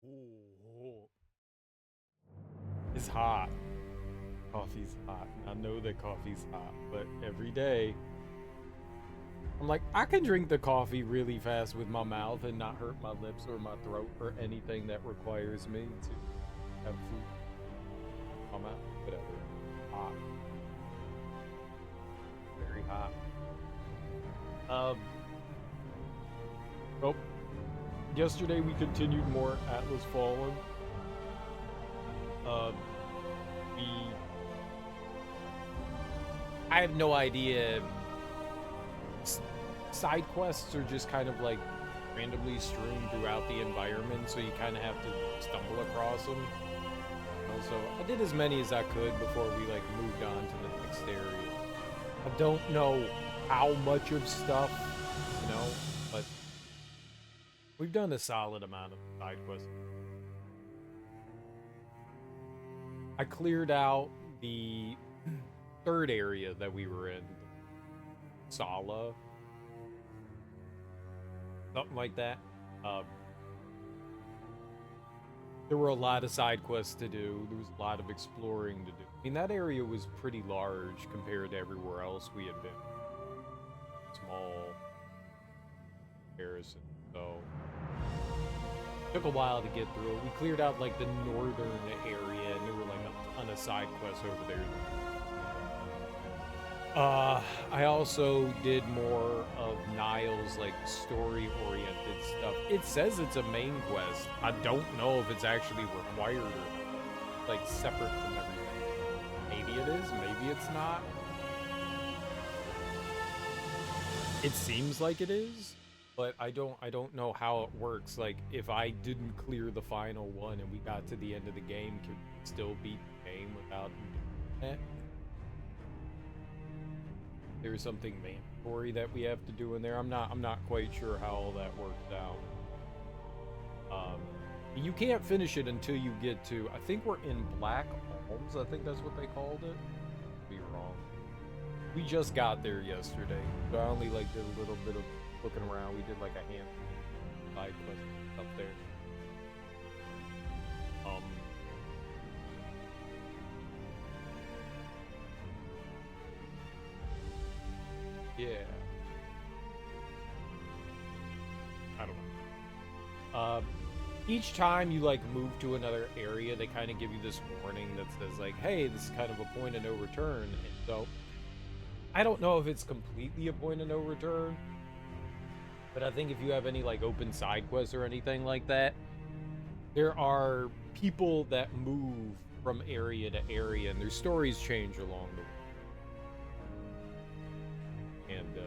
Ooh, it's hot. Coffee's hot. I know that coffee's hot, but every day I'm like, I can drink the coffee really fast with my mouth and not hurt my lips or my throat or anything that requires me to have food in my mouth. Whatever. Hot. Very hot. Um, well, yesterday we continued more Atlas Fallen. Um, we. I have no idea. Side quests are just kind of like randomly strewn throughout the environment, so you kind of have to stumble across them. So I did as many as I could before we like moved on to the next area. I don't know how much of stuff, but we've done a solid amount of side quests. I cleared out the third area that we were in, Sala, something like that. Um, there were a lot of side quests to do. There was a lot of exploring to do. I mean, that area was pretty large compared to everywhere else we had been. Small comparison. So took a while to get through it. We cleared out like the northern area, and there were like a ton of side quests over there. I also did more of Niall's like story-oriented stuff. It says it's a main quest. I don't know if it's actually required or like separate from everything. Maybe it is, maybe it's not. It seems like it is, but I don't know how it works. Like if I didn't clear the final one and we got to the end of the game, could we still beat the game without it? There's something mandatory that we have to do in there. I'm not quite sure how all that worked out. You can't finish it until you get to, I think we're in Black Alms. I think that's what they called it. Be wrong. We just got there yesterday, so I only like did a little bit of looking around. We did like a handful of side quests up there. Um, yeah. I don't know. Each time you like move to another area, they kind of give you this warning that says like, "Hey, this is kind of a point of no return." And so I don't know if it's completely a point of no return, but I think if you have any like open side quests or anything like that, there are people that move from area to area, and their stories change along the way. And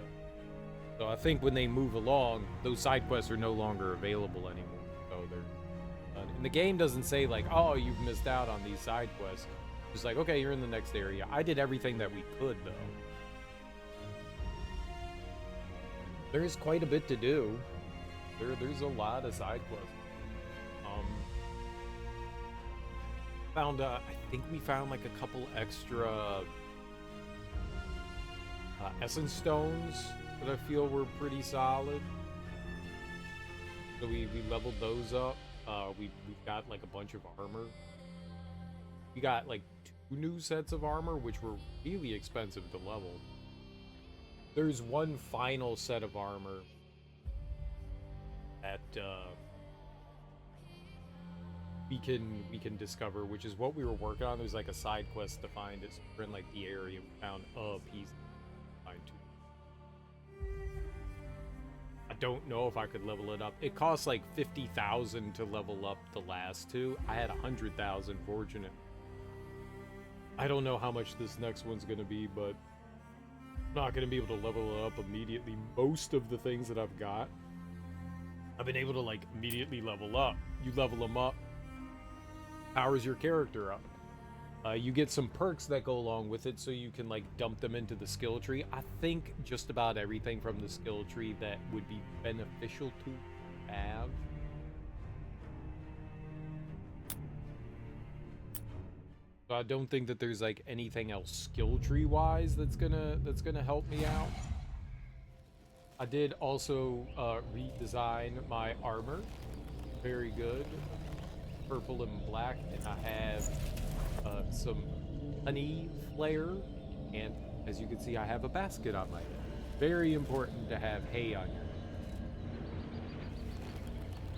so I think when they move along, those side quests are no longer available anymore. So they're and the game doesn't say like, "Oh, you've missed out on these side quests." It's like, "Okay, you're in the next area." I did everything that we could though. There is quite a bit to do. There's a lot of side quests. Um, found I think we found like a couple extra essence stones that I feel were pretty solid. So we leveled those up. We've got like a bunch of armor. We got like 2 new sets of armor, which were really expensive to level. There's one final set of armor that we can discover, which is what we were working on. There's like a side quest to find it. So we're in like the area. We found a piece. I don't know if I could level it up. It costs like 50,000 to level up the last two. I had 100,000 fortunate. I don't know how much this next one's gonna be, but I'm not gonna be able to level it up immediately. Most of the things that I've got, I've been able to like immediately level up. You level them up, powers your character up. You get some perks that go along with it, so you can like dump them into the skill tree. I think just about everything from the skill tree that would be beneficial to have. So I don't think that there's like anything else skill tree wise that's gonna help me out. I did also redesign my armor. Very good. purple and black, and I have some honey flare, and as you can see, I have a basket on my head. Very important to have hay on your head.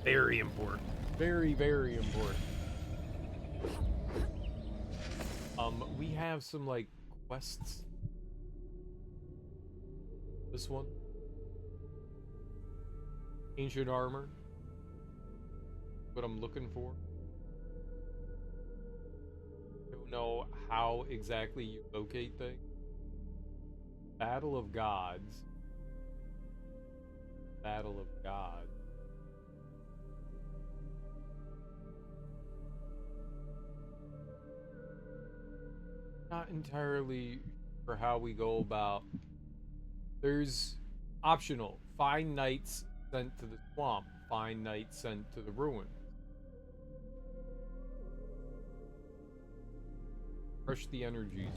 Very important. Very, very important. We have some, like, quests. This one. Ancient armor. What I'm looking for. Don't know how exactly you locate things. Battle of Gods. Battle of Gods. Not entirely for how we go about. There's optional. Find knights sent to the swamp. Find knights sent to the ruins. Crush the energies.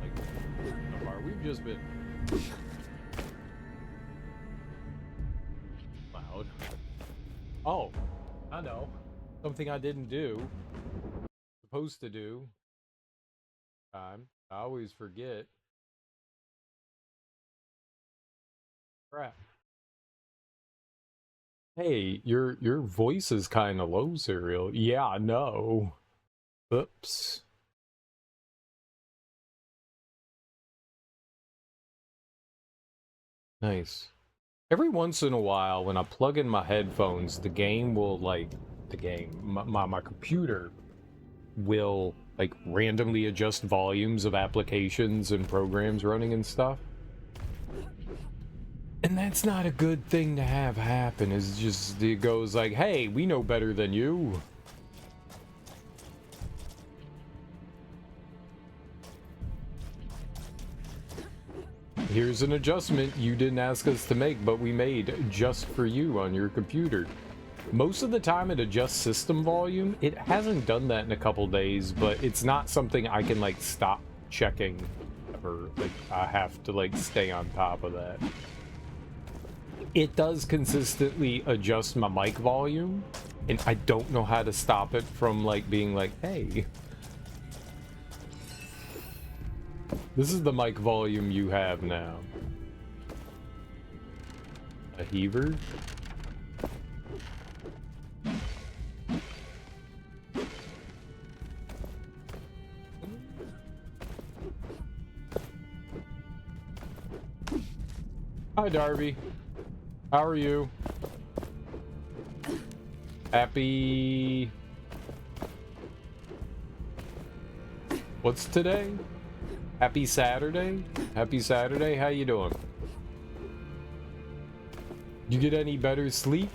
Like, we've just been loud. Oh, I know. Something I didn't do. Supposed to do. I always forget. Crap. Hey, your voice is kind of low, Serial. Yeah, I know. Oops. Nice. Every once in a while, when I plug in my headphones, the game will, like, my computer will, like, randomly adjust volumes of applications and programs running and stuff. And that's not a good thing to have happen. It's just, it goes like, hey, we know better than you. Here's an adjustment you didn't ask us to make, but we made just for you on your computer. Most of the time it adjusts system volume. It hasn't done that in a couple days, but it's not something I can, like, stop checking ever. Like, I have to, like, stay on top of that. It does consistently adjust my mic volume, and I don't know how to stop it from, like, being like, hey, this is the mic volume you have now. A heaver? Hi, Darby. How are you? Happy... What's today? Happy Saturday? Happy Saturday, how you doing? You get any better sleep?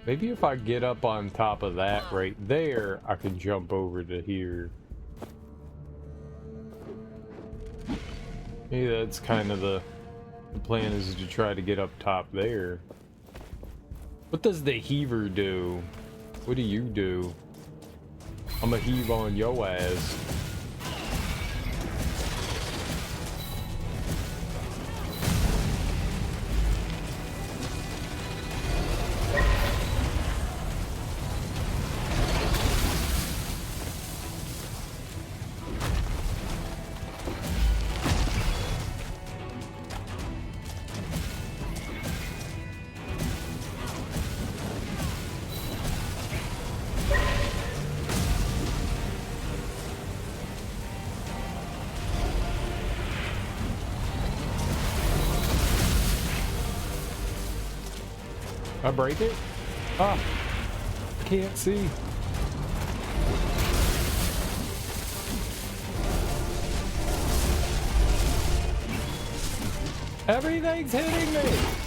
Maybe if I get up on top of that right there, I can jump over to here. Maybe that's kind of the plan, is to try to get up top there. What does the heaver do? What do you do? I'm a heave on yo ass. I break it? Ah, can't see. Everything's hitting me!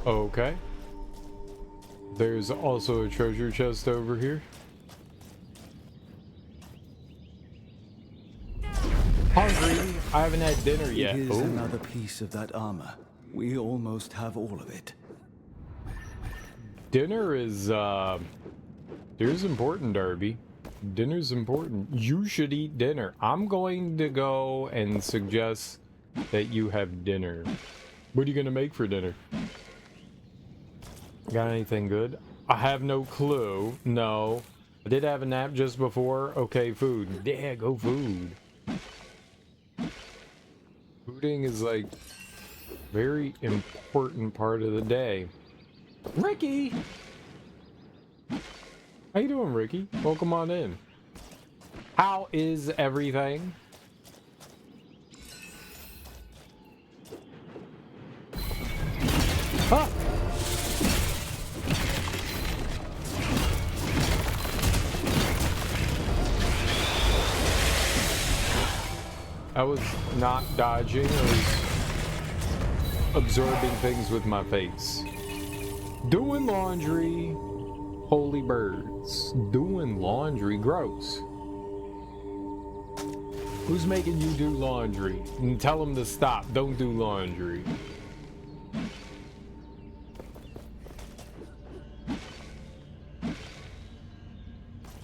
Okay. There's also a treasure chest over here. Hungry. I haven't had dinner yet. It is another piece of that armor. We almost have all of it. Dinner is, dinner's important, Darby. Dinner's important. You should eat dinner. I'm going to go and suggest that you have dinner. What are you going to make for dinner? Got anything good? I have no clue. No. I did have a nap just before. Okay, food. Yeah, go food. Fooding is like very important part of the day. Ricky! How you doing, Ricky? Welcome on in. How is everything? Huh! I was not dodging, I was absorbing things with my face. Doing laundry. Holy birds. Doing laundry. Gross. Who's making you do laundry? And tell them to stop. Don't do laundry.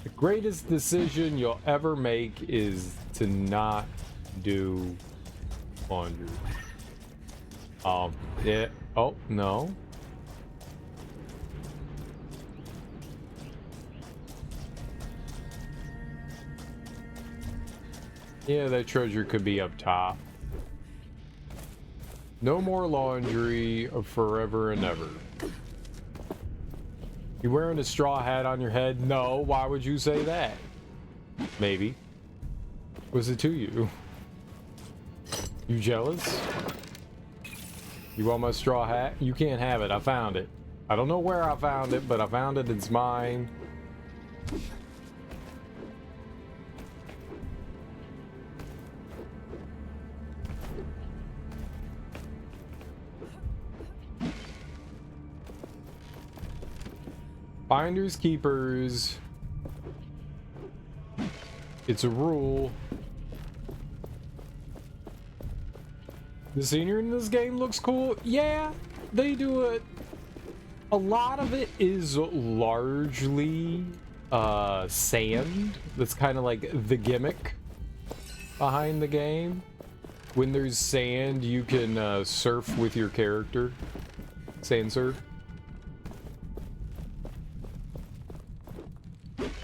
The greatest decision you'll ever make is to not do laundry. Yeah. Oh, no. Yeah, that treasure could be up top. No more laundry forever and ever. You wearing a straw hat on your head? No, why would you say that? Maybe. Was it to you? You jealous? You want my straw hat? You can't have it. I found it. I don't know where I found it, but I found it. It's mine. Finders keepers. It's a rule. The scenery in this game looks cool. Yeah, they do it. A lot of it is largely sand. That's kind of like the gimmick behind the game. When there's sand, you can surf with your character. Sand surf.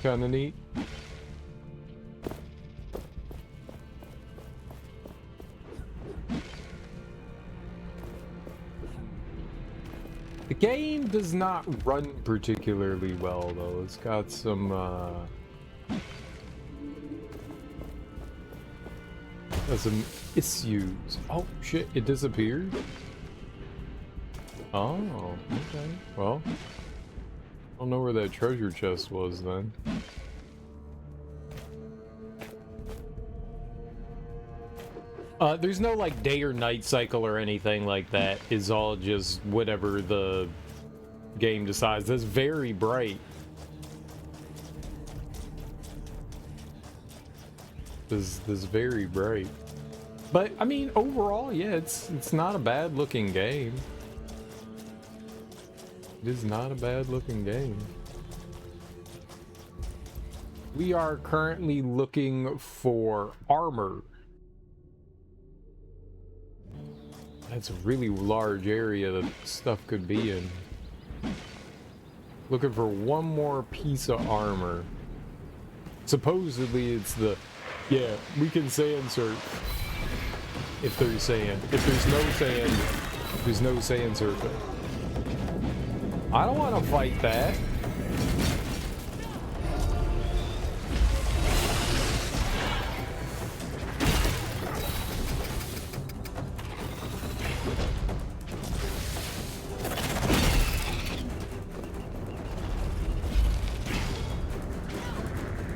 Kinda neat. The game does not run particularly well, though. It's got some issues. Oh shit! It disappeared. Oh, okay. Well, I don't know where that treasure chest was then. There's no like day or night cycle or anything like that. It's all just whatever the game decides. It's very bright. This very bright. But I mean, overall, yeah, it's not a bad looking game. It is not a bad looking game. We are currently looking for armor. That's a really large area that stuff could be in. Looking for one more piece of armor. Supposedly it's the... Yeah, we can sand surf. If there's sand. If there's no sand, there's no sand surfing. I don't want to fight that.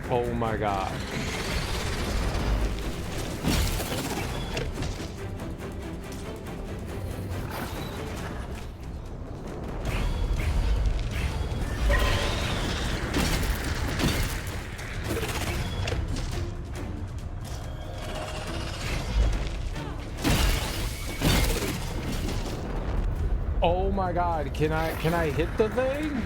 Oh my god. Oh my god, can I hit the thing?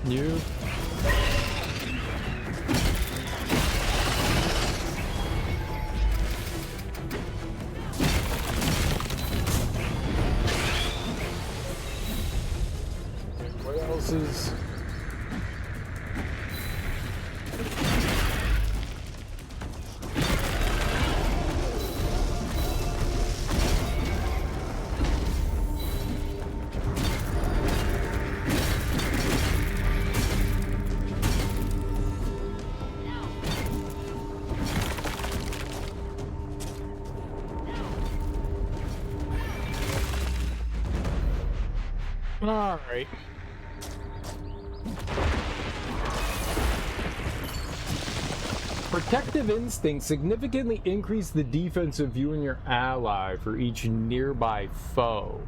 You. What else is? All right. Protective Instinct significantly increase the defense of you and your ally for each nearby foe.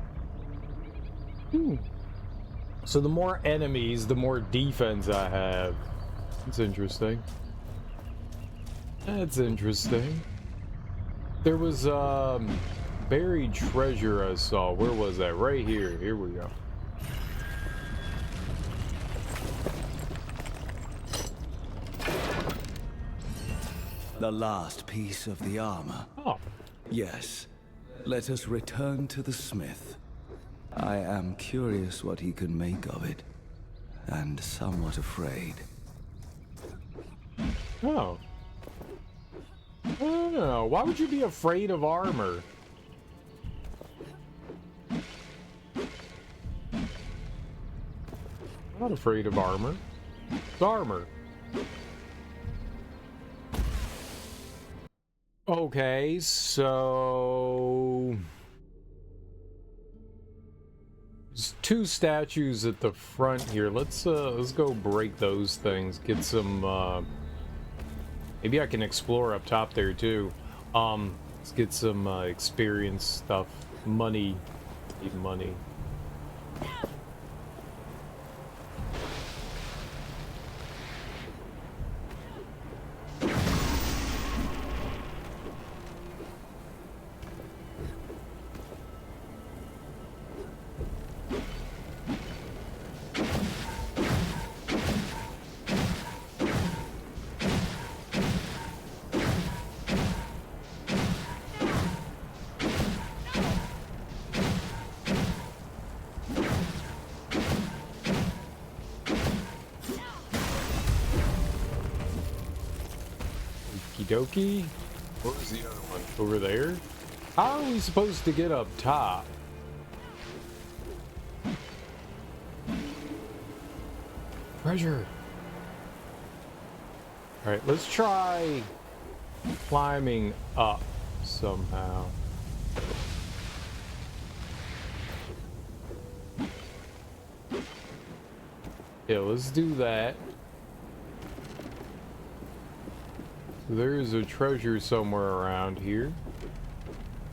So the more enemies, the more defense I have. That's interesting. That's interesting. There was buried treasure I saw. Where was that? Right here. Here we go. The last piece of the armor. Oh. Yes. Let us return to the smith. I am curious what he can make of it, and somewhat afraid. Oh. Oh, why would you be afraid of armor? I'm not afraid of armor. It's armor. Okay, so there's two statues at the front here. Let's go break those things. Get some maybe I can explore up top there too. Let's get some experience stuff. Money. Need money. Doki? What was the other one? Over there? How are we supposed to get up top? Treasure. Alright, let's try climbing up somehow. Yeah, let's do that. There is a treasure somewhere around here.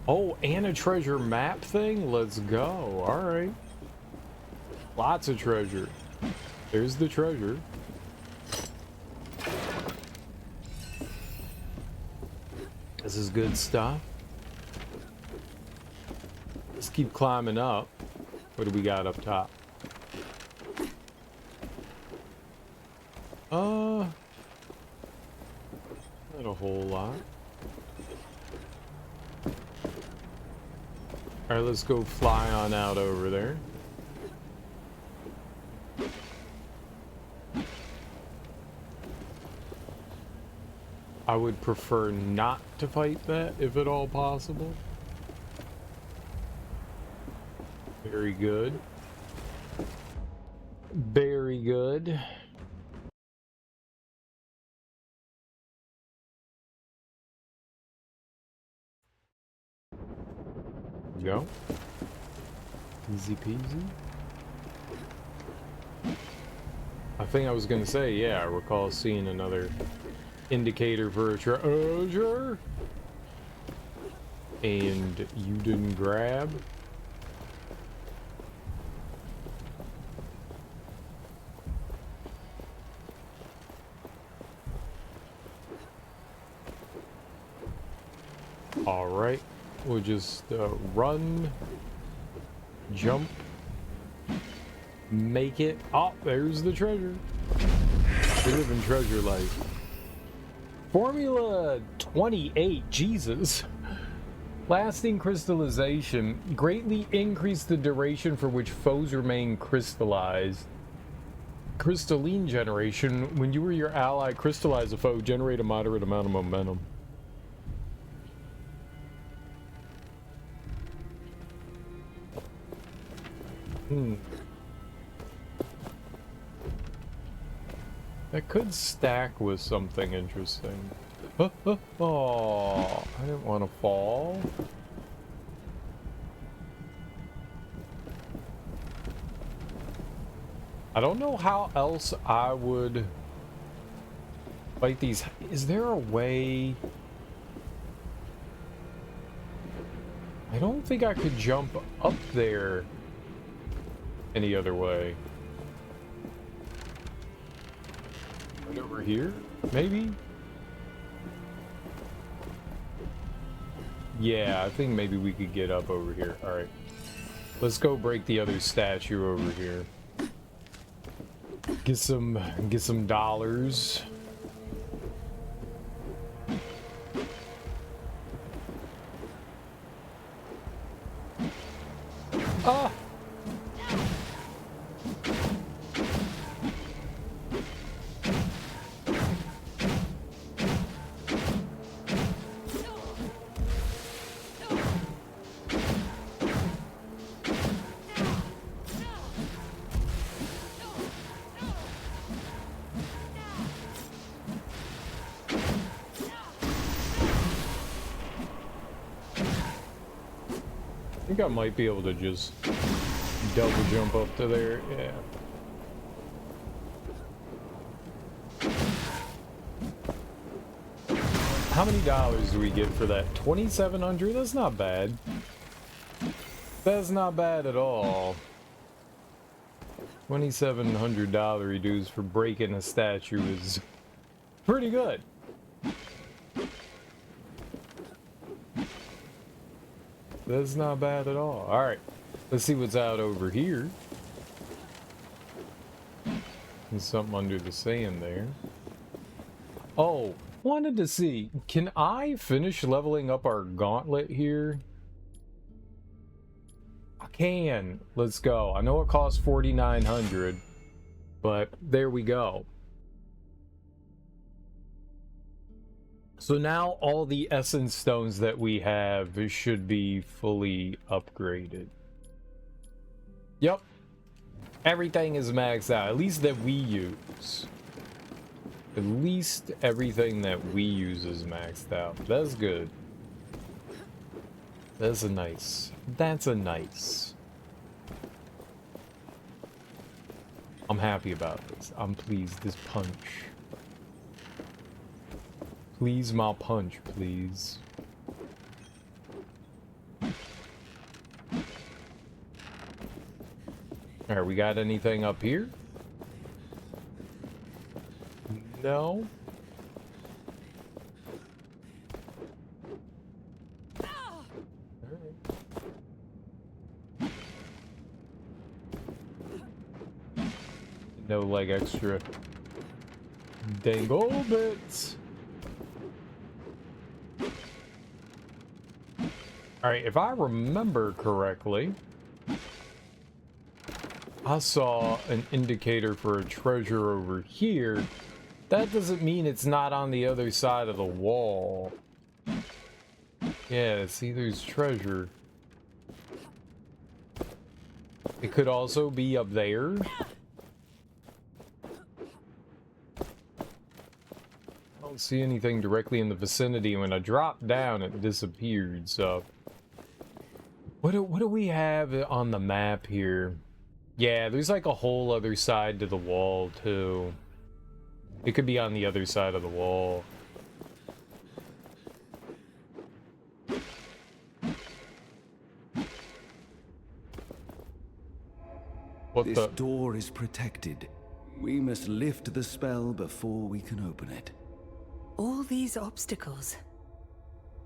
Oh, and a treasure map thing? Let's go. Alright. Lots of treasure. There's the treasure. This is good stuff. Let's keep climbing up. What do we got up top? Not a whole lot. Alright, let's go fly on out over there. I would prefer not to fight that if at all possible. Very good. Very good. Go. Easy peasy. I think I was gonna say, yeah, I recall seeing another indicator for a treasure. And you didn't grab. Alright, we'll just run, jump, make it. Oh, there's the treasure. We live in treasure life. Formula 28, Jesus. Lasting crystallization. Greatly increase the duration for which foes remain crystallized. Crystalline generation. When you or your ally crystallize a foe, generate a moderate amount of momentum. That could stack with something interesting. Oh, I didn't want to fall. I don't know how else I would fight these. Is there a way? I don't think I could jump up there any other way. Right over here, maybe? Yeah, I think maybe we could get up over here. All right, let's go break the other statue over here. Get some dollars. Ah! I think I might be able to just double jump up to there. Yeah. How many dollars do we get for that? 2,700? That's not bad. That's not bad at all. $2,700 dues for breaking a statue is pretty good. That's not bad at all. Alright, let's see what's out over here. There's something under the sand there. Oh, wanted to see, can I finish leveling up our gauntlet here? I can. Let's go. I know it costs 4,900, but there we go. So now all the essence stones that we have should be fully upgraded. Yep. Everything is maxed out, at least that we use. At least everything that we use is maxed out. That's good. That's a nice. That's a nice. I'm happy about this. I'm pleased. This punch. Please, my punch, please. Alright, we got anything up here? No. No leg extra dangle bits. Alright, if I remember correctly, I saw an indicator for a treasure over here that doesn't mean it's not on the other side of the wall. Yeah, see, there's treasure. It could also be up there. I don't see anything directly in the vicinity. When I dropped down, it disappeared, so... What do we have on the map here? Yeah, there's like a whole other side to the wall, too. It could be on the other side of the wall. This door is protected. We must lift the spell before we can open it. All these obstacles.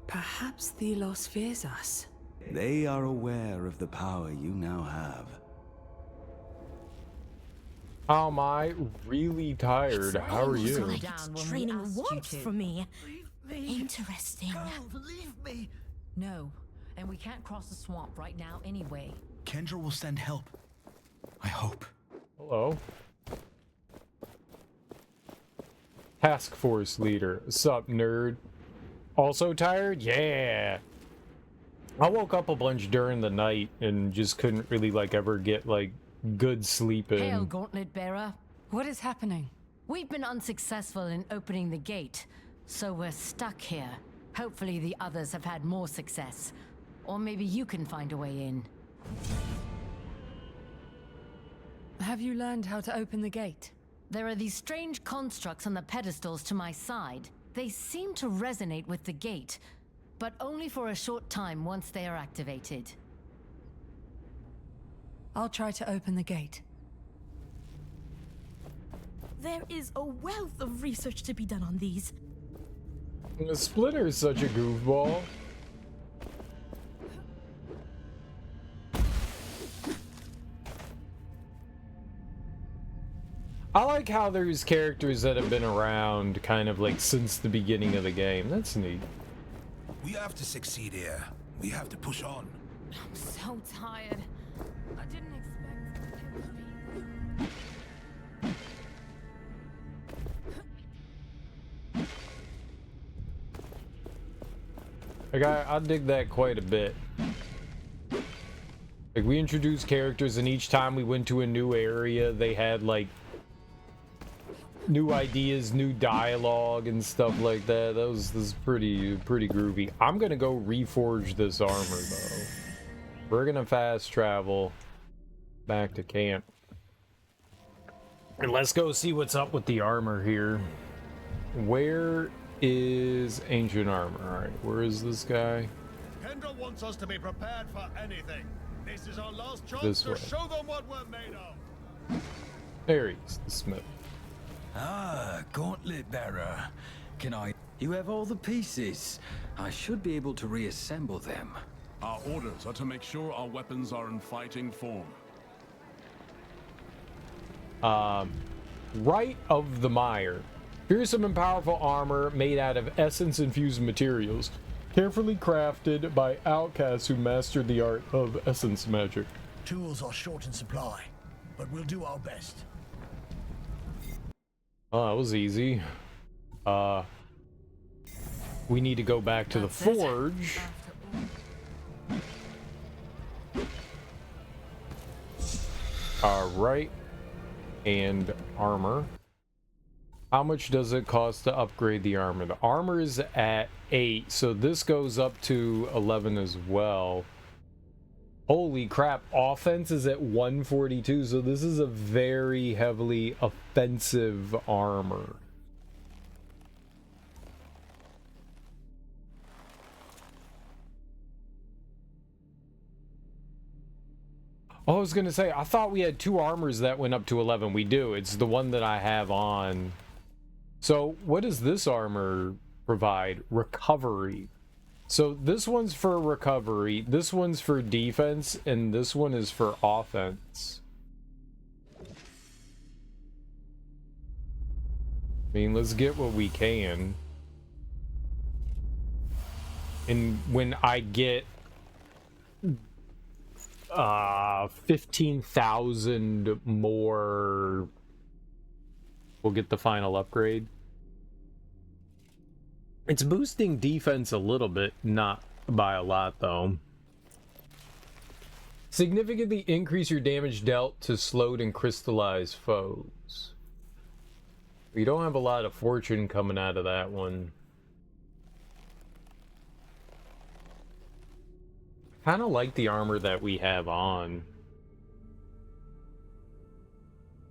Perhaps Thelos fears us. They are aware of the power you now have. How am I? Really tired. How are you? Like it's draining warmth from me. Interesting. Girl, leave me. No, and we can't cross the swamp right now anyway. Kendra will send help. I hope. Hello. Task force leader. Sup, nerd? Also tired? Yeah. I woke up a bunch during the night and just couldn't really like ever get like good sleep in. Hail, Gauntlet Bearer. What is happening? We've been unsuccessful in opening the gate, so we're stuck here. Hopefully the others have had more success. Or maybe you can find a way in. Have you learned how to open the gate? There are these strange constructs on the pedestals to my side. They seem to resonate with the gate, but only for a short time once they are activated. I'll try to open the gate. There is a wealth of research to be done on these. Splinter is such a goofball. I like how there's characters that have been around kind of like since the beginning of the game. That's neat. We have to succeed here. We have to push on. I'm so tired. I didn't expect to kill me. Like I dig that quite a bit. Like we introduced characters and each time we went to a new area they had like new ideas, new dialogue and stuff like that. This is pretty groovy. I'm gonna go reforge this armor though. We're gonna fast travel back to camp. And let's go see what's up with the armor here. Where is ancient armor? Alright, where is this guy? Kendra wants us to be prepared for anything. This is our last chance This to way. show them what we're made of. There he is, the smith. Ah, Gauntlet Bearer. Can I... You have all the pieces. I should be able to reassemble them. Our orders are to make sure our weapons are in fighting form. Rite of the Mire. Fearsome and powerful armor made out of essence-infused materials, carefully crafted by outcasts who mastered the art of essence magic. Tools are short in supply, but we'll do our best. Oh, that was easy. We need to go back to the forge. Alright. And armor. How much does it cost to upgrade the armor? The armor is at 8, so this goes up to 11 as well. Holy crap, offense is at 142, so this is a very heavily offensive armor. Oh, I was gonna say, I thought we had 2 armors that went up to 11. We do, it's the one that I have on. So, what does this armor provide? Recovery. So, this one's for recovery, this one's for defense, and this one is for offense. I mean, let's get what we can. And when I get 15,000 more, we'll get the final upgrade. It's boosting defense a little bit, not by a lot though. Significantly increase your damage dealt to slowed and crystallized foes. We don't have a lot of fortune coming out of that one. Kind of like the armor that we have on.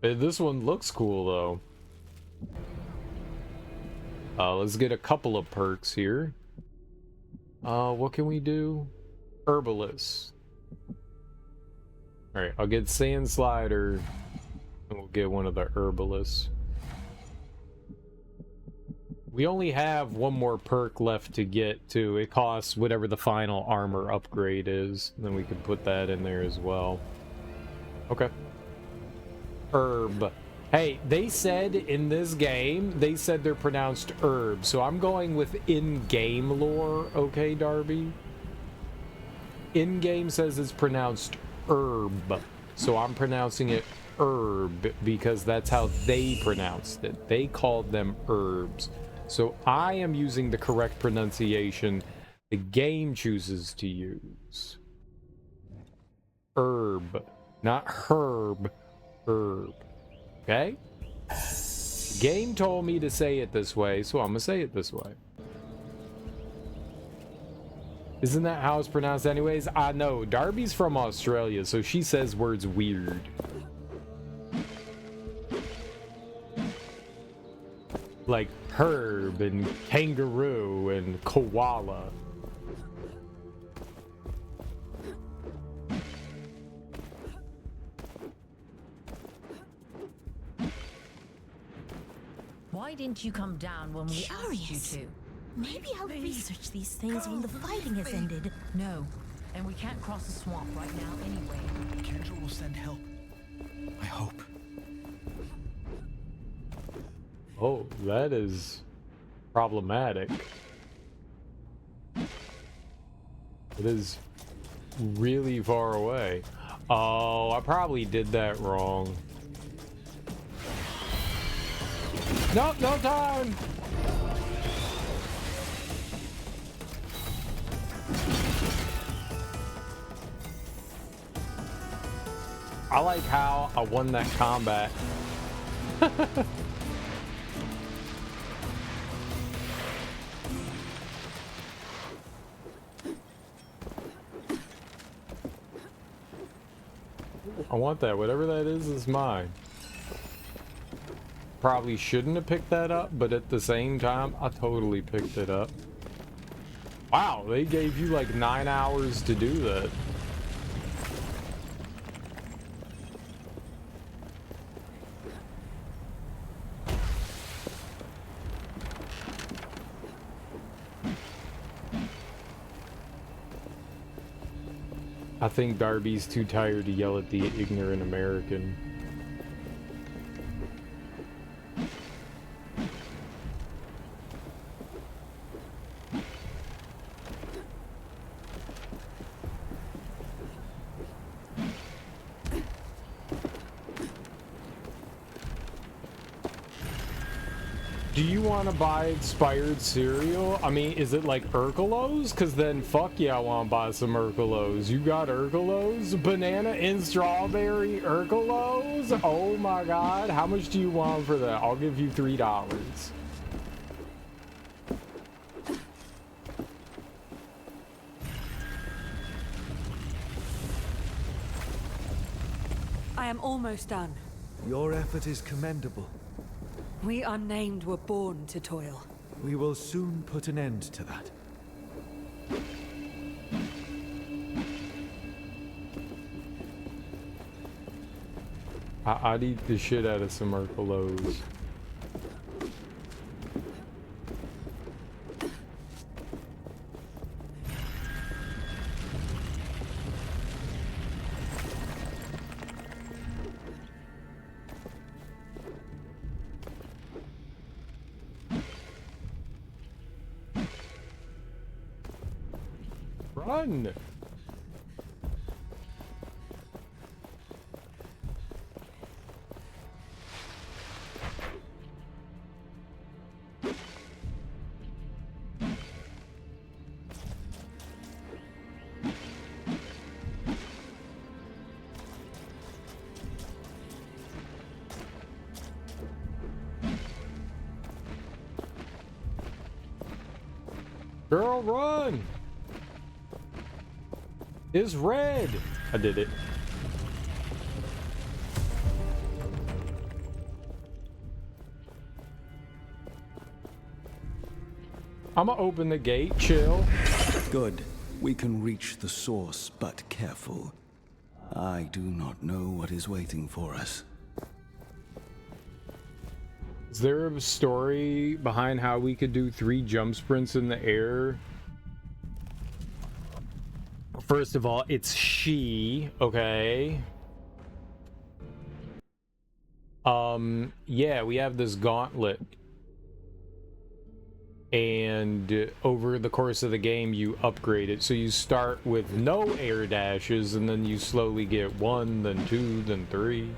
This one looks cool though. Let's get a couple of perks here. What can we do? Herbalist. Alright, I'll get Sand Slider, and we'll get one of the Herbalists. We only have one more perk left to get to. It costs whatever the final armor upgrade is. And then we can put that in there as well. Okay. Herb. Hey, they said in this game, they said they're pronounced herb. So I'm going with in-game lore, okay, Darby? In-game says it's pronounced herb. So I'm pronouncing it herb because that's how they pronounced it. They called them herbs. So I am using the correct pronunciation the game chooses to use. Herb. Not herb. Herb. Okay? Game told me to say it this way, so I'm gonna say it this way. Isn't that how it's pronounced anyways? I know. Darby's from Australia, so she says words weird. Like herb and kangaroo and koala. Why didn't you come down when we asked you to? Maybe I'll research these things when the fighting has ended. No, and we can't cross the swamp right now anyway. Kendra will send help. I hope. Oh, that is problematic. It is really far away. Oh, I probably did that wrong. Nope, no time! I like how I won that combat. I want that. Whatever that is mine. Probably shouldn't have picked that up, but at the same time, I totally picked it up. Wow, they gave you like 9 hours to do that. I think Darby's too tired to yell at the ignorant American. Do you want to buy expired cereal? I mean, is it like Urkelos? Because then fuck yeah, I want to buy some Urkelos. You got Urkelos? Banana and strawberry Urkelos? Oh my god. How much do you want for that? I'll give you $3. I am almost done. Your effort is commendable. We unnamed were born to toil. We will soon put an end to that. I'd eat the shit out of some Urkelos. Run! Girl, run! It's red! I did it. I'm gonna open the gate, chill. Good. We can reach the source, but careful. I do not know what is waiting for us. Is there a story behind how we could do 3 jump sprints in the air? First of all, it's she, okay? Yeah, we have this gauntlet. And over the course of the game, you upgrade it. So you start with no air dashes, and then you slowly get 1, then 2, then 3.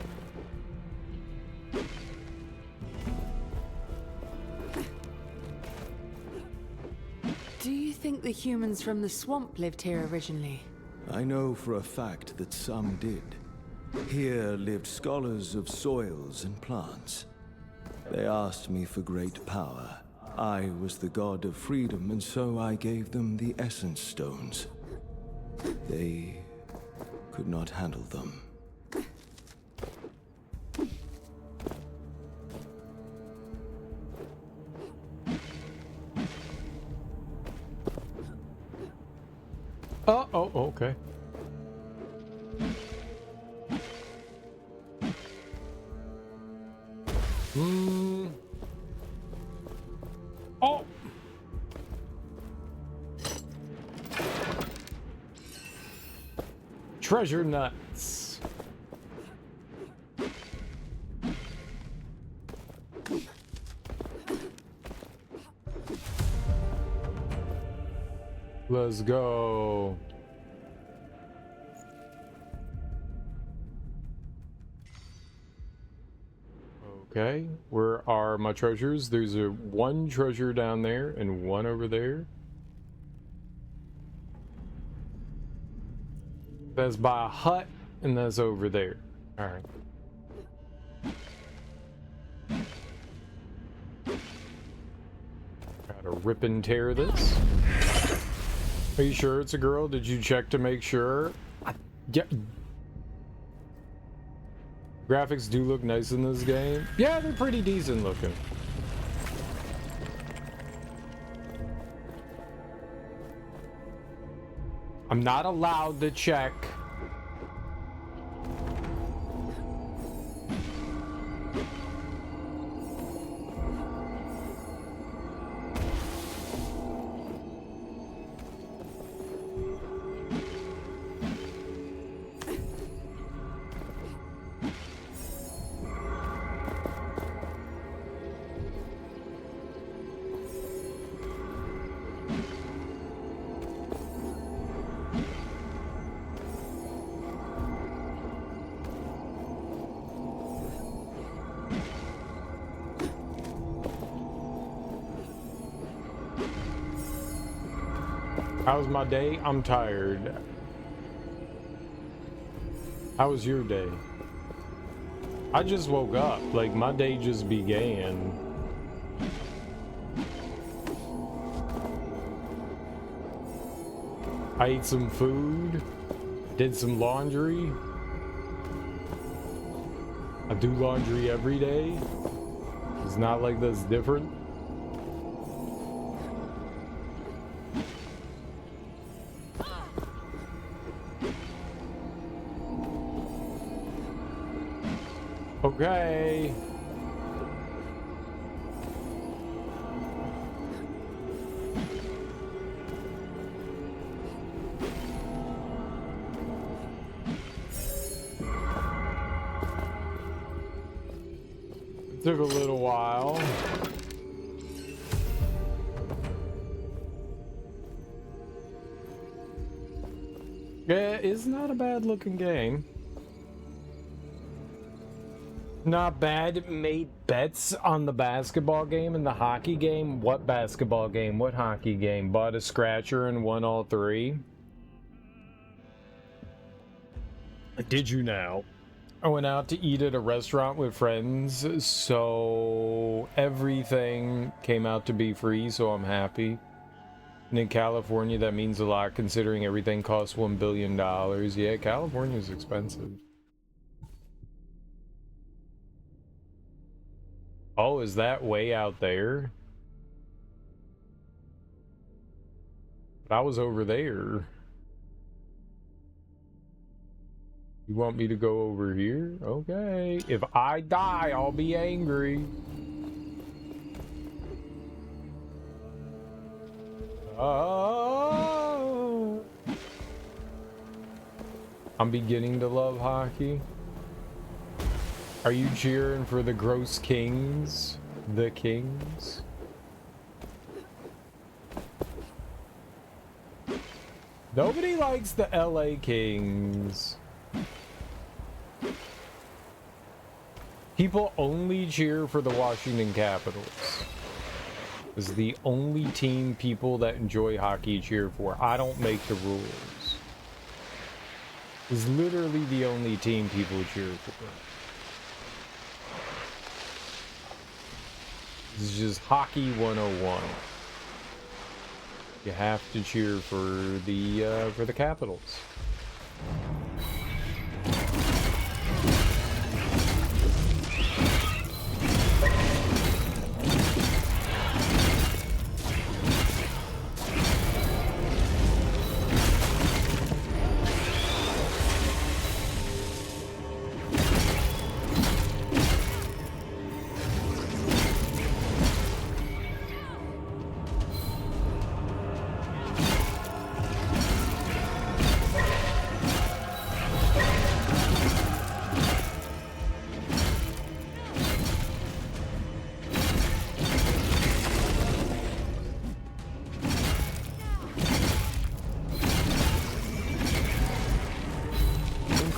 Do you think the humans from the swamp lived here originally? I know for a fact that some did. Here lived scholars of soils and plants. They asked me for great power. I was the god of freedom, and so I gave them the Essence Stones. They could not handle them. Oh, okay. Oh! Treasure nuts. Let's go. Okay, where are my treasures? There's a 1 treasure down there and 1 over there. That's by a hut, and that's over there. All right. Gotta rip and tear this. Are you sure it's a girl? Did you check to make sure? Yeah. Graphics do look nice in this game. Yeah, they're pretty decent looking. I'm not allowed to check. How was my day? I'm tired. How was your day? I just woke up. Like, my day just began. I ate some food. Did some laundry. I do laundry every day. It's not like that's different. Okay. It took a little while. Yeah, it's not a bad looking game. Not bad. Made bets on the basketball game and the hockey game. What basketball game? What hockey game? Bought a scratcher and won all 3. Did you now? I went out to eat at a restaurant with friends, so everything came out to be free, so I'm happy. And in California, that means a lot considering everything costs $1 billion. Yeah, California's expensive. Oh, is that way out there? But I was over there. You want me to go over here? Okay. If I die, I'll be angry. Oh. I'm beginning to love hockey. Are you cheering for the Gross Kings? The Kings? Nobody likes the LA Kings. People only cheer for the Washington Capitals. It's the only team people that enjoy hockey cheer for. I don't make the rules. It's literally the only team people cheer for. This is just hockey 101. You have to cheer for the Capitals.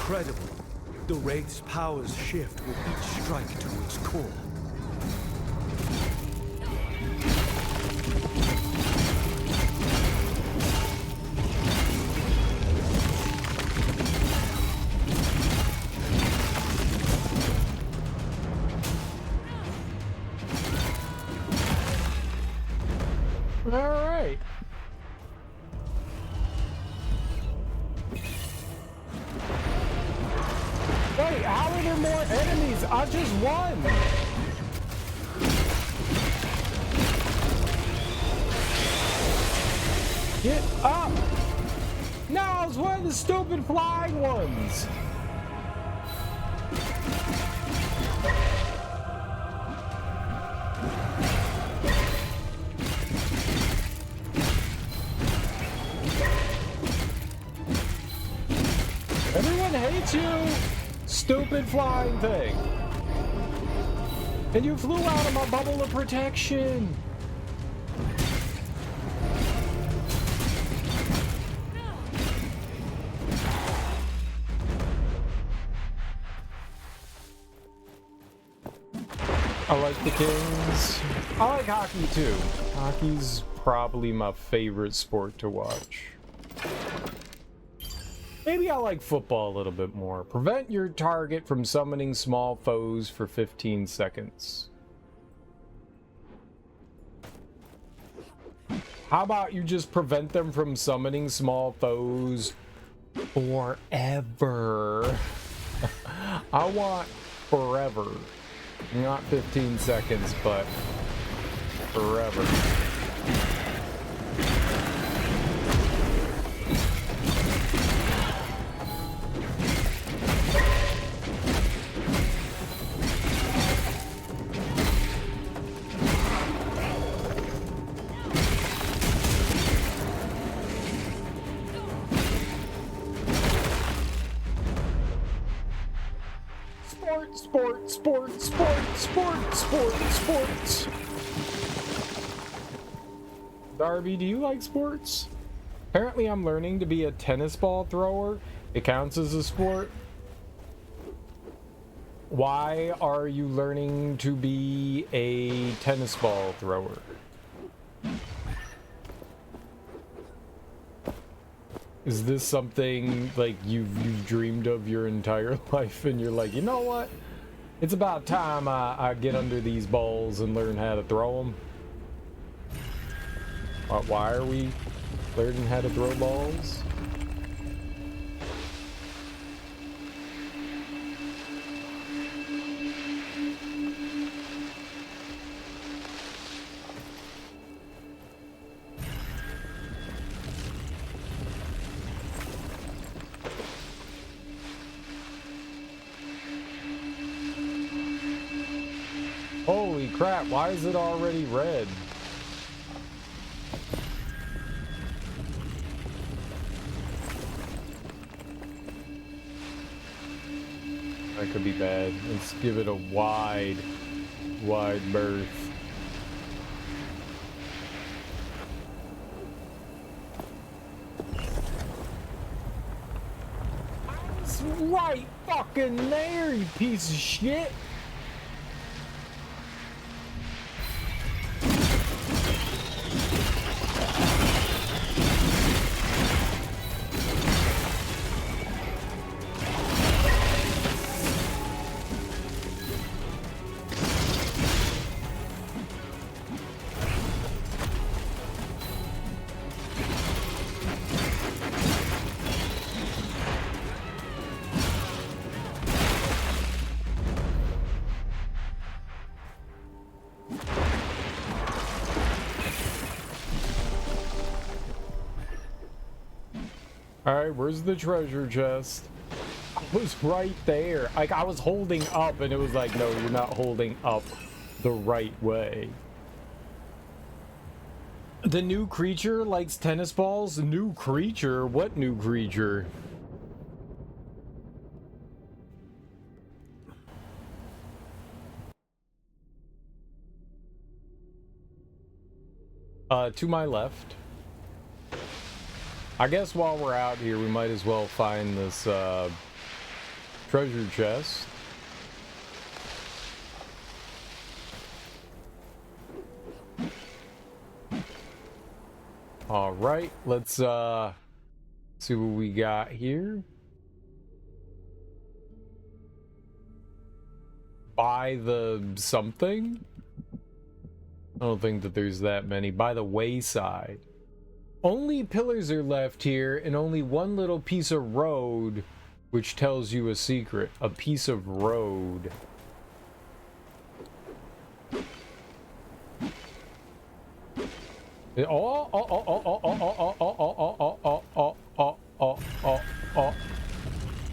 Incredible. The Wraith's powers shift with each strike to its core. All right. Wait, how are there more enemies? I just won. Get up. No, it's one of the stupid flying ones. Everyone hates you, stupid flying thing. And you flew out of my bubble of protection. I like the Kings. I like hockey too. Hockey's probably my favorite sport to watch. Maybe I like football a little bit more. Prevent your target from summoning small foes for 15 seconds. How about you just prevent them from summoning small foes forever? I want forever. Not 15 seconds, but forever. Sports. Darby, do you like sports? Apparently I'm learning to be a tennis ball thrower. It counts as a sport. Why are you learning to be a tennis ball thrower? Is this something like you've dreamed of your entire life and you're like, you know what? It's about time I get under these balls and learn how to throw them. Why are we learning how to throw balls? Holy crap, why is it already red? That could be bad. Let's give it a wide berth. It's right fucking there, you piece of shit! Alright, where's the treasure chest? It was right there. Like, I was holding up and it was like, no, you're not holding up the right way. The new creature likes tennis balls? New creature? What new creature? To my left. I guess while we're out here, we might as well find this treasure chest. All right, let's see what we got here. By the something? I don't think that there's that many. By the wayside. Only pillars are left here, and only one little piece of road, which tells you a secret. A piece of road.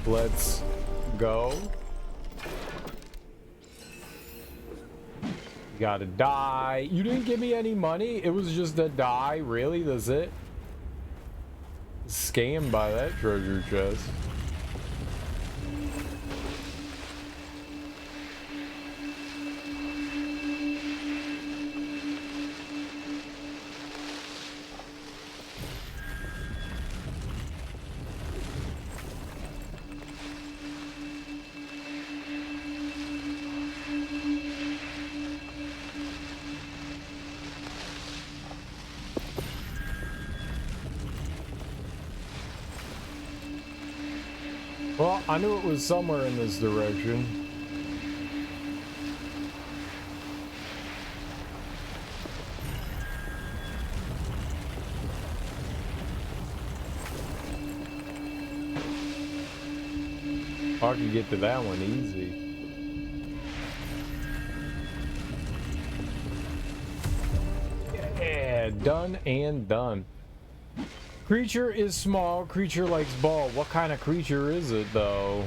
Let's go. You gotta die. You didn't give me any money? It was just a die? Really? That's it? Scammed by that treasure chest. Well, I knew it was somewhere in this direction. I could get to that one easy. Yeah, done and done. Creature is small, creature likes ball. What kind of creature is it, though?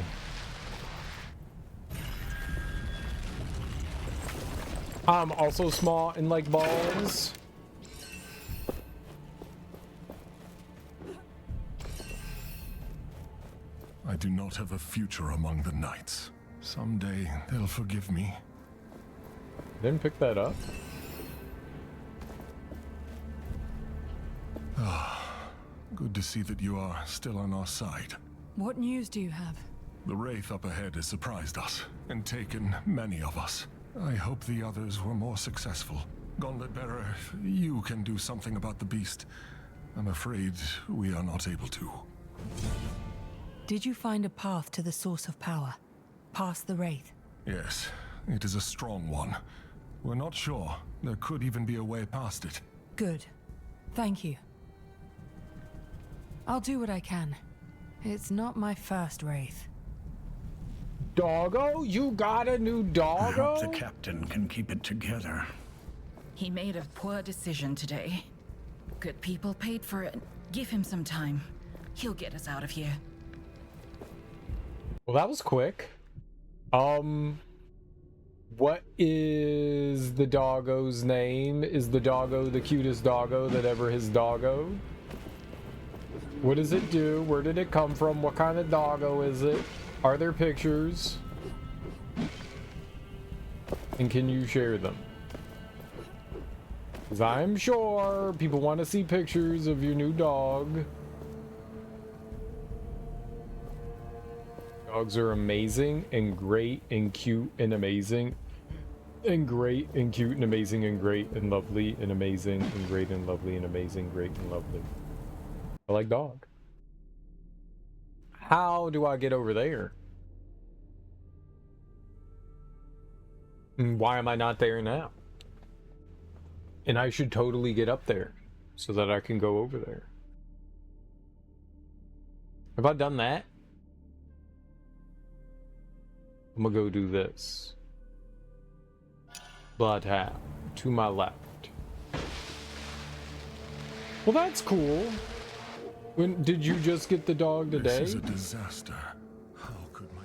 I'm also small and like balls. I do not have a future among the knights. Someday they'll forgive me. Didn't pick that up. Good to see that you are still on our side. What news do you have? The Wraith up ahead has surprised us and taken many of us. I hope the others were more successful. Gauntlet Bearer, if you can do something about the beast. I'm afraid we are not able to. Did you find a path to the source of power? Past the Wraith? Yes, it is a strong one. We're not sure. There could even be a way past it. Good. Thank you. I'll do what I can. It's not my first wraith. Doggo? You got a new I hope the doggo? captain can keep it together. He made a poor decision today. Good people paid for it. Give him some time. He'll get us out of here. Well, that was quick. What is the doggo's name? Is the doggo the cutest doggo that ever his doggo? What does it do? Where did it come from? What kind of doggo is it? Are there pictures? And can you share them? Because I'm sure people want to see pictures of your new dog. Dogs are amazing and great and cute and amazing. And great and cute and amazing and great and lovely and amazing and great and lovely and amazing, great and lovely. I like dog. How do I get over there? And why am I not there now? And I should totally get up there so that I can go over there. Have I done that? I'm gonna go do this. Bloodhound to my left. Well, that's cool. When did you just get the dog today? This is a disaster. How could my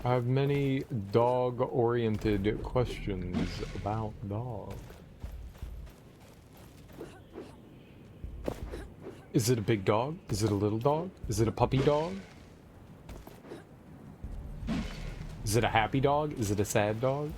I have many dog-oriented questions about dog. Is it a big dog? Is it a little dog? Is it a puppy dog? Is it a happy dog? Is it a sad dog?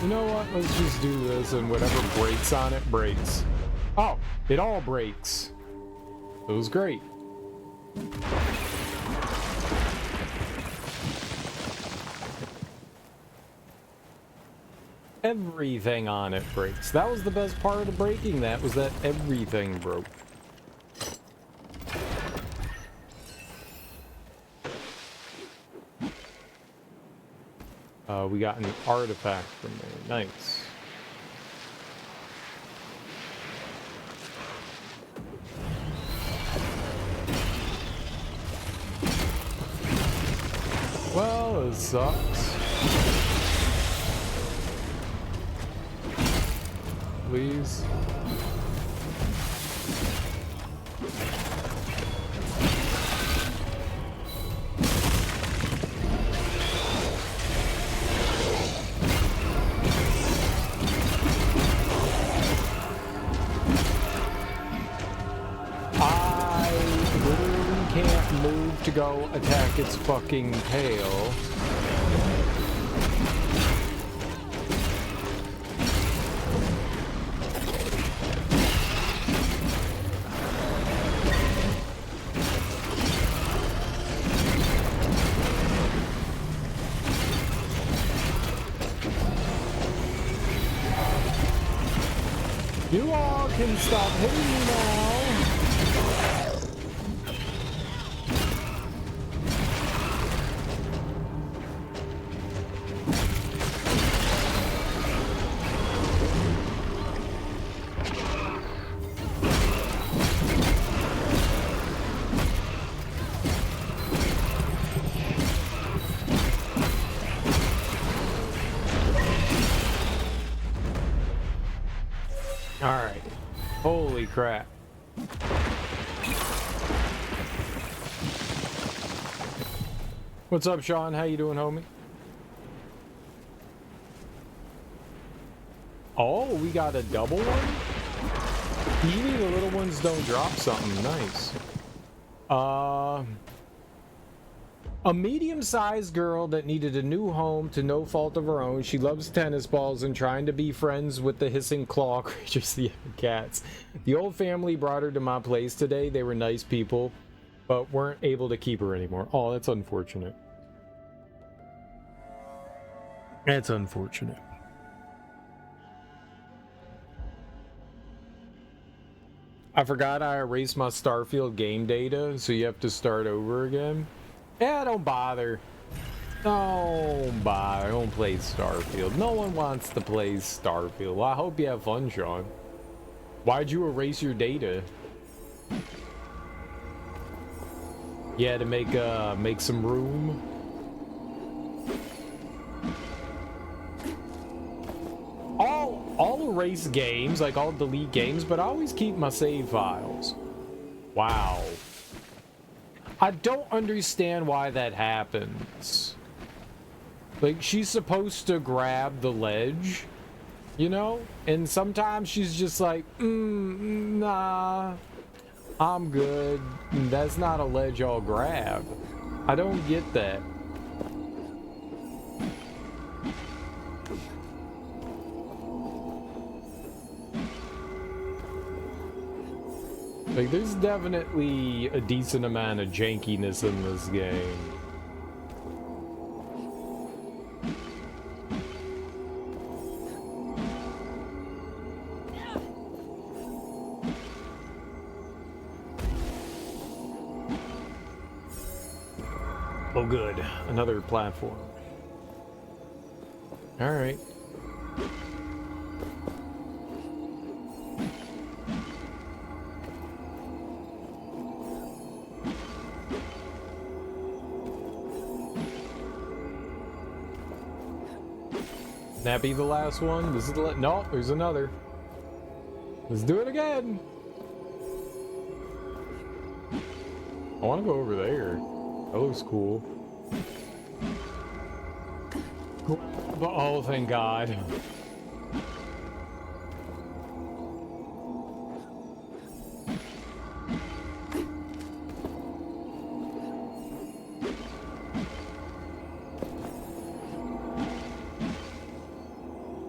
You know what? Let's just do this, and whatever breaks on it, breaks. Oh, it all breaks. It was great. Everything on it breaks. That was the best part of breaking that, was that everything broke. We got an artifact from there. Nice. Well, it sucks. Please. To go attack its fucking tail. You all can stop hitting me now. Alright. Holy crap. What's up, Sean? How you doing, homie? Oh, we got a double one? Usually the little ones don't drop something. Nice. A medium-sized girl that needed a new home to no fault of her own. She loves tennis balls and trying to be friends with the hissing claw creatures, the cats. The old family brought her to my place today. They were nice people, but weren't able to keep her anymore. Oh, that's unfortunate. That's unfortunate. I forgot I erased my Starfield game data, so you have to start over again. Yeah, don't bother. Don't bother. Don't play Starfield. No one wants to play Starfield. Well, I hope you have fun, Sean. Why'd you erase your data? You had to make some room. I'll erase games, like I'll delete games, but I always keep my save files. Wow. I don't understand why that happens. Like, she's supposed to grab the ledge, you know? And sometimes she's just like, nah, I'm good. That's not a ledge I'll grab. I don't get that. Like, there's definitely a decent amount of jankiness in this game. Oh, good. Another platform. All right. That be the last one? This is the no, there's another. Let's do it again. I want to go over there. That looks cool. Oh, thank God.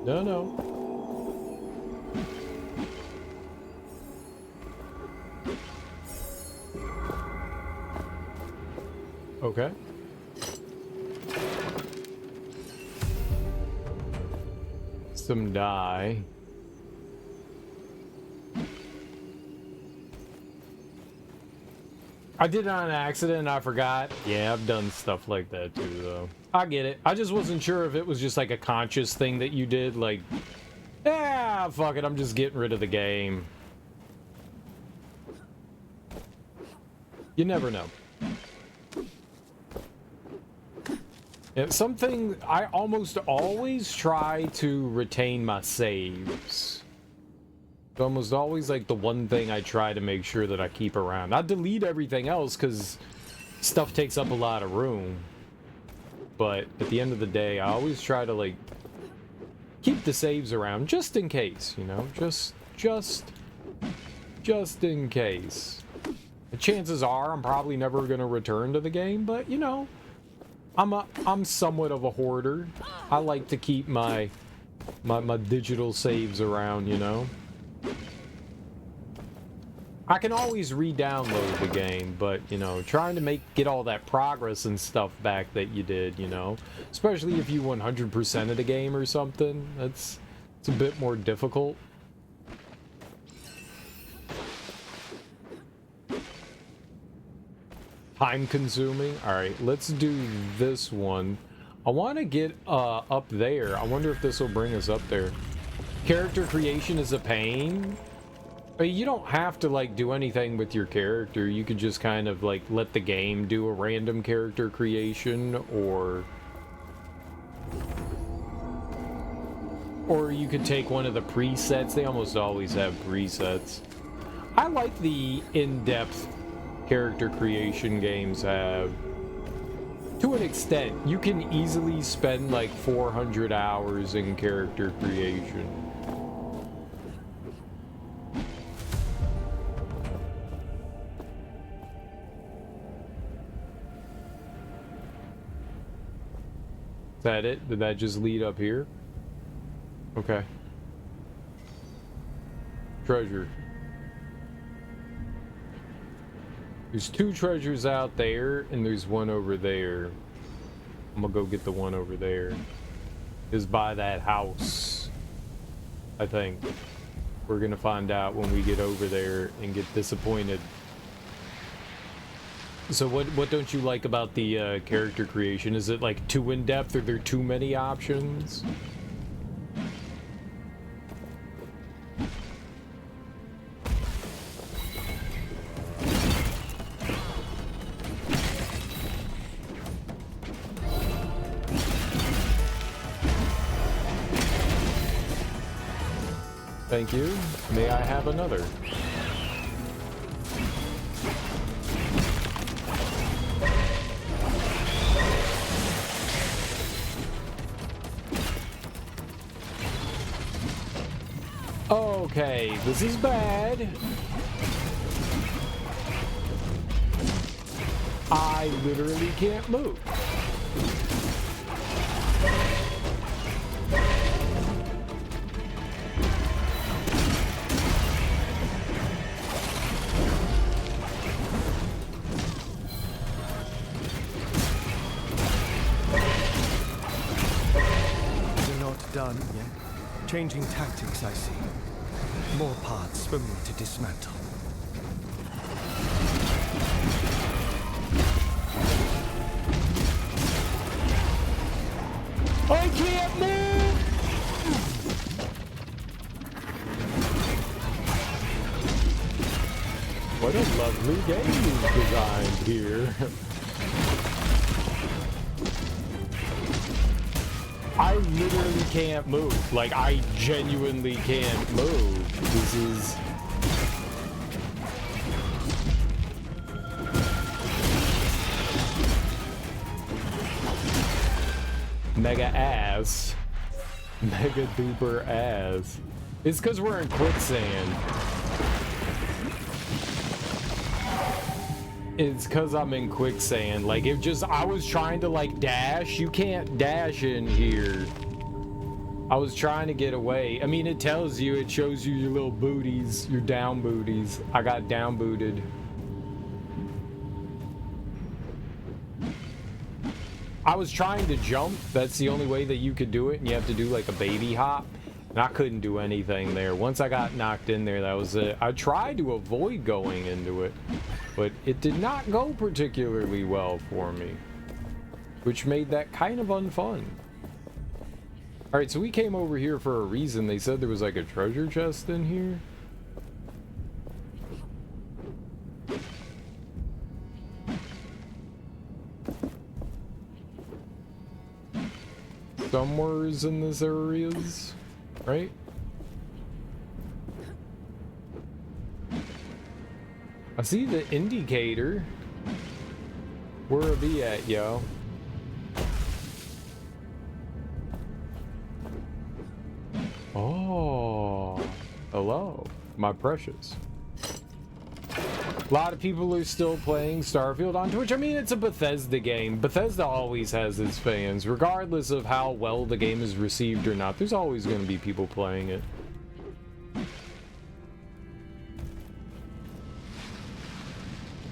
No. Okay. Some dye. I did it on accident and I forgot. Yeah, I've done stuff like that too, though. I get it. I just wasn't sure if it was just like a conscious thing that you did, like, yeah, fuck it, I'm just getting rid of the game. You never know. Yeah, something, I almost always try to retain my saves. It's almost always like the one thing I try to make sure that I keep around. I delete everything else because stuff takes up a lot of room. But at the end of the day, I always try to, like, keep the saves around just in case, you know? Just in case. The chances are I'm probably never going to return to the game, but, you know, I'm somewhat of a hoarder. I like to keep my digital saves around, you know? I can always re-download the game, but, you know, trying to get all that progress and stuff back that you did, you know, especially if you 100% of the game or something, it's a bit more difficult. Time consuming. All right, let's do this one. I want to get up there. I wonder if this will bring us up there. Character creation is a pain. You don't have to, like, do anything with your character. You could just kind of, like, let the game do a random character creation, or you could take one of the presets. They almost always have presets. I like the in-depth character creation games have. To an extent, you can easily spend like 400 hours in character creation. Is that it? Did that just lead up here? Okay. Treasure. There's 2 treasures out there, and there's one over there. I'm gonna go get the one over there. Is by that house, I think. We're gonna find out when we get over there and get disappointed. So what don't you like about the character creation? Is it like too in-depth, or there too many options? Thank you. May I have another? Okay, this is bad. I literally can't move. Done yet? Changing tactics, I see. More parts for me to dismantle. I can't move! What a lovely game you've designed here. I literally can't move. Like, I genuinely can't move. This is... mega ass. Mega duper ass. It's because we're in quicksand. It's because I'm in quicksand. Like, if just I was trying to like dash, you can't dash in here. I was trying to get away. I mean, it tells you, it shows you your little booties, your down booties. I got down booted. I was trying to jump. That's the only way that you could do it, and you have to do like a baby hop. And I couldn't do anything there. Once I got knocked in there, that was it. I tried to avoid going into it, but it did not go particularly well for me, which made that kind of unfun. All right, so we came over here for a reason. They said there was like a treasure chest in here. Somewhere's in this areas, right? I see the indicator. Where it be at, yo? Oh, hello, my precious. A lot of people are still playing Starfield on Twitch. I mean, it's a Bethesda game. Bethesda always has its fans, regardless of how well the game is received or not. There's always going to be people playing it.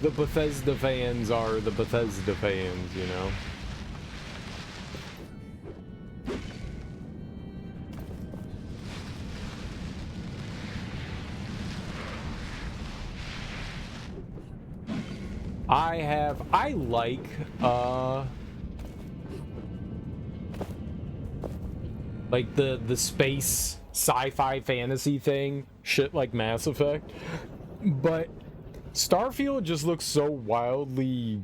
The Bethesda fans are the Bethesda fans, you know? I like the space sci-fi fantasy thing, shit like Mass Effect, but Starfield just looks so wildly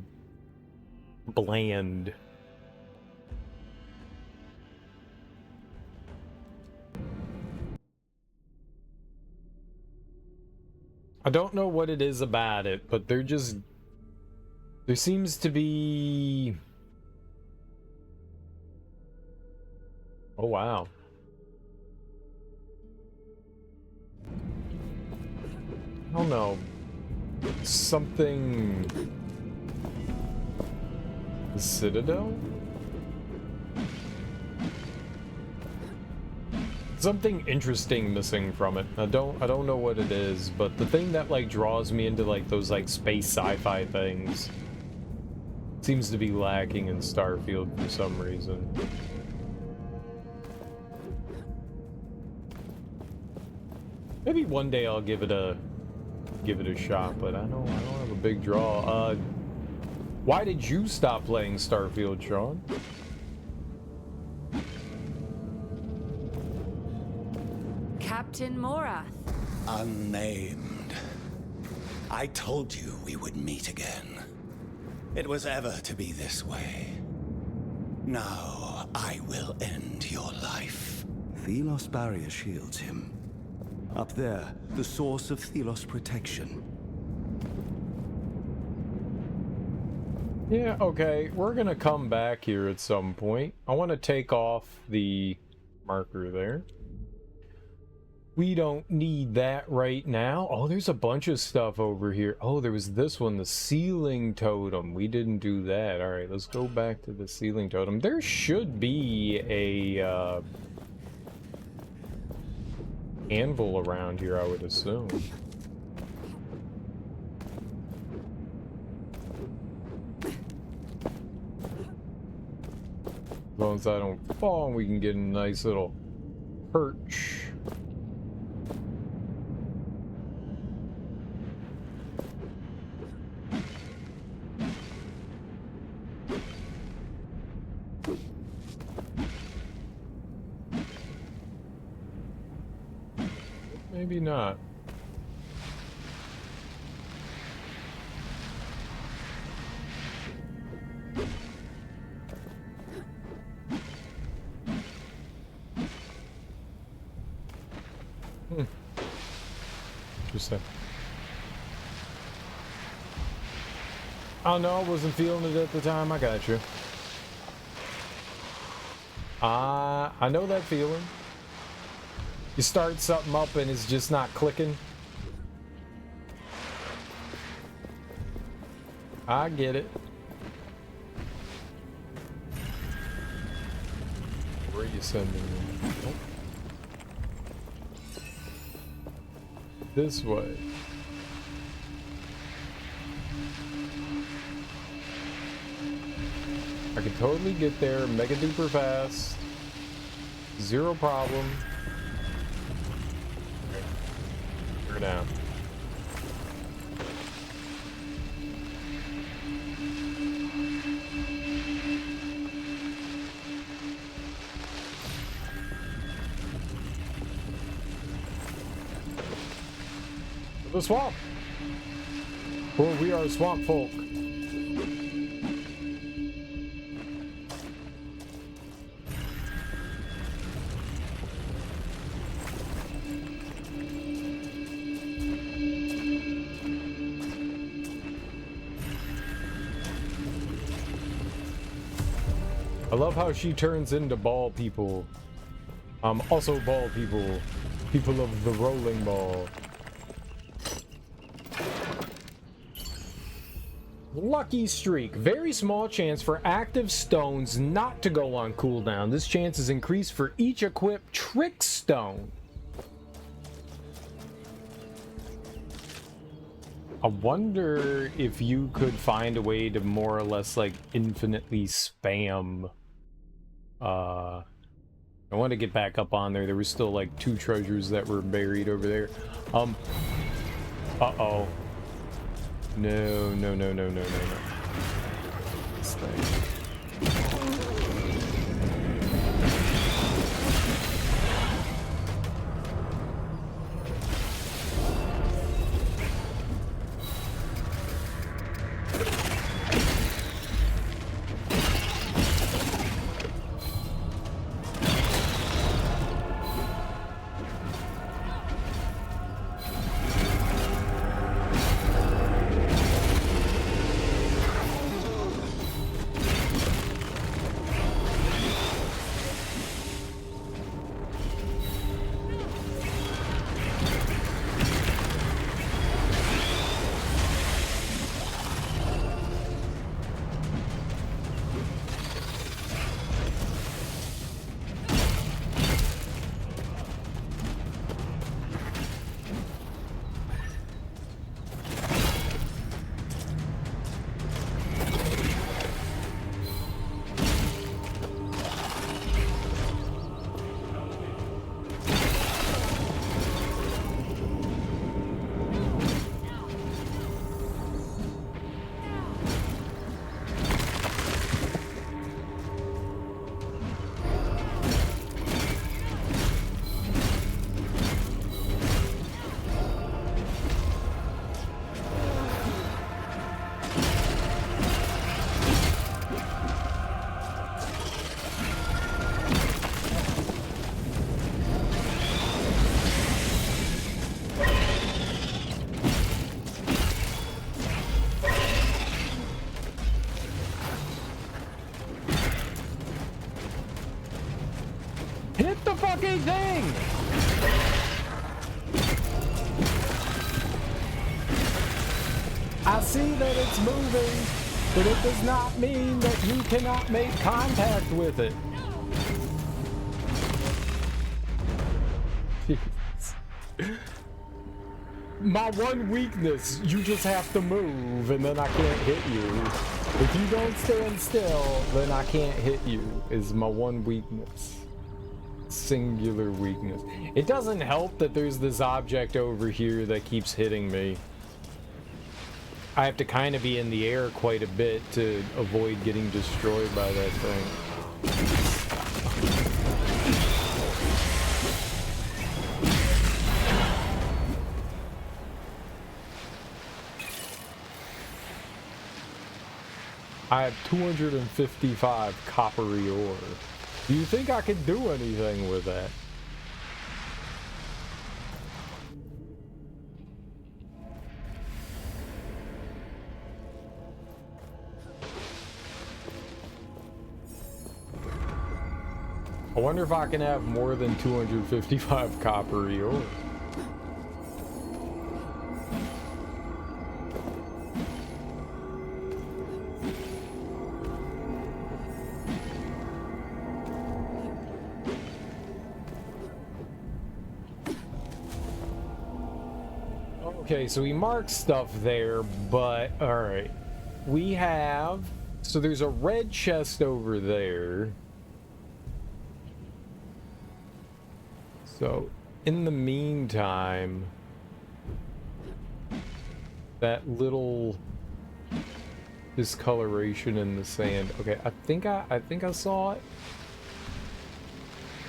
bland. I don't know what it is about it, but there seems to be Oh, wow. I don't know. Something... The Citadel? Something interesting missing from it. I don't know what it is, but the thing that like draws me into like those like space sci-fi things seems to be lacking in Starfield for some reason. Maybe one day I'll give it a shot, but I don't have a big draw. Why did you stop playing Starfield, Sean? Captain Morath. Unnamed. I told you we would meet again. It was ever to be this way. Now I will end your life. Thelos barrier shields him. Up there, the source of Thelos protection. Yeah, okay. We're gonna come back here at some point. I want to take off the marker there. We don't need that right now. Oh, there's a bunch of stuff over here. Oh, there was this one, the ceiling totem. We didn't do that. All right, let's go back to the ceiling totem. There should be a anvil around here, I would assume. As long as I don't fall, we can get a nice little perch. Maybe not. Interesting. Oh no, I wasn't feeling it at the time. I got you. I know that feeling. You start something up and it's just not clicking. I get it. Where are you sending me? Oh. This way. I can totally get there mega duper fast. Zero problem. For now. The swamp. For we are swamp folk. I love how she turns into ball people. Also ball people. People of the rolling ball. Lucky streak. Very small chance for active stones not to go on cooldown. This chance is increased for each equipped trick stone. I wonder if you could find a way to more or less like infinitely spam. I want to get back up on there. There was still like 2 treasures that were buried over there. Uh-oh. No. This thing. Hit the fucking thing! I see that it's moving, but it does not mean that you cannot make contact with it. My one weakness, you just have to move and then I can't hit you. If you don't stand still, then I can't hit you, is my one weakness. Singular weakness. It doesn't help that there's this object over here that keeps hitting me. I have to kind of be in the air quite a bit to avoid getting destroyed by that thing. I have 255 coppery ore. Do you think I could do anything with that? I wonder if I can have more than 255 coppery ore. Okay, so we marked stuff there, but alright. We have... So there's a red chest over there. So, in the meantime... That little... discoloration in the sand. Okay, I think I saw it.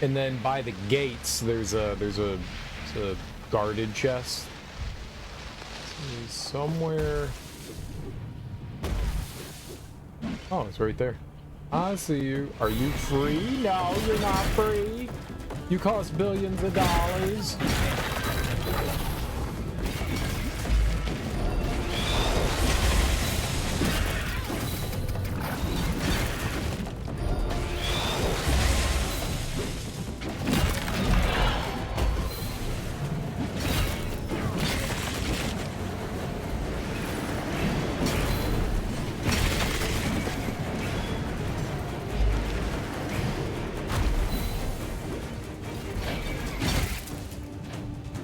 And then by the gates, there's a guarded chest. Somewhere. Oh, it's right there. I see you. Are you free? No, you're not free. You cost billions of dollars.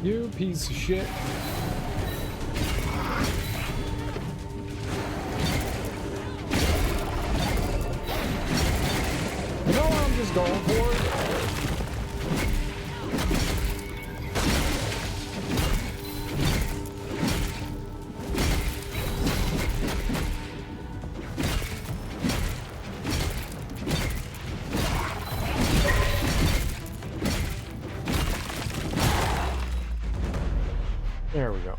You piece of shit. You know what I'm just going for? There we go.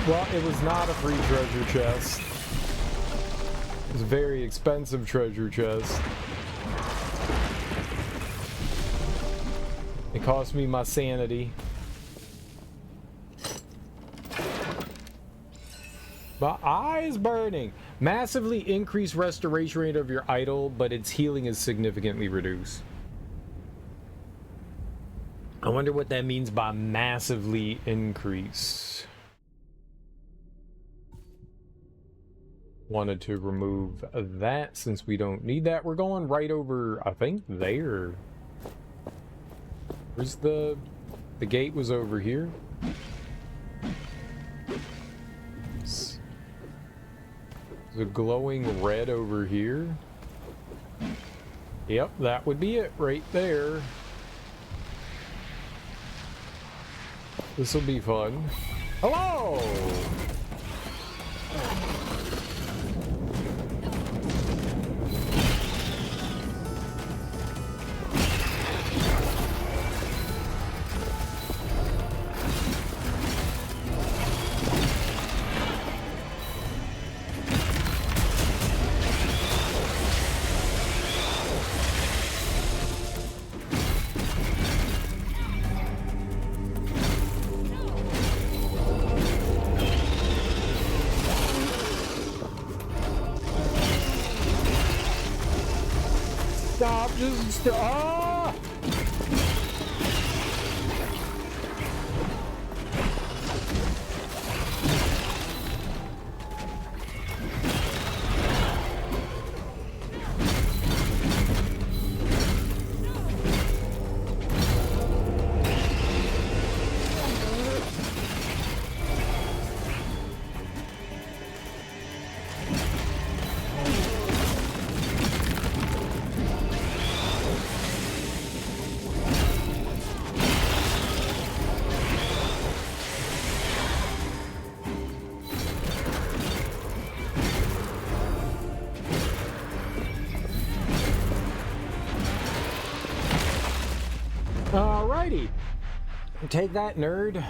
Well, it was not a free treasure chest. It was a very expensive treasure chest. It cost me my sanity. My eye is burning. Massively increased restoration rate of your idol, but its healing is significantly reduced. I wonder what that means by massively increase. Wanted to remove that since we don't need that. We're going right over, I think, there. Where's the gate was over here. There's a glowing red over here. Yep, that would be it right there. This will be fun. Hello! Stop, just stop. Alrighty. Take that, nerd.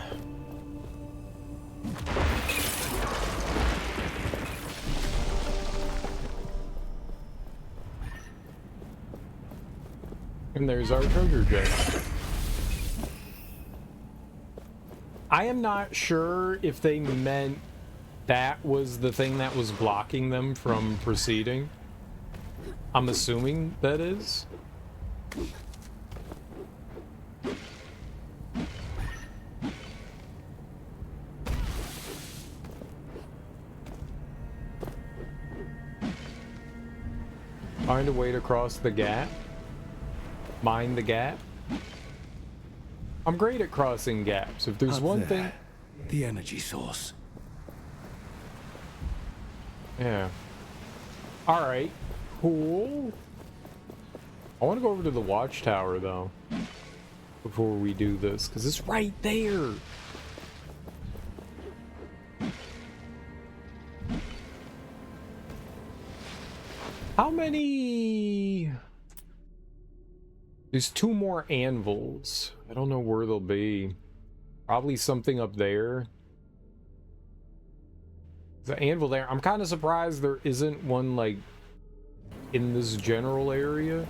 And there's our treasure chest. I am not sure if they meant that was the thing that was blocking them from proceeding. I'm assuming that is. Find a way to cross the gap. Mind the gap. I'm great at crossing gaps. If there's one thing... The energy source. Yeah. Alright. Cool. I want to go over to the watchtower, though. Before we do this. Because it's right there. How many... There's 2 more anvils. I don't know where they'll be. Probably something up there. The anvil there. I'm kind of surprised there isn't one, like, in this general area.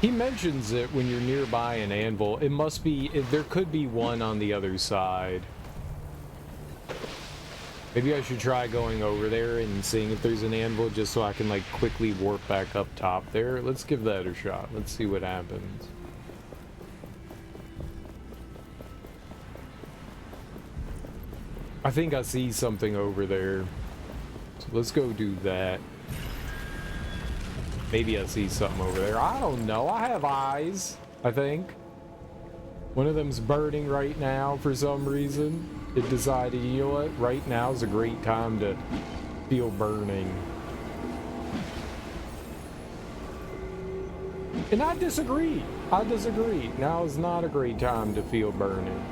He mentions it when you're nearby an anvil. It must be... There could be one on the other side. Maybe I should try going over there and seeing if there's an anvil just so I can, like, quickly warp back up top there. Let's give that a shot. Let's see what happens. I think I see something over there. So let's go do that. Maybe I see something over there. I don't know. I have eyes, I think. One of them's burning right now for some reason. It decided, you know what? Right now is a great time to feel burning. And I disagree. I disagree. Now is not a great time to feel burning.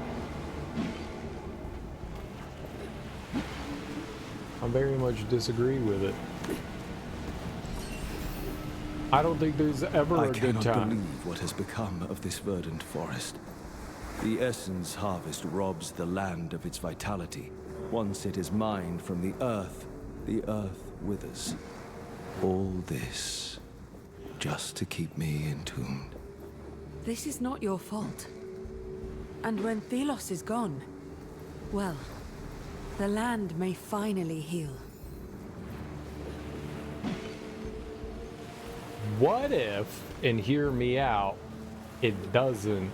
I very much disagree with it. I don't think there's ever a good time. I cannot believe what has become of this verdant forest. The Essence harvest robs the land of its vitality. Once it is mined from the earth withers. All this just to keep me entombed. This is not your fault. And when Thelos is gone, well, the land may finally heal. What if, and hear me out, it doesn't?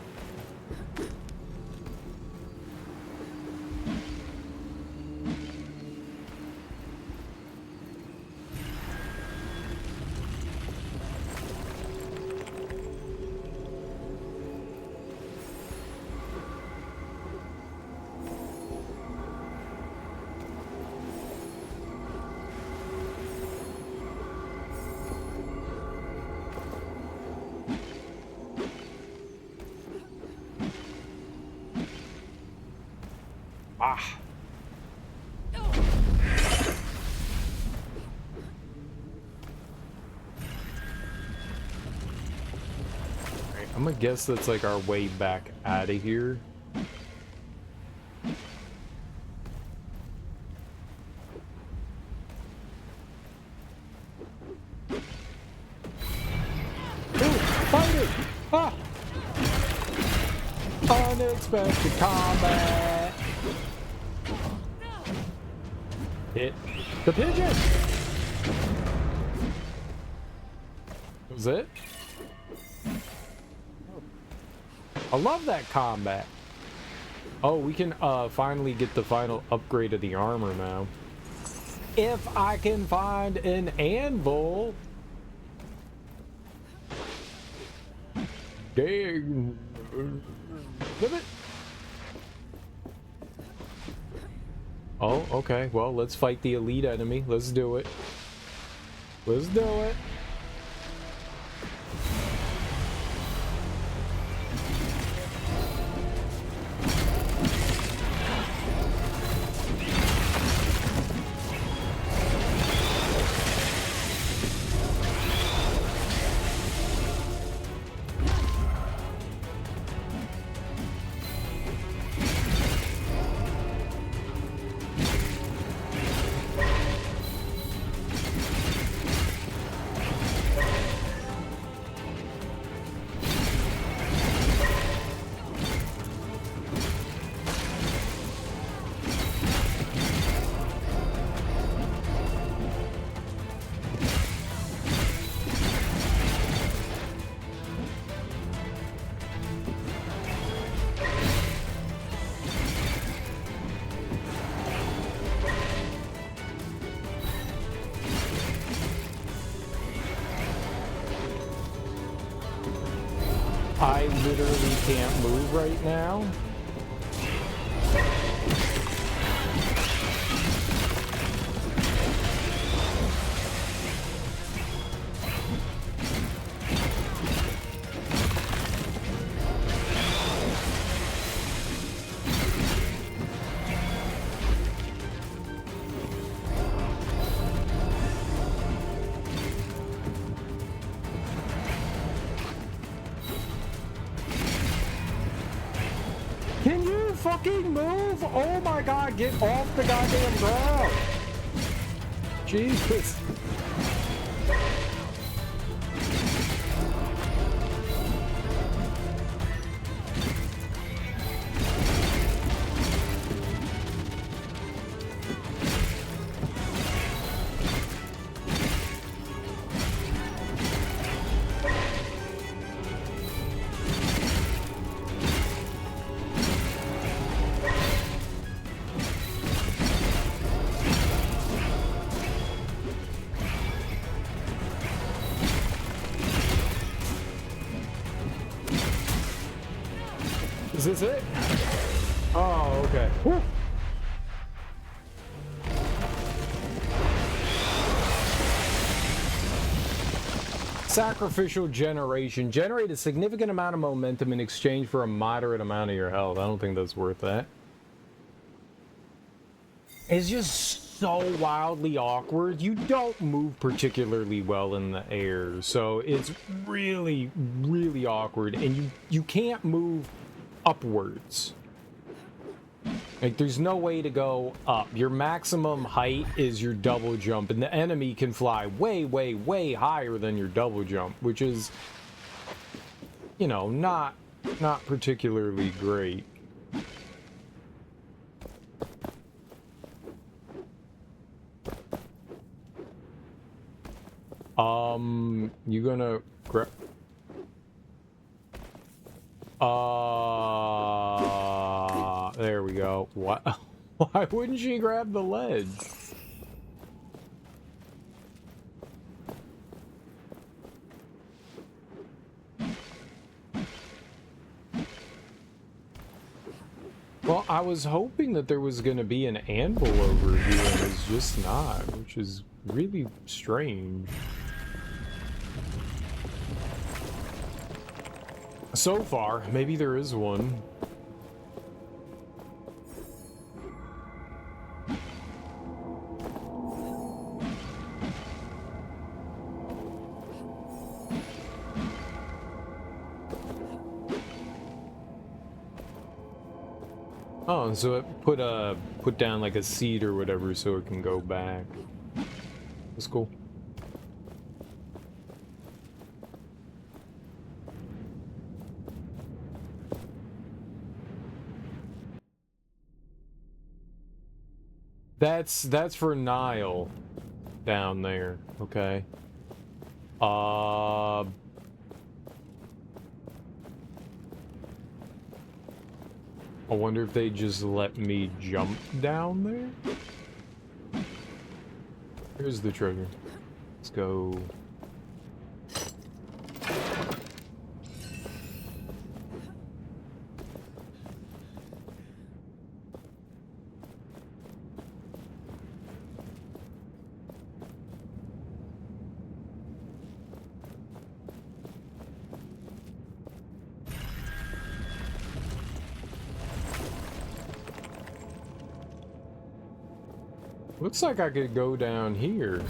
I'm gonna guess that's like our way back out of here. Fight it! Ah! Unexpected combat! Hit the pigeon! Was it? I love that combat. Oh, we can finally get the final upgrade of the armor now. If I can find an anvil. Dang. Oh, okay. Well, let's fight the elite enemy. Let's do it. Let's do it. I literally can't move right now. Can you fucking move? Oh my god, get off the goddamn ground! Jesus. Is this it? Oh, okay. Whew. Sacrificial generation. Generate a significant amount of momentum in exchange for a moderate amount of your health. I don't think that's worth that. It's just so wildly awkward. You don't move particularly well in the air, so it's really, really awkward, and you can't move upwards. Like, there's no way to go up. Your maximum height is your double jump, and the enemy can fly way, way, way higher than your double jump, which is, you know, not particularly great. You gonna grab? There we go. What? Why wouldn't she grab the ledge? Well, I was hoping that there was going to be an anvil over here, and it's just not, which is really strange. So far, maybe there is one. Oh, so it put down like a seed or whatever so it can go back. That's cool. That's for Nile down there, okay. I wonder if they just let me jump down there? Here's the treasure. Let's go. Looks like I could go down here.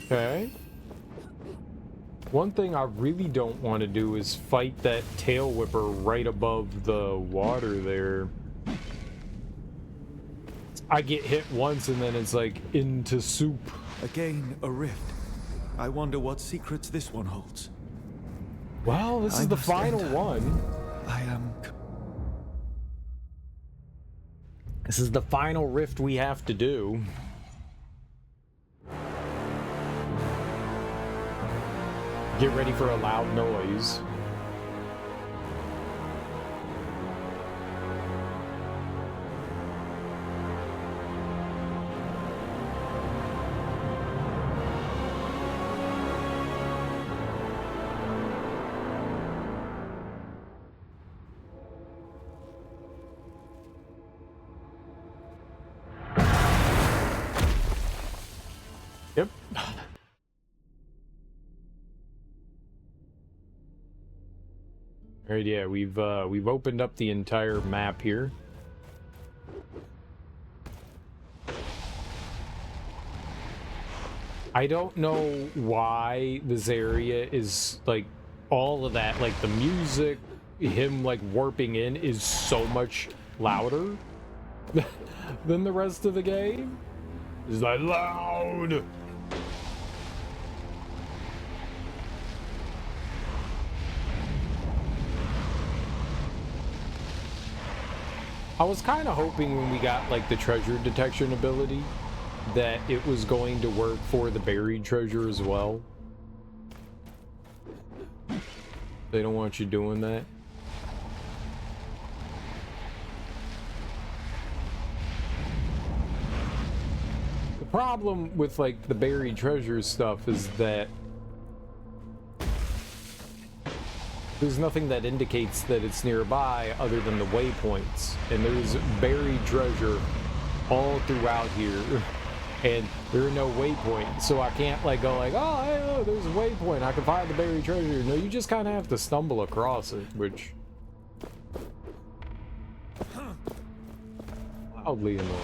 Okay. One thing I really don't want to do is fight that tail whipper right above the water there. I get hit once and then it's like into soup. Again, a rift. I wonder what secrets this one holds. Well, this is the final one. I am... This is the final rift we have to do. Get ready for a loud noise. Yep. Alright, yeah, we've opened up the entire map here. I don't know why this area is like all of that, like the music, him like warping in is so much louder than the rest of the game. It's like loud. I was kind of hoping when we got like the treasure detection ability that it was going to work for the buried treasure as well. They don't want you doing that. The problem with like the buried treasure stuff is that there's nothing that indicates that it's nearby other than the waypoints, and there's buried treasure all throughout here, and there are no waypoints, so I can't like go like, oh, hey, oh, there's a waypoint, I can find the buried treasure. No, you just kind of have to stumble across it, which wildly annoying.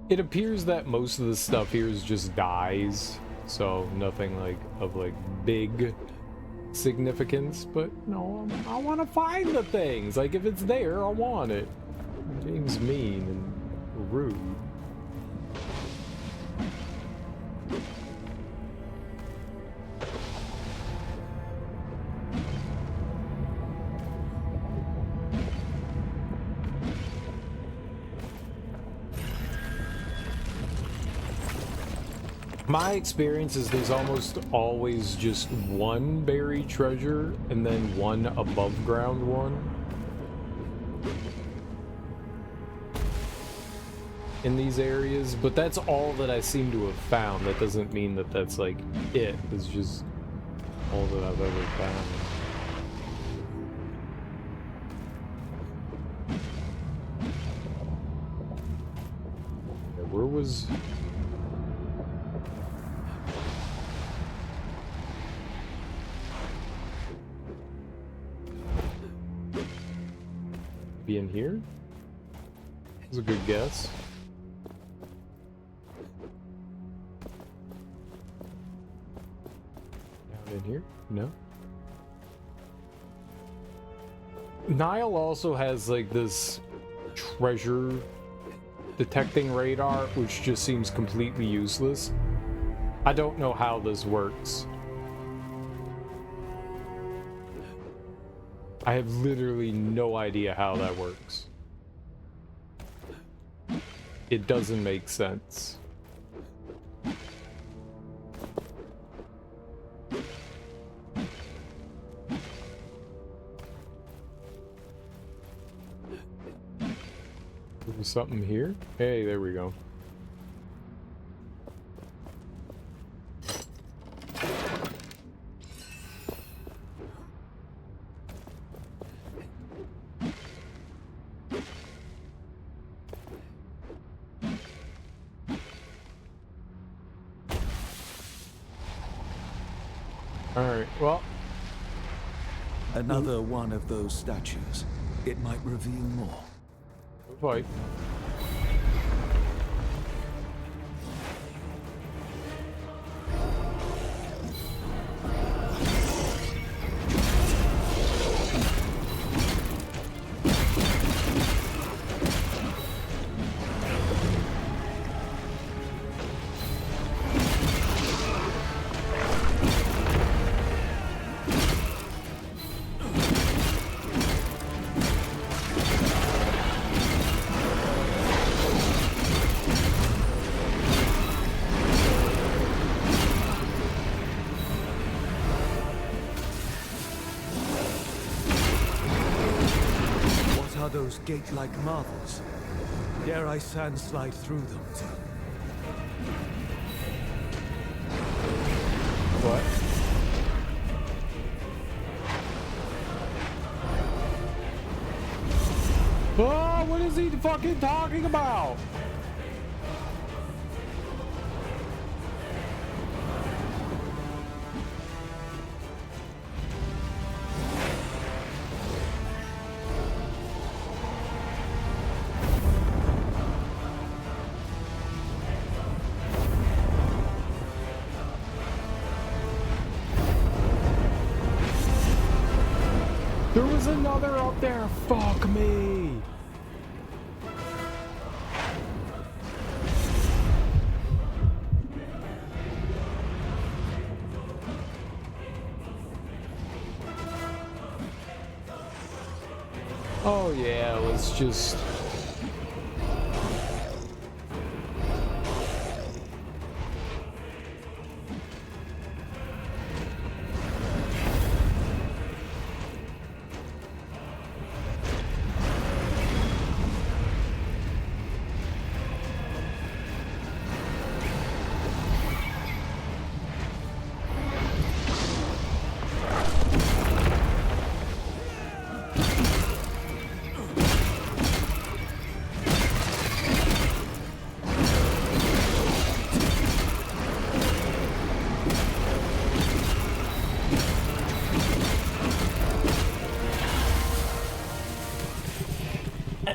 It appears that most of the stuff here is just dies. So nothing like of like big significance, but no, I want to find the things. Like if it's there, I want it. James mean and rude. My experience is there's almost always just one buried treasure and then one above ground one in these areas, but that's all that I seem to have found. That doesn't mean that that's like it. It's just all that I've ever found. Where was... in here? That's a good guess. Down in here? No. Nile also has like this treasure detecting radar, which just seems completely useless. I don't know how this works. I have literally no idea how that works. It doesn't make sense. There's something here. Hey, there we go. Alright, well. Another one of those statues. It might reveal more. Fight. Those gate-like marvels. Dare I sandslide through them? What? Oh, what is he fucking talking about? there's another up there. Fuck me. Oh yeah, let's just...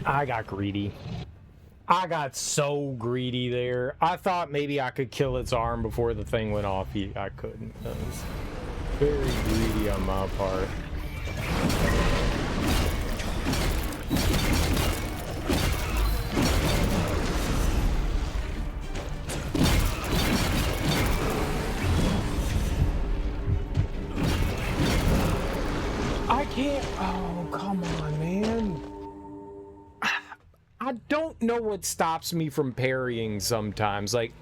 I got greedy. I got so greedy there. I thought maybe I could kill its arm before the thing went off. I couldn't. That was very greedy on my part. I can't. Oh, come on, man. I don't know what stops me from parrying sometimes. Like,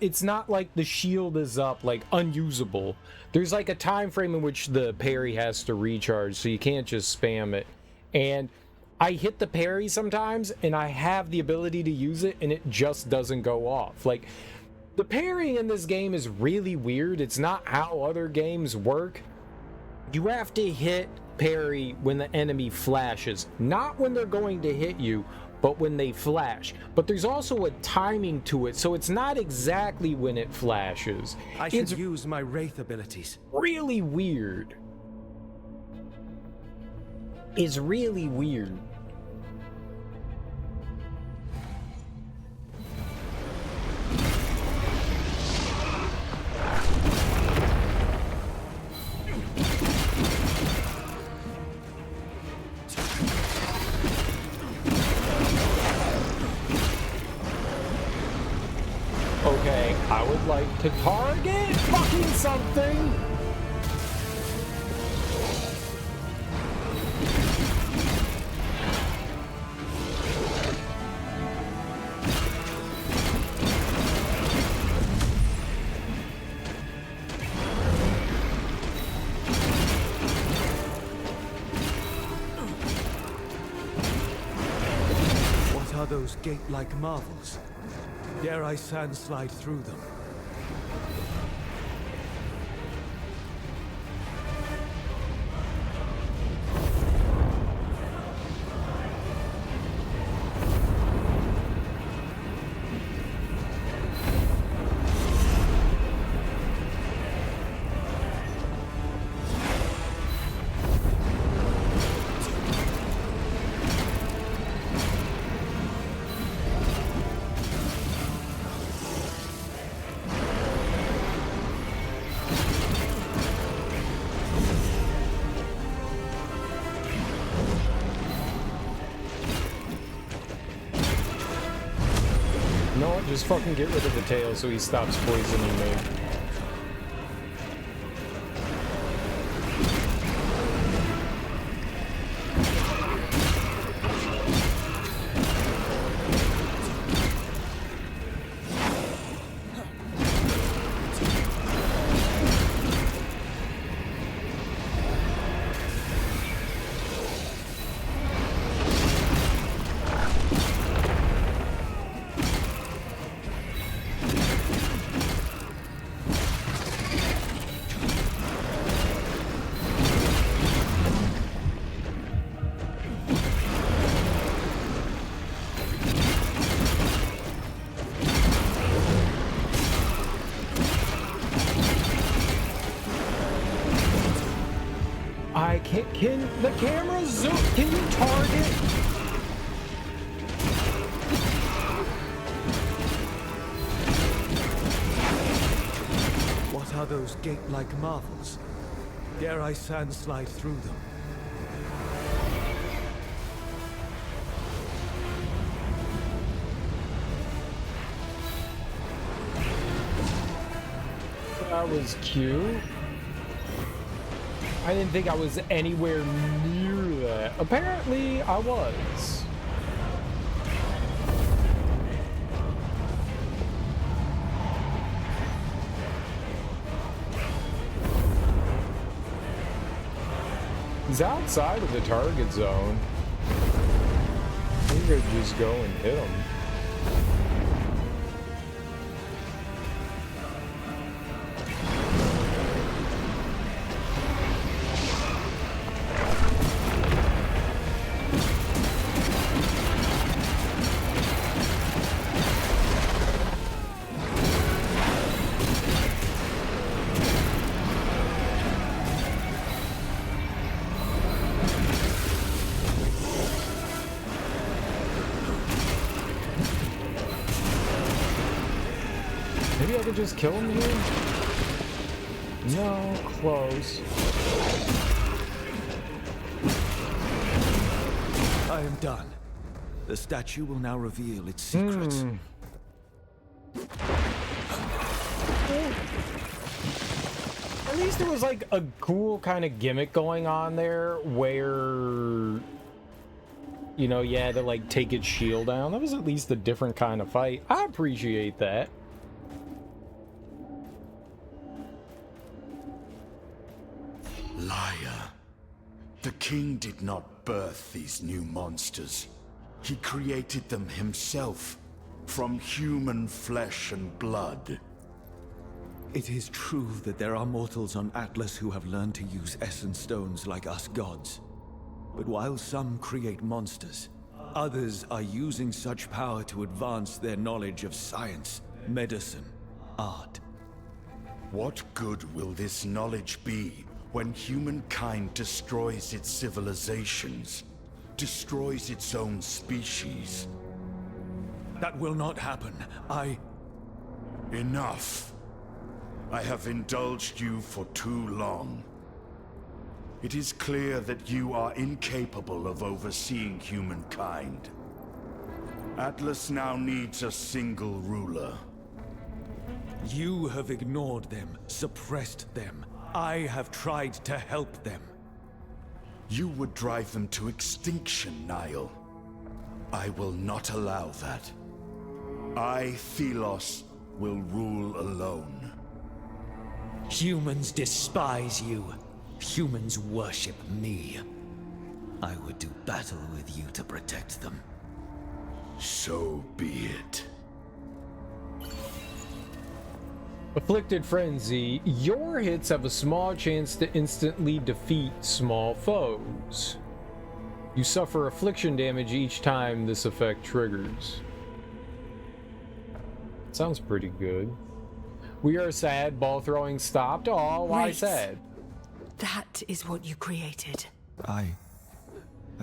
it's not like the shield is up, like, unusable. There's like a time frame in which the parry has to recharge, so you can't just spam it. And I hit the parry sometimes, and I have the ability to use it, and it just doesn't go off. Like, the parrying in this game is really weird. It's not how other games work. You have to hit parry when the enemy flashes, not when they're going to hit you, but when they flash. But there's also a timing to it, so it's not exactly when it flashes. I should use my Wraith abilities. Really weird. It's really weird. Okay, I would like to target fucking something. What are those gate-like marvels? Dare I sandslide through them? Just fucking get rid of the tail so he stops poisoning me. Can the camera zoom? Can you target? What are those gate-like marvels? Dare I sandslide through them? That was cute. I didn't think I was anywhere near that. Apparently, I was. He's outside of the target zone. We could just go and hit him. Maybe I could just kill him here? No, close. I am done. The statue will now reveal its secrets. At least there was like a cool kind of gimmick going on there where, you know, you had to like take its shield down. That was at least a different kind of fight. I appreciate that. Liar. The king did not birth these new monsters. He created them himself, from human flesh and blood. It is true that there are mortals on Atlas who have learned to use essence stones like us gods. But while some create monsters, others are using such power to advance their knowledge of science, medicine, art. What good will this knowledge be when humankind destroys its civilizations, destroys its own species? That will not happen. Enough. I have indulged you for too long. It is clear that you are incapable of overseeing humankind. Atlas now needs a single ruler. You have ignored them, suppressed them. I have tried to help them. You would drive them to extinction, Nile. I will not allow that. I, Thelos, will rule alone. Humans despise you. Humans worship me. I would do battle with you to protect them. So be it. Afflicted Frenzy. Your hits have a small chance to instantly defeat small foes. You suffer affliction damage each time this effect triggers. Sounds pretty good. We are sad. Ball throwing stopped. Oh, why Wraith. sad? That is what you created. I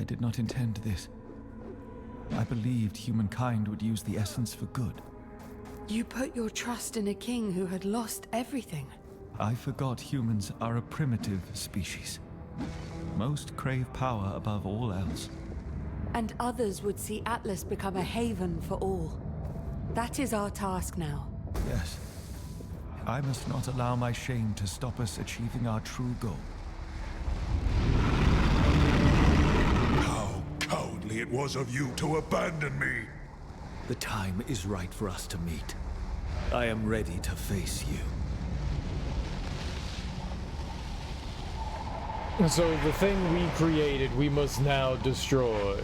did not intend this. I believed humankind would use the essence for good. You put your trust in a king who had lost everything. I forgot humans are a primitive species. Most crave power above all else. And others would see Atlas become a haven for all. That is our task now. Yes. I must not allow my shame to stop us achieving our true goal. How cowardly it was of you to abandon me! The time is right for us to meet. I am ready to face you. So the thing we created, we must now destroy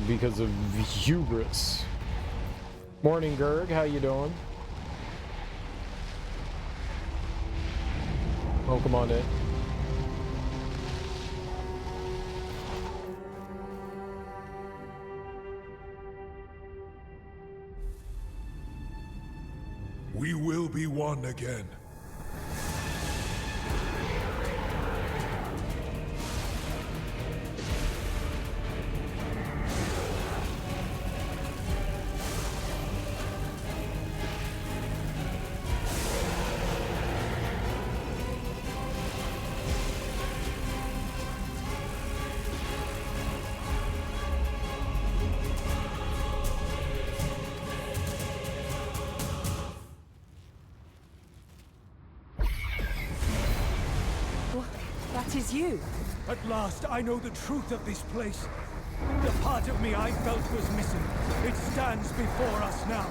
because of hubris. Morning, Gerg. How you doing? Oh, come on in. We will be one again. that is you. At last, I know the truth of this place. The part of me I felt was missing. It stands before us now.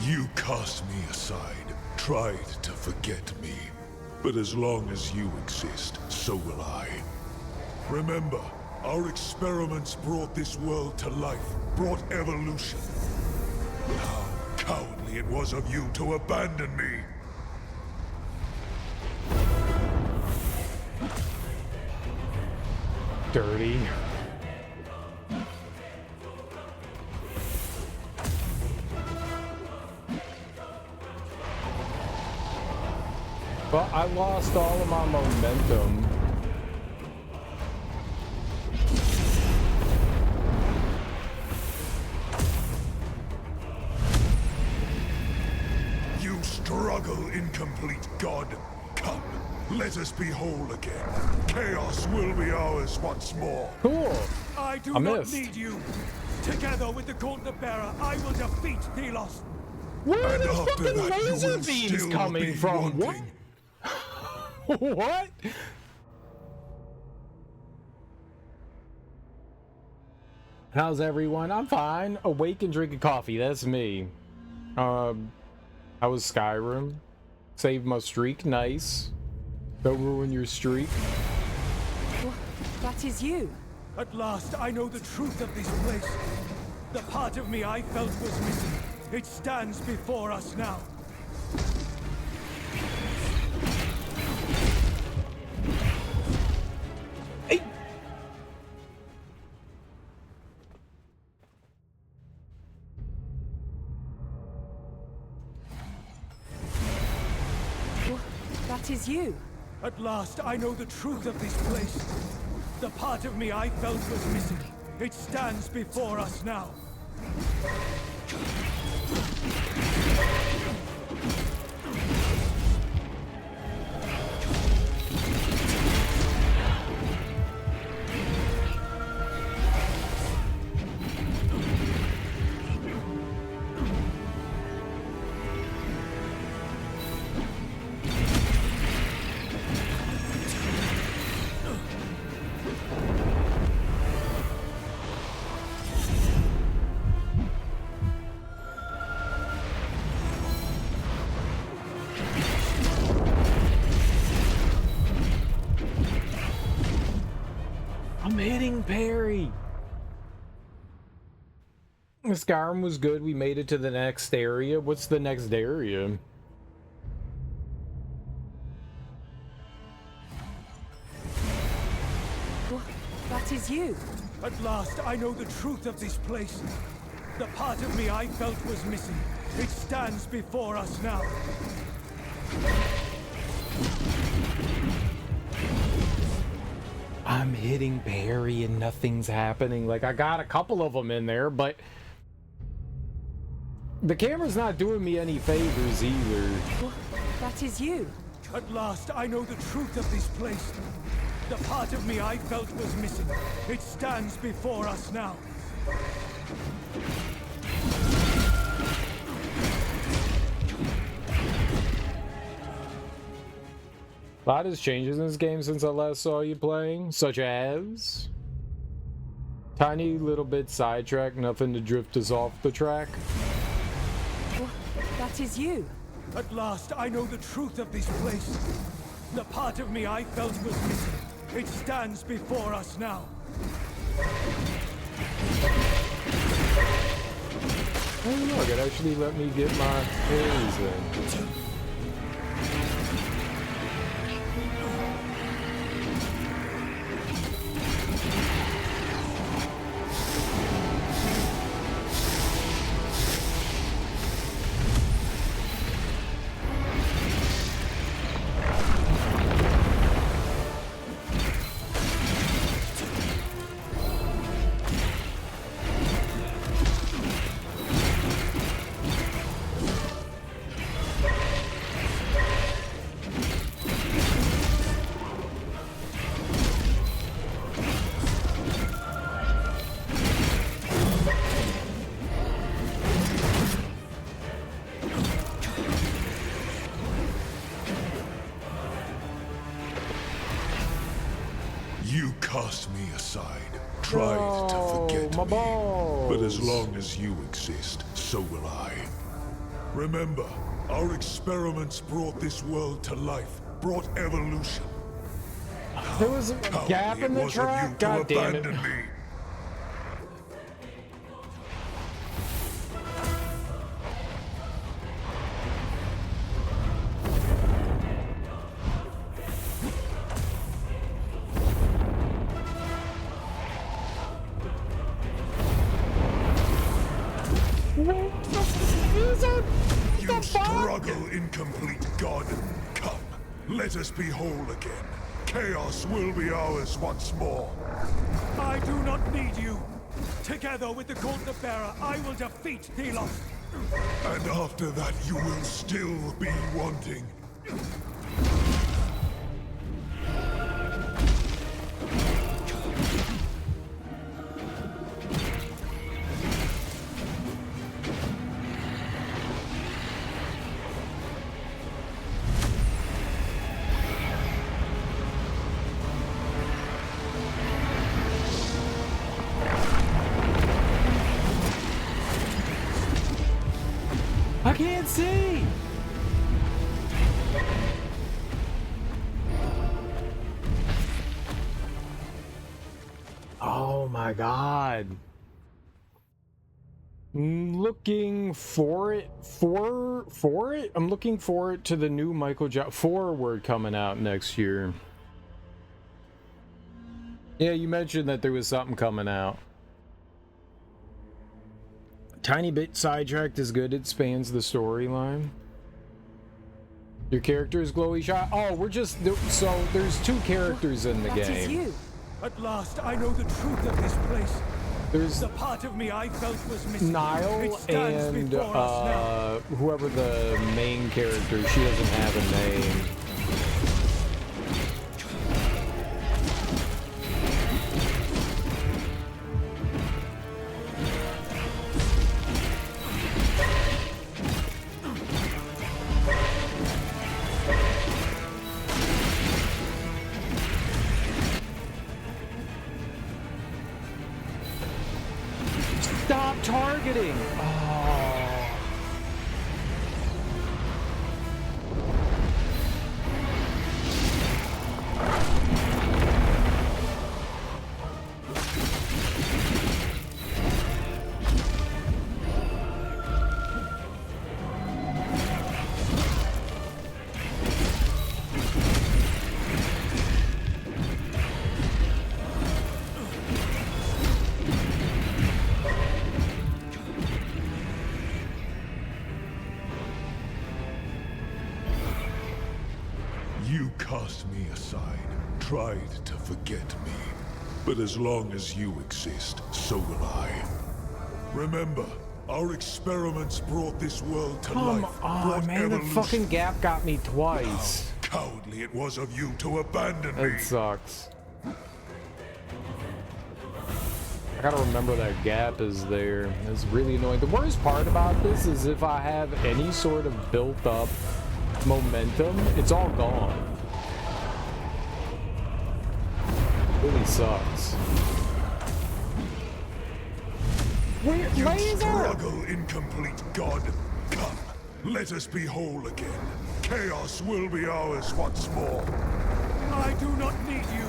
You cast me aside, tried to forget me. But as long as you exist, so will I. Remember, our experiments brought this world to life, brought evolution. How cowardly it was of you to abandon me! Dirty. But I lost all of my momentum. You struggle, incomplete god. Come, let us be whole again. Chaos will be ours once more. Cool. I do not need you. Together with the Gauntlet Bearer, I will defeat Thelos. Where are And these after fucking that, you laser will beams still coming be from? What? wanting. What? How's everyone? I'm fine. Awake and drinking coffee. That's me. How was Skyrim? Saved my streak. Nice. Don't ruin your streak. That is you. At last, I know the truth of this place. The part of me I felt was missing. It stands before us now. Hey. That is you. At last, I know the truth of this place. The part of me I felt was missing. It stands before us now. I'm hitting parry. Skyrim was good. We made it to the next area. What's the next area? That is you. At last, I know the truth of this place. The part of me I felt was missing. It stands before us now. I'm hitting parry and nothing's happening. Like, I got a couple of them in there, but the camera's not doing me any favors either. That is you. At last, I know the truth of this place. The part of me I felt was missing. It stands before us now. A lot has changed in this game since I last saw you playing, such as tiny little bit sidetrack, nothing to drift us off the track. That is you. At last, I know the truth of this place. The part of me I felt was missing. It stands before us now. Oh look, it actually let me get my haze in. You cast me aside, tried to forget me. But as long as you exist, so will I. Remember, our experiments brought this world to life, brought evolution. There was a gap in the track? God damn it. Me. You struggle, incomplete god. Come, let us be whole again. Chaos will be ours once more. I do not need you. Together with the Gauntlet Bearer, I will defeat Thelos. And after that, you will still be wanting. I can't see! Oh my god. Looking for it. For it? I'm looking forward to the new Michael Jackson Forward coming out next year. Yeah, you mentioned that there was something coming out. Tiny bit sidetracked is good. It spans the storyline. Your character is glowy shot. Oh, we're just so there's two characters in the game. That is you. At last, I know the truth of this place. There's the part of me I felt was missing. Niall and whoever the main character. She doesn't have a name. Stop targeting! Oh. You cast me aside, tried to forget me. But as long as you exist, so will I. Remember, our experiments brought this world to life. Come on, man, the fucking gap got me twice. How cowardly it was of you to abandon me. It sucks. I gotta remember that gap is there. It's really annoying. The worst part about this is if I have any sort of built up momentum, it's all gone. Really sucks. Where, you laser? Struggle, incomplete god. Come, let us be whole again. Chaos will be ours once more. I do not need you.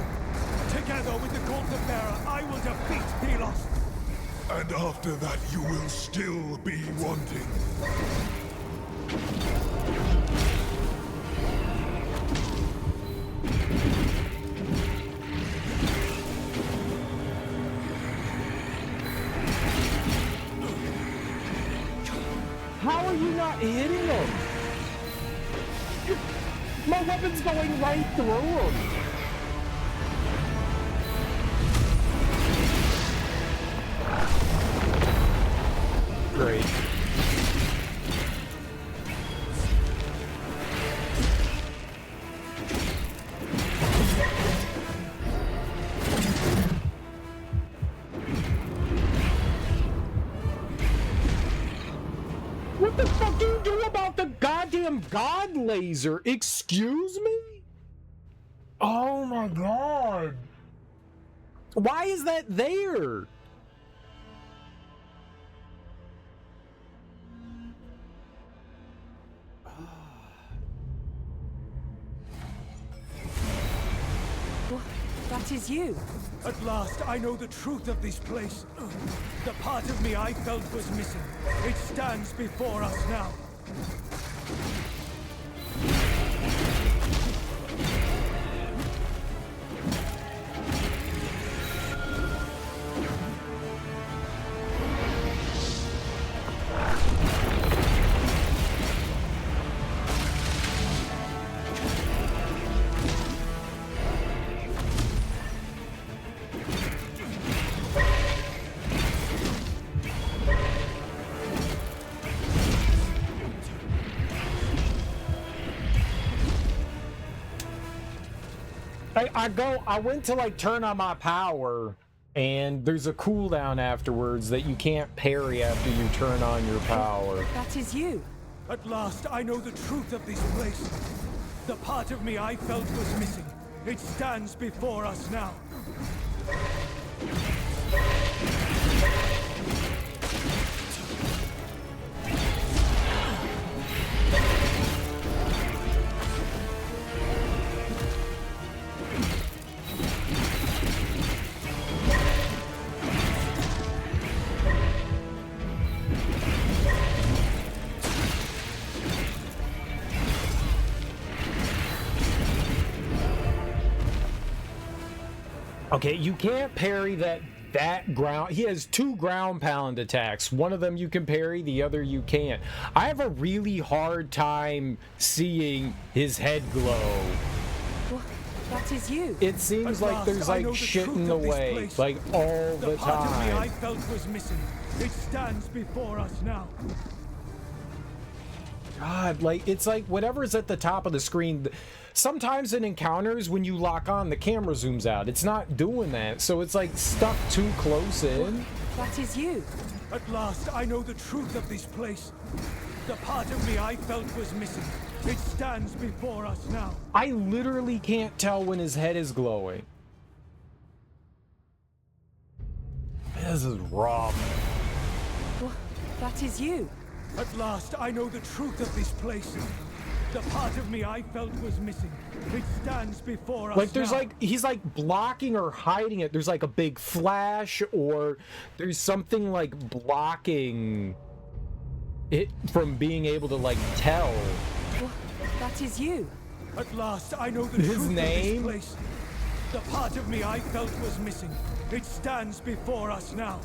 Together with the Gauntlet Bearer, I will defeat Thelos. And after that, you will still be wanting. How are you not hitting him? My weapon's going right through him. Great. What the fuck do you do about the goddamn god laser? Excuse me? Oh my god. Why is that there? That is you. At last, I know the truth of this place. The part of me I felt was missing. It stands before us now. I went to like turn on my power, and there's a cooldown afterwards that you can't parry after you turn on your power. That is you. At last, I know the truth of this place. The part of me I felt was missing. It stands before us now. Okay, you can't parry that ground. He has 2 ground pound attacks. One of them you can parry, the other you can't. I have a really hard time seeing his head glow. That is you. It seems like there's like shit in the way, like all the part of me I time. felt was missing. It stands before us now. God, like it's like whatever's at the top of the screen. Sometimes in encounters, when you lock on, the camera zooms out. It's not doing that, so it's like stuck too close in. That is you. At last, I know the truth of this place. The part of me I felt was missing. It stands before us now. I literally can't tell when his head is glowing. This is rough. That is you. At last, I know the truth of this place. The part of me I felt was missing. It stands before us Like there's now. like he's like blocking or hiding it. There's like a big flash, or there's something like blocking it from being able to like tell. That is you. At last, I know the His truth name? of this place. The part of me I felt was missing. It stands before us now.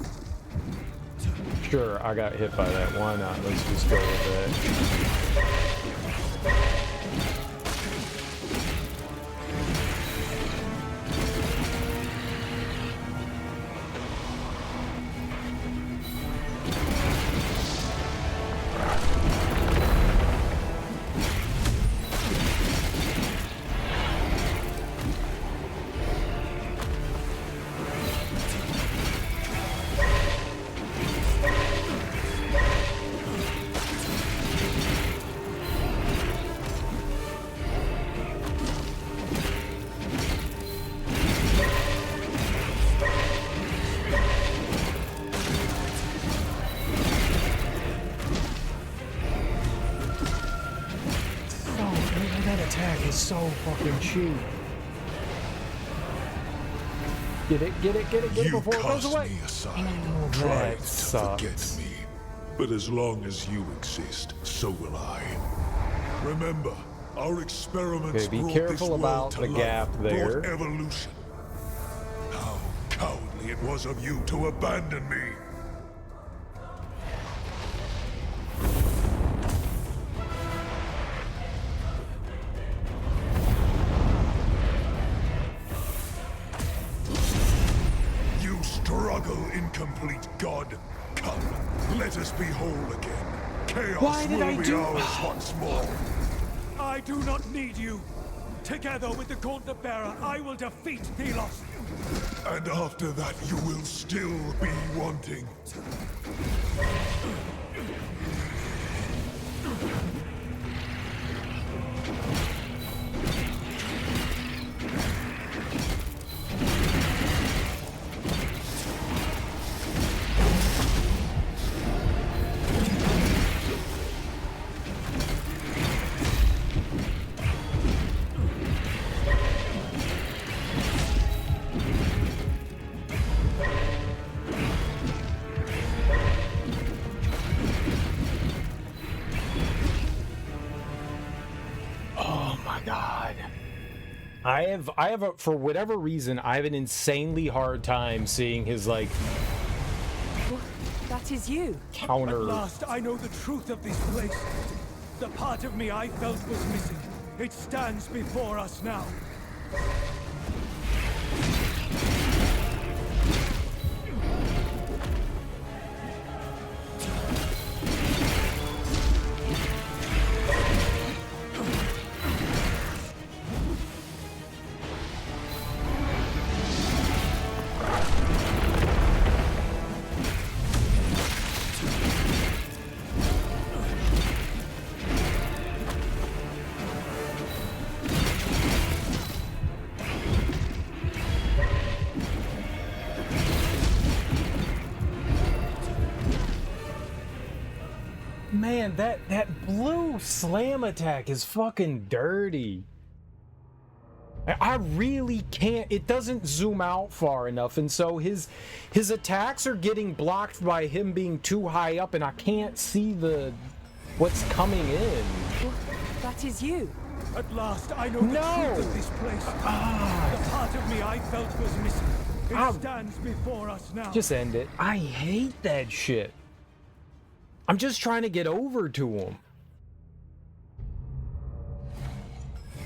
Sure, I got hit by that. Why not? Let's just go with it. That attack is so fucking cheap. Get it before it goes away. Me aside, Oh, tried that to sucks. forget me. But as long as you exist, so will I. Remember, our experiments Okay, be brought careful this world about to the life, gap there. brought evolution. How cowardly it was of you to abandon me. You struggle, incomplete god. Come, let us be whole again. Chaos Why did will I be do- ours once more. I do not need you. Together with the Gauntlet Bearer, I will defeat Thelos. And after that, you will still be wanting. Oh my god. I have a, for whatever reason, I have an insanely hard time seeing his, like, That is you. counter. At last, I know the truth of this place. The part of me I felt was missing. It stands before us now. Man, that blue slam attack is fucking dirty. I really can't. It doesn't zoom out far enough, and so his attacks are getting blocked by him being too high up, and I can't see what's coming in. That is you. At last, I know the truth of this place. The part of me I felt was missing. It stands before us now. Just end it. I hate that shit. I'm just trying to get over to him.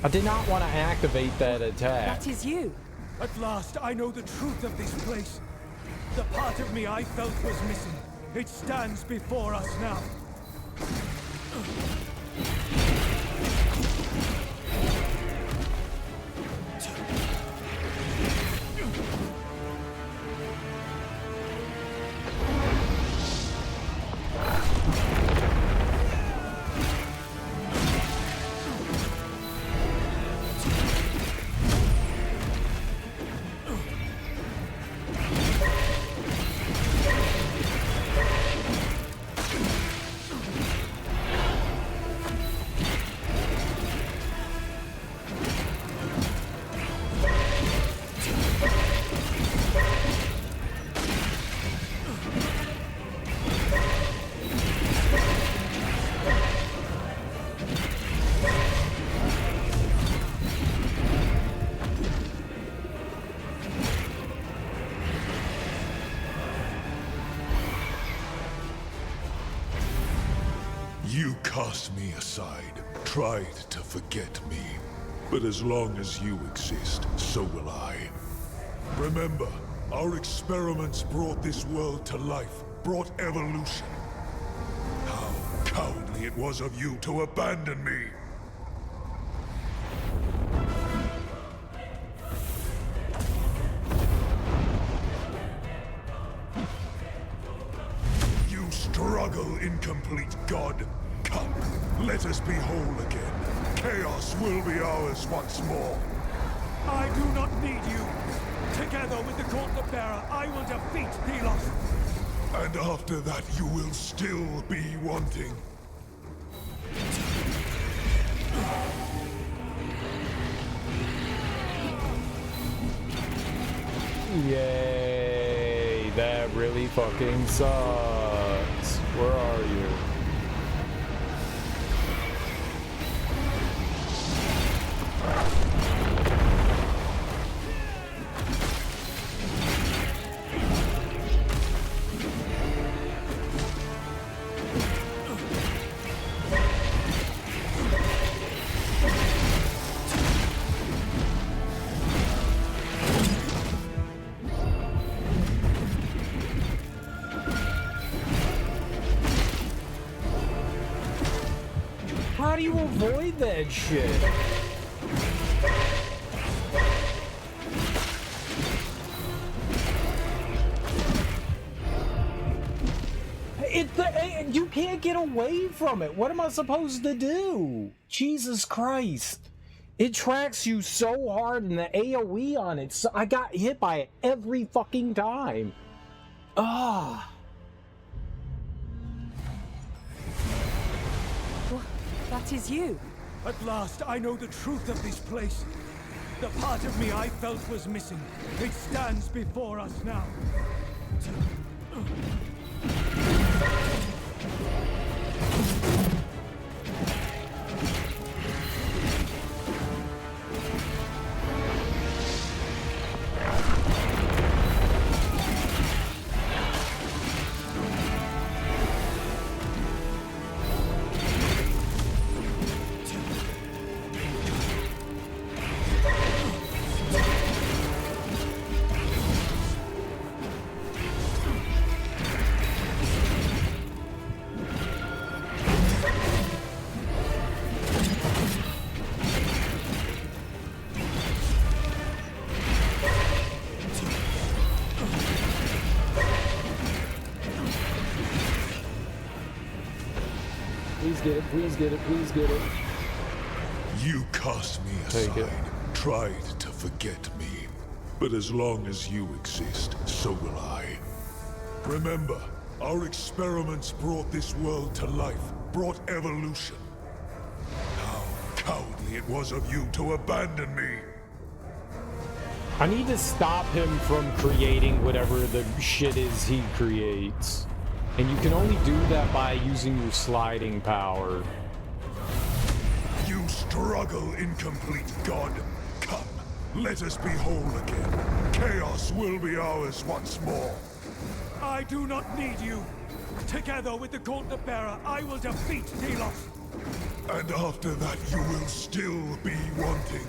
I did not want to activate that attack. That is you. At last, I know the truth of this place. The part of me I felt was missing. It stands before us now. You cast me aside, tried to forget me. But as long as you exist, so will I. Remember, our experiments brought this world to life, brought evolution. How cowardly it was of you to abandon me! You struggle, incomplete god. Come, let us be whole again. Chaos will be ours once more. I do not need you. Together with the Gauntlet Bearer, I will defeat Thelos. And after that, you will still be wanting. Yay, that really fucking sucks. Where are you? How do you avoid that shit? You can't get away from it. What am I supposed to do? Jesus Christ. It tracks you so hard and the AoE on it. So I got hit by it every fucking time. Ah. That is you. At last, I know the truth of this place. The part of me I felt was missing. It stands before us now. Please get it, please get it, please get it. You cast me aside, tried to forget me. But as long as you exist, so will I. Remember, our experiments brought this world to life, brought evolution. How cowardly it was of you to abandon me. I need to stop him from creating whatever the shit is he creates. And you can only do that by using your sliding power. You struggle, incomplete god. Come, let us be whole again. Chaos will be ours once more. I do not need you. Together with the Gauntlet Bearer, I will defeat Delos. And after that, you will still be wanting.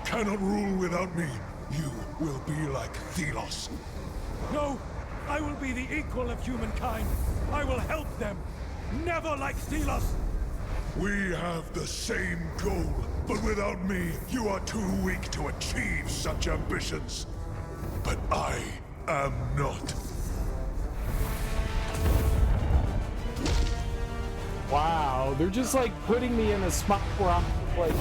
Cannot rule without me. You will be like Thelos. No, I will be the equal of humankind. I will help them. Never like Thelos. We have the same goal, but without me, you are too weak to achieve such ambitions. But I am not. Wow, they're just like putting me in a spot where I'm like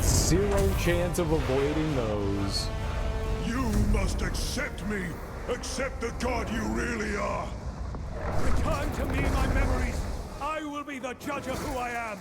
zero chance of avoiding those. You must accept me. Accept the god you really are. Return to me my memories. I will be the judge of who I am.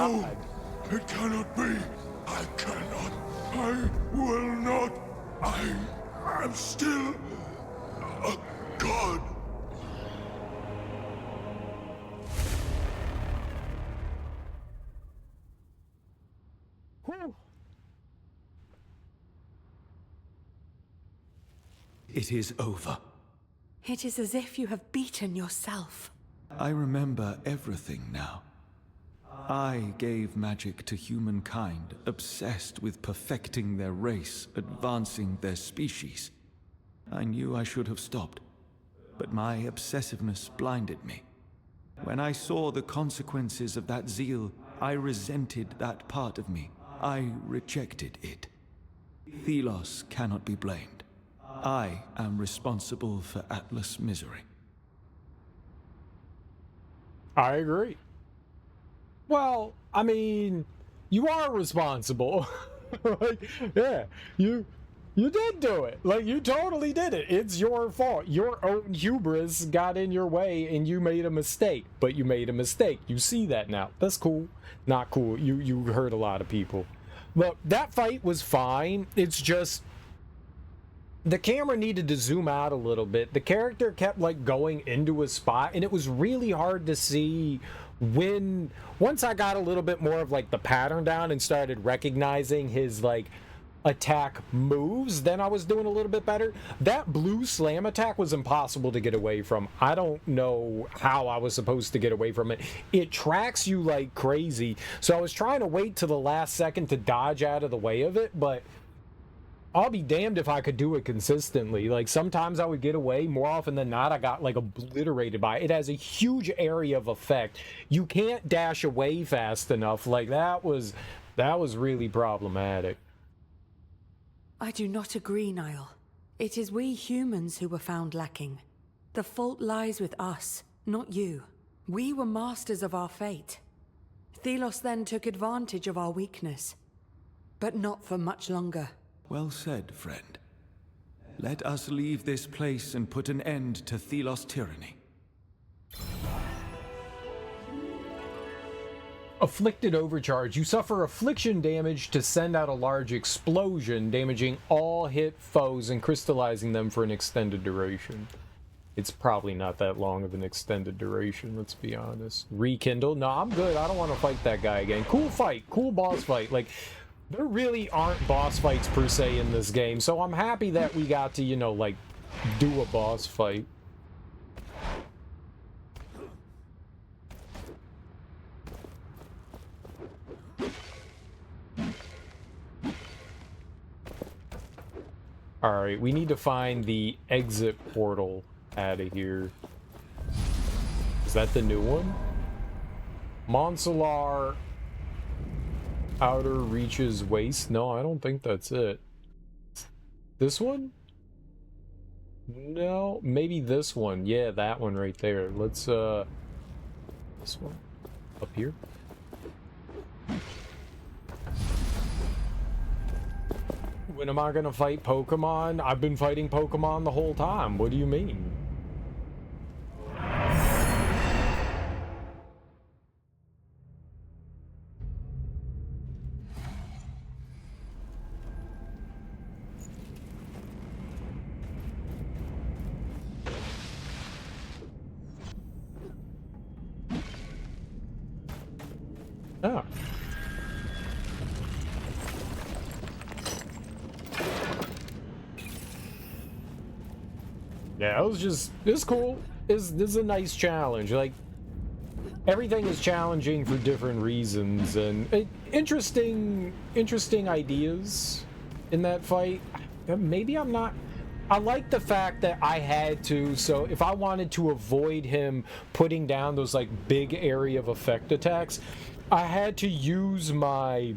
god. It cannot be. I cannot. I will not. I am still a god. Whew. It is over. It is as if you have beaten yourself. I remember everything now. I gave magic to humankind, obsessed with perfecting their race, advancing their species. I knew I should have stopped, but my obsessiveness blinded me. When I saw the consequences of that zeal, I resented that part of me. I rejected it. Thelos cannot be blamed. I am responsible for Atlas' misery. I agree. Well, I mean, you are responsible. Like, yeah, you did do it. Like, you totally did it. It's your fault. Your own hubris got in your way and you made a mistake. But you made a mistake. You see that now. That's cool. Not cool. You hurt a lot of people. Look, that fight was fine. It's just the camera needed to zoom out a little bit. The character kept like going into a spot and it was really hard to see when once I got a little bit more of like the pattern down and started recognizing his like attack moves, then I was doing a little bit better. That blue slam attack was impossible to get away from. I don't know how I was supposed to get away from it. It tracks you like crazy. So I was trying to wait to the last second to dodge out of the way of it, but I'll be damned if I could do it consistently. Like, sometimes I would get away. More often than not, I got, like, obliterated by it. It has a huge area of effect. You can't dash away fast enough. Like, that was really problematic. I do not agree, Niall. It is we humans who were found lacking. The fault lies with us, not you. We were masters of our fate. Thelos then took advantage of our weakness. But not for much longer. Well said, friend. Let us leave this place and put an end to Thelos' tyranny. Afflicted Overcharge. You suffer affliction damage to send out a large explosion, damaging all hit foes and crystallizing them for an extended duration. It's probably not that long of an extended duration, let's be honest. Rekindle? No, I'm good. I don't want to fight that guy again. Cool fight. Cool boss fight. Like, there really aren't boss fights per se in this game, so I'm happy that we got to, you know, like, do a boss fight. Alright, we need to find the exit portal out of here. Is that the new one? Monsolar Outer Reaches Waste? No, I don't think that's it. This one? No, maybe this one. Yeah, that one right there. Let's, this one? Up here? When am I gonna fight Pokemon? I've been fighting Pokemon the whole time. What do you mean? Oh. Yeah, it's cool. This is a nice challenge. Like, everything is challenging for different reasons, and interesting ideas in that fight. Maybe I'm not. I like the fact that I had to, so if I wanted to avoid him putting down those like big area of effect attacks, I had to use my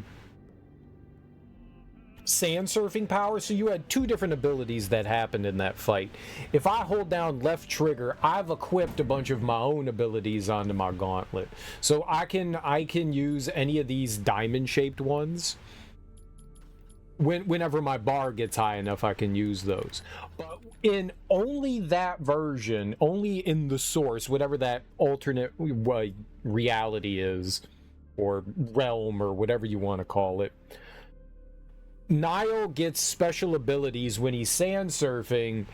sand surfing power. So you had two different abilities that happened in that fight. If I hold down left trigger, I've equipped a bunch of my own abilities onto my gauntlet. So I can use any of these diamond shaped ones. Whenever my bar gets high enough, I can use those. But in only that version, only in the source, whatever that alternate reality is, or realm or whatever you want to call it. Niall gets special abilities when he's sand surfing,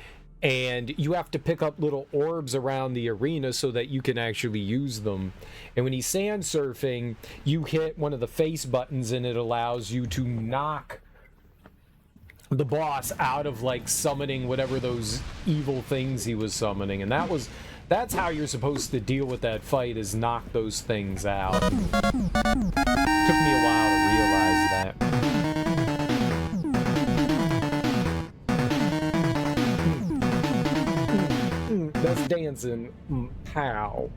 and you have to pick up little orbs around the arena so that you can actually use them. And when he's sand surfing, you hit one of the face buttons and it allows you to knock the boss out of like summoning whatever those evil things he was summoning. And that's how you're supposed to deal with that fight, is knock those things out. Took me a while to realize that. That's dancing. Pow.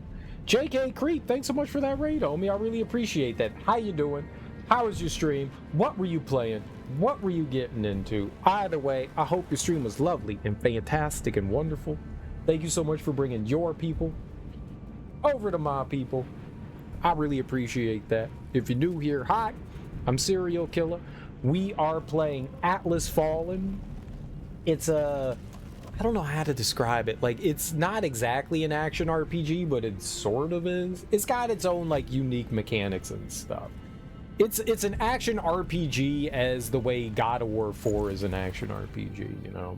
JK Creep, thanks so much for that raid, homie. I really appreciate that. How you doing? How was your stream? What were you playing? What were you getting into? Either way, I hope your stream was lovely and fantastic and wonderful. Thank you so much for bringing your people over to my people. I really appreciate that. If you're new here, hi, I'm Serial Killer. We are playing Atlas Fallen. It's a... I don't know how to describe it. Like, it's not exactly an action RPG, but it sort of is. It's got its own, like, unique mechanics and stuff. It's an action RPG as the way God of War 4 is an action RPG, you know.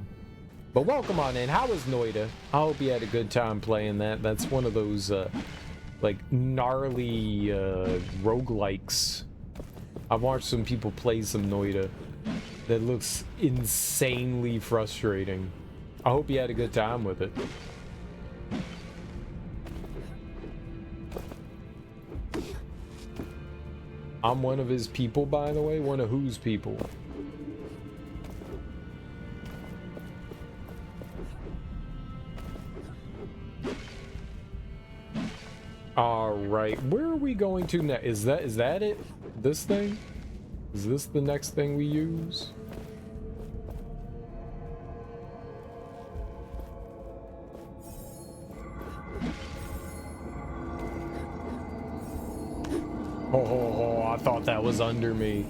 But welcome on in. How was Noita? I hope you had a good time playing that. That's one of those, like, gnarly roguelikes. I've watched some people play some Noita that looks insanely frustrating. I hope you had a good time with it. I'm one of his people, by the way. One of whose people? All right, where are we going to next? Is that it? This thing? Is this the next thing we use? Oh, I thought that was under me.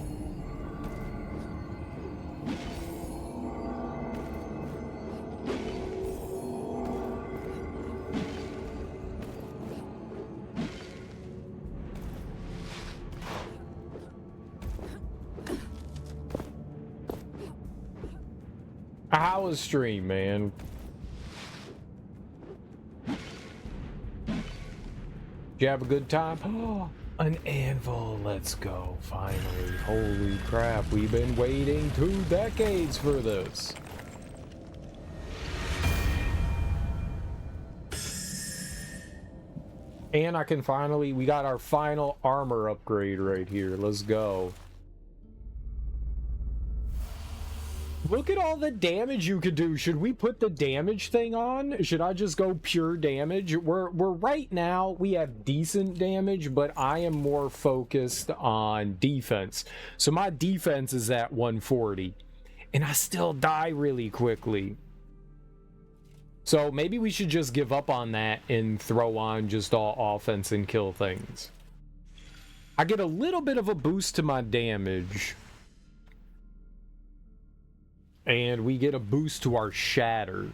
How was stream, man? Did you have a good time? Oh, an anvil. Let's go. Finally. Holy crap. We've been waiting 2 decades for this. And I can finally... We got our final armor upgrade right here. Let's go. Look at all the damage you could do. Should we put the damage thing on? Should I just go pure damage? We're right now, we have decent damage, but I am more focused on defense. So my defense is at 140, and I still die really quickly. So maybe we should just give up on that and throw on just all offense and kill things. I get a little bit of a boost to my damage. And we get a boost to our shatter.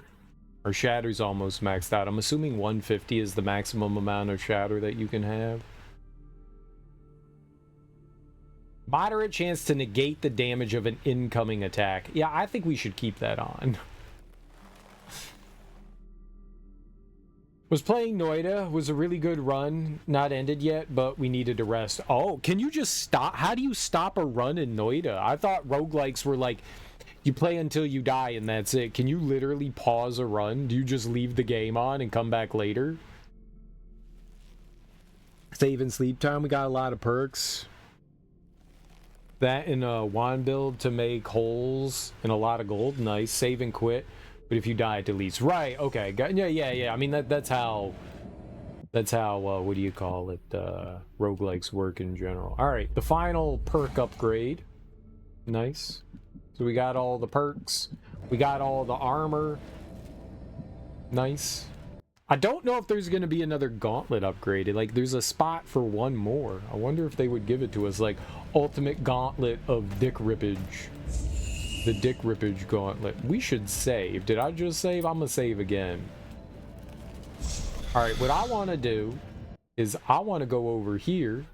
Our shatter's almost maxed out. I'm assuming 150 is the maximum amount of shatter that you can have. Moderate chance to negate the damage of an incoming attack. Yeah, I think we should keep that on. Was playing Noita. Was a really good run. Not ended yet, but we needed to rest. Oh, can you just stop? How do you stop a run in Noita? I thought roguelikes were like... You play until you die and that's it. Can you literally pause a run? Do you just leave the game on and come back later? Save and sleep time. We got a lot of perks. That in a wand build to make holes and a lot of gold. Nice. Save and quit. But if you die, it deletes. Right. Okay. Yeah. I mean, that's how... That's how, what do you call it? Roguelikes work in general. All right. The final perk upgrade. Nice. So we got all the perks. We got all the armor. Nice. I don't know if there's going to be another gauntlet upgraded. Like, there's a spot for one more. I wonder if they would give it to us. Like, ultimate gauntlet of dick rippage. The dick rippage gauntlet. We should save. Did I just save? I'm going to save again. All right, what I want to do is I want to go over here.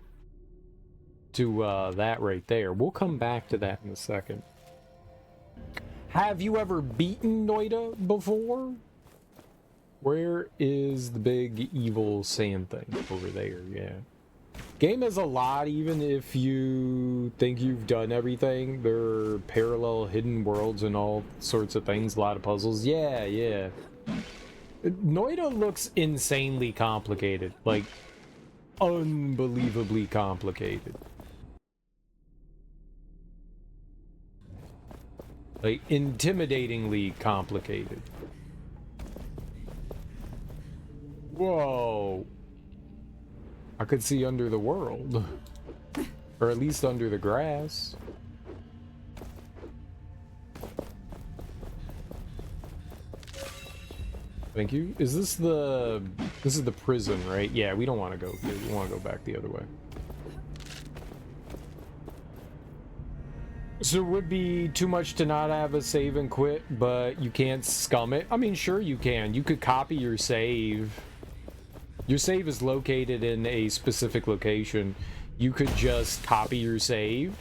to that right there. We'll come back to that in a second. Have you ever beaten Noita before? Where is the big evil sand thing? Over there, yeah. Game is a lot, even if you think you've done everything. There are parallel hidden worlds and all sorts of things, a lot of puzzles. Yeah, yeah. Noita looks insanely complicated, like unbelievably complicated. Like intimidatingly complicated. Whoa. I could see under the world. Or at least under the grass. Thank you. Is this the... This is the prison, right? Yeah, we don't want to go here. We want to go back the other way. So it would be too much to not have a save and quit, but you can't scum it. I mean, sure you can. You could copy your save. Your save is located in a specific location. You could just copy your save.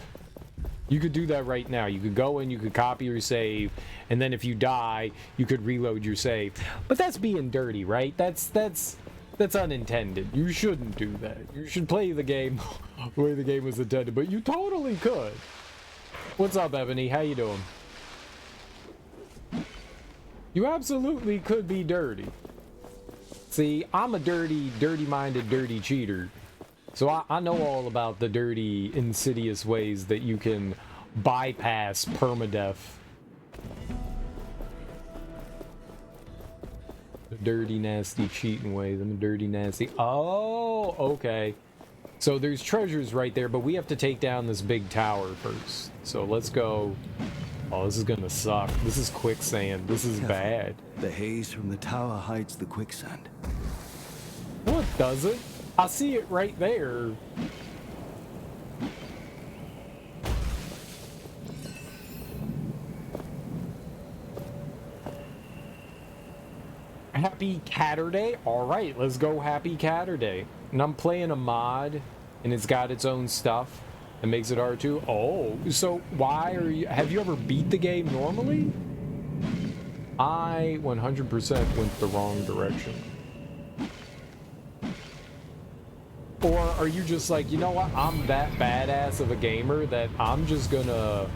You could do that right now. You could go in, you could copy your save, and then if you die, you could reload your save. But that's being dirty, right? That's unintended. You shouldn't do that. You should play the game the way the game was intended, but you totally could. What's up, Ebony? How you doing? You absolutely could be dirty. See, I'm a dirty-minded, dirty cheater. So I know all about the dirty, insidious ways that you can bypass permadeath. The dirty, nasty cheating ways. I'm a dirty, nasty... Oh, okay. So there's treasures right there, but we have to take down this big tower first. So let's go... Oh, this is gonna suck. This is quicksand. This is bad. The haze from the tower hides the quicksand. What does it? I see it right there. Happy Catterday? Alright, let's go Happy Catterday. And I'm playing a mod, and it's got its own stuff. It makes it R2. Oh, so why are you... Have you ever beat the game normally? I 100% went the wrong direction. Or are you just like, you know what, I'm that badass of a gamer that I'm just gonna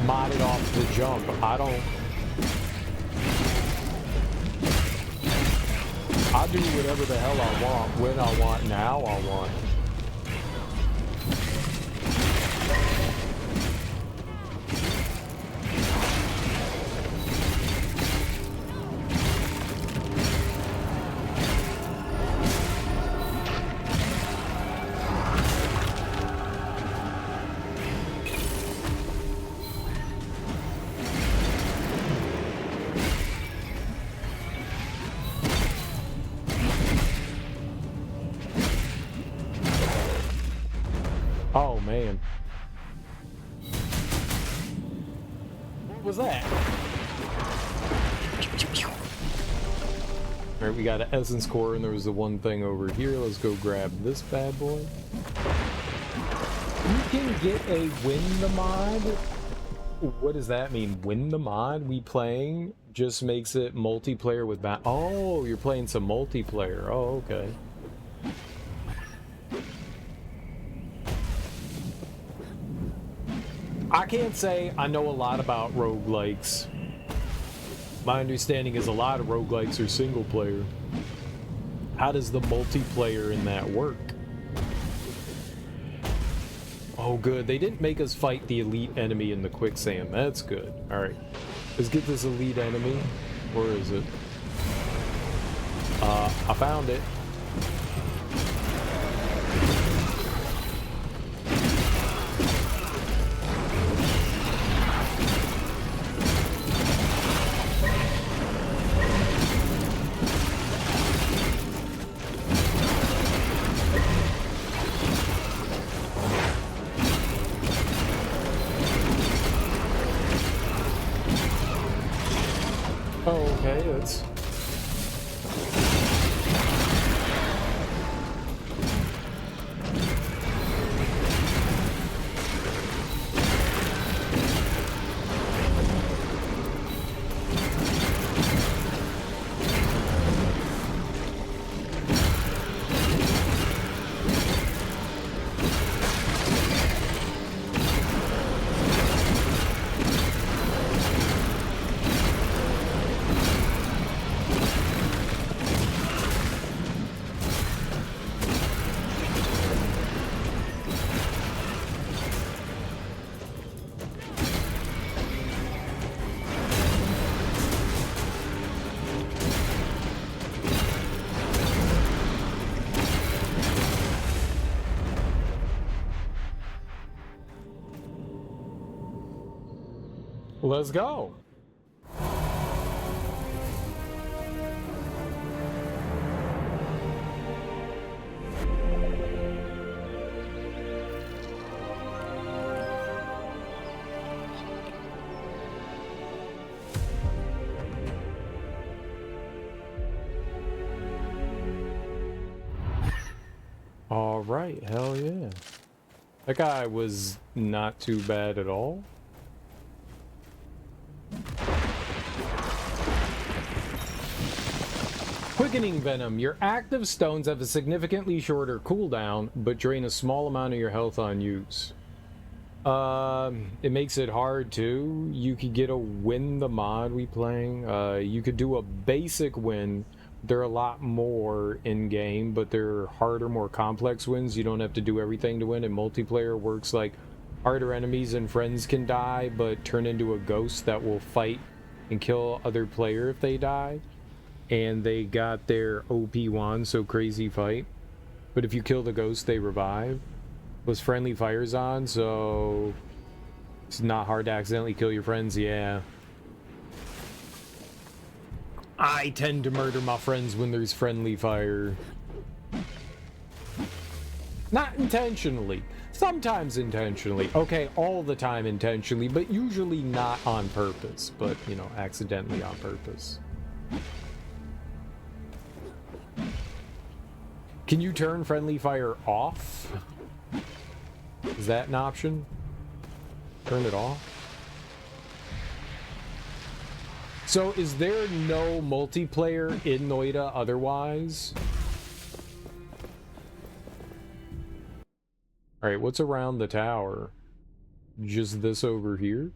mod it off the jump. I do whatever the hell I want, when I want, and how I want. Oh man. What was that? Alright, we got an essence core and there was the one thing over here. Let's go grab this bad boy. You can get a win the mod. What does that mean? Win the mod? We playing just makes it multiplayer with oh, you're playing some multiplayer. Oh, okay. I can't say I know a lot about roguelikes. My understanding is a lot of roguelikes are single player. How does the multiplayer in that work? Oh good, they didn't make us fight the elite enemy in the quicksand. That's good. Alright, let's get this elite enemy. Where is it? I found it. Okay, that's... Let's go. All right, hell yeah. That guy was not too bad at all. Quickening Venom. Your active stones have a significantly shorter cooldown, but drain a small amount of your health on use. It makes it hard too. You could get a win the mod we playing. You could do a basic win. There are a lot more in game, but they're harder, more complex wins. You don't have to do everything to win. And multiplayer works like harder enemies and friends can die, but turn into a ghost that will fight and kill other player if they die. And they got their OP wand, so crazy fight. But if you kill the ghost, they revive. With friendly fires on, so it's not hard to accidentally kill your friends, yeah. I tend to murder my friends when there's friendly fire. Not intentionally. Sometimes intentionally. Okay, all the time intentionally, but usually not on purpose. But, you know, accidentally on purpose. Can you turn friendly fire off? Is that an option? Turn it off? So is there no multiplayer in Noita otherwise? Alright, what's around the tower? Just this over here?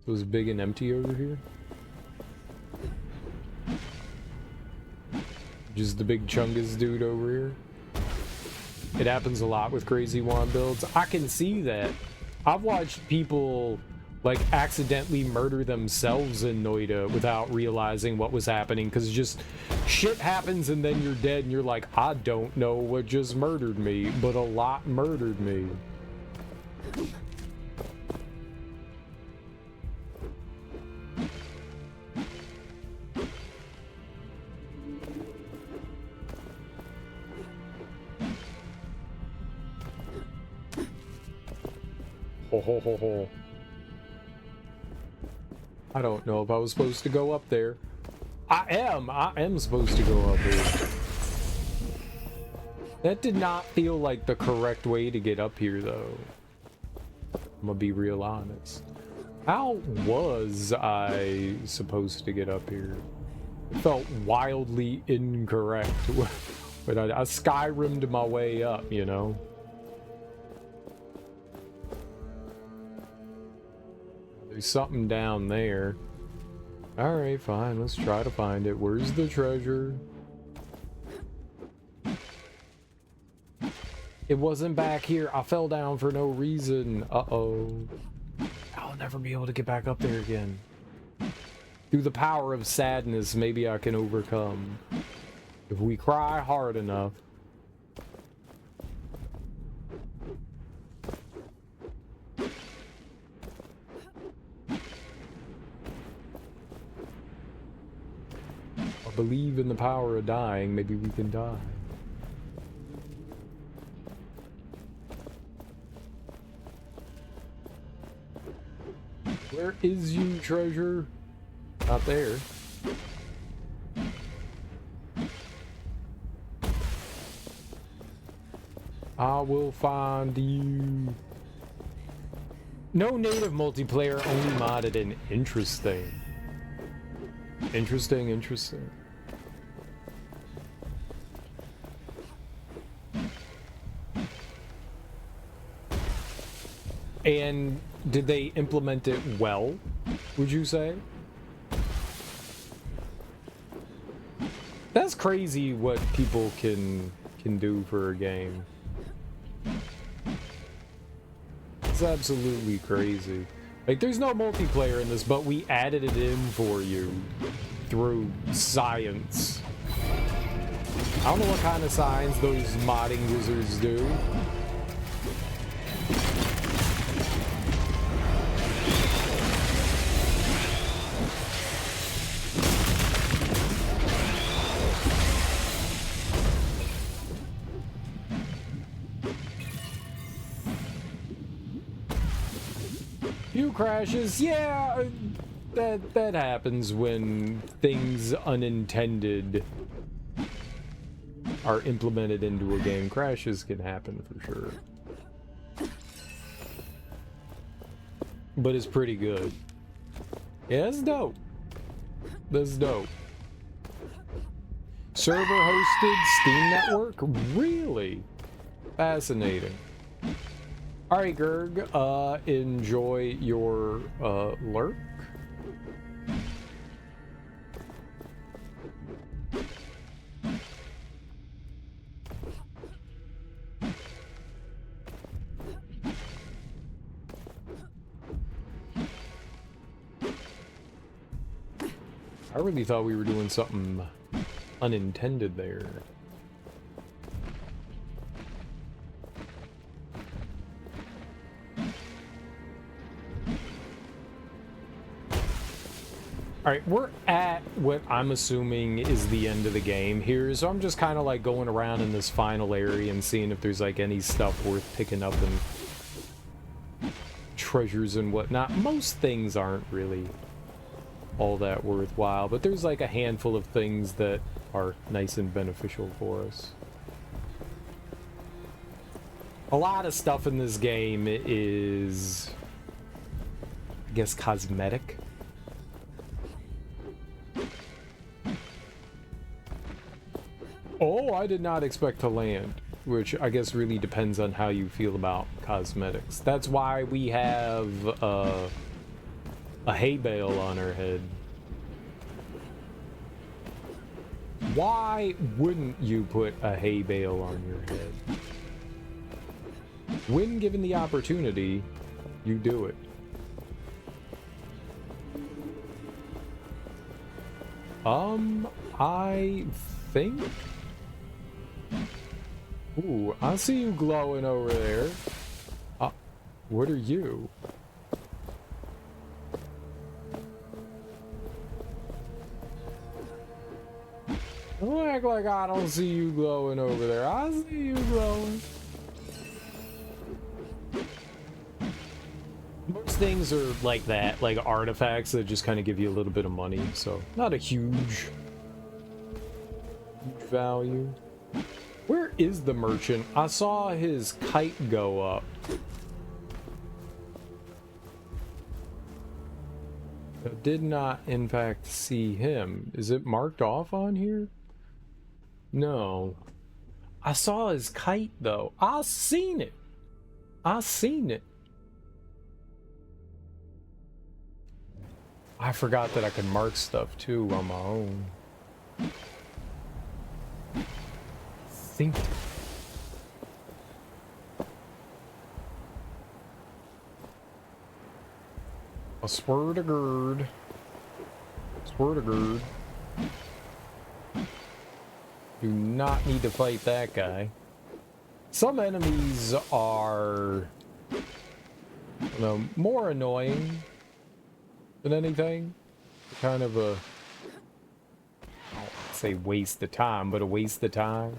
So it's big and empty over here? Just the big Chungus dude over here? It happens a lot with crazy wand builds. I can see that. I've watched people like accidentally murder themselves in Noita without realizing what was happening, because just shit happens and then you're dead and you're like, I don't know what just murdered me, but a lot murdered me. Ho ho ho ho. I don't know if I was supposed to go up there. I am supposed to go up there. That did not feel like the correct way to get up here, though. I'm gonna be real honest. How was I supposed to get up here? It felt wildly incorrect. But I Skyrim'd my way up, you know? There's something down there. Alright, fine. Let's try to find it. Where's the treasure? It wasn't back here. I fell down for no reason. Uh-oh. I'll never be able to get back up there again. Through the power of sadness, maybe I can overcome. If we cry hard enough. Believe in the power of dying, maybe we can die. Where is you, treasure? Not there. I will find you. No native multiplayer, only modded in. Interesting. Interesting, interesting. And did they implement it well, would you say? That's crazy what people can do for a game. It's absolutely crazy. Like, there's no multiplayer in this, but we added it in for you through science. I don't know what kind of science those modding wizards do. crashes. Yeah, that happens when things unintended are implemented into a game. Crashes can happen for sure. But it's pretty good. Yeah, that's dope. That's dope. Server hosted Steam Network? Really? Fascinating. Alright, Gerg, enjoy your lurk. I really thought we were doing something unintended there. Alright, we're at what I'm assuming is the end of the game here, so I'm just kind of like going around in this final area and seeing if there's like any stuff worth picking up and treasures and whatnot. Most things aren't really all that worthwhile, but there's like a handful of things that are nice and beneficial for us. A lot of stuff in this game is, I guess, cosmetic. Oh, I did not expect to land, which I guess really depends on how you feel about cosmetics. That's why we have a hay bale on our head. Why wouldn't you put a hay bale on your head? When given the opportunity, you do it. I think... Ooh, I see you glowing over there. What are you? Don't act like I don't see you glowing over there. I see you glowing. Most things are like that, like artifacts that just kind of give you a little bit of money, so not a huge value. Where is the merchant? I saw his kite go up. I did not, in fact, see him. Is it marked off on here? No. I saw his kite, though. I seen it. I seen it. I forgot that I could mark stuff, too, on my own. Think. I swear to God. Swear to God. Do not need to fight that guy. Some enemies are, you know, more annoying than anything. Kind of a, I don't say waste of time, but a waste of time.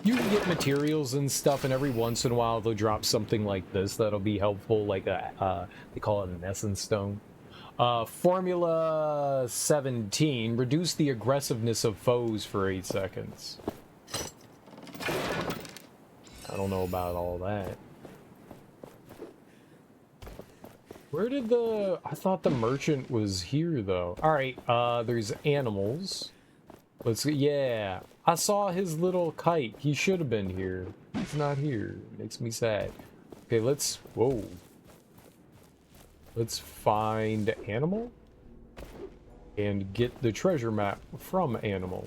You can get materials and stuff, and every once in a while they'll drop something like this that'll be helpful, like a, they call it an essence stone. Formula 17, reduce the aggressiveness of foes for 8 seconds. I don't know about all that. Where did the... I thought the merchant was here, though. Alright, there's animals. Let's... Yeah. I saw his little kite. He should have been here. He's not here. Makes me sad. Okay, let's... Whoa. Let's find Animal. And get the treasure map from Animal.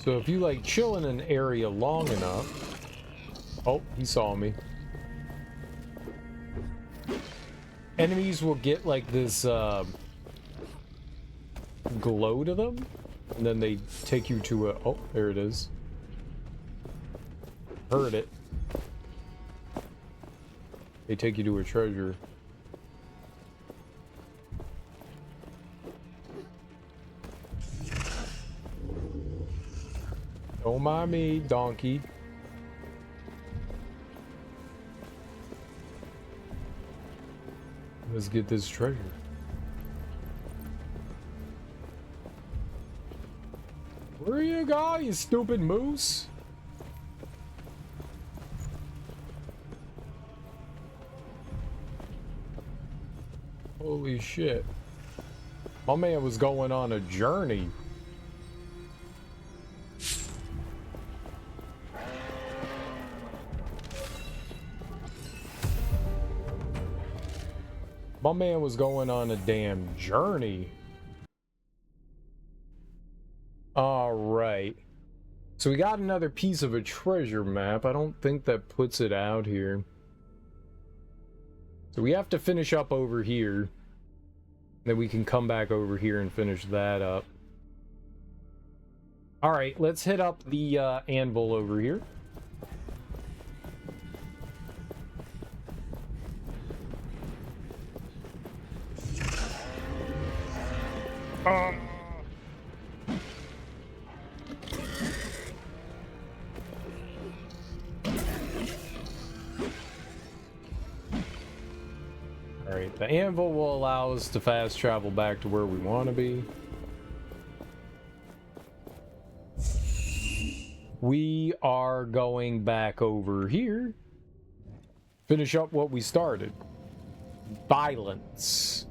So if you like chill in an area long enough... Oh, he saw me. enemies will get like this glow to them, and then they take you to a... Oh, there it is. Heard it. They take you to a treasure. Don't mind me, donkey. Let's get this treasure. Where you go, you stupid moose? Holy shit. My man was going on a journey. My man was going on a damn journey. Alright. So we got another piece of a treasure map. I don't think that puts it out here. So we have to finish up over here. Then we can come back over here and finish that up. Alright, let's hit up the anvil over here. Alright, the anvil will allow us to fast travel back to where we want to be. We are going back over here. Finish up what we started. Violence.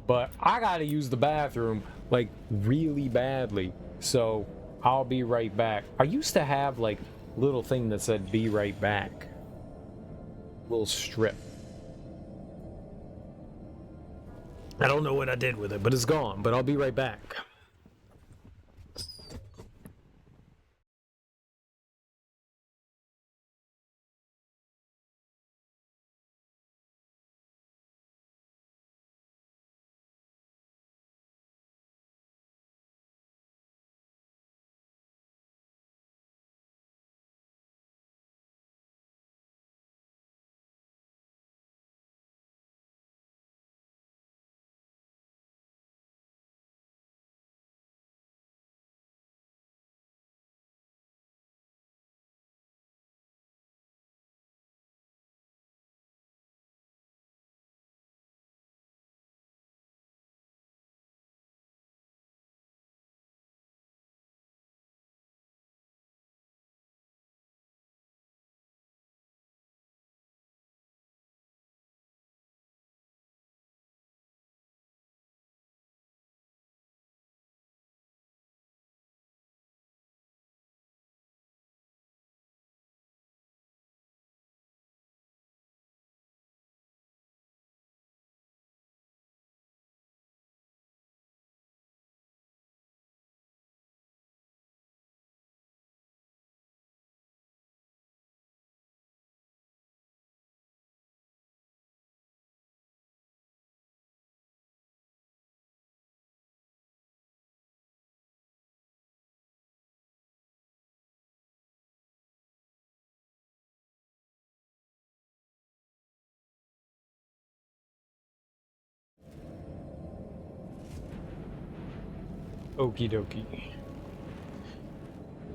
But I gotta use the bathroom, like, really badly. So, I'll be right back. I used to have, like, little thing that said, be right back. Little strip. I don't know what I did with it, but it's gone. But I'll be right back. Okie dokie.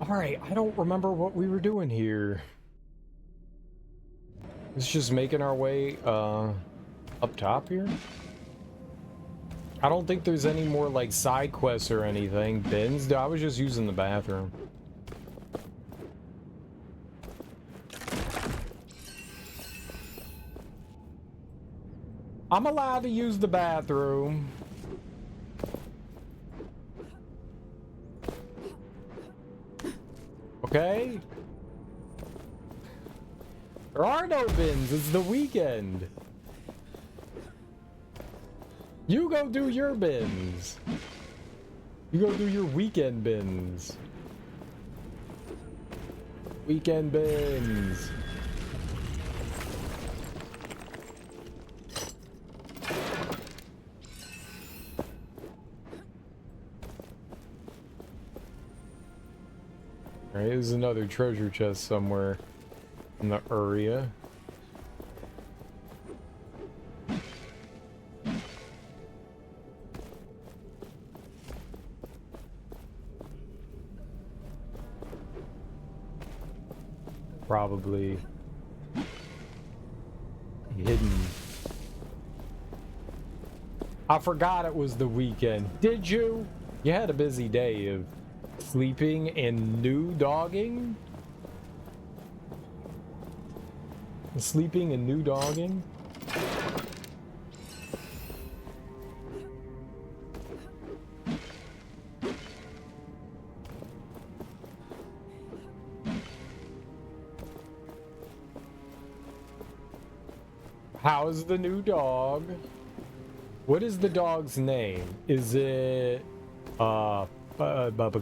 Alright, I don't remember what we were doing here. It's just making our way up top here. I don't think there's any more like side quests or anything. Bins? I was just using the bathroom. I'm allowed to use the bathroom. Okay? There are no bins. It's the weekend. You go do your bins. You go do your weekend bins. Weekend bins. Alright, there's another treasure chest somewhere in the area. Probably hidden. I forgot it was the weekend. Did you? You had a busy day of sleeping and new dogging? Sleeping and new dogging? How's the new dog? What is the dog's name? Is it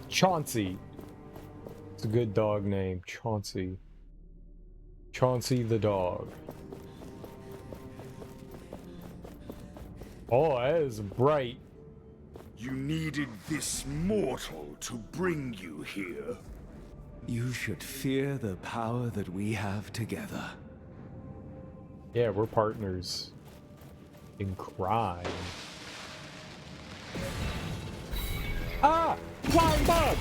Chauncey? It's a good dog name, Chauncey. Chauncey the dog. Oh, that is bright. You needed this mortal to bring you here. You should fear the power that we have together. Yeah, we're partners in crime. Ah! Flying bug!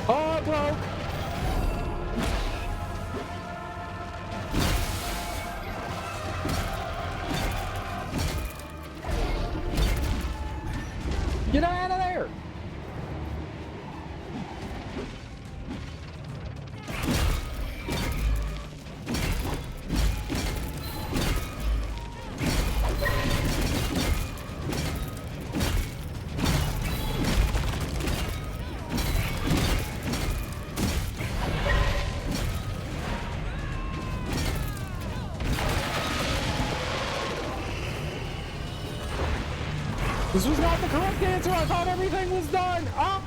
Oh, it broke! Get out of there! This was not the correct answer. I thought everything was done. Ah!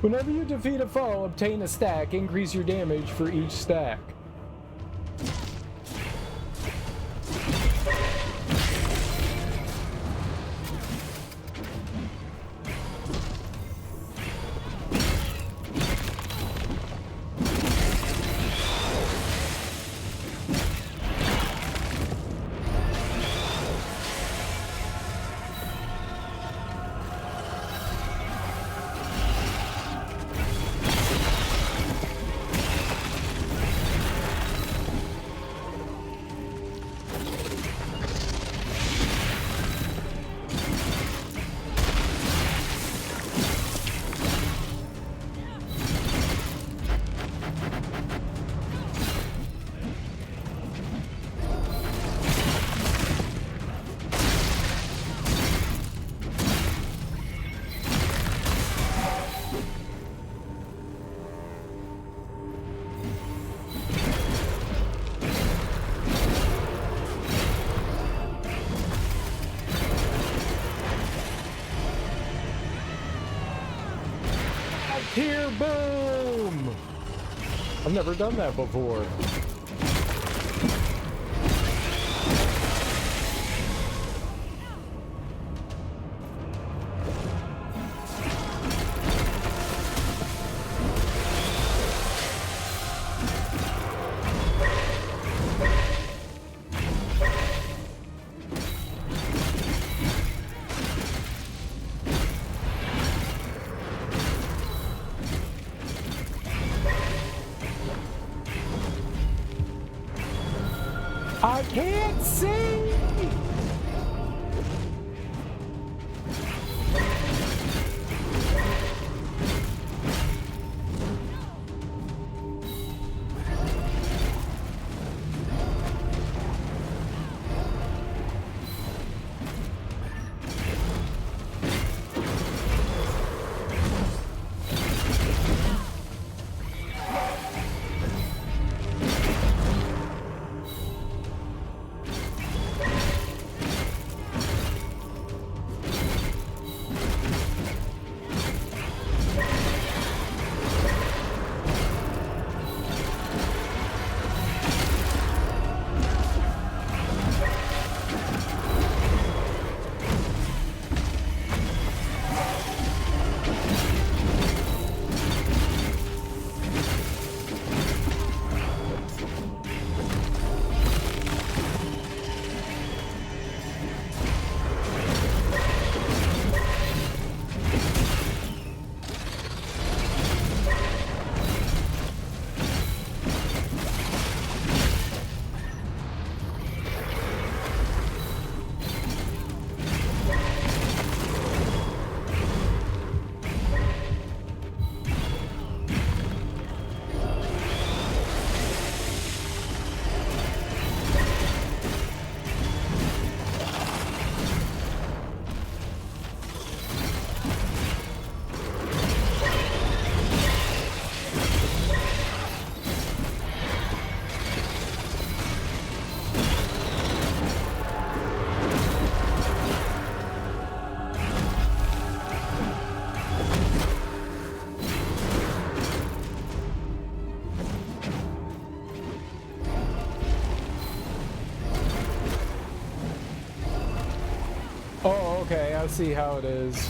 Whenever you defeat a foe, obtain a stack. Increase your damage for each stack. Here, boom! I've never done that before. I can't see! Okay, I see how it is.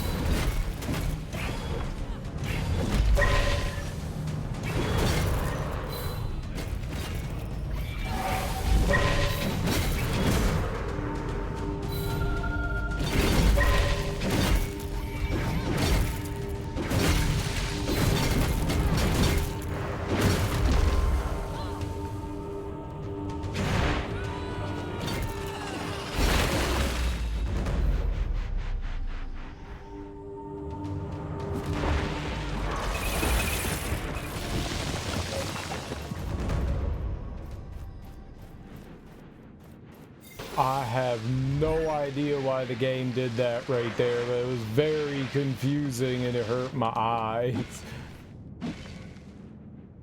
I have no idea why the game did that right there, but it was very confusing and it hurt my eyes.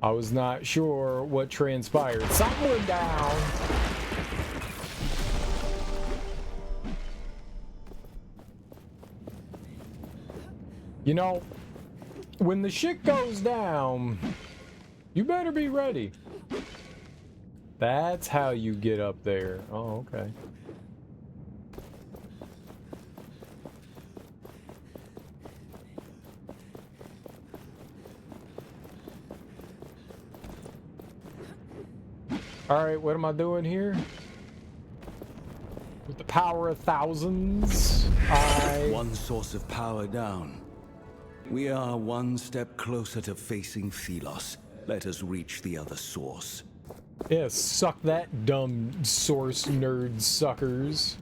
I was not sure what transpired. Something went down. You know, when the shit goes down, you better be ready. That's how you get up there. Oh, okay. All right, what am I doing here? With the power of thousands, One source of power down. We are one step closer to facing Thelos. Let us reach the other source. Yeah, suck that, dumb source nerd suckers.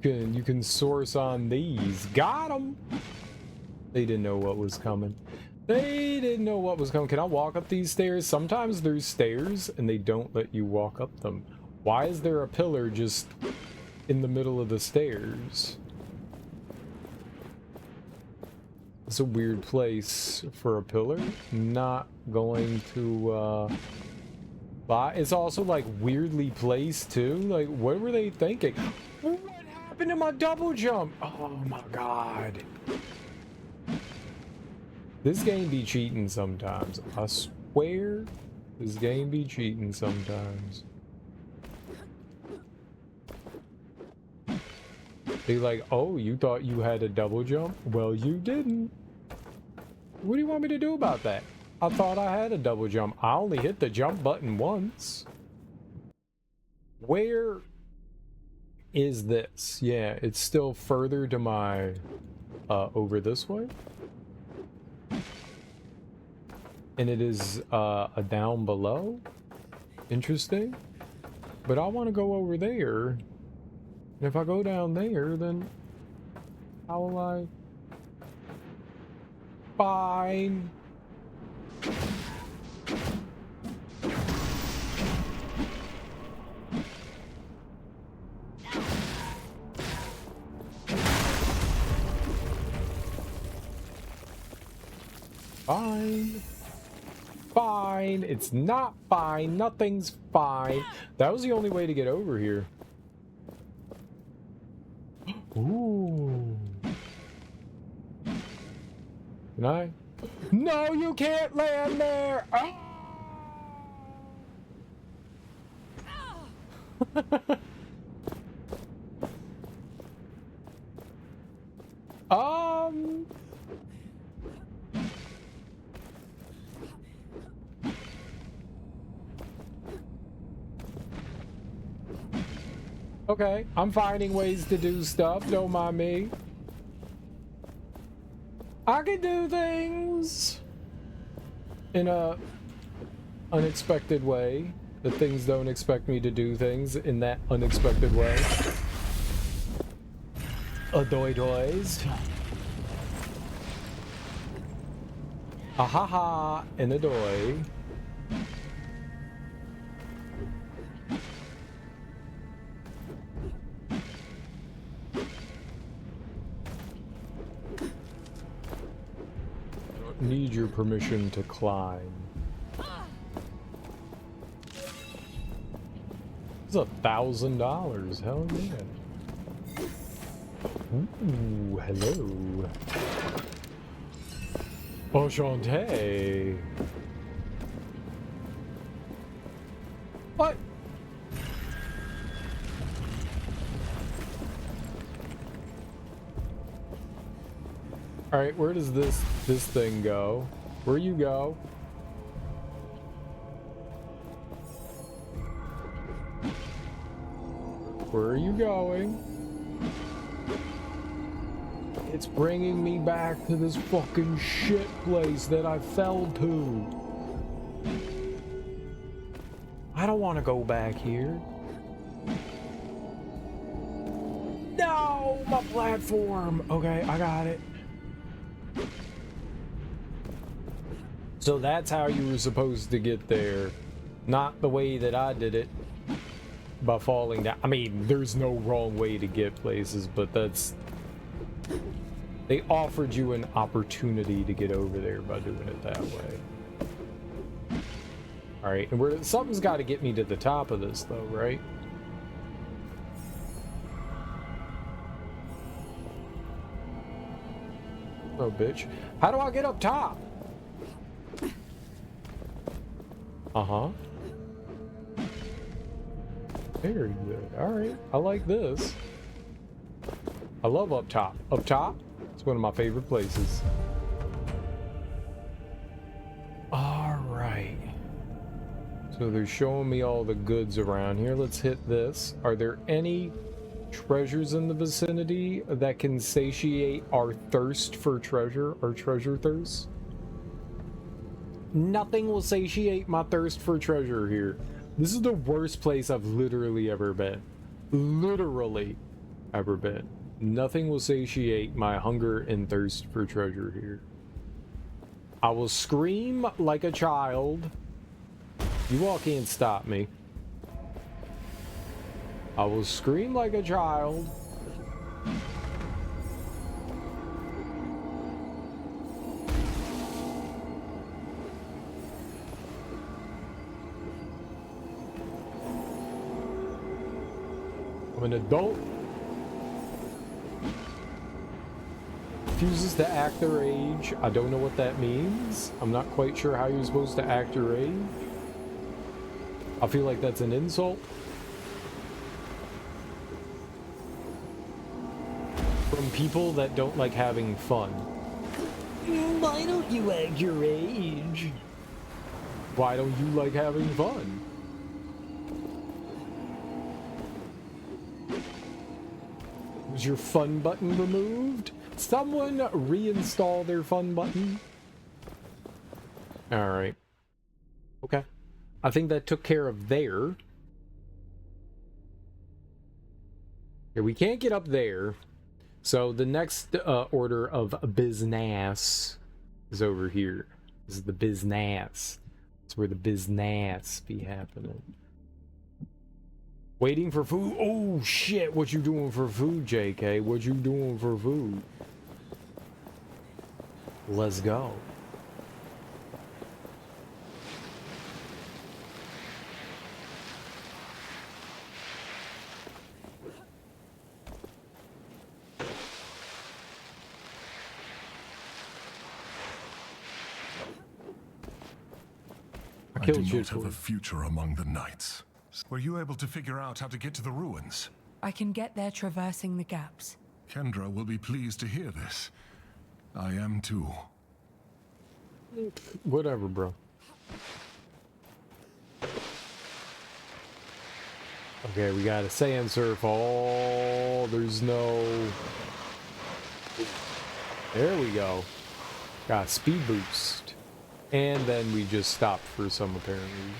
You can source on these. Got them. They didn't know what was coming. They didn't know what was coming. Can I walk up these stairs? Sometimes there's stairs and they don't let you walk up them. Why is there a pillar just in the middle of the stairs? It's a weird place for a pillar. Not going to buy. It's also like weirdly placed too. Like, what were they thinking? What happened to my double jump? Oh my god. This game be cheating sometimes. I swear this game be cheating sometimes. They like, oh, you thought you had a double jump? Well, you didn't. What do you want me to do about that? I thought I had a double jump. I only hit the jump button once. Where is this? Yeah, it's still further to my, over this way. And it is, a down below. Interesting. But I want to go over there. And if I go down there, then how will I? Fine. Fine. Fine. It's not fine. Nothing's fine. That was the only way to get over here. Ooh. Can I? No, you can't land there! Oh. Okay, I'm finding ways to do stuff, don't mind me. I can do things in a unexpected way. The things don't expect me to do things in that unexpected way. Adoy-doys. Ahaha, and adoy. Need your permission to climb. It's $1,000. Hell yeah. Ooh, hello. Enchanté. What? All right, where does this thing go? Where you go? Where are you going? It's bringing me back to this fucking shit place that I fell to. I don't want to go back here. No, my platform. Okay, I got it. So that's how you were supposed to get there. Not the way that I did it. By falling down. I mean, there's no wrong way to get places, but that's... They offered you an opportunity to get over there by doing it that way. Alright, and something's got to get me to the top of this, though, right? Oh, bitch. How do I get up top? Uh-huh. Very good. Alright, I like this. I love up top. Up top? It's one of my favorite places. Alright. So they're showing me all the goods around here. Let's hit this. Are there any treasures in the vicinity that can satiate our thirst for treasure, our treasure thirst? Nothing will satiate my thirst for treasure here. This is the worst place I've literally ever been. Literally ever been. Nothing will satiate my hunger and thirst for treasure here. I will scream like a child. You all can't stop me. I will scream like a child. I'm an adult. Refuses to act their age. I don't know what that means. I'm not quite sure how you're supposed to act your age. I feel like that's an insult. From people that don't like having fun. Why don't you act your age? Why don't you like having fun? Was your fun button removed? Someone reinstall their fun button. Alright. Okay. I think that took care of there. Okay, we can't get up there. So the next order of business is over here. This is the business. It's where the business be happening. Waiting for food. Oh shit, what you doing for food, JK? What you doing for food? Let's go. I do not have a future among the knights. Were you able to figure out how to get to the ruins? I can get there traversing the gaps. Kendra will be pleased to hear this. I am too. Whatever, bro. Okay, we got a sand surf. Oh, there's no... There we go. Got a speed boost. And then we just stopped for some apparent reason.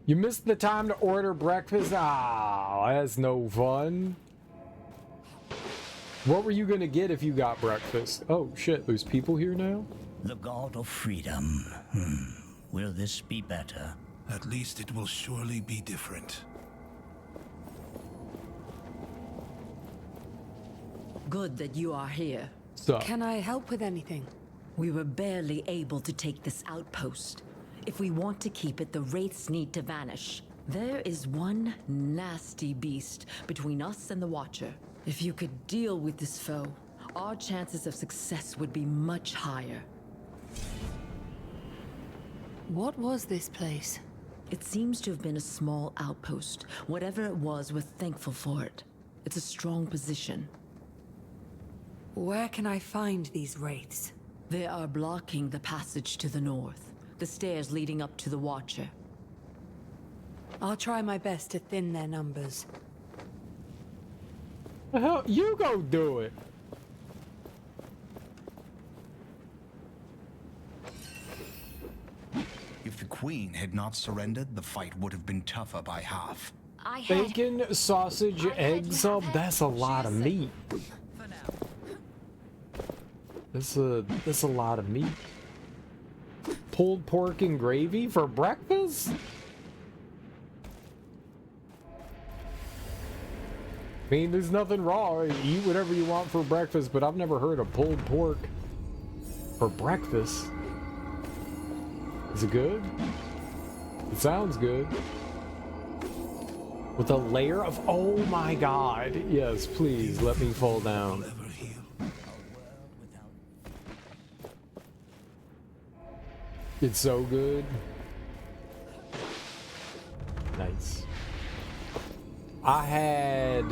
You missed the time to order breakfast? Ah, that's no fun. What were you gonna get if you got breakfast? Oh shit, there's people here now? The god of freedom. Will this be better? At least it will surely be different. Good that you are here. So, Can I help with anything? We were barely able to take this outpost. If we want to keep it, the wraiths need to vanish. There is one nasty beast between us and the Watcher. If you could deal with this foe, our chances of success would be much higher. What was this place? It seems to have been a small outpost. Whatever it was, we're thankful for it. It's a strong position. Where can I find these wraiths? They are blocking the passage to the north. The stairs leading up to the Watcher. I'll try my best to thin their numbers. The hell? You go do it. If the Queen had not surrendered, the fight would have been tougher by half. Bacon, sausage, egg sub, that's a lot of meat. That's a lot of meat. Pulled pork and gravy for breakfast? I mean, there's nothing wrong. Eat whatever you want for breakfast, but I've never heard of pulled pork for breakfast. Is it good? It sounds good. With a layer of... Oh my god. Yes, please, let me fall down. It's so good. Nice. I had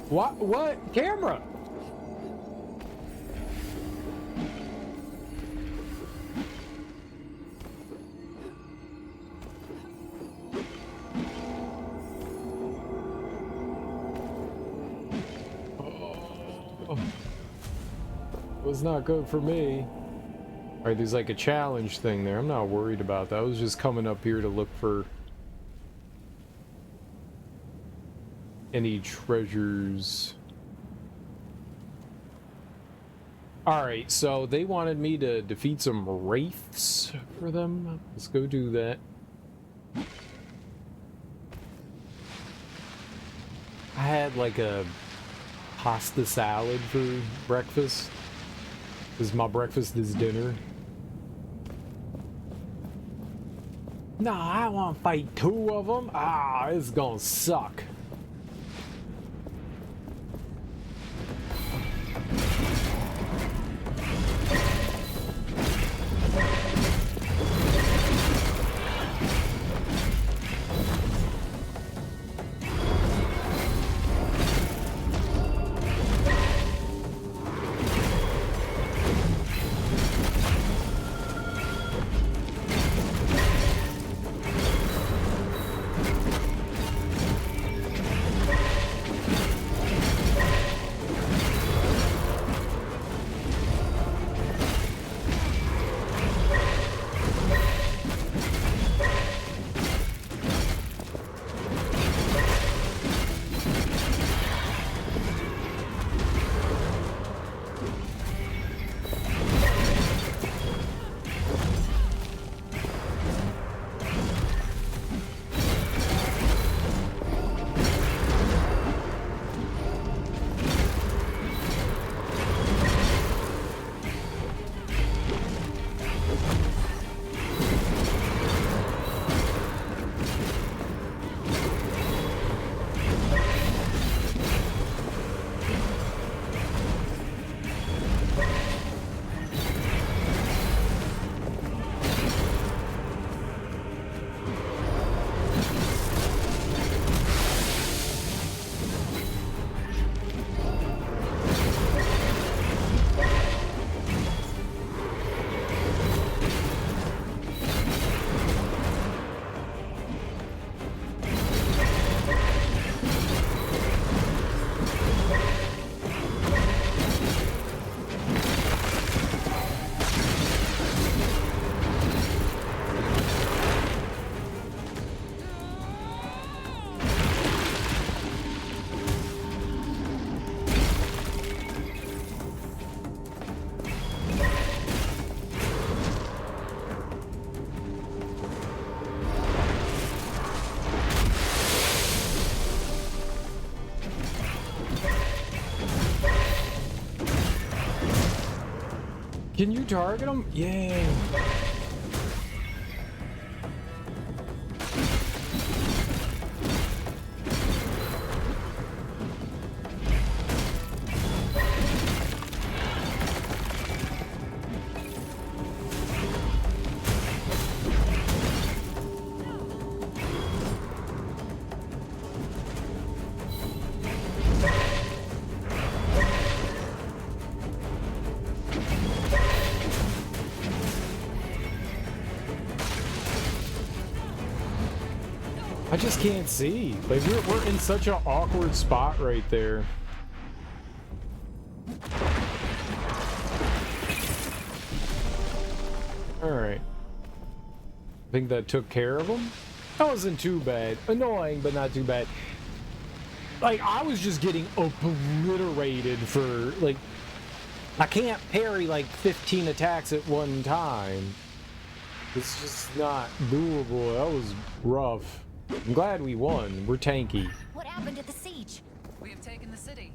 what camera? Was not good for me. Alright, there's like a challenge thing there. I'm not worried about that. I was just coming up here to look for any treasures. Alright, so they wanted me to defeat some wraiths for them. Let's go do that. I had like a pasta salad for breakfast. Because my breakfast is dinner. Nah, I want to fight two of them. Ah, it's gonna suck. Can you target them? Yeah. I just can't see. Like, we're in such an awkward spot right there. Alright. I think that took care of him. That wasn't too bad. Annoying, but not too bad. Like, I was just getting obliterated for, like... I can't parry, like, 15 attacks at one time. It's just not doable. That was rough. I'm glad we won. We're tanky. What happened at the siege? We have taken the city.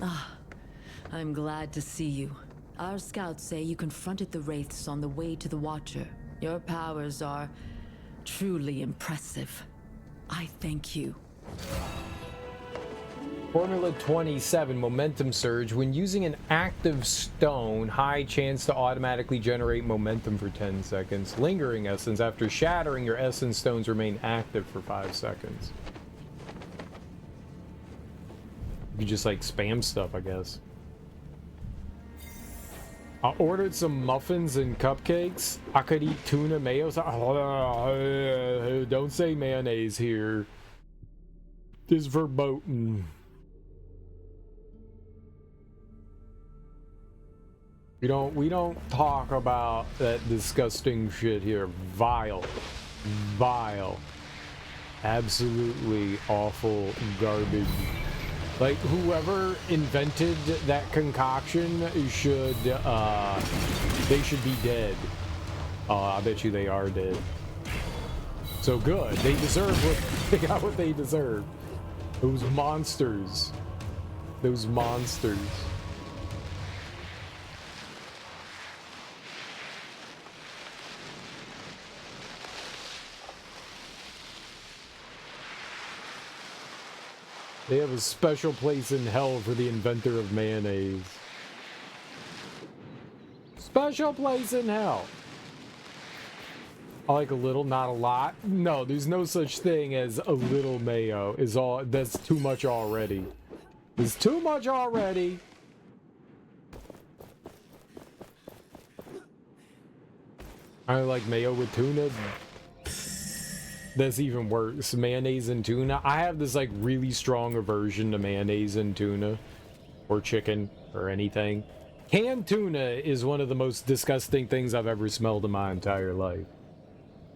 Ah, I'm glad to see you. Our scouts say you confronted the Wraiths on the way to the Watcher. Your powers are truly impressive. I thank you. Formula 27, Momentum Surge. When using an active stone, high chance to automatically generate momentum for 10 seconds. Lingering Essence. After shattering, your Essence stones remain active for 5 seconds. You just like spam stuff, I guess. I ordered some muffins and cupcakes. I could eat tuna mayo. Don't say mayonnaise here. This is verboten. We don't talk about that disgusting shit here. Vile. Vile. Absolutely awful garbage. Like, whoever invented that concoction should, they should be dead. I bet you they are dead. So good. They deserve what, they got what they deserve. Those monsters. Those monsters. They have a special place in hell for the inventor of mayonnaise. Special place in hell. I like a little, not a lot. No, there's no such thing as a little mayo. Is all that's too much already. There's too much already. I like mayo with tuna. That's even worse. Mayonnaise and tuna. I have this like really strong aversion to mayonnaise and tuna or chicken or anything. Canned tuna is one of the most disgusting things I've ever smelled in my entire life.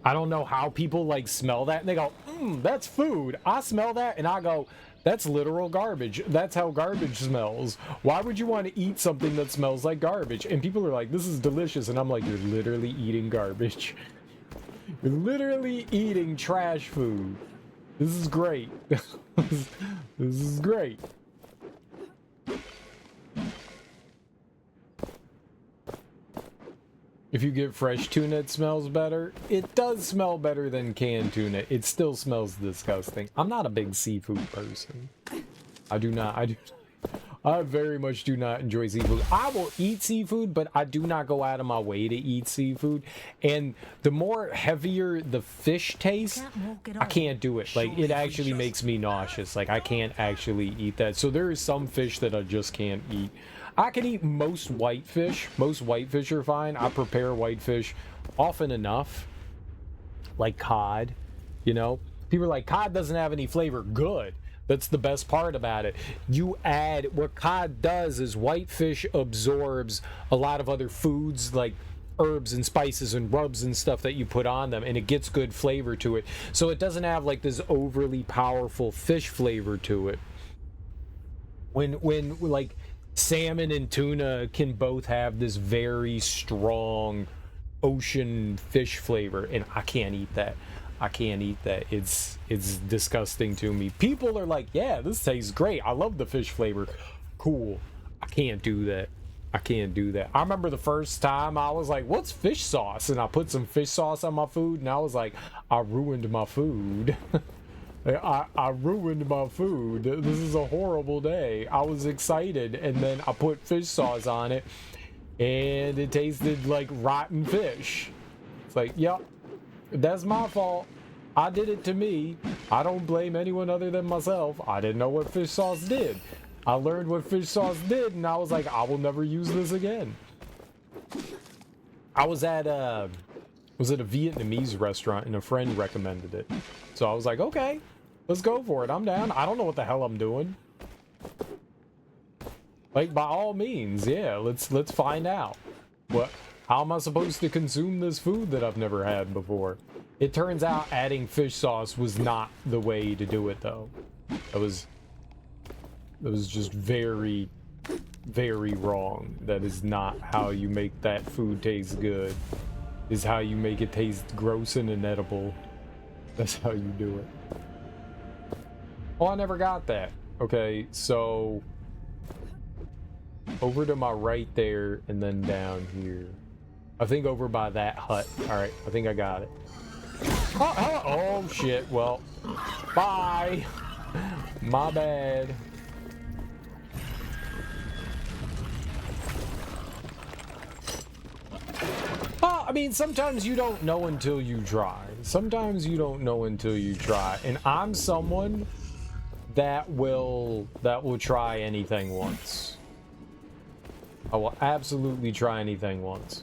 I don't know how people like smell that and they go, that's food. I smell that and I go, that's literal garbage. That's how garbage smells. Why would you want to eat something that smells like garbage? And people are like, this is delicious. And I'm like, you're literally eating garbage. You're literally eating trash food. This is great. This is great. If you get fresh tuna, it smells better. It does smell better than canned tuna. It still smells disgusting. I'm not a big seafood person. I very much do not enjoy seafood. I will eat seafood, but I do not go out of my way to eat seafood. And the more heavier the fish tastes, I can't do it. Like, it actually makes me nauseous. Like, I can't actually eat that. So there is some fish that I just can't eat. I can eat most whitefish. Most whitefish are fine. I prepare whitefish often enough. Like cod, you know? People are like, cod doesn't have any flavor. Good. That's the best part about it. You add, what cod does is whitefish absorbs a lot of other foods like herbs and spices and rubs and stuff that you put on them, and it gets good flavor to it. So it doesn't have like this overly powerful fish flavor to it. When like salmon and tuna can both have this very strong ocean fish flavor, and I can't eat that. I can't eat that. It's disgusting to me. People are like, yeah, this tastes great. I love the fish flavor. Cool. I can't do that. I can't do that. I remember the first time I was like, what's fish sauce? And I put some fish sauce on my food, and I was like, I ruined my food. I ruined my food. This is a horrible day. I was excited, and then I put fish sauce on it, and it tasted like rotten fish. It's like, yep, that's my fault. I did it to me. I don't blame anyone other than myself. I didn't know what fish sauce did. I learned what fish sauce did, and I was like, I will never use this again. I was at a Vietnamese restaurant, and a friend recommended it. So I was like, okay, let's go for it. I'm down. I don't know what the hell I'm doing. Like, by all means, yeah, let's find out. How am I supposed to consume this food that I've never had before? It turns out adding fish sauce was not the way to do it, though. It was just very, very wrong. That is not how you make that food taste good. Is how you make it taste gross and inedible. That's how you do it. Oh, I never got that. Okay, so over to my right there, and then down here. I think over by that hut. Alright, I think I got it. Oh, shit. Well, bye. My bad. Well, I mean, sometimes you don't know until you try. Sometimes you don't know until you try. And I'm someone that will try anything once. I will absolutely try anything once.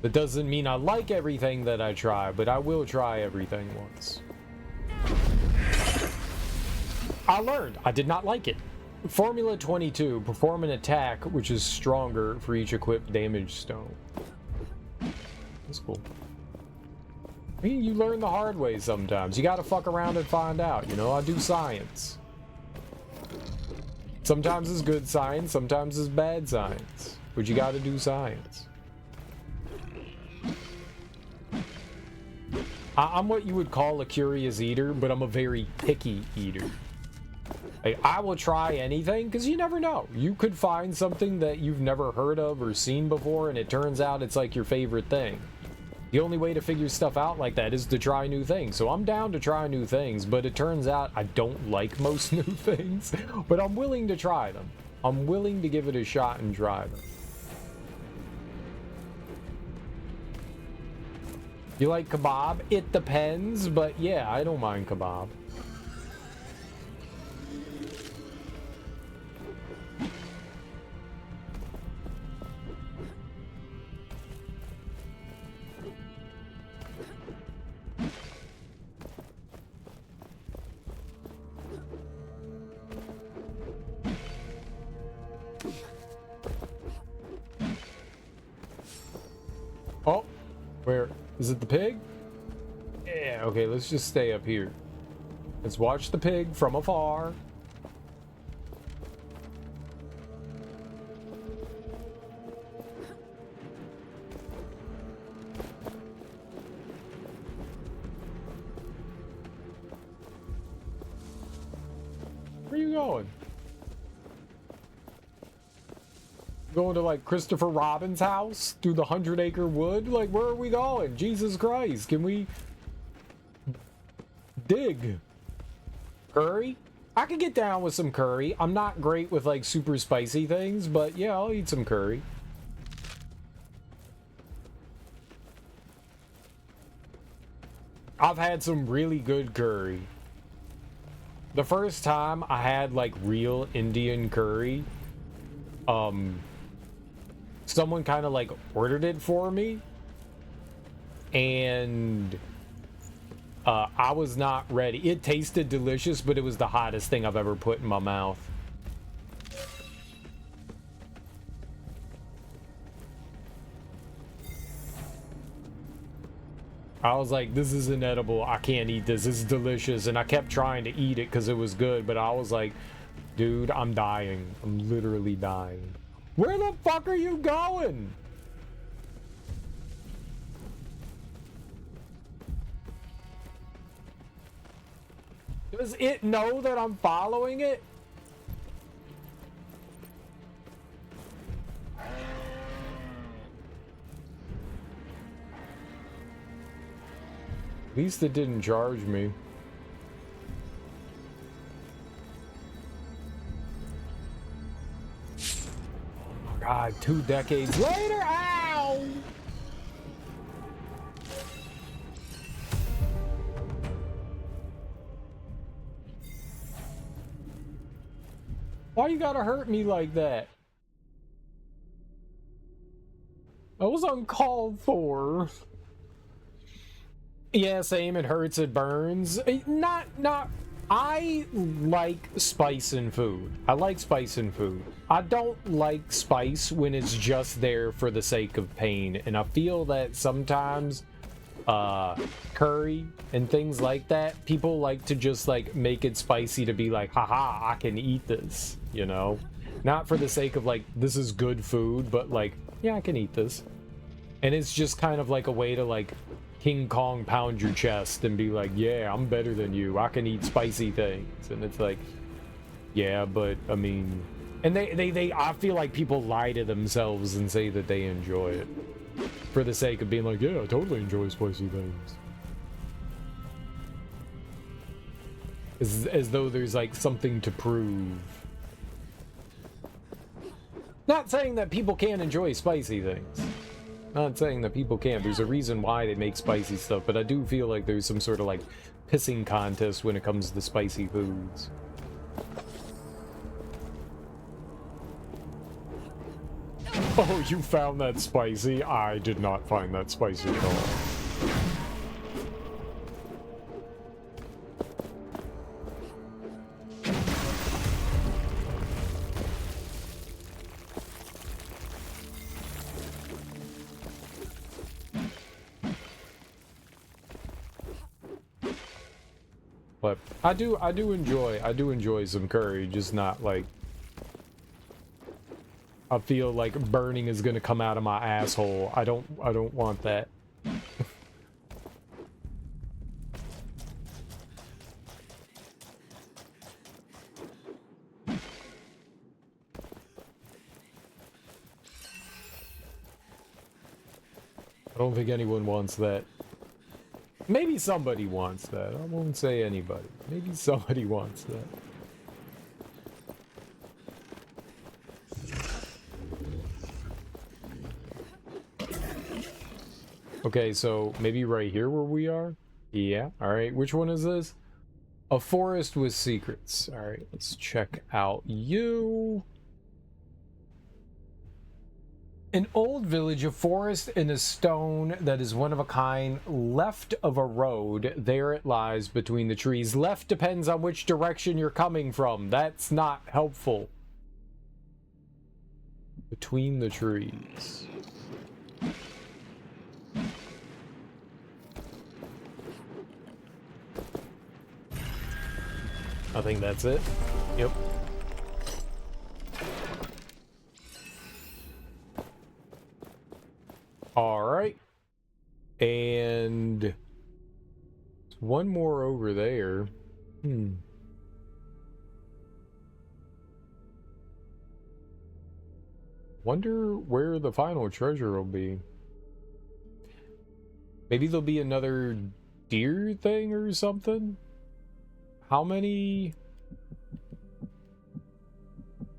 That doesn't mean I like everything that I try, but I will try everything once. I learned. I did not like it. Formula 22. Perform an attack which is stronger for each equipped damage stone. That's cool. I mean, you learn the hard way sometimes. You gotta fuck around and find out, you know? I do science. Sometimes it's good science, sometimes it's bad science. But you gotta do science. I'm what you would call a curious eater, but I'm a very picky eater. Like, I will try anything, because you never know. You could find something that you've never heard of or seen before, and it turns out it's like your favorite thing. The only way to figure stuff out like that is to try new things. So I'm down to try new things, but it turns out I don't like most new things, but I'm willing to try them. I'm willing to give it a shot and try them. You like kebab? It depends, but yeah, I don't mind kebab. Oh, where? Is it the pig? Yeah, okay, let's just stay up here. Let's watch the pig from afar. Where are you going? Going to like Christopher Robin's house through the 100-acre wood? Like, where are we going? Jesus Christ, can we dig? Curry? I could get down with some curry. I'm not great with like super spicy things, but yeah, I'll eat some curry. I've had some really good curry. The first time I had like real Indian curry, someone kind of like ordered it for me, and I was not ready. It tasted delicious, but it was the hottest thing I've ever put in my mouth. I was like, this is inedible. I can't eat this. This is delicious. And I kept trying to eat it because it was good, but I was like, dude, I'm dying. I'm literally dying. Where the fuck are you going? Does it know that I'm following it? At least it didn't charge me. Oh god, 2 decades later! Ow! Why you gotta hurt me like that? That was uncalled for. Yeah, same. It hurts, it burns. I like spice in food. I like spice in food. I don't like spice when it's just there for the sake of pain. And I feel that sometimes curry and things like that, people like to just like make it spicy to be like, haha, I can eat this, you know? Not for the sake of like, this is good food, but like, yeah, I can eat this. And it's just kind of like a way to like King Kong pound your chest and be like, yeah, I'm better than you. I can eat spicy things. And it's like, yeah, but I mean, and I feel like people lie to themselves and say that they enjoy it for the sake of being like, yeah, I totally enjoy spicy things. As though there's like something to prove. Not saying that people can't enjoy spicy things. Not saying that people can't. There's a reason why they make spicy stuff, but I do feel like there's some sort of like pissing contest when it comes to spicy foods. Oh, you found that spicy? I did not find that spicy at all. But I do enjoy some curry, just not like, I feel like burning is gonna come out of my asshole. I don't want that. I don't think anyone wants that. Maybe somebody wants that. I won't say anybody. Maybe somebody wants that. Okay, so maybe right here where we are? Yeah, alright. Which one is this? A forest with secrets. Alright, let's check out you. An old village, a forest and a stone that is one of a kind, left of a road. There it lies between the trees. Left depends on which direction you're coming from. That's not helpful. Between the trees. I think that's it. Yep. All right. And one more over there. Wonder where the final treasure will be. Maybe there'll be another deer thing or something? How many?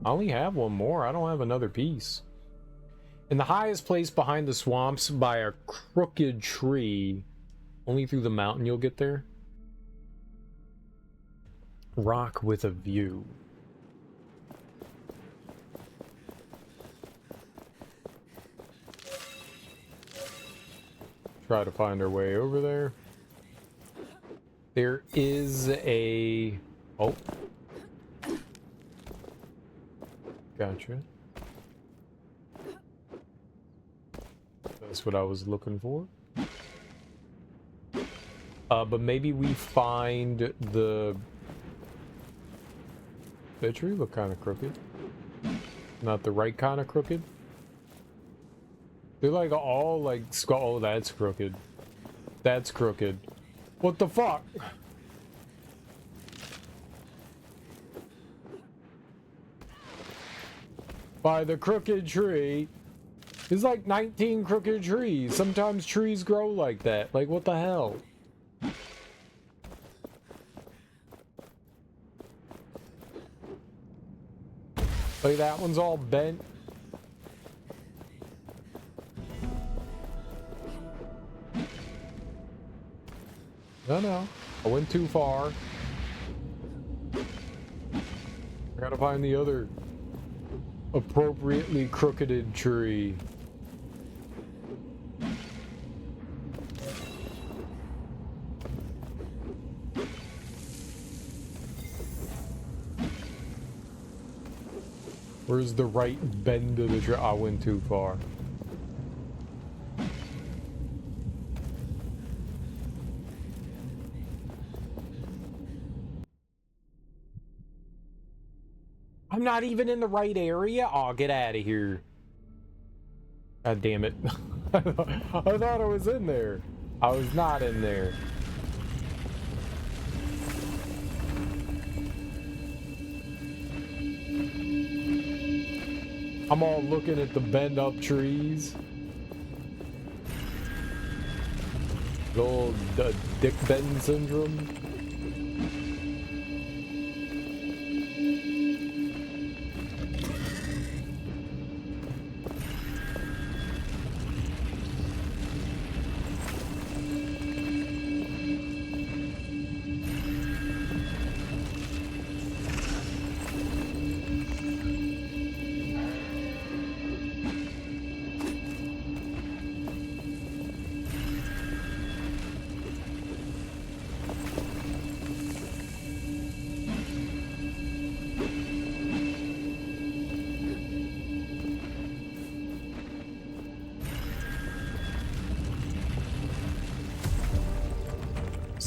I only have one more. I don't have another piece. In the highest place behind the swamps by a crooked tree. Only through the mountain you'll get there. Rock with a view. Try to find our way over there. There is a... Oh. Gotcha. That's what I was looking for. But maybe we find the... That tree look kind of crooked. Not the right kind of crooked. They're like all like... Oh, that's crooked. That's crooked. What the fuck? By the crooked tree. There's like 19 crooked trees. Sometimes trees grow like that. Like, what the hell? Like, that one's all bent. No. I went too far. I gotta find the other appropriately crooked tree. Where's the right bend of the tree? I went too far. I'm not even in the right area? Oh, get out of here. God damn it. I thought I was in there. I was not in there. I'm all looking at the bend up trees. The old Dick Bend syndrome.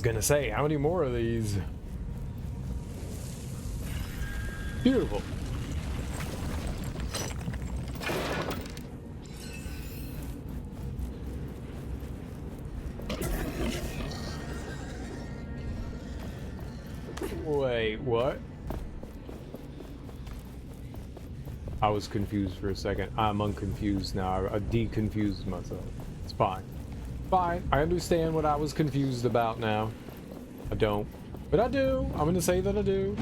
Gonna say, how many more of these? Beautiful. Wait, what? I was confused for a second. I'm unconfused now. I deconfused myself. It's fine. Fine, I understand what I was confused about now. I don't, but I do. I'm gonna say that I do.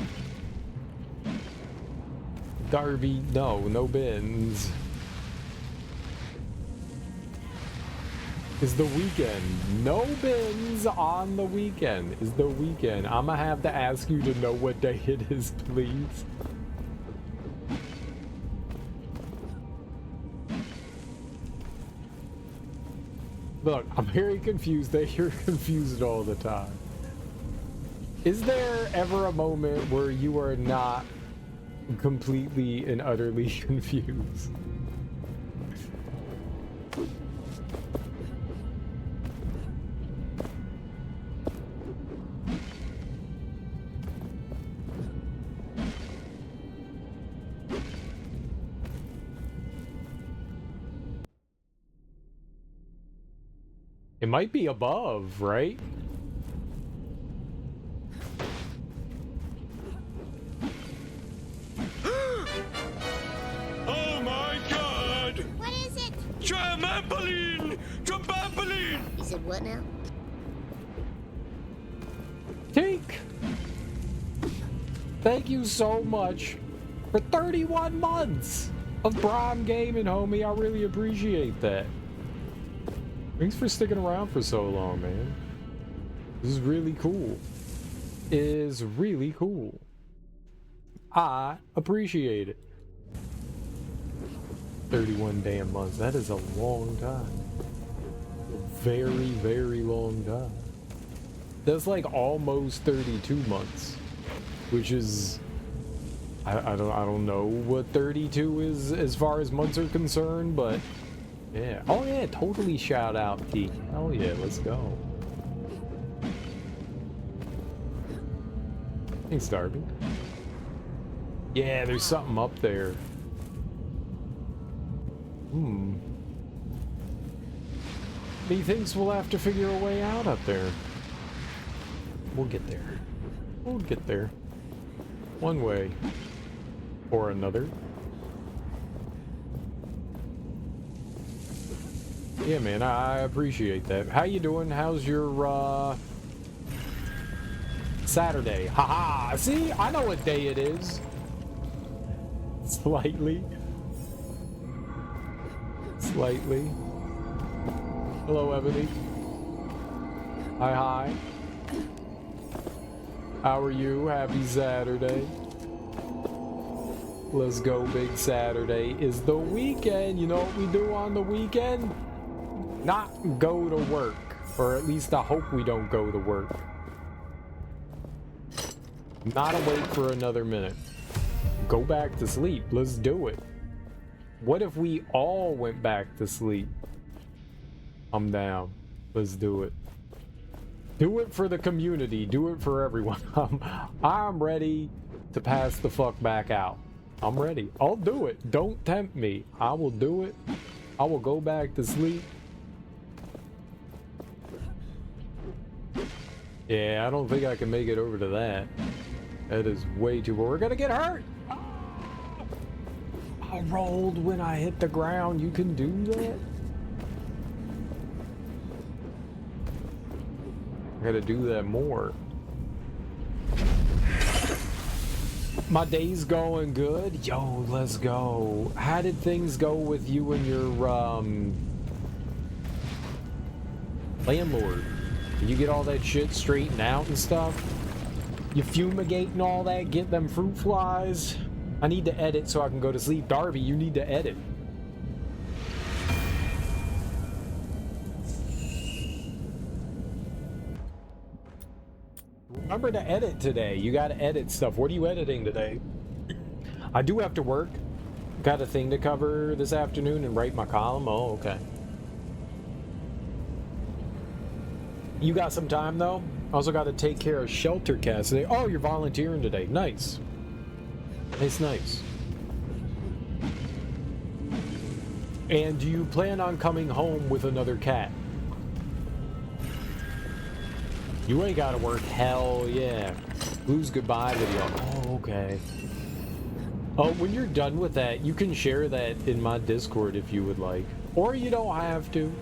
Darby, no bins. Is the weekend. No bins on the weekend. Is the weekend. I'm gonna have to ask you to know what day it is, please. Look, I'm very confused that you're confused all the time. Is there ever a moment where you are not completely and utterly confused? It might be above, right? Oh my god! What is it? Trampoline! Trampoline! You said what now? Tink! Thank you so much for 31 months of Prime Gaming, homie. I really appreciate that. Thanks for sticking around for so long, man. This is really cool. It is really cool. I appreciate it. 31 damn months. That is a long time. A very, very long time. That's like almost 32 months, which is I don't know what 32 is as far as months are concerned, but yeah. Oh yeah, totally shout out T. Oh yeah, let's go. Thanks, Darby. Yeah, there's something up there. He thinks we'll have to figure a way out up there. We'll get there. We'll get there. One way or another. Yeah, man, I appreciate that. How you doing? How's your Saturday? Haha! See, I know what day it is. Slightly. Slightly. Hello, Ebony. Hi. How are you? Happy Saturday. Let's go, big Saturday is the weekend. You know what we do on the weekend? Not go to work. Or at least I hope we don't go to work. Not awake for another minute. Go back to sleep. Let's do it. What if we all went back to sleep? I'm down. Let's do it. Do it for the community. Do it for everyone. I'm ready to pass the fuck back out. I'm ready. I'll do it. Don't tempt me. I will do it. I will go back to sleep. Yeah, I don't think I can make it over to that. That is way too... We're gonna get hurt! I rolled when I hit the ground. You can do that? I gotta do that more. My day's going good. Yo, let's go. How did things go with you and your landlord? Did you get all that shit straightened out and stuff? You fumigate and all that? Get them fruit flies? I need to edit so I can go to sleep. Darby, you need to edit. Remember to edit today. You gotta edit stuff. What are you editing today? I do have to work. Got a thing to cover this afternoon and write my column. Oh, okay. You got some time though? Also got to take care of shelter cats today. Oh, you're volunteering today. Nice. Nice. And do you plan on coming home with another cat? You ain't gotta work. Hell yeah. Blue's goodbye video. Oh, okay. Oh, when you're done with that, you can share that in my Discord if you would like. Or you don't have to.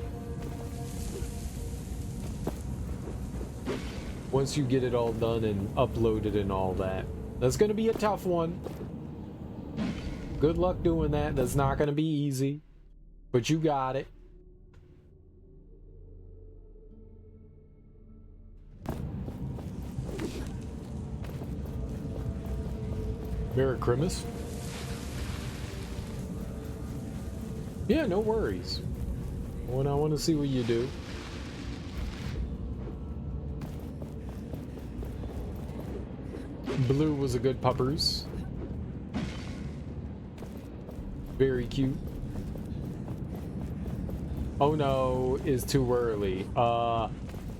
Once you get it all done and uploaded and all that. That's gonna be a tough one. Good luck doing that. That's not gonna be easy. But you got it. Merry Christmas. Yeah, no worries. Well, I want to see what you do. Blue was a good puppers. Very cute. Oh no, is too early. All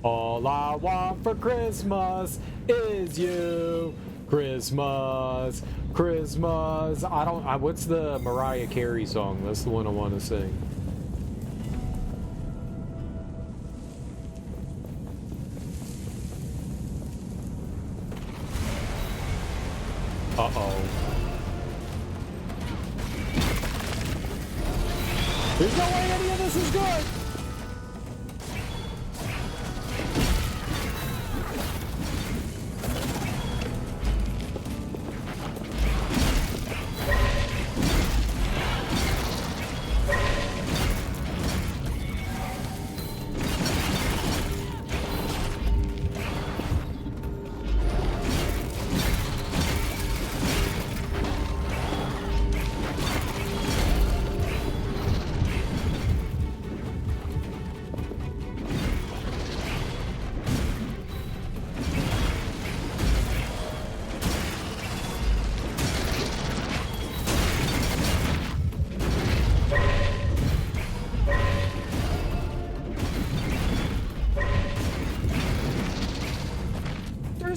I want for Christmas is you. Christmas, Christmas. What's the Mariah Carey song? That's the one I want to sing. Uh-oh. There's no way any of this is good!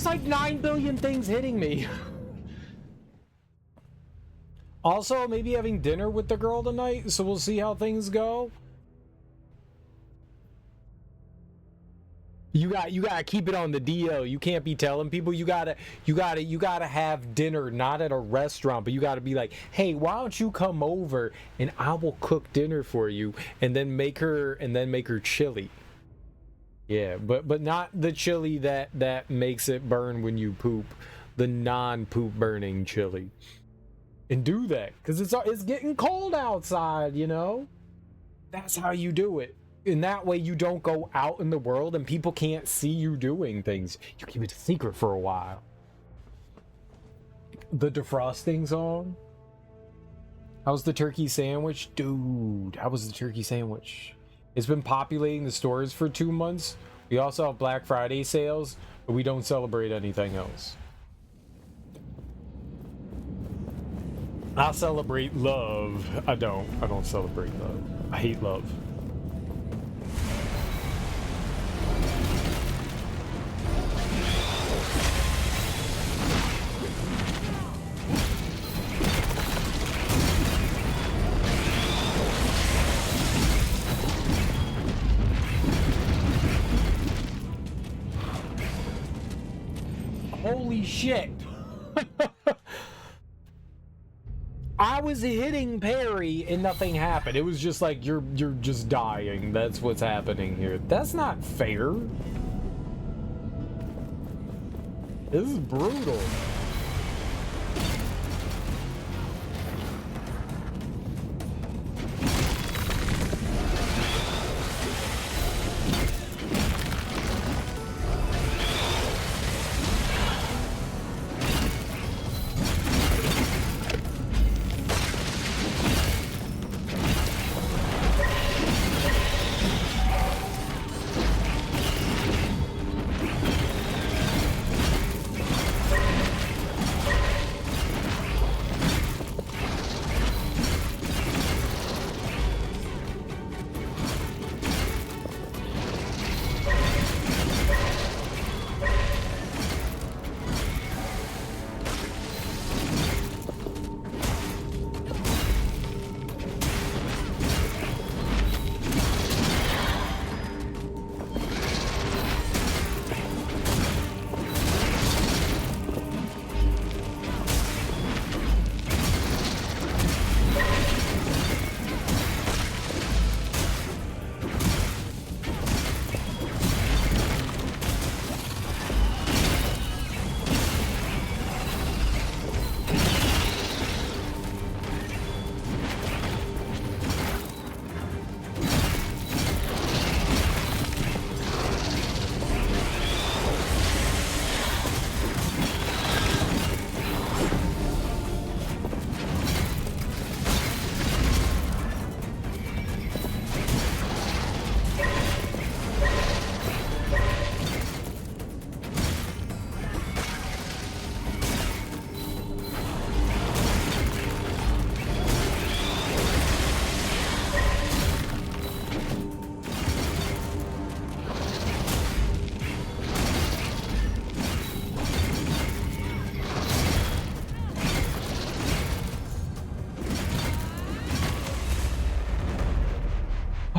Like 9 billion things hitting me. Also, maybe having dinner with the girl tonight, so we'll see how things go. You gotta keep it on the DL. You can't be telling people. You gotta have dinner, not at a restaurant, but you gotta be like, hey, why don't you come over and I will cook dinner for you, and then make her chili. Yeah, but not the chili that makes it burn when you poop. The non-poop burning chili. and do that, because it's getting cold outside, you know? That's how you do it. In that way, you don't go out in the world and people can't see you doing things. You keep it a secret for a while. The defrosting song. How's the turkey sandwich? Dude, how was the turkey sandwich? It's been populating the stores for 2 months. We also have Black Friday sales, but we don't celebrate anything else. I celebrate love. I don't celebrate love. I hate love. Holy shit. I was hitting parry and nothing happened. It was just like you're just dying. That's what's happening here. That's not fair. This is brutal.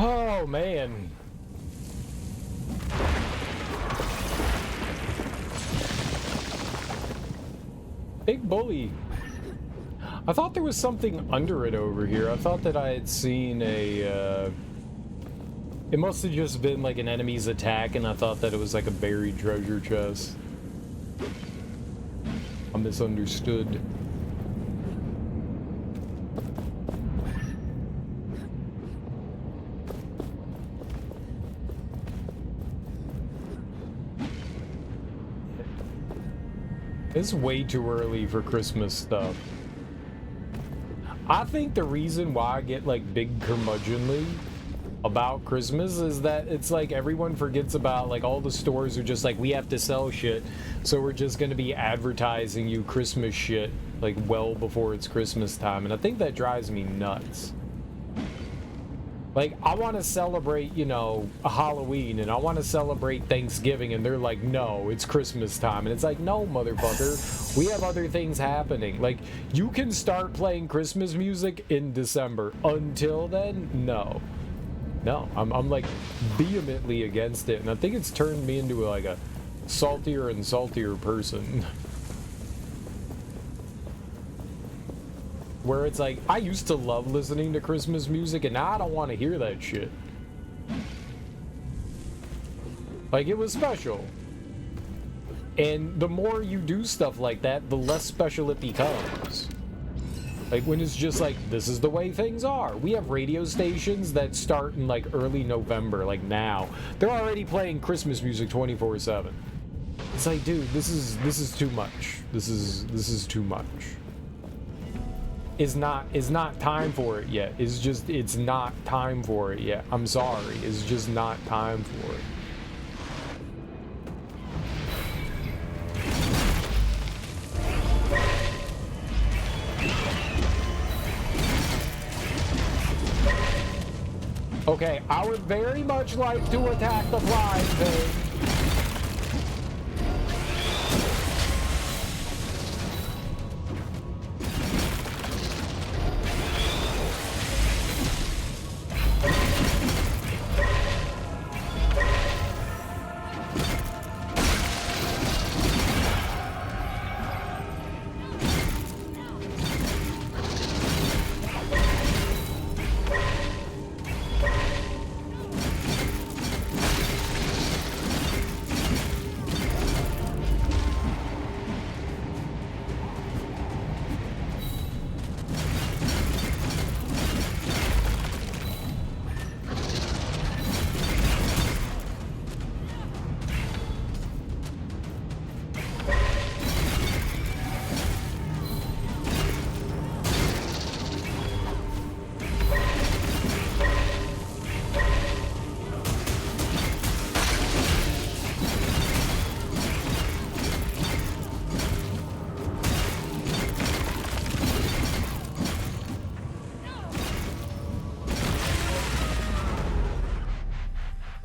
Oh, man. Big bully. I thought there was something under it over here. I thought that I had seen a, it must have just been like an enemy's attack, and I thought that it was like a buried treasure chest. I misunderstood. It's way too early for Christmas stuff. I think the reason why I get like big curmudgeonly about Christmas is that it's like everyone forgets about, like, all the stores are just like, we have to sell shit, so we're just gonna be advertising you Christmas shit like well before it's Christmas time, and I think that drives me nuts. Like, I want to celebrate, you know, Halloween, and I want to celebrate Thanksgiving, and they're like, no, it's Christmas time. And it's like, no, motherfucker, we have other things happening. Like, you can start playing Christmas music in December. Until then, no. No, I'm like vehemently against it, and I think it's turned me into like a saltier and saltier person. Where it's like, I used to love listening to Christmas music, and now I don't want to hear that shit. Like, it was special. And the more you do stuff like that, the less special it becomes. Like when it's just like, this is the way things are. We have radio stations that start in like early November, like now. They're already playing Christmas music 24/7. It's like, dude, this is too much. This is too much. It's not time for it yet. It's not time for it yet. I'm sorry. It's just not time for it. Okay, I would very much like to attack the flying thing.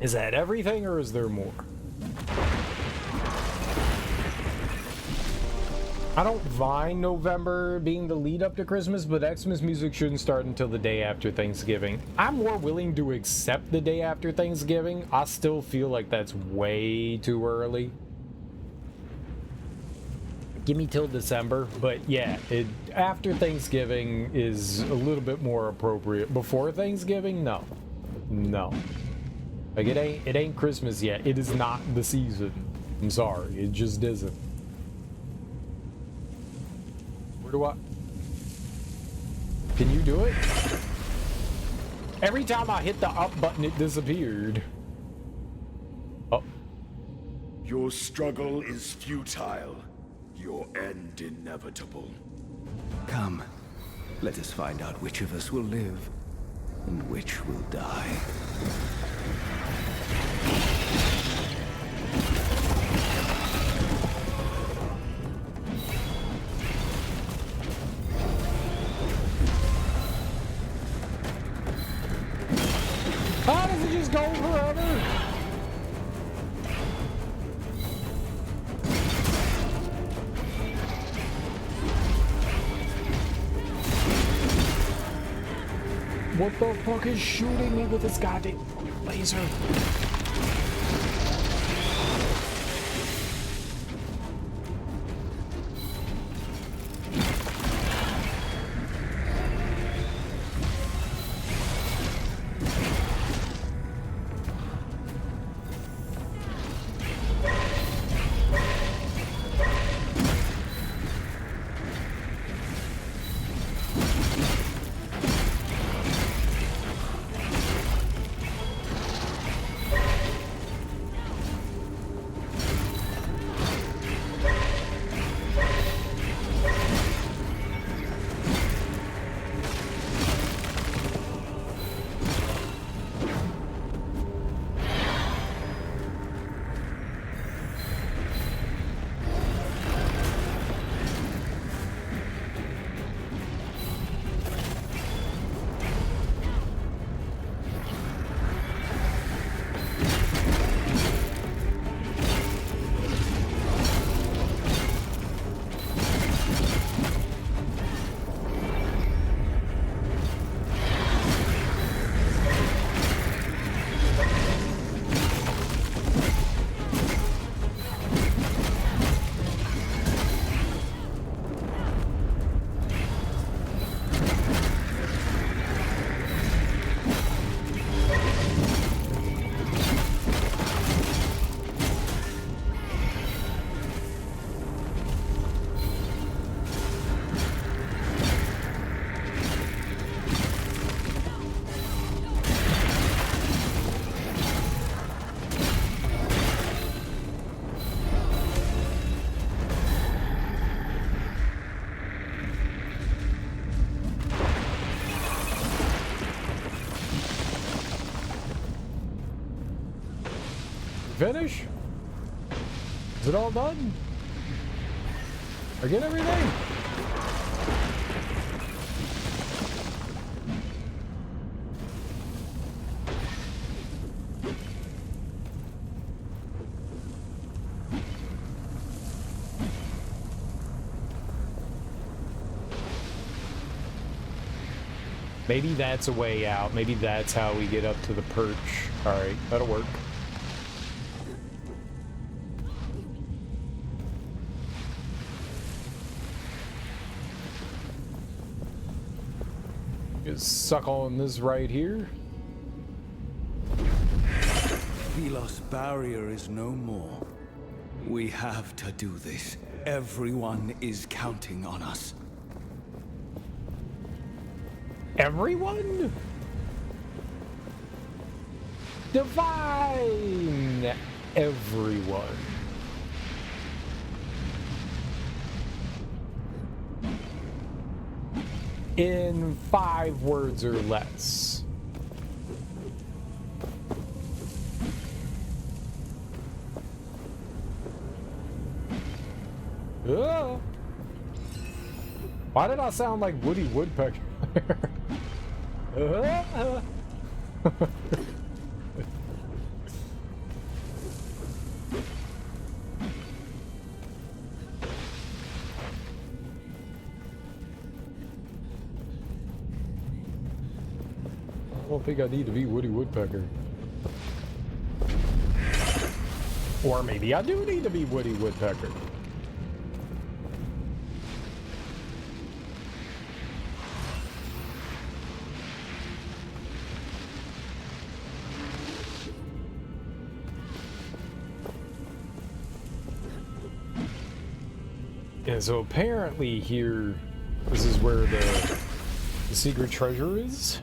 Is that everything, or is there more? I don't mind November being the lead up to Christmas, but Xmas music shouldn't start until the day after Thanksgiving. I'm more willing to accept the day after Thanksgiving. I still feel like that's way too early. Give me till December, but yeah, after Thanksgiving is a little bit more appropriate. Before Thanksgiving, no. Like it ain't Christmas yet. It is not the season. I'm sorry, it just isn't. Where do I? Can you do it? Every time I hit the up button, it disappeared. Oh. Your struggle is futile. Your end inevitable. Come, let us find out which of us will live and which will die. How does it just go forever? What the fuck is shooting me with this goddamn laser? Finish? Is it all done? I get everything? Maybe that's a way out. Maybe that's how we get up to the perch. Alright, that'll work. Just suck on this right here. Velos barrier is no more. We have to do this. Everyone is counting on us. Everyone? Divine everyone. In 5 words or less. Why did I sound like Woody Woodpecker? I don't think I need to be Woody Woodpecker. Or maybe I do need to be Woody Woodpecker. Yeah, so apparently here, this is where the secret treasure is.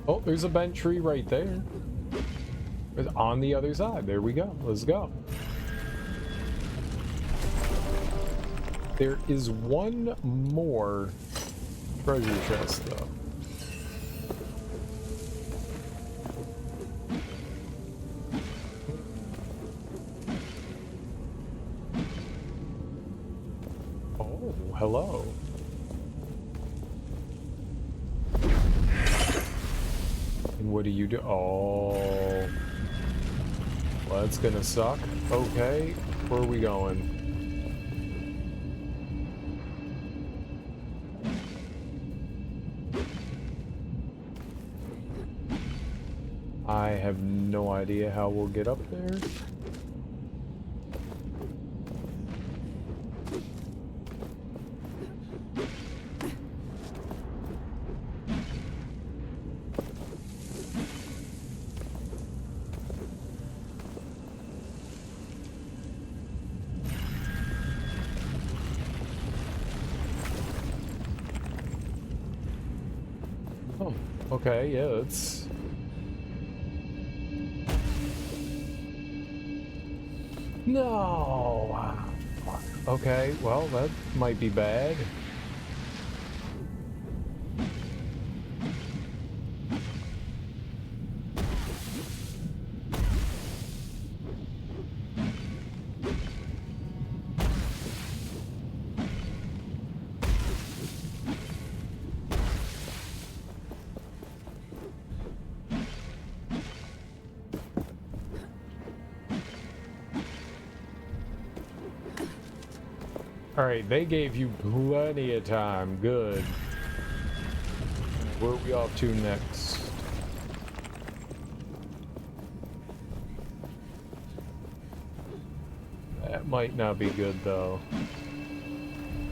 Oh, there's a bent tree right there. It's on the other side. There we go. Let's go. There is one more treasure chest, though. Oh, hello. And what do you do? Oh, well, that's gonna suck. Okay, where are we going? I have no idea how we'll get up there. Oh, okay, yeah, that's... No! Okay, well, that might be bad. Alright, they gave you plenty of time. Good. Where are we off to next? That might not be good, though.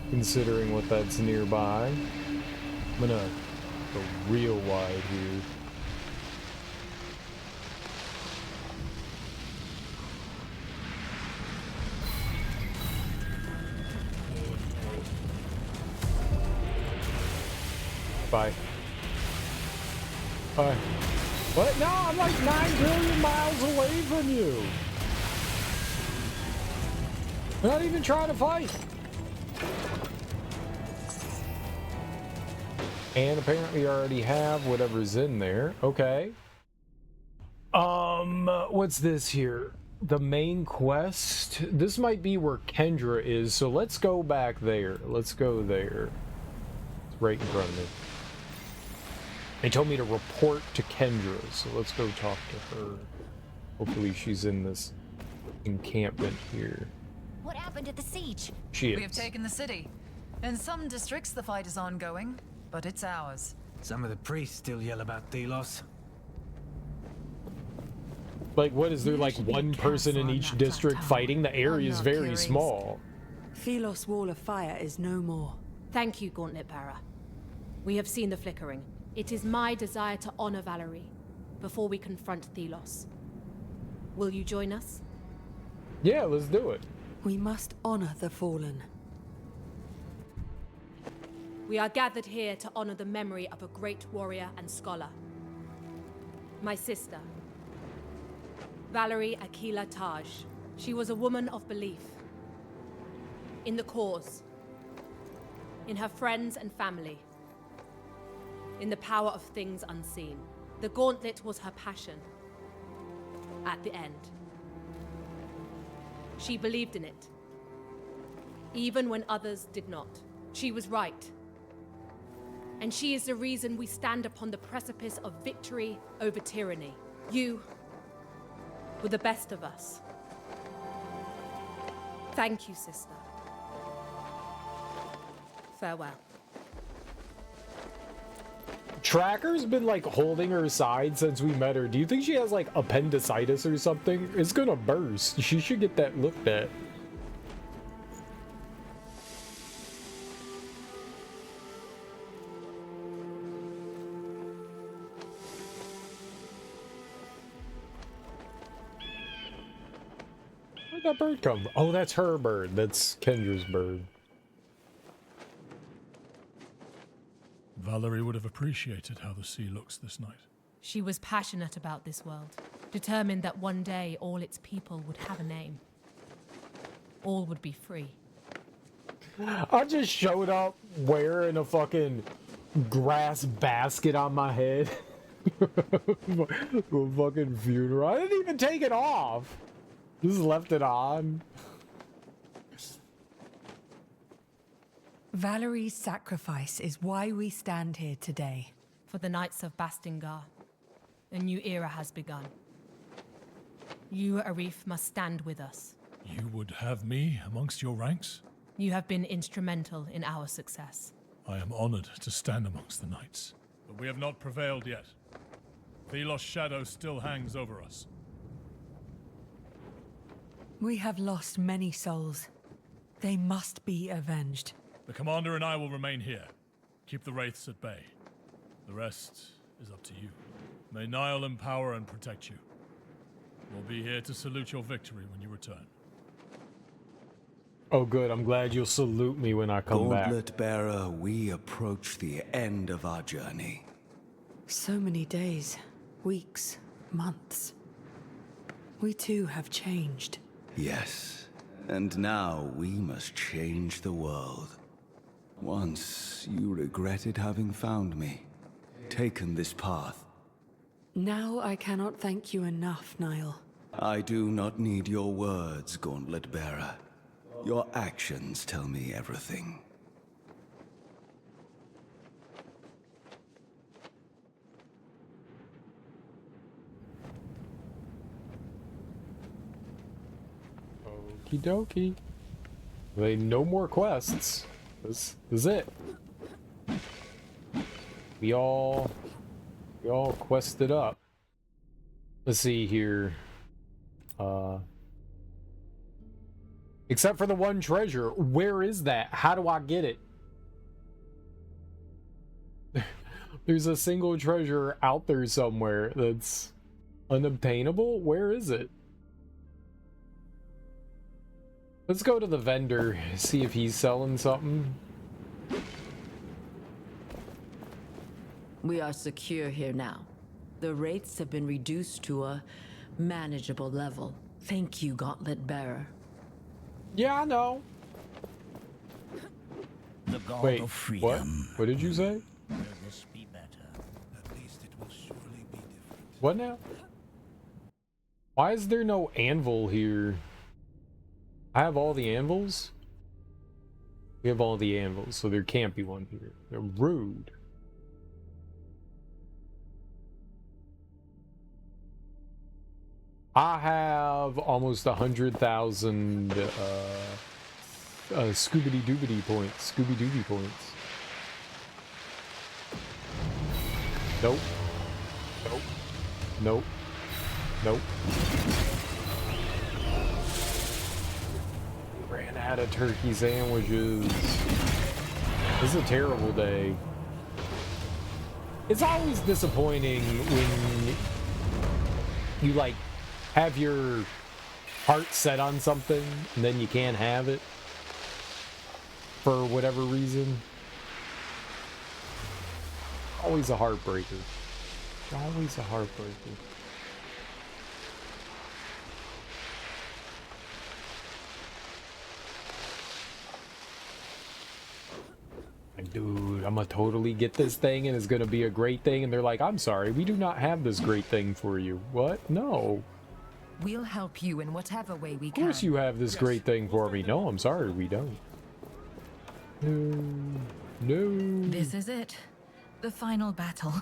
Considering what that's nearby. I'm gonna go real wide here. Bye. Bye. What? No, I'm like 9 billion miles away from you. I'm not even trying to fight. And apparently I already have whatever's in there. Okay. What's this here? The main quest? This might be where Kendra is, so let's go back there. Let's go there. It's right in front of me. They told me to report to Kendra, so let's go talk to her. Hopefully she's in this encampment here. What happened at the siege? She is. We have taken the city. In some districts, the fight is ongoing, but it's ours. Some of the priests still yell about Thelos. Like, what is there, like one person in each district fighting? The area is very small. Thelos' wall of fire is no more. Thank you, Gauntlet Bearer. We have seen the flickering. It is my desire to honor Valerie before we confront Thelos. Will you join us? Yeah, let's do it. We must honor the fallen. We are gathered here to honor the memory of a great warrior and scholar. My sister, Valerie Aquila Taj. She was a woman of belief. In the cause. In her friends and family. In the power of things unseen. The gauntlet was her passion. At the end. She believed in it. Even when others did not. She was right. And she is the reason we stand upon the precipice of victory over tyranny. You were the best of us. Thank you, sister. Farewell. Tracker's been like holding her side since we met her. Do you think she has like appendicitis or something? It's gonna burst. She should get that looked at. Where'd that bird come from? Oh, that's her bird. That's Kendra's bird. Valerie would have appreciated how the sea looks this night. She was passionate about this world, determined that one day all its people would have a name. All would be free. I just showed up wearing a fucking grass basket on my head. To a fucking funeral. I didn't even take it off. Just left it on. Valerie's sacrifice is why we stand here today. For the Knights of Bastingar, a new era has begun. You, Arif, must stand with us. You would have me amongst your ranks? You have been instrumental in our success. I am honored to stand amongst the knights. But we have not prevailed yet. Thelos' shadow still hangs over us. We have lost many souls. They must be avenged. The commander and I will remain here. Keep the wraiths at bay. The rest is up to you. May Nile empower and protect you. We'll be here to salute your victory when you return. Oh good, I'm glad you'll salute me when I come back. Gauntlet Bearer, we approach the end of our journey. So many days, weeks, months. We too have changed. Yes, and now we must change the world. Once you regretted having found me, taken this path. Now I cannot thank you enough, Niall. I do not need your words, Gauntlet Bearer. Your actions tell me everything. Okie dokie. No more quests. This is it. We all quested up. Let's see here. Except for the one treasure. Where is that? How do I get it? There's a single treasure out there somewhere that's unobtainable. Where is it? Let's go to the vendor, see if he's selling something. We are secure here now. The rates have been reduced to a manageable level. Thank you, Gauntlet Bearer. Yeah, I know. The God Wait, of freedom. What did you say? What now? Why is there no anvil here? I have all the anvils? We have all the anvils, so there can't be one here. They're rude. I have almost 100,000 Scooby-Dooby points. Scooby-Dooby points. Nope. Nope. Nope. Nope. Ran out of turkey sandwiches. This is a terrible day. It's always disappointing when you like have your heart set on something and then you can't have it for whatever reason. Always a heartbreaker. Always a heartbreaker. Like, dude, I'm gonna totally get this thing and it's gonna be a great thing. And they're like, I'm sorry, we do not have this great thing for you. What? No. We'll help you in whatever way we can. Of course you have this great thing for me. No, I'm sorry, we don't. No. No. This is it. The final battle.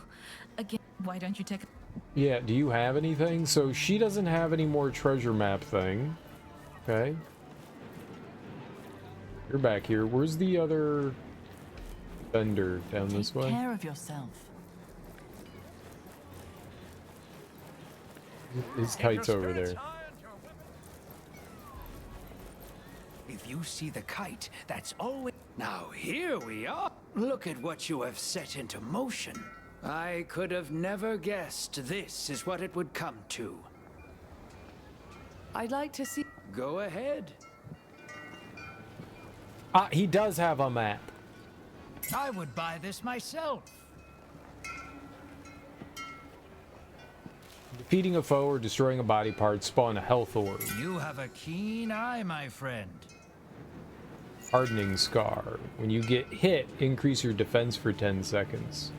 Again, why don't you take... Yeah, do you have anything? So she doesn't have any more treasure map thing. Okay. You're back here. Where's the other vendor? Down this way? Take care of yourself. His kite's over there. If you see the kite, that's always... Now here we are. Look at what you have set into motion. I could have never guessed this is what it would come to. I'd like to see... Go ahead. He does have a map. I would buy this myself. Defeating a foe or destroying a body part spawn a health orb. You have a keen eye, my friend. Hardening Scar. When you get hit, increase your defense for 10 seconds.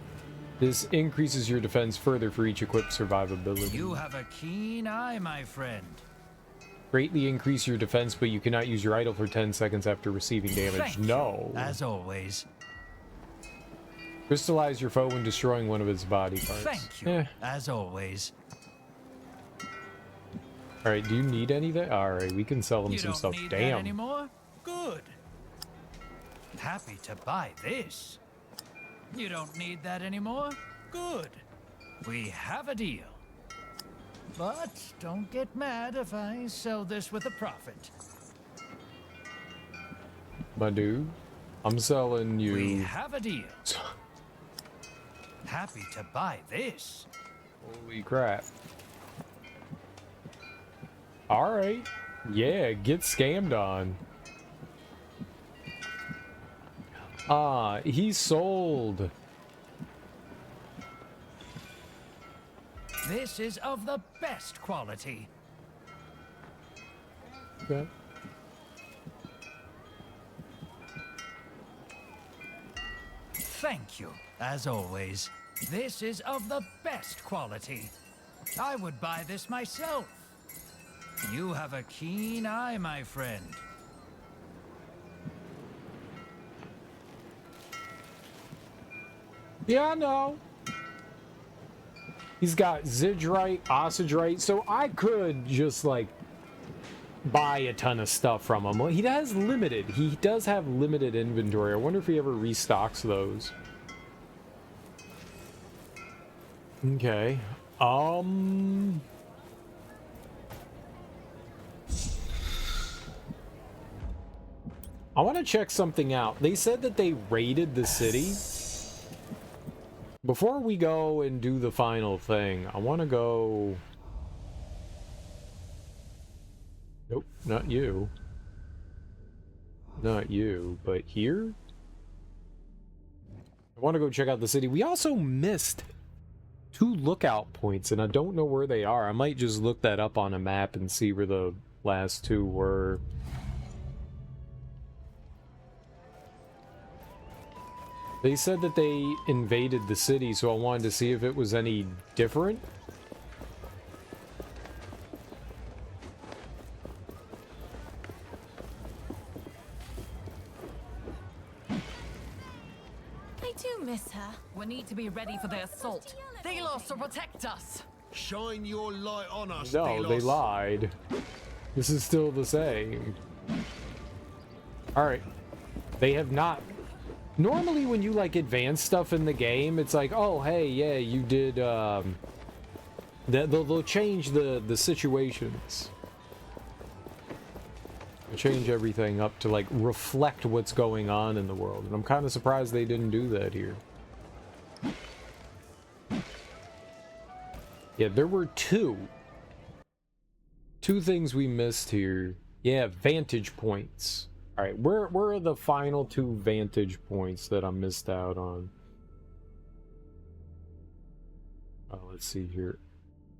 This increases your defense further for each equipped survivability. You have a keen eye, my friend. Greatly increase your defense, but you cannot use your idol for 10 seconds after receiving damage. Thank No. you, as always. Crystallize your foe when destroying one of its body parts. Thank you, as always. Alright, do you need anything? Alright, we can sell them some stuff. You don't need that Damn. anymore? Good. Happy to buy this. You don't need that anymore? Good. We have a deal. But don't get mad if I sell this with a profit. My dude, I'm selling you... We have a deal. Happy to buy this. Holy crap. Alright. Yeah, get scammed on. He sold. This is of the best quality. Okay. Thank you, as always. This is of the best quality. I would buy this myself. You have a keen eye, my friend. Yeah, I know. He's got Zidrite, Osidrite, so I could just, like, buy a ton of stuff from him. He has limited. He does have limited inventory. I wonder if he ever restocks those. Okay. I want to check something out. They said that they raided the city. Before we go and do the final thing, I want to go... Nope, not you. Not you, but here? I want to go check out the city. We also missed 2 lookout points, and I don't know where they are. I might just look that up on a map and see where the last 2 were. They said that they invaded the city, so I wanted to see if it was any different. you miss her? We need to be ready for the assault. Thelos will protect us. Shine your light on us, No, Delos. they lied. This is still the same. Alright. They have not... Normally when you, like, advance stuff in the game, it's like, oh, hey, yeah, you did, They'll change the situations. They'll change everything up to, like, reflect what's going on in the world. And I'm kind of surprised they didn't do that here. Yeah, there were two things we missed here. Yeah, vantage points. All right, where are the final 2 vantage points that I missed out on? Let's see here.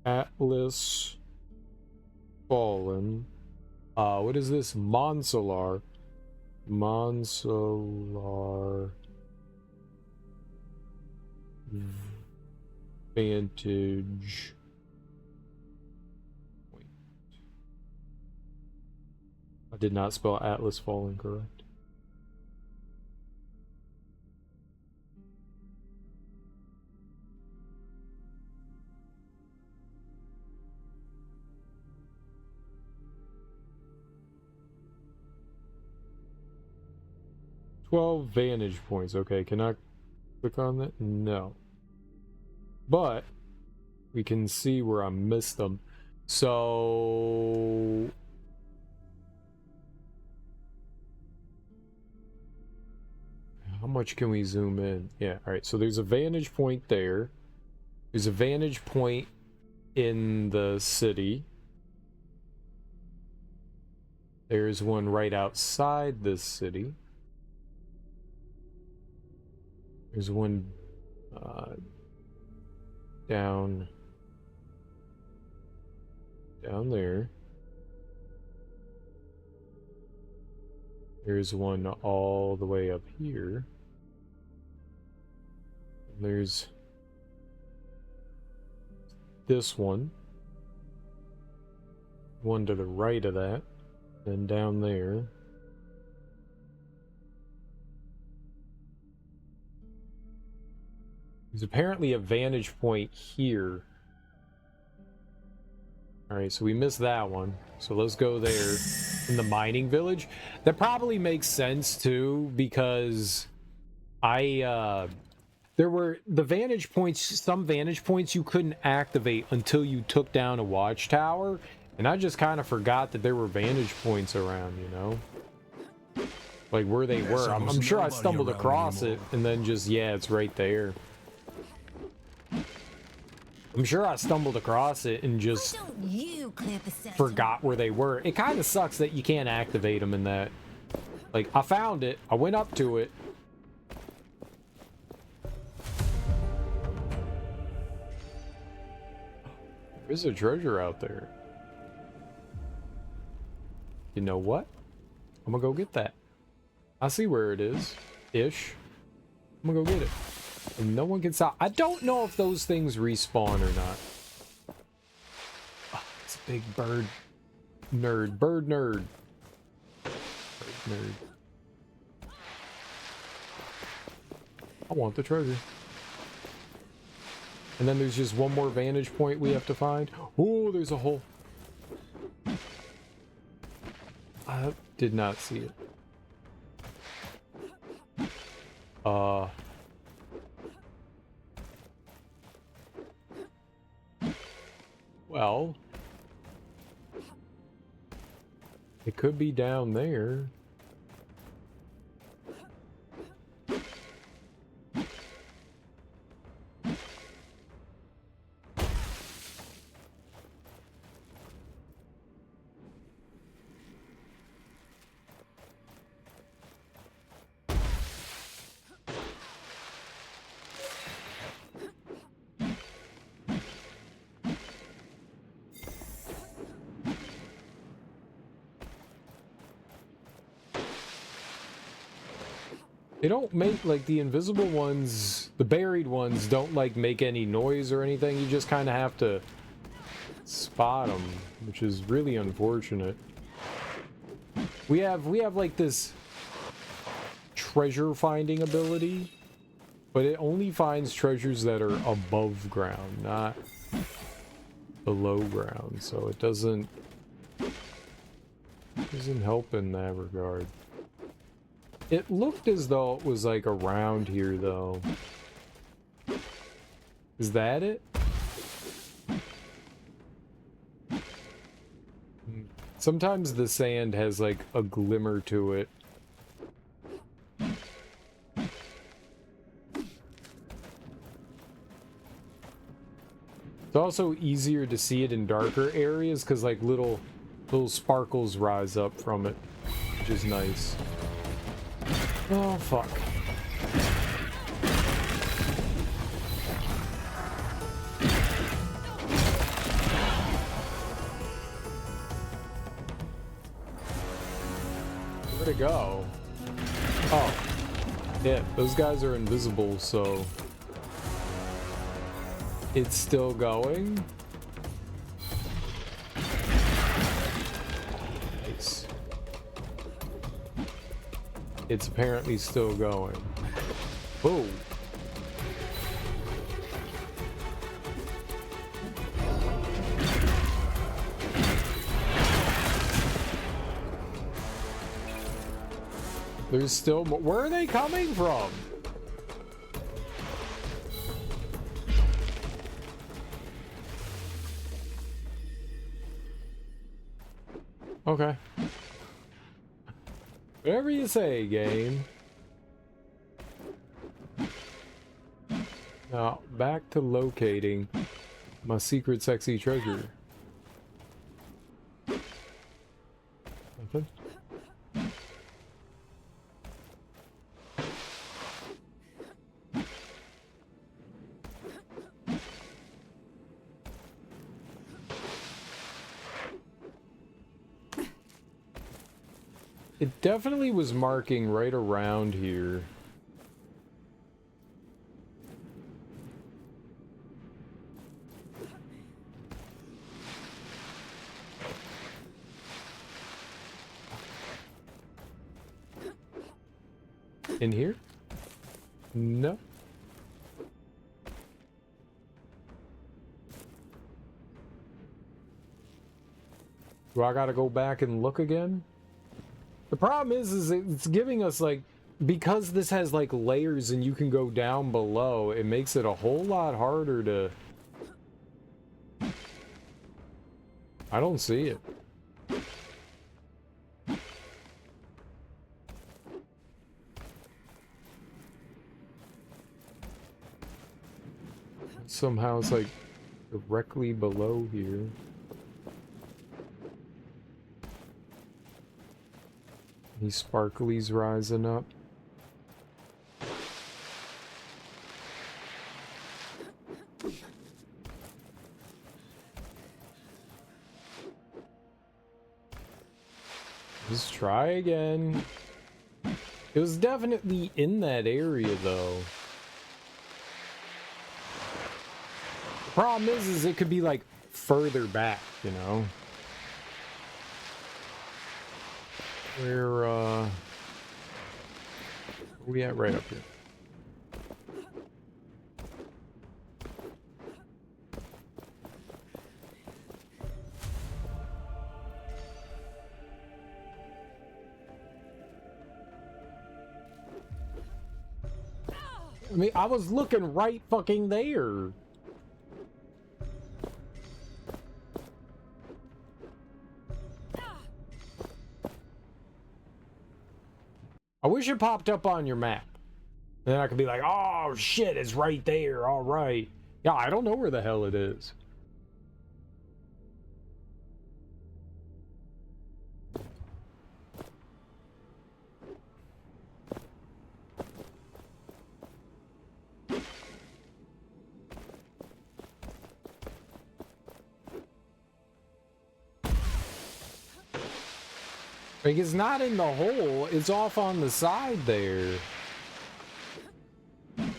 Atlas Fallen. What is this? Monsolar. Monsolar vantage point. I did not spell Atlas Fallen correct. "12 vantage points." Okay, can I click on that? No. But we can see where I missed them. So how much can we zoom in? Yeah, all right. So there's a vantage point there. There's a vantage point in the city. There's one right outside this city. There's one down there. There's one all the way up here. There's this one to the right of that, then down there. There's apparently a vantage point here. Alright, so we missed that one. So let's go there in the mining village. That probably makes sense too, because there were the vantage points, some vantage points you couldn't activate until you took down a watchtower. And I just kind of forgot that there were vantage points around, you know? Like where they were. I'm sure I stumbled across it and then just, yeah, it's right there. I'm sure I stumbled across it and just forgot where they were. It kind of sucks that you can't activate them in that. Like, I found it. I went up to it. There's a treasure out there. You know what? I'm gonna go get that. I see where it is. Ish. I'm gonna go get it. And no one can stop. I don't know if those things respawn or not. Oh, it's a big bird nerd. Bird nerd. Bird nerd. I want the treasure. And then there's just one more vantage point we have to find. Oh, there's a hole. I did not see it. Well, it could be down there. They don't make, like, the invisible ones, the buried ones don't, like, make any noise or anything. You just kind of have to spot them, which is really unfortunate. We have, like, this treasure finding ability But it only finds treasures that are above ground, not below ground, so it doesn't help in that regard. It looked as though it was like around here though. Is that it? Sometimes the sand has like a glimmer to it. It's also easier to see it in darker areas because like little sparkles rise up from it, which is nice. Oh fuck. Where'd it go? Oh. Yeah, those guys are invisible, so it's still going. Nice. It's apparently still going. Oh. There's still more. Where are they coming from? Okay. Whatever you say, game. Now, back to locating my secret sexy treasure. Nothing? It definitely was marking right around here. In here? No. Do I gotta go back and look again? The problem is it's giving us, like, because this has, like, layers and you can go down below, it makes it a whole lot harder to... I don't see it. Somehow it's, like, directly below here. These sparklies rising up. Just try again. It was definitely in that area though. The problem is it could be like further back, you know? Where we at? Right up here. I mean, I was looking right fucking there. I wish it popped up on your map. Then I could be like, oh shit, it's right there, alright. Yeah, I don't know where the hell it is. Like, it's not in the hole, it's off on the side there. Like,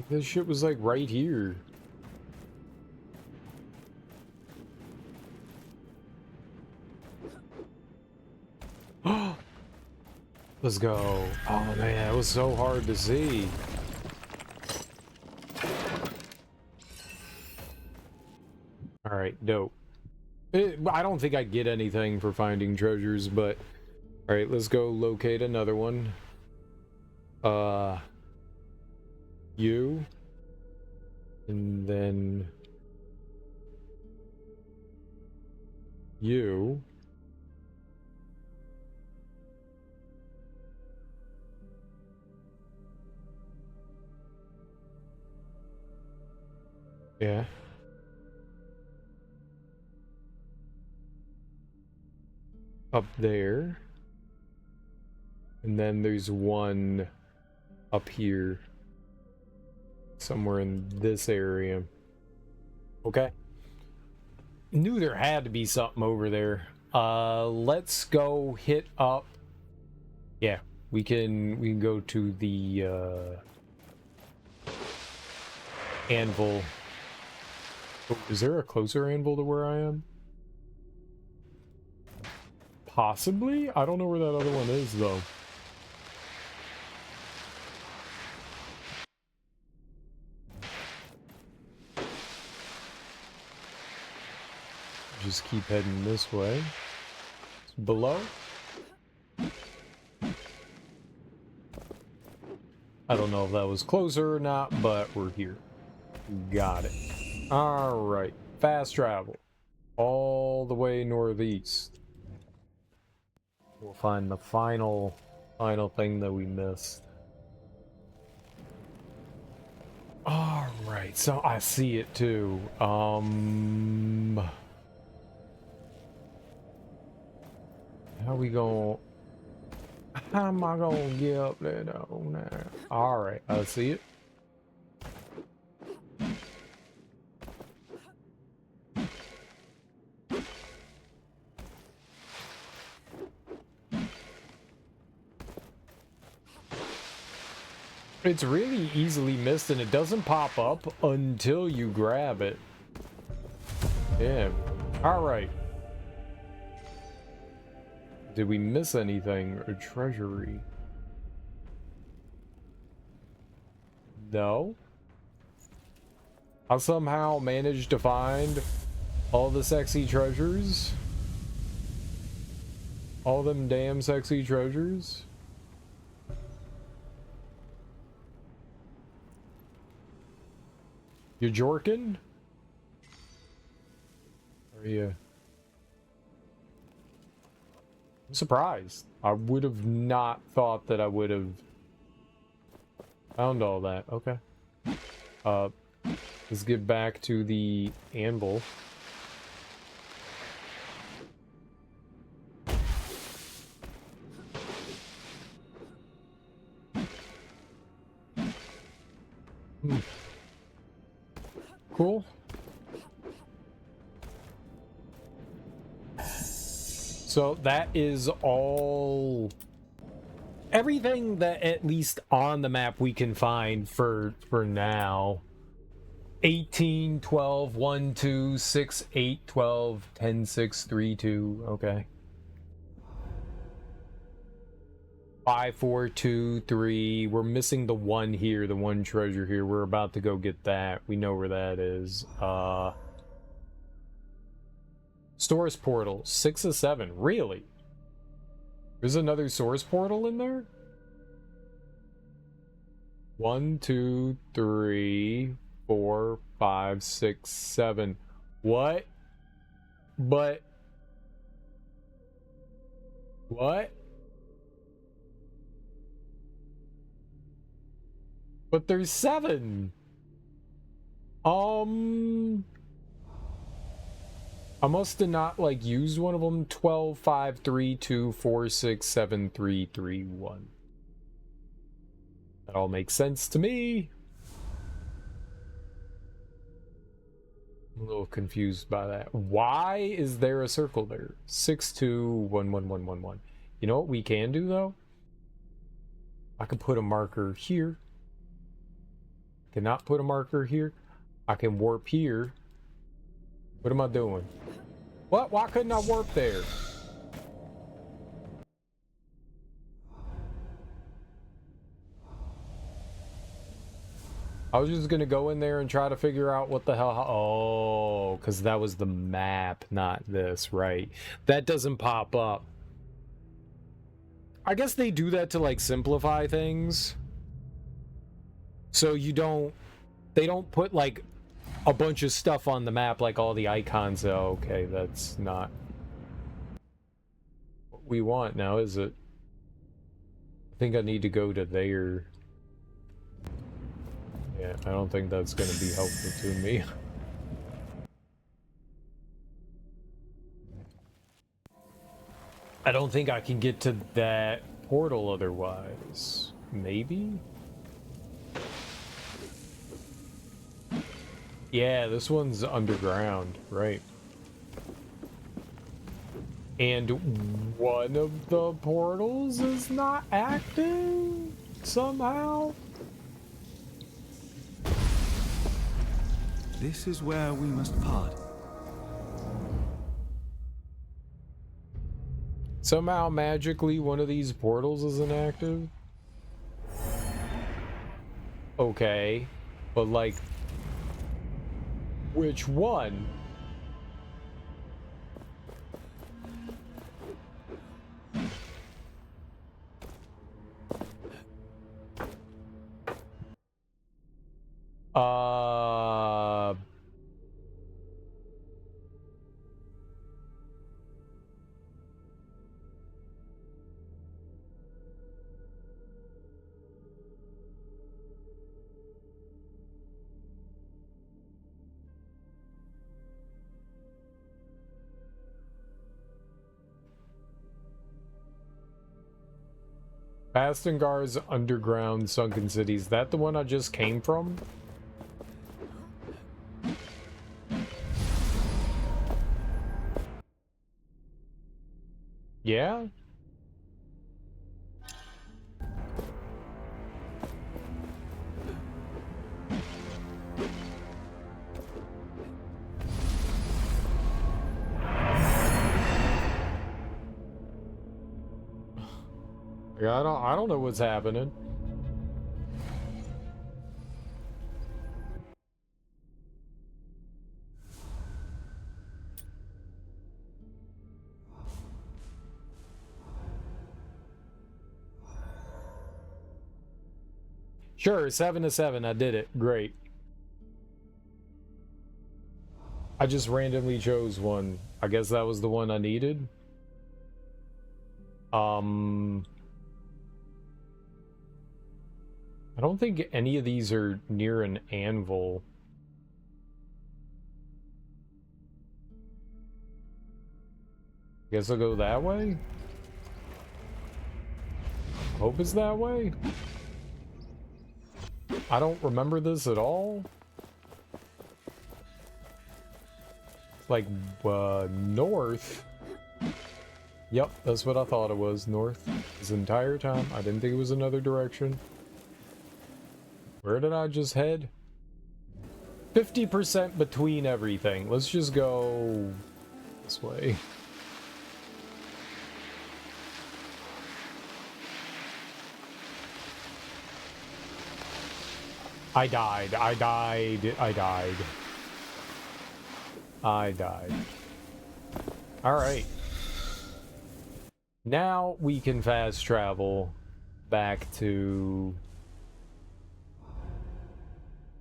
this shit was like right here. Let's go. Oh man, it was so hard to see. Alright, dope. I don't think I get anything for finding treasures, but... Alright, let's go locate another one. You. And then... You. Yeah. Up there. And then there's one up here. Somewhere in this area. Okay. Knew there had to be something over there. Let's go hit up. Yeah, we can go to the anvil. Oh, is there a closer anvil to where I am? Possibly? I don't know where that other one is, though. Just keep heading this way. It's below. I don't know if that was closer or not, but we're here. Got it. Alright. Fast travel. All the way northeast. We'll find the final thing that we missed. Alright, so I see it too. How am I gonna get up there though now? Alright, I see it. It's really easily missed and it doesn't pop up until you grab it. Yeah. Alright. Did we miss anything? A treasury? No. I somehow managed to find all the sexy treasures. All them damn sexy treasures. You jorkin? Are you? I'm surprised. I would have not thought that I would have found all that. Okay. Let's get back to the anvil. Cool. So that is all, everything that at least on the map we can find for now. 18, 12, 1, 2, 6, 8, 12, 10, 6, 3, 2, okay. 5, 4, 2, 3. We're missing the one here, the one treasure here. We're about to go get that. We know where that is. Source portal, 6 of 7. Really? There's another source portal in there? 1, 2, 3, 4, 5, 6, 7. What? But... What? But there's 7. I must have not like used one of them. 12, 5, 3, 2, 4, 6, 7, 3, 3, 1. That all makes sense to me. I'm a little confused by that. Why is there a circle there? 6, 2, 1, 1, 1, 1, 1. You know what we can do though? I can put a marker here. Cannot put a marker here. I can warp here. What am I doing? What? Why couldn't I warp there? I was just gonna go in there and try to figure out what the hell. Oh, because that was the map, not this, right? That doesn't pop up. I guess they do that to like simplify things. So you don't, they don't put like a bunch of stuff on the map like all the icons. Oh, okay, that's not what we want now, is it? I think I need to go to there. Yeah, I don't think that's going to be helpful to me. I don't think I can get to that portal otherwise. Maybe? Yeah, this one's underground, right. And one of the portals is not active somehow? This is where we must part. Somehow, magically, one of these portals isn't active? Okay, but like, which one? Bastengar's underground sunken city. Is that the one I just came from? Yeah? I don't know what's happening. Sure, 7 to 7, I did it. Great. I just randomly chose one. I guess that was the one I needed. I don't think any of these are near an anvil. Guess I'll go that way? Hope it's that way? I don't remember this at all. Like, north. Yep, that's what I thought it was, north. This entire time, I didn't think it was another direction. Where did I just head? 50% between everything. Let's just go this way. I died. Alright. Now we can fast travel back to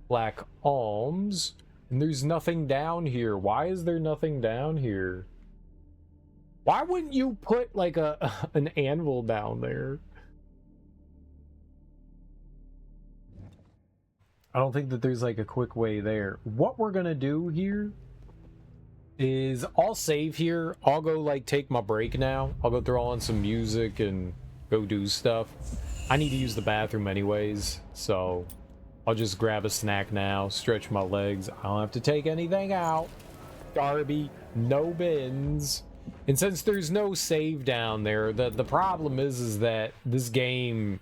Black Alms, and there's nothing down here. Why is there nothing down here? Why wouldn't you put like an anvil down there? I don't think that there's like a quick way there. What we're gonna do here is I'll save here. I'll go like take my break now. I'll go throw on some music and go do stuff. I need to use the bathroom anyways, so I'll just grab a snack now, stretch my legs. I don't have to take anything out. Darby, no bins. And since there's no save down there, the problem is that this game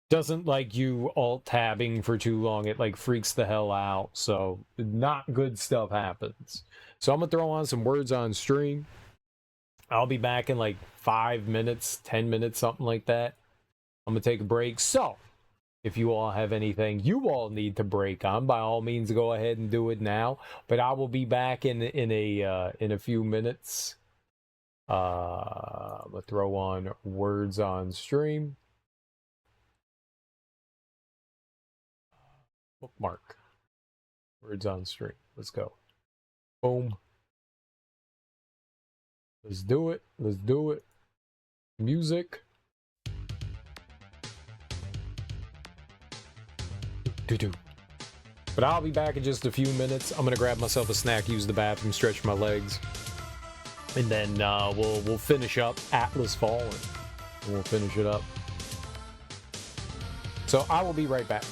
doesn't like you alt-tabbing for too long. It like freaks the hell out. So not good stuff happens. So I'm gonna throw on some words on stream. I'll be back in like 5 minutes, 10 minutes, something like that. I'm gonna take a break. So If you all have anything you all need to break on, by all means, go ahead and do it now. But I will be back in a few minutes. I'm gonna throw on words on stream. Bookmark. Words on stream. Let's go. Boom. Let's do it. Let's do it. Music. Do. But I'll be back in just a few minutes. I'm gonna grab myself a snack, use the bathroom, stretch my legs, and then we'll finish up Atlas Fallen. We'll finish it up. So I will be right back.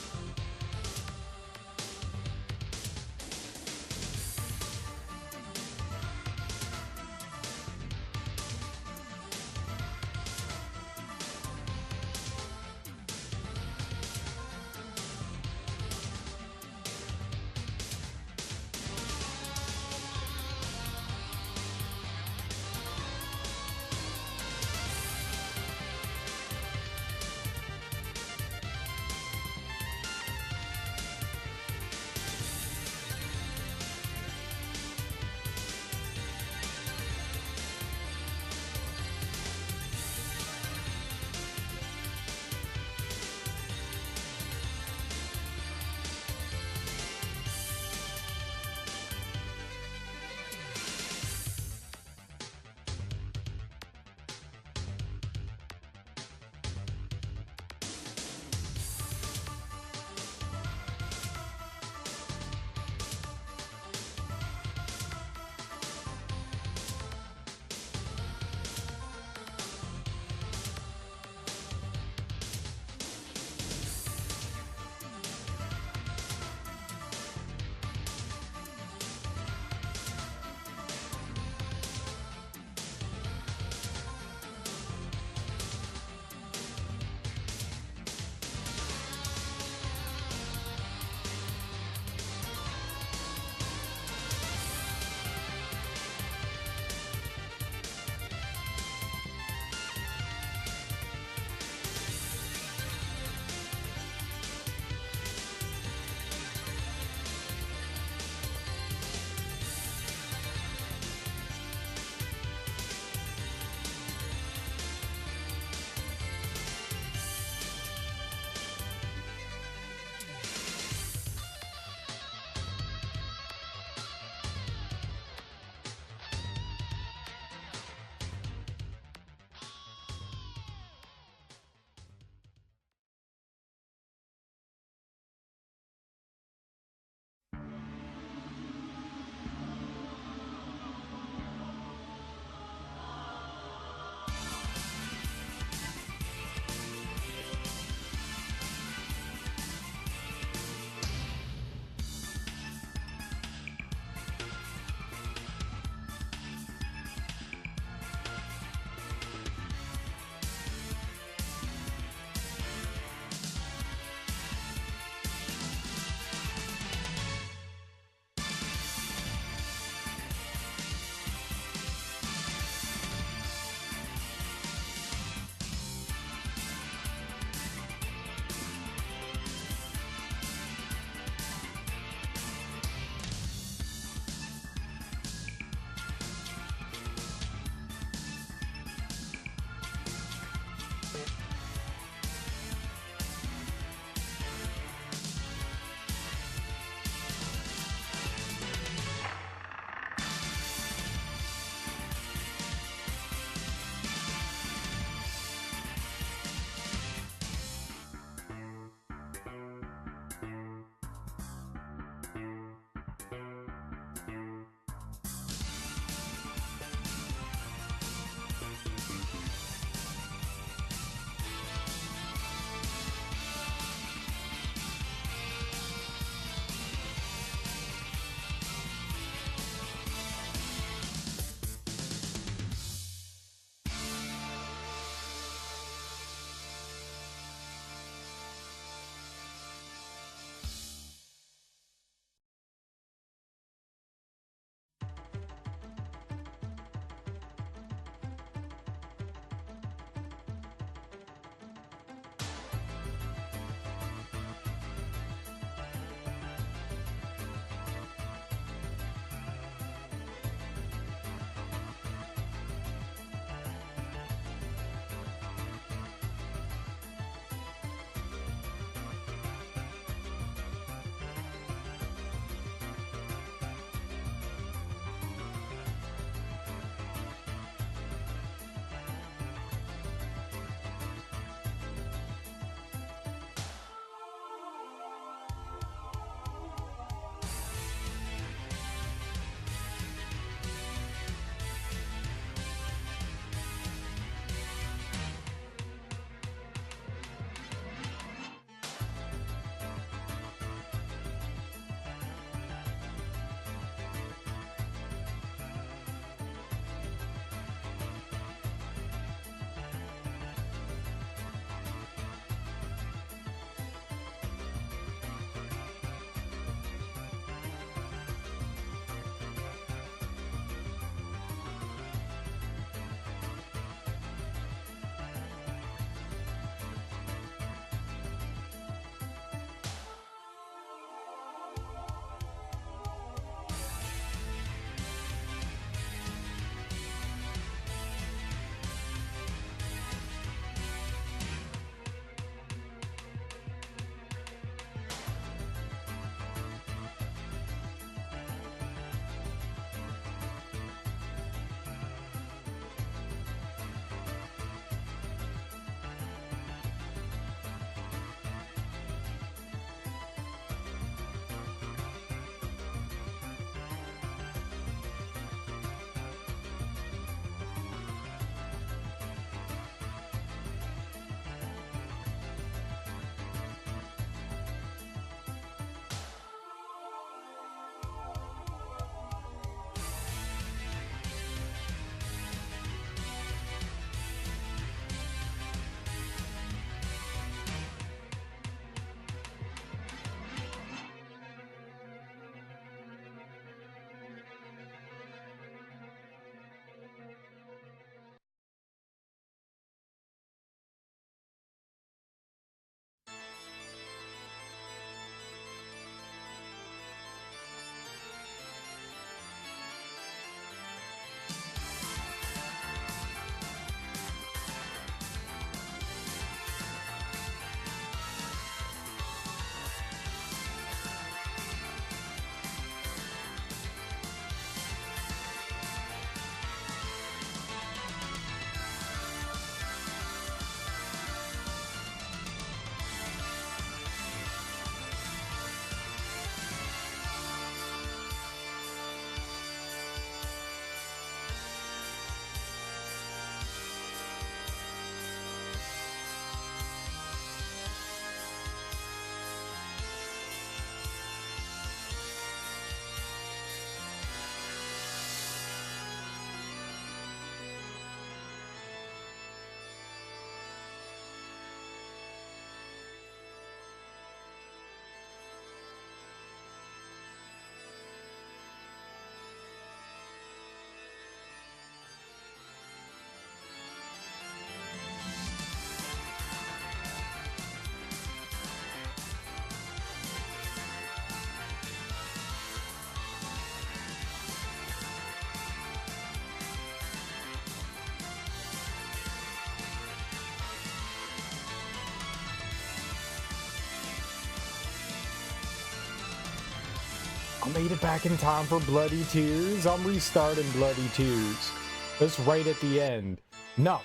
I made it back in time for Bloody Tears. I'm restarting Bloody Tears. That's right at the end. No,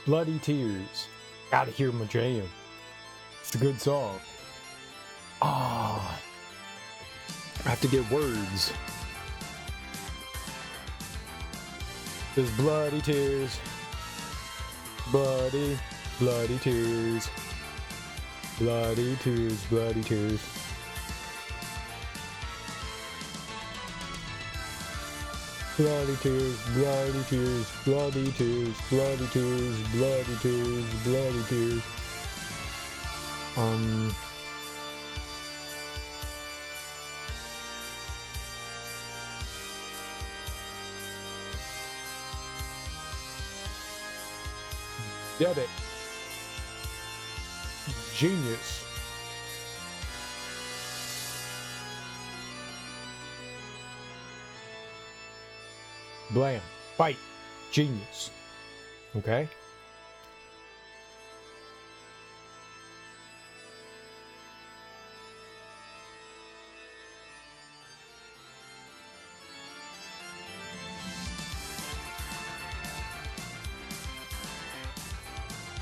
Bloody Tears. Gotta hear my jam. It's a good song. Ah, I have to get words. There's Bloody Tears. Bloody tears. Bloody tears, bloody tears. Bloody tears, bloody tears, bloody tears, bloody tears, bloody tears, bloody tears. Debit. Genius. Blam. Fight. Genius. Okay.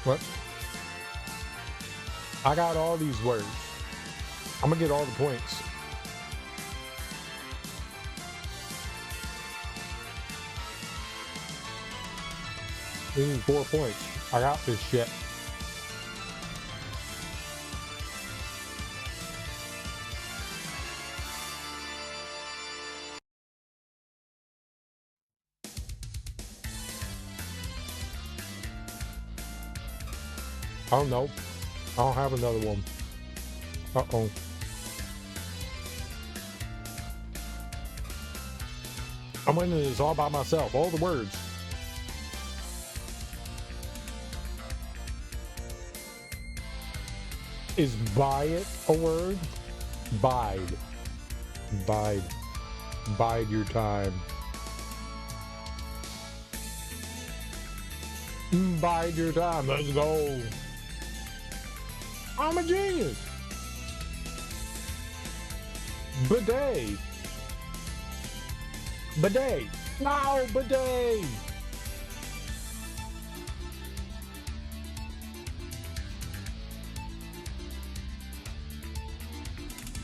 What? I got all these words. I'm gonna get all the points. We need 4 points. I got this shit. I don't know. I don't have another one. Uh-oh. I'm winning this all by myself. All the words. Is buy it a word? Bide. Bide. Bide your time. Bide your time. Let's go. I'm a genius. Bidet. Bidet. No, bidet.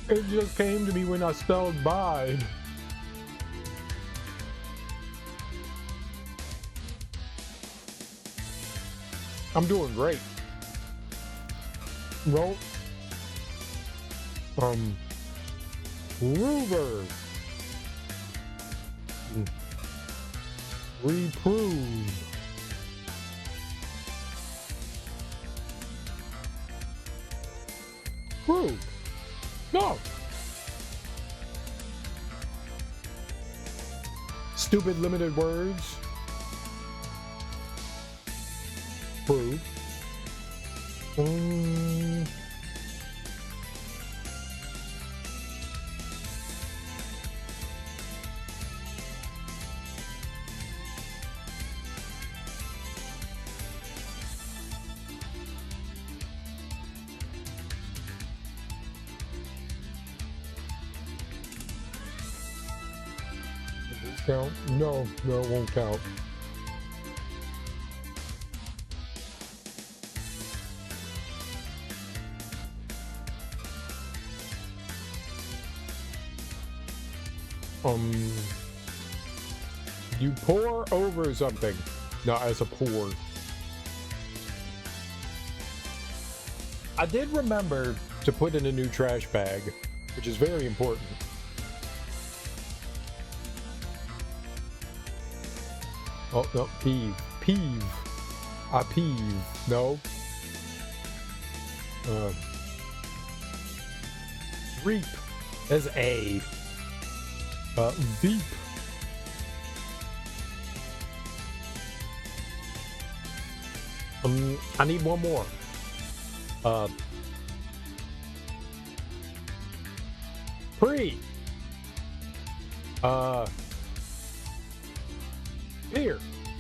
It just came to me when I spelled bide. I'm doing great. Roll. Ruver. Reprove. Prove. No. Stupid limited words. Prove. Count? No, it won't count. You pour over something, not as a pour. I did remember to put in a new trash bag, which is very important. Oh, no, peeve. Peeve. I peeve. No. Reap. As A. Veep. I need one more. Pre.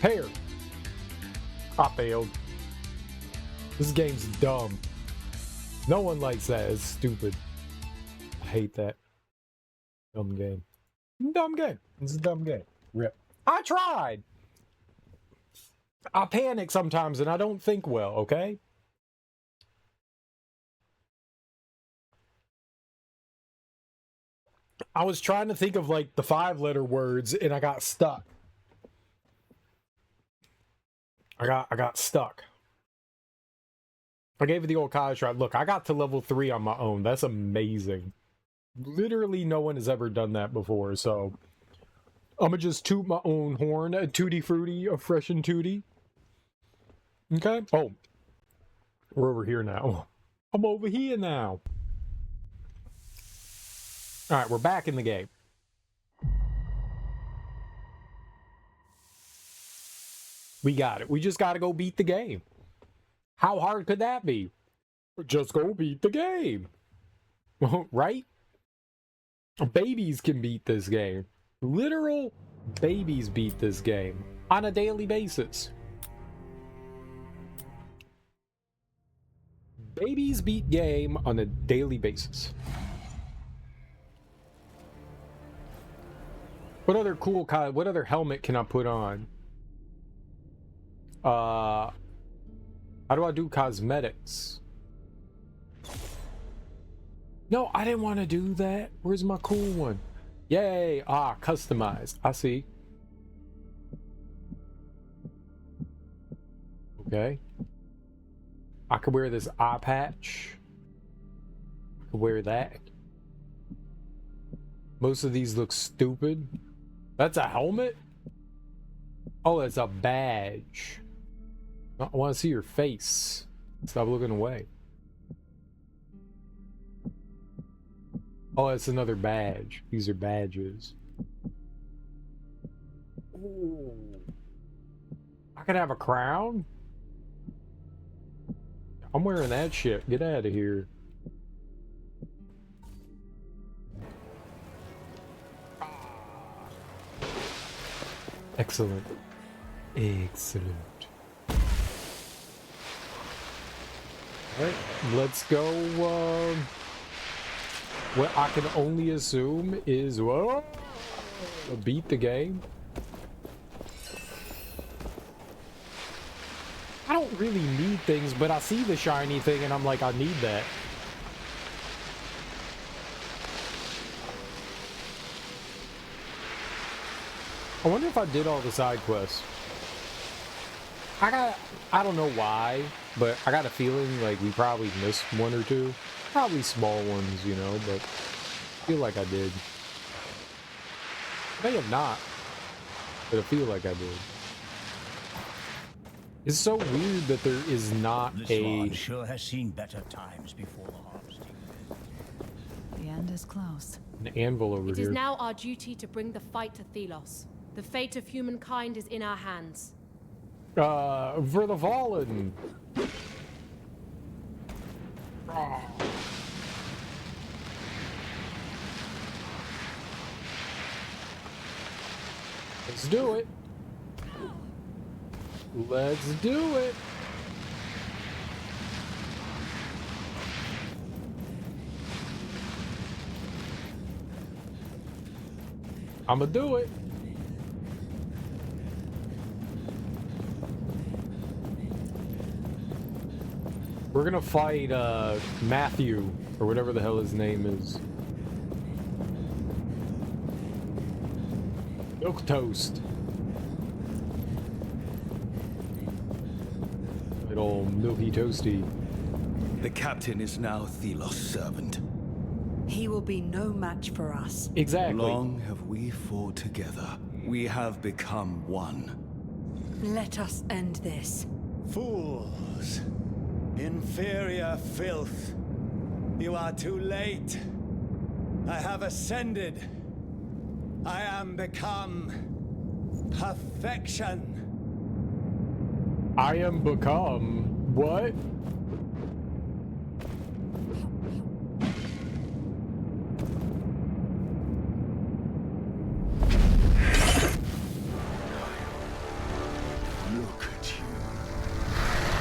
Pair. I failed. This game's dumb. No one likes that. It's stupid. I hate that. Dumb game. Dumb game. It's a dumb game. Rip. I tried. I panic sometimes and I don't think well, okay? I was trying to think of like the 5-letter words and I got stuck. I got stuck. I gave it the old college try. Look, I got to level 3 on my own. That's amazing. Literally no one has ever done that before, so I'm gonna just toot my own horn. A Tutti Frutti, a fresh and Tutti. Okay? Oh. We're over here now. I'm over here now. Alright, we're back in the game. We got it. We just gotta go beat the game. How hard could that be? Just go beat the game. Right? Babies can beat this game. Literal babies beat this game on a daily basis. Babies beat game on a daily basis. What other cool what other helmet can I put on? How do I do cosmetics? No, I didn't want to do that. Where's my cool one? Yay! Ah, customized. I see. Okay. I could wear this eye patch. I could wear that. Most of these look stupid. That's a helmet? Oh, that's a badge. I want to see your face. Stop looking away. Oh, it's another badge. These are badges. Ooh. I could have a crown? I'm wearing that shit. Get out of here. Excellent. Excellent. Alright, let's go, what I can only assume is, whoa, beat the game. I don't really need things, but I see the shiny thing and I'm like, I need that. I wonder if I did all the side quests. I don't know why, but I got a feeling like we probably missed one or two. Probably small ones, you know, but I feel like I did. I may have not, but I feel like I did. It's so weird that there is not This one sure has seen better times before the harvesting. The end is close. An anvil over It here. is now our duty to bring the fight to Thelos. The fate of humankind is in our hands. For the fallen. Let's do it. Let's do it. I'ma do it. We're gonna fight Matthew, or whatever the hell his name is. Milk Toast. Good old Milky Toasty. The captain is now Thelos' servant. He will be no match for us. Exactly. Long have we fought together. We have become one. Let us end this. Fools. Inferior filth. You are too late. I have ascended. I am become perfection. I am become what? Look at you.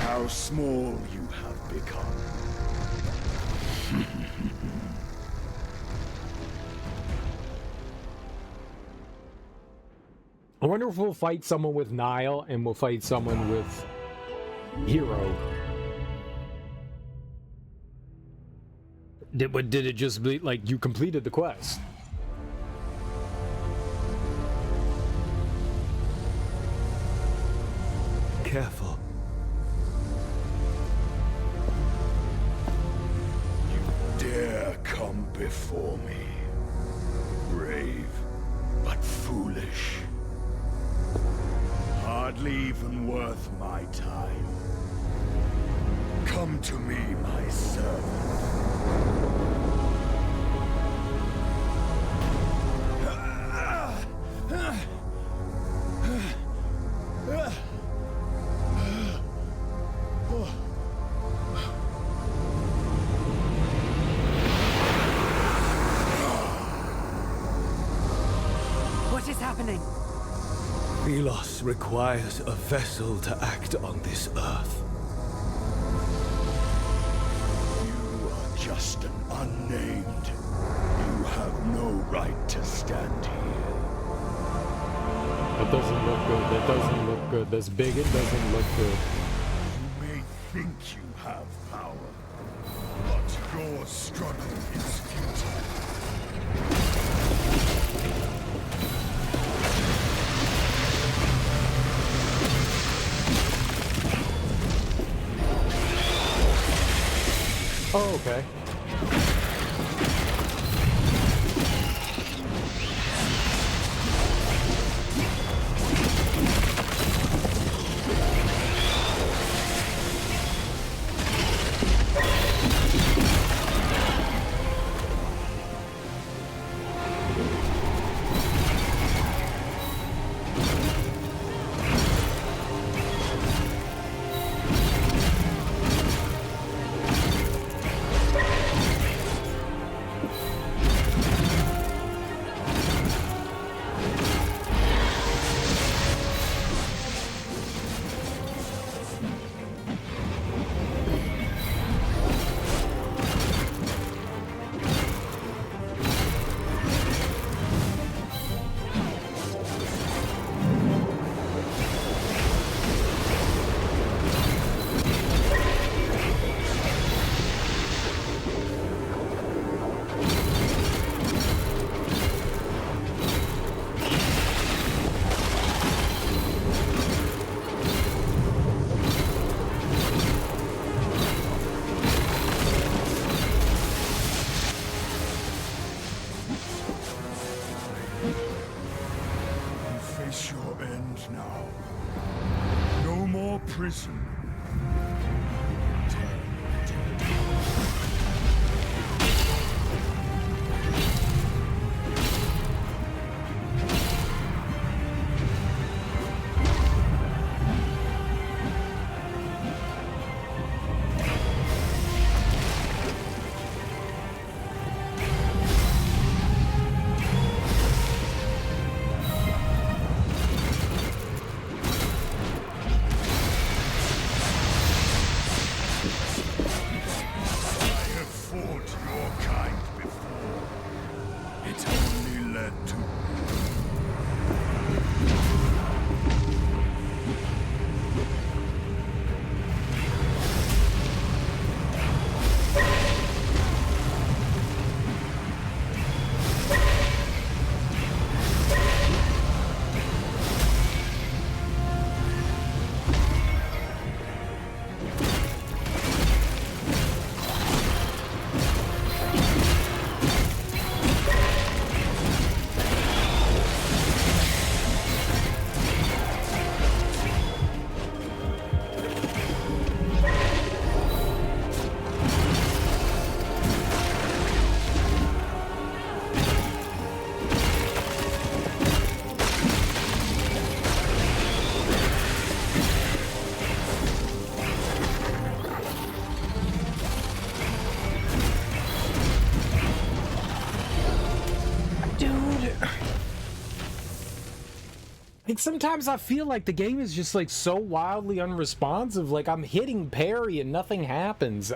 How small you have become. I wonder if we'll fight someone with Nile and we'll fight someone with Hero. Did it just be like you completed the quest? Careful. You dare come before me. Brave, but foolish. Hardly even worth my time. Come to me, my servant. What is happening? Delos requires a vessel to act on this earth. You are just an unnamed. You have no right to stand here. That doesn't look good. That doesn't look good. This bigot doesn't look good. You may think you have power, but your struggle is futile. Oh, okay. Prison. Like, sometimes I feel like the game is just like so wildly unresponsive. Like, I'm hitting parry and nothing happens.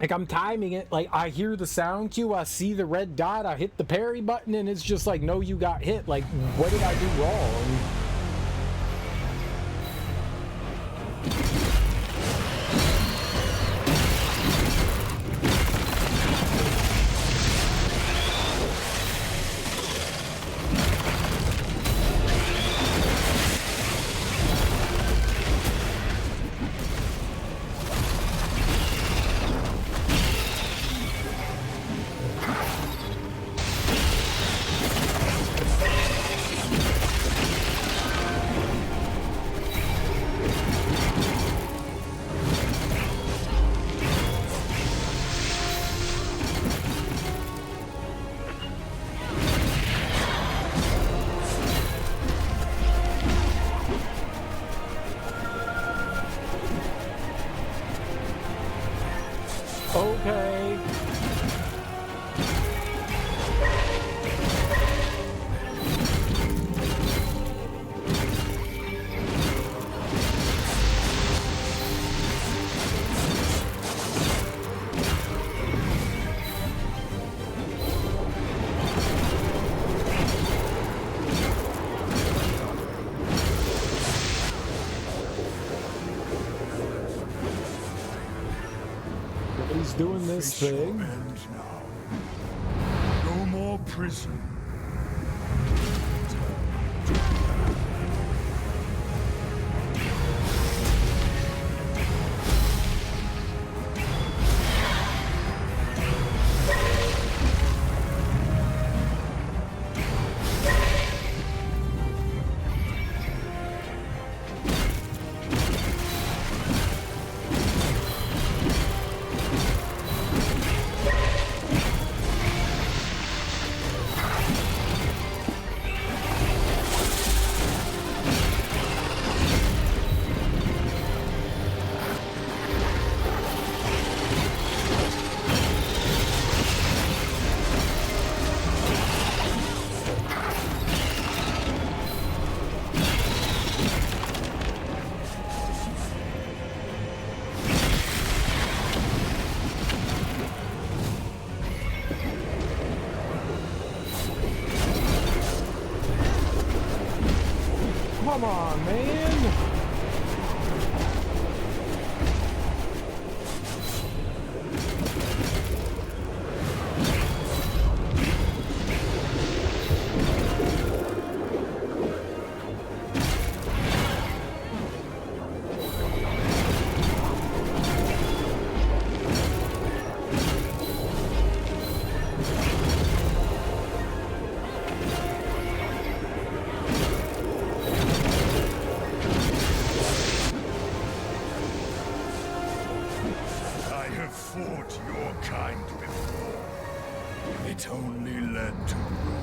Like, I'm timing it. Like, I hear the sound cue, I see the red dot, I hit the parry button, and it's just like, no, you got hit. Like, what did I do wrong? Okay. He's doing this thing. No more prison. Come on, man. Fought your kind before. It only led to ruin.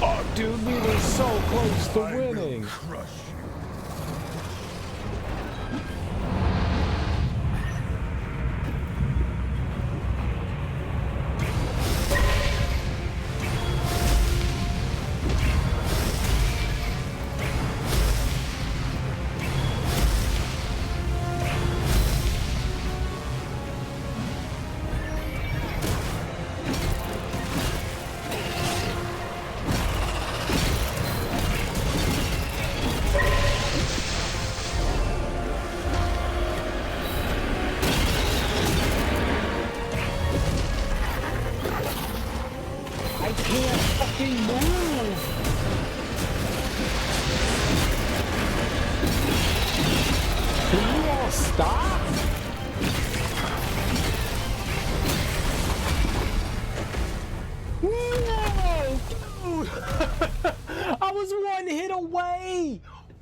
Oh, dude, we were so close to winning.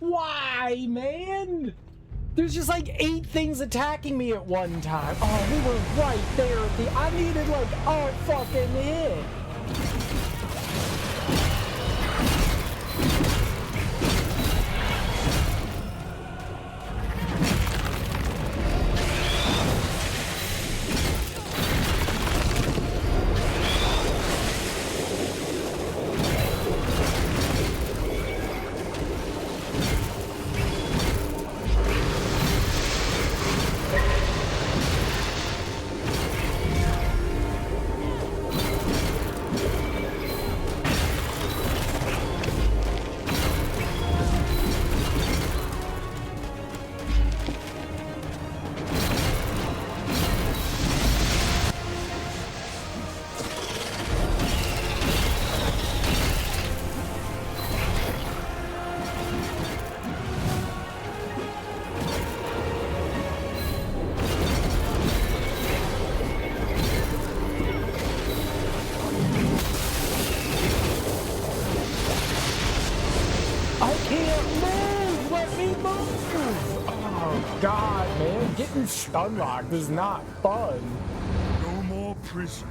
Why, man? There's just like 8 things attacking me at one time. Oh, we were right there at the... I needed like a fucking hit. Getting stun locked is not fun. No more prison.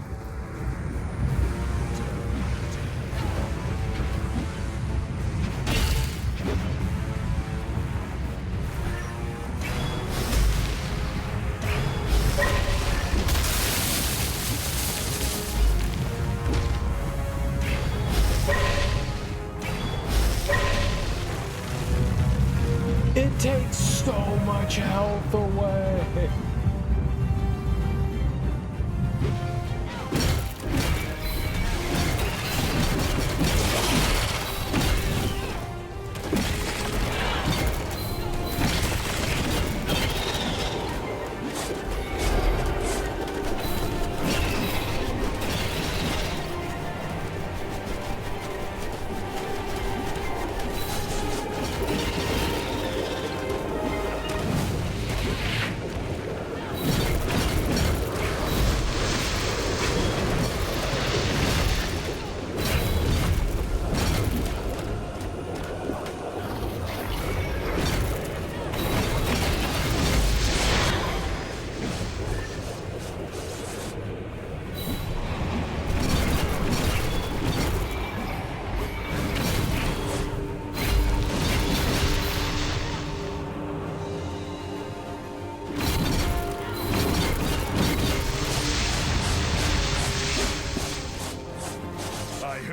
It takes so much health away.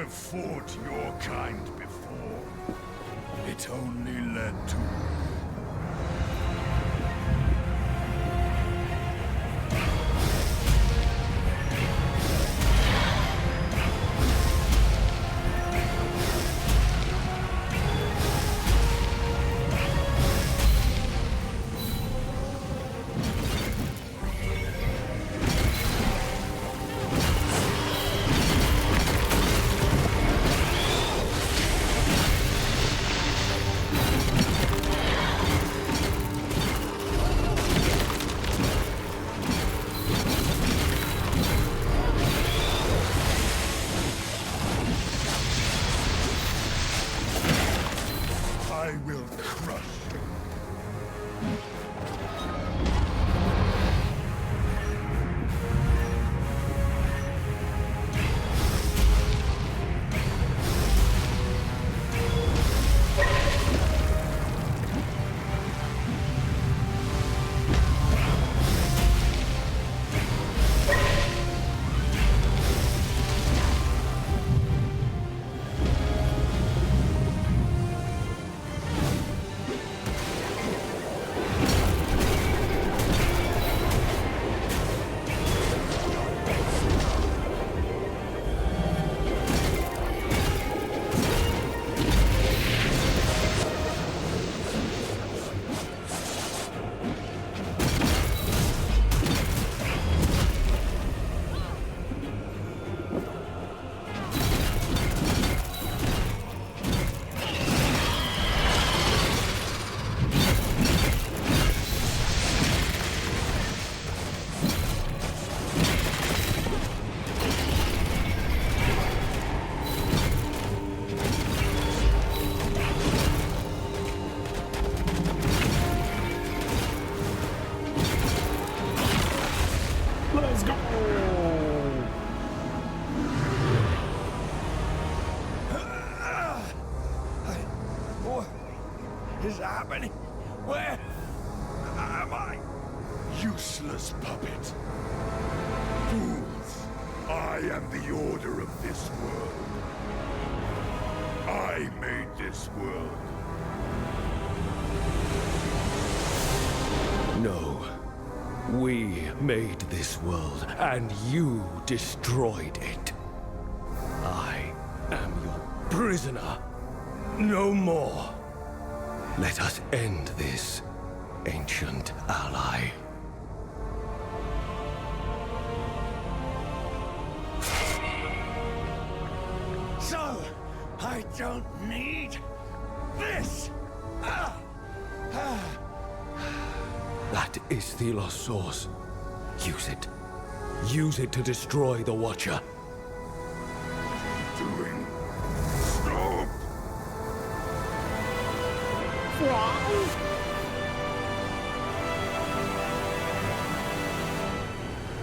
Fought your kind before. It only led to... I will crush you. is happening? Where am I? Useless puppet. Fools! I am the order of this world. I made this world. No. We made this world, and you destroyed it. I am your prisoner. No more. Let us end this, ancient ally. So, I don't need this! That is Thelos' source. Use it. Use it to destroy the Watcher. Doing. Stop!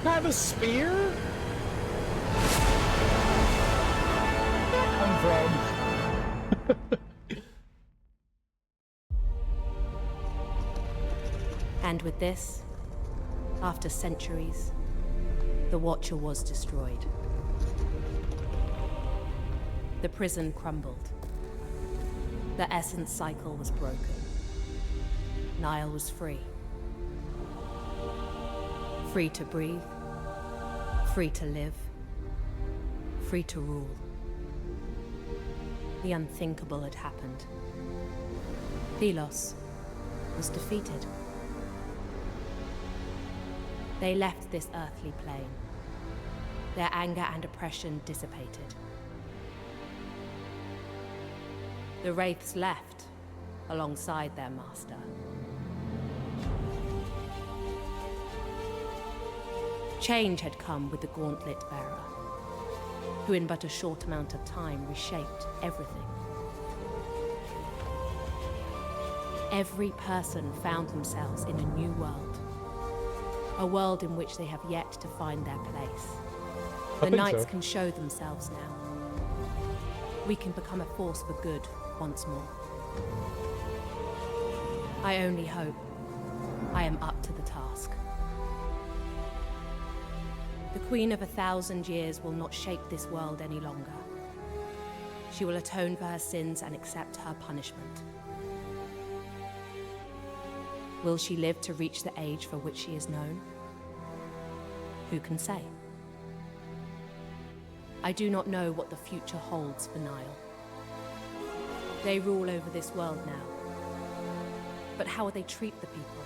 Have a spear? Where'd that come from? And with this, after centuries, the Watcher was destroyed. The prison crumbled. The essence cycle was broken. Nile was free. Free to breathe. Free to live. Free to rule. The unthinkable had happened. Thelos was defeated. They left this earthly plane. Their anger and oppression dissipated. The Wraiths left alongside their master. Change had come with the Gauntlet Bearer, who in but a short amount of time reshaped everything. Every person found themselves in a new world. A world in which they have yet to find their place. The Knights can show themselves now. We can become a force for good once more. I only hope I am up to the task. The Queen of 1,000 Years will not shape this world any longer. She will atone for her sins and accept her punishment. Will she live to reach the age for which she is known? Who can say? I do not know what the future holds for Nile. They rule over this world now. But how will they treat the people?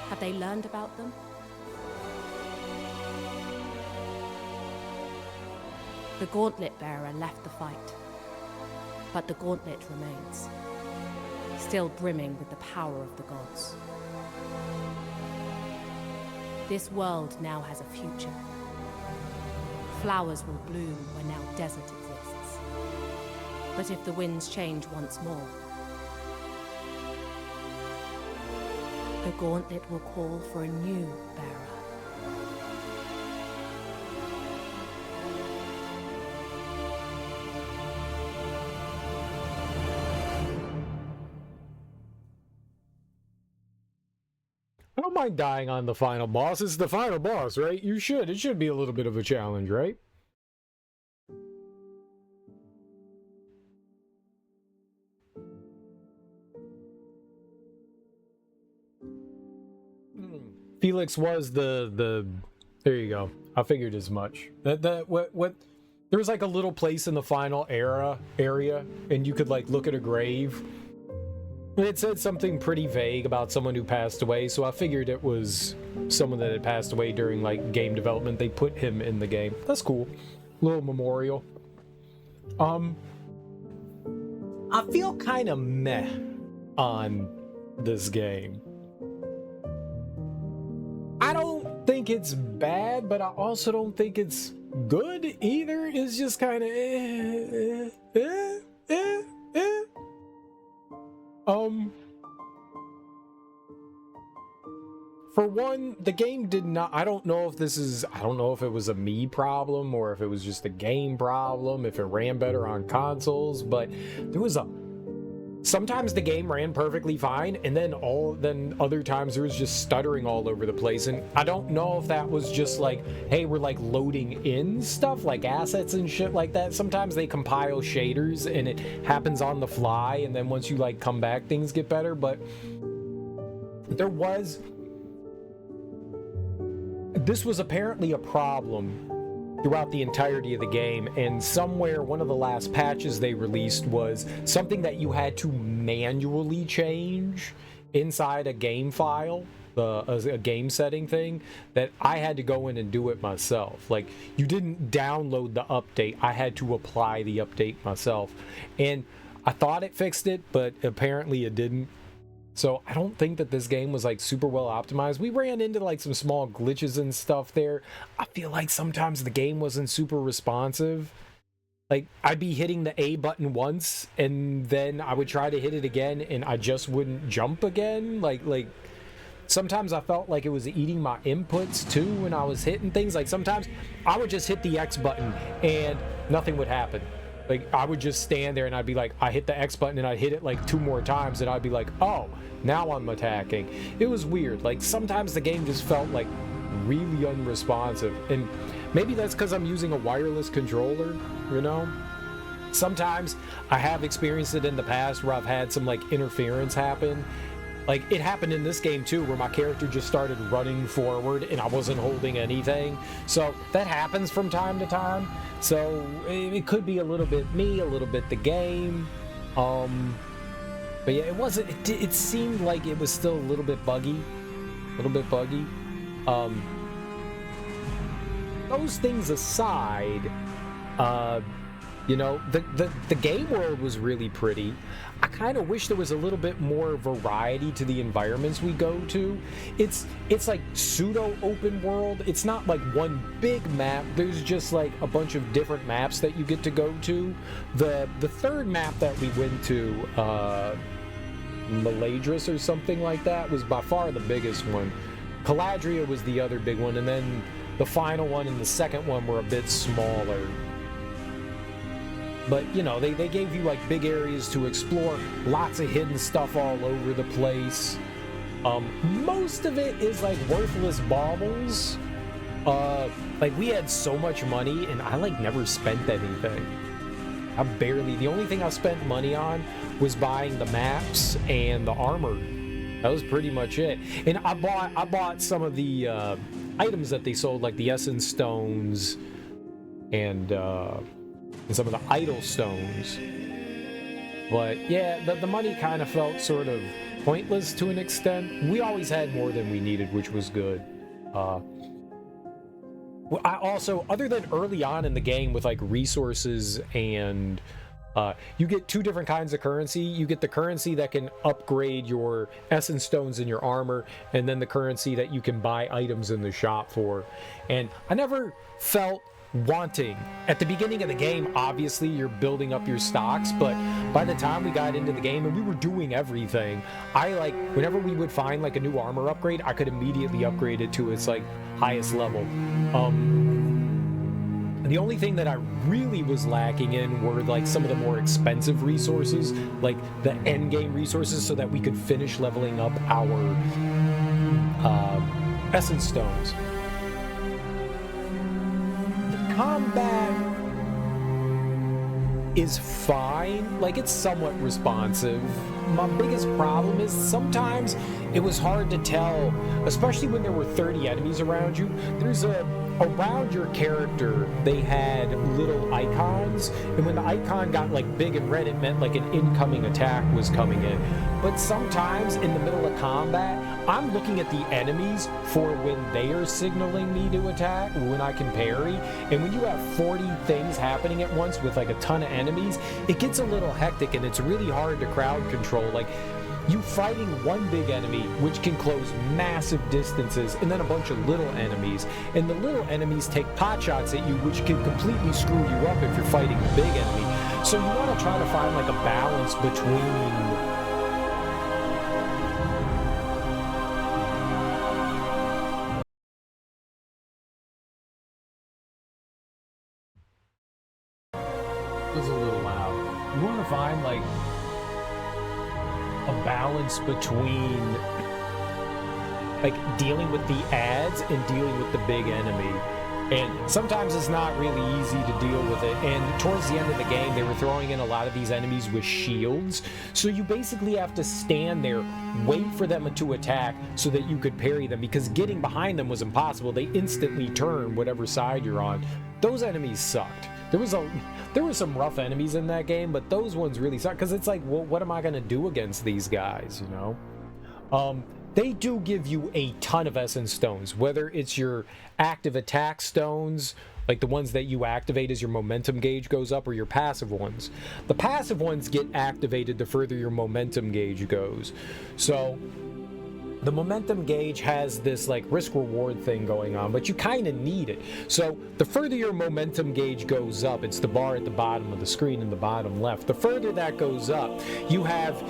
Have they learned about them? The Gauntlet Bearer left the fight, but the Gauntlet remains, still brimming with the power of the gods. This world now has a future. Flowers will bloom where now desert exists. But if the winds change once more, the Gauntlet will call for a new bearer. I don't mind dying on the final boss. It's the final boss, right? You should. It should be a little bit of a challenge, right? Felix was the there you go. I figured as much. What there was like a little place in the final area and you could like look at a grave. It said something pretty vague about someone who passed away, so I figured it was someone that had passed away during like game development. They put him in the game. That's cool. Little memorial. I feel kind of meh on this game. I don't think it's bad, but I also don't think it's good either. It's just kind of for one, the game did not, I don't know if it was a me problem or if it was just a game problem, if it ran better on consoles, but there was a sometimes the game ran perfectly fine, and then other times there was just stuttering all over the place. And I don't know if that was just like, hey, we're like loading in stuff like assets and shit like that. Sometimes they compile shaders and it happens on the fly, and then once you like come back, things get better. But this was apparently a problem throughout the entirety of the game, and somewhere one of the last patches they released was something that you had to manually change inside a game file, a game setting thing, that I had to go in and do it myself. Like, you didn't download the update, I had to apply the update myself. And I thought it fixed it, but apparently it didn't. So I don't think that this game was like super well optimized. We ran into like some small glitches and stuff there. I feel like sometimes the game wasn't super responsive. Like, I'd be hitting the A button once and then I would try to hit it again and I just wouldn't jump again. Like sometimes I felt like it was eating my inputs too when I was hitting things. Like, sometimes I would just hit the X button and nothing would happen. Like, I would just stand there and I'd be like, I hit the X button and I'd hit it like 2 more times and I'd be like, oh, now I'm attacking. It was weird. Like, sometimes the game just felt like really unresponsive. And maybe that's because I'm using a wireless controller, you know? Sometimes I have experienced it in the past where I've had some like interference happen. Like, it happened in this game too, where my character just started running forward and I wasn't holding anything. So that happens from time to time. So it could be a little bit me, a little bit the game. But yeah, it wasn't, it seemed like it was still a little bit buggy. Those things aside, you know, the game world was really pretty. I kind of wish there was a little bit more variety to the environments we go to. It's like pseudo open world. It's not like one big map. There's just like a bunch of different maps that you get to go to. The third map that we went to, Maladris or something like that, was by far the biggest one. Caladria was the other big one, and then the final one and the second one were a bit smaller. But, you know, they gave you, like, big areas to explore, lots of hidden stuff all over the place. Most of it is, like, worthless baubles. Like, we had so much money, and I, like, never spent anything. The only thing I spent money on was buying the maps and the armor. That was pretty much it. And I bought some of the items that they sold, like the Essence Stones and some of the Idol Stones. But yeah, the money kind of felt sort of pointless to an extent. We always had more than we needed, which was good. I also, other than early on in the game with like resources and you get 2 different kinds of currency. You get the currency that can upgrade your essence stones in your armor, and then the currency that you can buy items in the shop for. And I never felt wanting. At the beginning of the game, obviously you're building up your stocks, but by the time we got into the game and we were doing everything, whenever we would find like a new armor upgrade, I could immediately upgrade it to its like highest level. The only thing that I really was lacking in were like some of the more expensive resources, like the end game resources, so that we could finish leveling up our essence stones. The combat is fine, like it's somewhat responsive. My biggest problem is sometimes it was hard to tell, especially when there were 30 enemies around you. Around your character, they had little icons, and when the icon got like big and red, it meant like an incoming attack was coming in. But sometimes in the middle of combat, I'm looking at the enemies for when they are signaling me to attack, when I can parry. And when you have 40 things happening at once with like a ton of enemies, it gets a little hectic and it's really hard to crowd control. Like, you fighting one big enemy, which can close massive distances, and then a bunch of little enemies. And the little enemies take pot shots at you, which can completely screw you up if you're fighting the big enemy. So you want to try to find like a balance between a balance between like dealing with the ads and dealing with the big enemy. And sometimes it's not really easy to deal with it. And towards the end of the game, they were throwing in a lot of these enemies with shields. So you basically have to stand there, wait for them to attack so that you could parry them, because getting behind them was impossible. They instantly turn whatever side you're on. Those enemies sucked. There were some rough enemies in that game, but those ones really suck, because it's like, well, what am I going to do against these guys, you know? They do give you a ton of essence stones, whether it's your active attack stones, like the ones that you activate as your momentum gauge goes up, or your passive ones. The passive ones get activated the further your momentum gauge goes. So the momentum gauge has this like risk reward thing going on, but you kind of need it. So the further your momentum gauge goes up, it's the bar at the bottom of the screen in the bottom left. The further that goes up, you have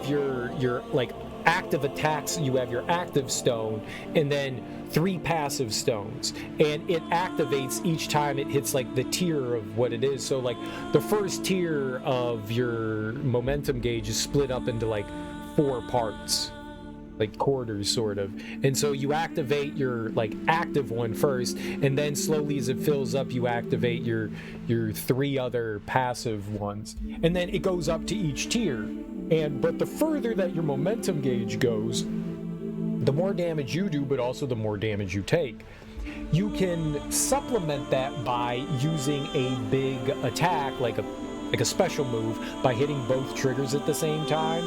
your like active attacks, you have your active stone, and then 3 passive stones, and it activates each time it hits like the tier of what it is. So like the first tier of your momentum gauge is split up into like 4 parts, like quarters sort of, and so you activate your like active one first, and then slowly as it fills up you activate your 3 other passive ones, and then it goes up to each tier. But the further that your momentum gauge goes, the more damage you do, but also the more damage you take. You can supplement that by using a big attack, like a special move, by hitting both triggers at the same time.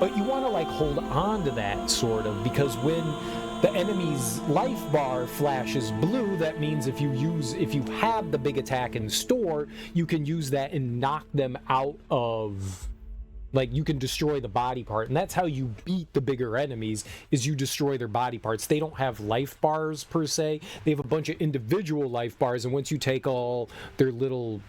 But you want to like hold on to that sort of, because when the enemy's life bar flashes blue, that means if you have the big attack in store, you can use that and knock them out of, like, you can destroy the body part. And that's how you beat the bigger enemies, is you destroy their body parts. They don't have life bars per se. They have a bunch of individual life bars, and once you take all their little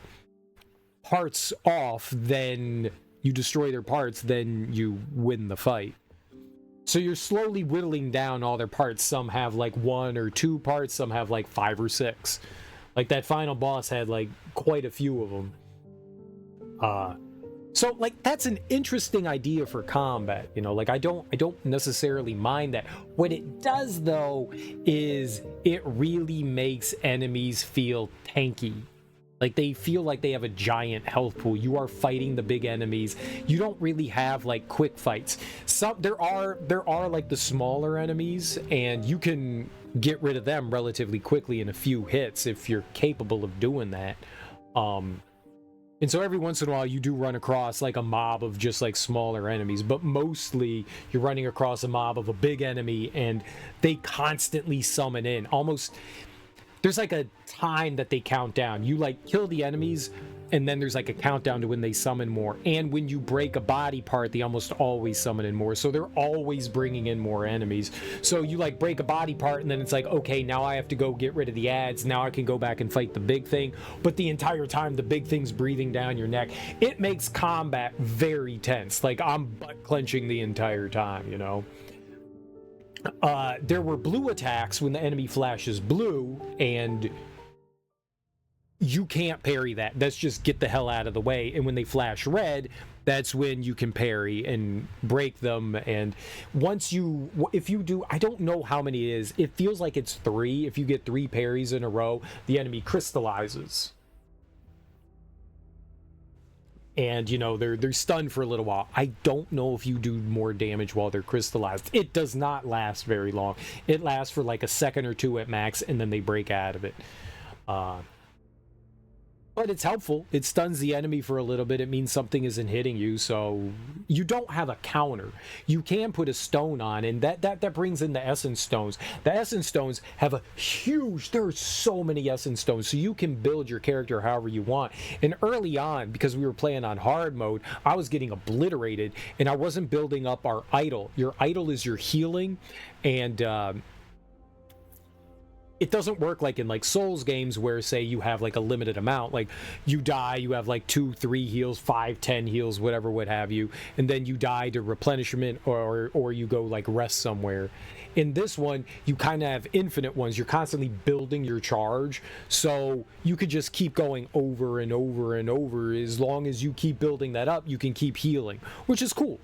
parts off, then you destroy their parts, then you win the fight. So you're slowly whittling down all their parts. Some have like 1 or 2 parts, some have like 5 or 6. Like that final boss had like quite a few of them. So like that's an interesting idea for combat, you know, like I don't necessarily mind that. What it does though is it really makes enemies feel tanky. Like they feel like they have a giant health pool. You are fighting the big enemies. You don't really have like quick fights. There are like the smaller enemies, and you can get rid of them relatively quickly in a few hits if you're capable of doing that. And so every once in a while you do run across like a mob of just like smaller enemies, but mostly you're running across a mob of a big enemy, and they constantly summon in. Almost, there's like a time that they count down. You like kill the enemies, and then there's like a countdown to when they summon more. And when you break a body part, they almost always summon in more. So they're always bringing in more enemies. So you like break a body part, and then it's like, okay, now I have to go get rid of the ads. Now I can go back and fight the big thing. But the entire time, the big thing's breathing down your neck. It makes combat very tense. Like I'm butt clenching the entire time, you know? There were blue attacks when the enemy flashes blue, and you can't parry that. That's just get the hell out of the way. And when they flash red, that's when you can parry and break them. And if you do, I don't know how many it is. It feels like it's 3. If you get 3 parries in a row, the enemy crystallizes. And, you know, they're stunned for a little while. I don't know if you do more damage while they're crystallized. It does not last very long. It lasts for like a second or 2 at max, and then they break out of it. But it's helpful. It stuns the enemy for a little bit. It means something isn't hitting you, so you don't have a counter. You can put a stone on, and that brings in the essence stones. The essence stones have a huge, there are so many essence stones, so you can build your character however you want. And early on, because we were playing on hard mode, I was getting obliterated, and I wasn't building up our idol. Your idol is your healing, and it doesn't work like in like Souls games where, say, you have like a limited amount. Like you die, you have like 2, 3 heals, 5, 10 heals, whatever, what have you, and then you die to replenishment, or you go like rest somewhere. In this one, you kind of have infinite ones. You're constantly building your charge, so you could just keep going over and over and over. As long as you keep building that up, you can keep healing, which is cool.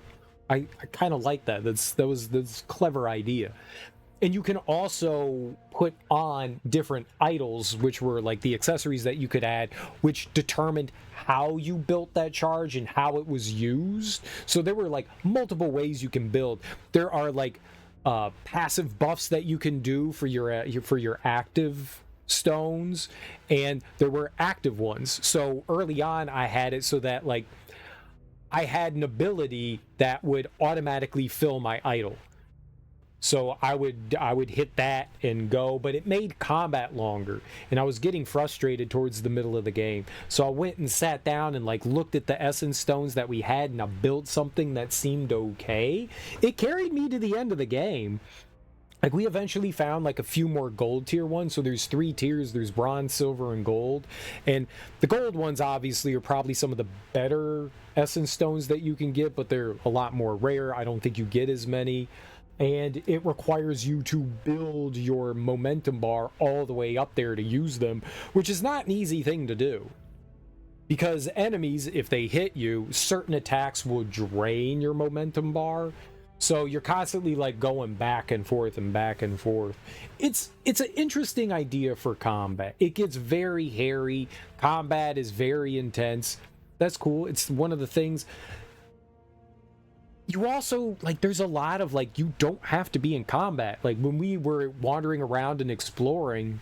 I kind of like that. That's a clever idea. And you can also put on different idols, which were like the accessories that you could add, which determined how you built that charge and how it was used. So there were like multiple ways you can build. There are like passive buffs that you can do for your active stones, and there were active ones. So early on, I had it so that like I had an ability that would automatically fill my idol. So I would hit that and go, but it made combat longer, and I was getting frustrated towards the middle of the game. So I went and sat down and like looked at the essence stones that we had, and I built something that seemed okay. It carried me to the end of the game. Like, we eventually found like a few more gold tier ones. So there's 3 tiers. There's bronze, silver, and gold. And the gold ones obviously are probably some of the better essence stones that you can get, but they're a lot more rare. I don't think you get as many. And it requires you to build your momentum bar all the way up there to use them, which is not an easy thing to do. Because enemies, if they hit you, certain attacks will drain your momentum bar. So you're constantly like going back and forth and back and forth. It's an interesting idea for combat. It gets very hairy. Combat is very intense. That's cool. It's one of the things. You also, like, there's a lot of, like, you don't have to be in combat. Like, when we were wandering around and exploring,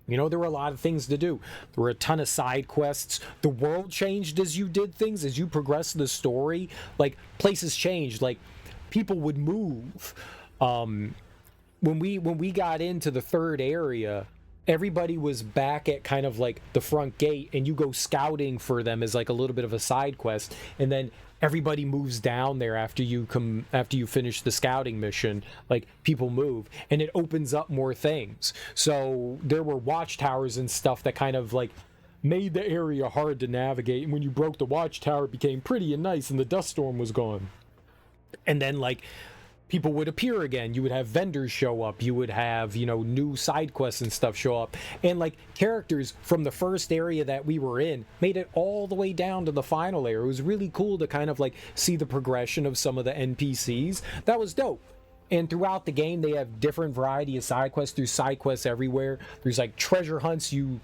you know, there were a lot of things to do. There were a ton of side quests. The world changed as you did things, as you progressed the story. Like, places changed. Like, people would move. When we got into the third area, everybody was back at kind of, like, the front gate, and you go scouting for them as, like, a little bit of a side quest. And then everybody moves down there after you finish the scouting mission. Like, people move, and it opens up more things. So there were watchtowers and stuff that kind of like made the area hard to navigate, and when you broke the watchtower, it became pretty and nice, and the dust storm was gone. And then like people would appear again. You would have vendors show up. You would have, you know, new side quests and stuff show up. And like characters from the first area that we were in made it all the way down to the final area. It was really cool to kind of like see the progression of some of the NPCs. That was dope. And throughout the game, they have different variety of side quests. There's side quests everywhere. There's like treasure hunts. You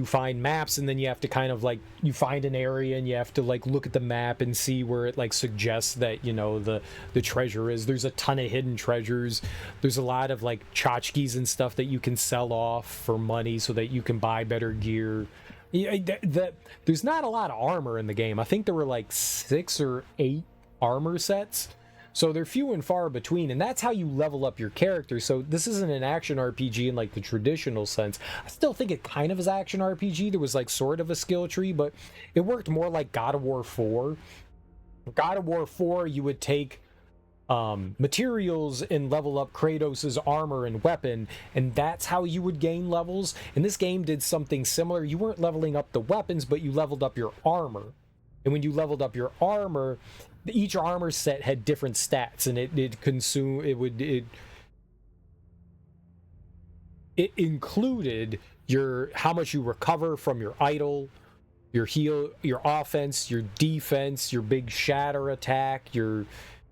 find maps, and then you have to kind of like, you find an area and you have to like look at the map and see where it like suggests that, you know, the treasure is. There's a ton of hidden treasures. There's a lot of like tchotchkes and stuff that you can sell off for money so that you can buy better gear. There's not a lot of armor in the game. I think there were like 6 or 8 armor sets. So they're few and far between, and that's how you level up your character. So this isn't an action RPG in like the traditional sense. I still think it kind of is action RPG. There was like sort of a skill tree, but it worked more like God of War 4. God of War 4, you would take materials and level up Kratos' armor and weapon, and that's how you would gain levels. And this game did something similar. You weren't leveling up the weapons, but you leveled up your armor. And when you leveled up your armor, each armor set had different stats, and it included how much you recover from your idol, your heal, your offense, your defense, your big shatter attack, your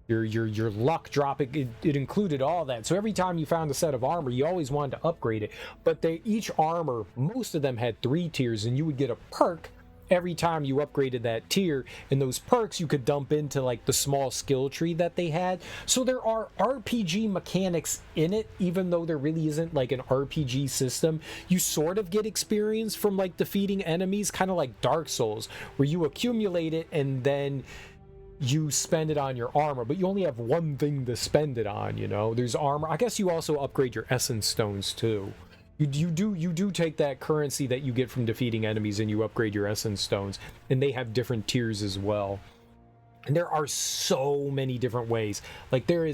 luck drop. It included all that. So every time you found a set of armor, you always wanted to upgrade it. But each armor, most of them had 3 tiers, and you would get a perk every time you upgraded that tier, and those perks you could dump into like the small skill tree that they had. So there are RPG mechanics in it, even though there really isn't like an RPG system. You sort of get experience from like defeating enemies, kind of like Dark Souls, where you accumulate it and then you spend it on your armor, but you only have one thing to spend it on, you know? There's armor. I guess you also upgrade your essence stones too. You do take that currency that you get from defeating enemies and you upgrade your essence stones, and they have different tiers as well. And there are so many different ways. Like there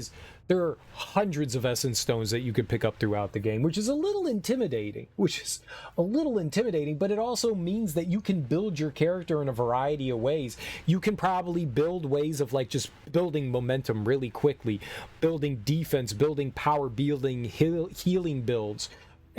are hundreds of essence stones that you could pick up throughout the game, which is a little intimidating, but it also means that you can build your character in a variety of ways. You can probably build ways of like just building momentum really quickly, building defense, building power, building healing builds.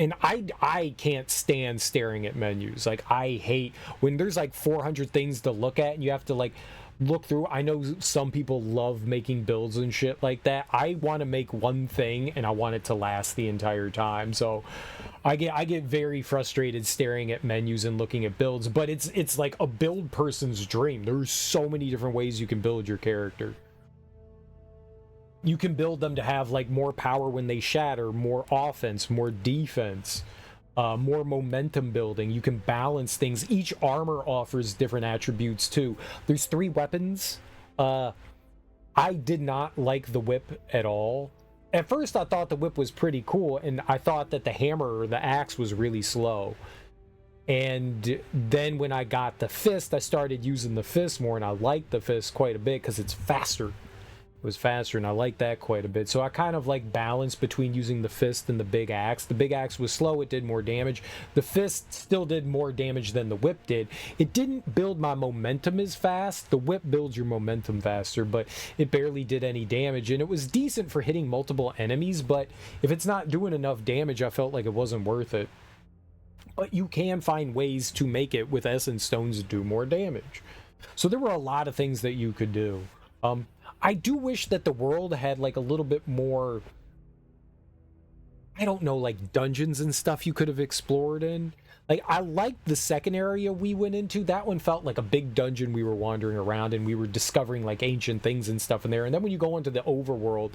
And I can't stand staring at menus. Like, I hate when there's like 400 things to look at and you have to like look through. I know some people love making builds and shit like that. I want to make one thing and I want it to last the entire time. So I get very frustrated staring at menus and looking at builds, but it's like a build person's dream. There's so many different ways you can build your character. You can build them to have like more power when they shatter, more offense, more defense, more momentum building. You can balance things. Each armor offers different attributes too. There's 3 weapons. I did not like the whip at all. At first I thought the whip was pretty cool, and I thought that the hammer or the axe was really slow. And then when I got the fist, I started using the fist more, and I liked the fist quite a bit because it's faster. It was faster, and I like that quite a bit. So I kind of like balanced between using the fist and the big axe. The big axe was slow, it did more damage. The fist still did more damage than the whip did. It didn't build my momentum as fast. The whip builds your momentum faster, but it barely did any damage. And it was decent for hitting multiple enemies, but if it's not doing enough damage, I felt like it wasn't worth it. But you can find ways to make it with essence stones to do more damage. So there were a lot of things that you could do. I do wish that the world had like a little bit more, I don't know, like dungeons and stuff you could have explored in. Like, I liked the second area we went into. That one felt like a big dungeon. We were wandering around and we were discovering like ancient things and stuff in there. And then when you go into the overworld,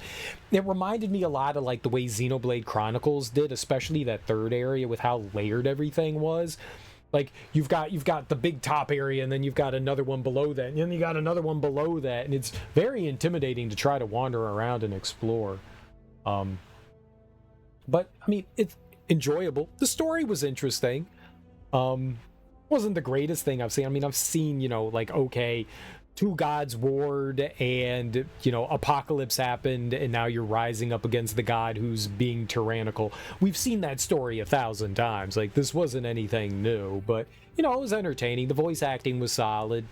it reminded me a lot of like the way Xenoblade Chronicles did, especially that third area with how layered everything was. Like, you've got the big top area, and then you've got another one below that, and then you got another one below that, and it's very intimidating to try to wander around and explore. But I mean, it's enjoyable. The story was interesting. Wasn't the greatest thing I've seen. I mean, I've seen, you know, like, okay, 2 gods warred, and, you know, apocalypse happened, and now you're rising up against the god who's being tyrannical. We've seen that story 1,000 times. Like, this wasn't anything new, but, you know, it was entertaining. The voice acting was solid.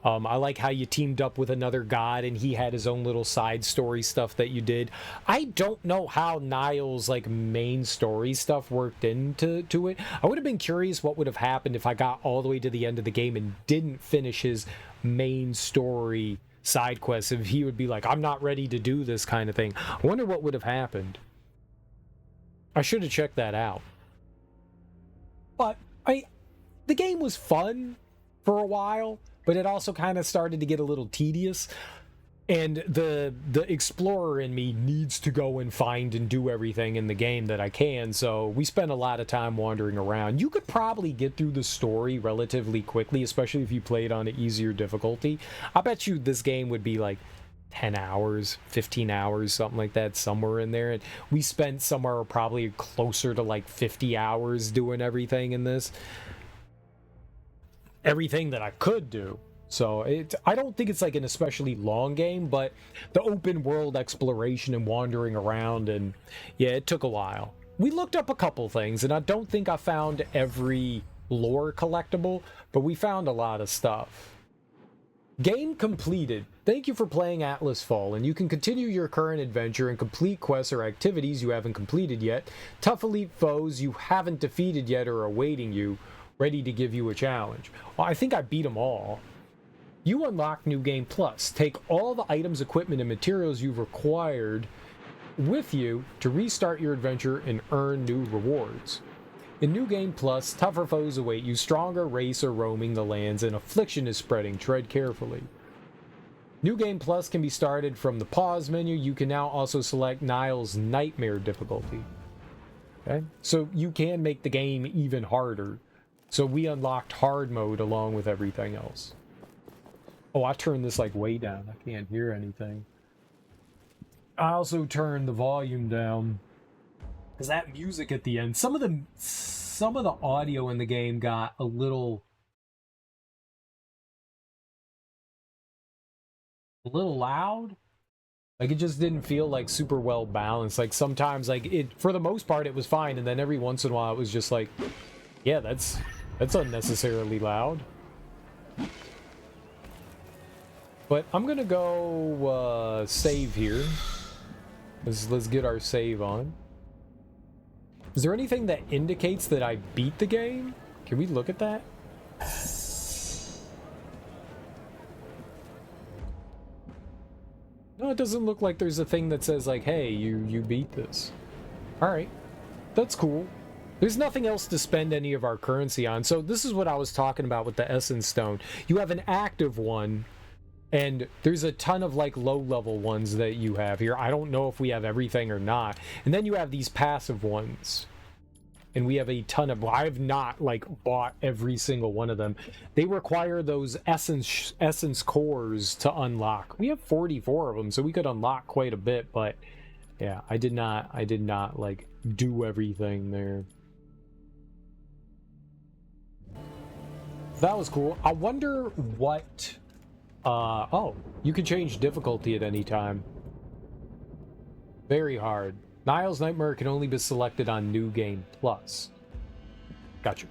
I like how you teamed up with another god, and he had his own little side story stuff that you did. I don't know how Niall's, like, main story stuff worked into it. I would have been curious what would have happened if I got all the way to the end of the game and didn't finish his main story side quests, if he would be like, I'm not ready to do this kind of thing. I wonder what would have happened. I should have checked that out. But the game was fun for a while, but it also kind of started to get a little tedious, and the explorer in me needs to go and find and do everything in the game that I can, so we spent a lot of time wandering around. You could probably get through the story relatively quickly, especially if you played on an easier difficulty. I bet you this game would be like 10 hours, 15 hours, something like that, somewhere in there, and we spent somewhere probably closer to like 50 hours doing everything in this. Everything that I could do. So I don't think it's like an especially long game, but the open world exploration and wandering around, and yeah, it took a while. We looked up a couple things, and I don't think I found every lore collectible, but we found a lot of stuff. Game completed. Thank you for playing Atlas Fallen. You can continue your current adventure and complete quests or activities you haven't completed yet. Tough elite foes you haven't defeated yet are awaiting you, ready to give you a challenge. Well, I think I beat them all. You unlock New Game Plus. Take all the items, equipment, and materials you've required with you to restart your adventure and earn new rewards. In New Game Plus, tougher foes await you, stronger race are roaming the lands, and affliction is spreading. Tread carefully. New Game Plus can be started from the pause menu. You can now also select Niall's Nightmare difficulty. Okay, so you can make the game even harder. So we unlocked hard mode along with everything else. Oh, I turned this like way down. I can't hear anything. I also turned the volume down because that music at the end, some of the audio in the game got a little loud. Like, it just didn't feel like super well balanced. Like, sometimes, like, it, for the most part, it was fine, and then every once in a while it was just like, yeah, that's unnecessarily loud. But I'm gonna go save here. Let's get our save on. Is there anything that indicates that I beat the game? Can we look at that? Oh, it doesn't look like there's a thing that says like, hey, you beat this. Alright. That's cool. There's nothing else to spend any of our currency on. So this is what I was talking about with the Essence Stone. You have an active one, and there's a ton of like low-level ones that you have here. I don't know if we have everything or not. And then you have these passive ones. And we have a ton of... I've not like bought every single one of them. They require those essence cores to unlock. We have 44 of them, so we could unlock quite a bit, but yeah, I did not like do everything there. That was cool. I wonder what... oh, you can change difficulty at any time. Very hard. Niall's Nightmare can only be selected on New Game Plus. Gotcha.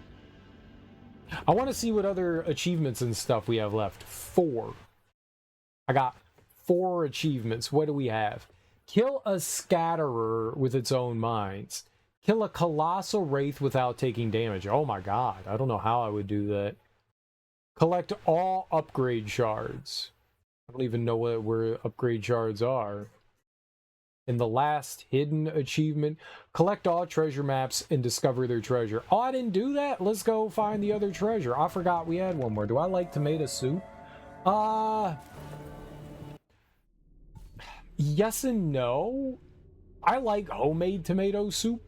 I want to see what other achievements and stuff we have left. 4. I got 4 achievements. What do we have? Kill a Scatterer with its own mines. Kill a Colossal Wraith without taking damage. Oh my god. I don't know how I would do that. Collect all upgrade shards. I don't even know where upgrade shards are. In the last hidden achievement, collect all treasure maps and discover their treasure. Oh, I didn't do that? Let's go find the other treasure. I forgot we had one more. Do I like tomato soup? Yes and no. I like homemade tomato soup.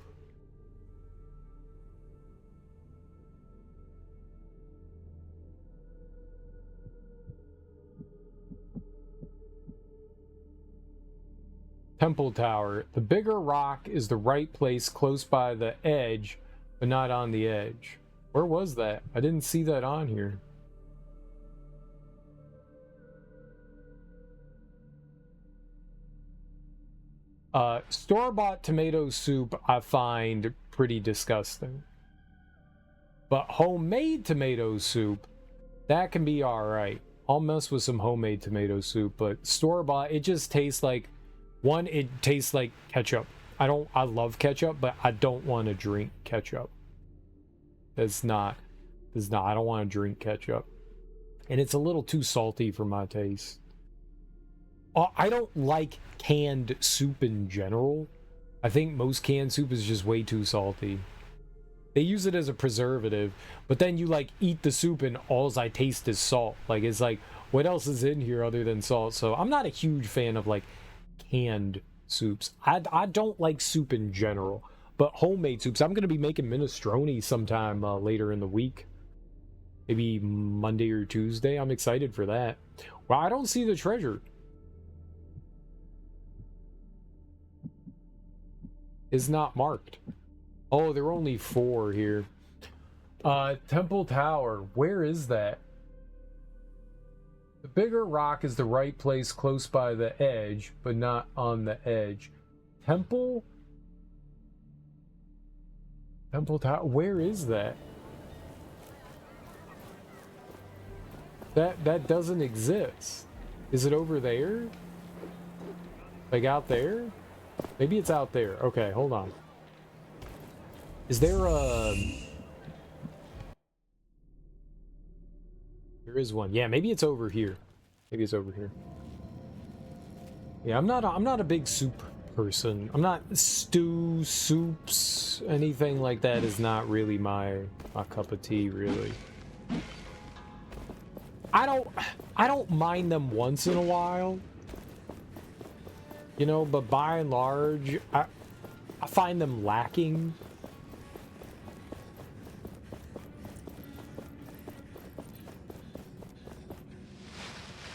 Temple Tower. The bigger rock is the right place close by the edge, but not on the edge. Where was that? I didn't see that on here. Store-bought tomato soup I find pretty disgusting. But homemade tomato soup, that can be alright. I'll mess with some homemade tomato soup, but store-bought, it just tastes like... One, it tastes like ketchup. I love ketchup, but I don't want to drink ketchup. I don't want to drink ketchup. And it's a little too salty for my taste. I don't like canned soup in general. I think most canned soup is just way too salty. They use it as a preservative, but then you like eat the soup and all I taste is salt. Like, it's like, what else is in here other than salt? So I'm not a huge fan of like canned soups. I don't like soup in general, but homemade soups. I'm going to be making minestrone sometime later in the week. Maybe Monday or Tuesday. I'm excited for that. Well, I don't see the treasure. It's not marked. Oh, there are only 4 here. Temple Tower. Where is that? The bigger rock is the right place close by the edge, but not on the edge. Temple Tower. Where is that? That doesn't exist. Is it over there? Like out there? Maybe it's out there. Okay, hold on. Is there a... There is one. Yeah, maybe it's over here. Maybe it's over here. Yeah, I'm not a big soup person. I'm not stew, soups, anything like that is not really my cup of tea, really. I don't mind them once in a while. You know, but by and large, I find them lacking.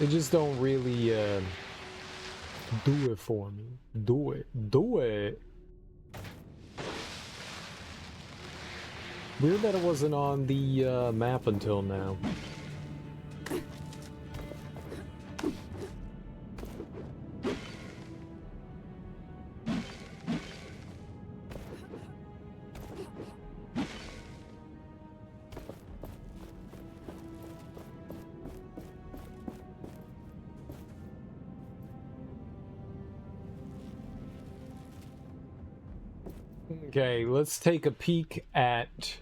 They just don't really do it for me. Do it. Weird that it wasn't on the map until now. Okay, let's take a peek at...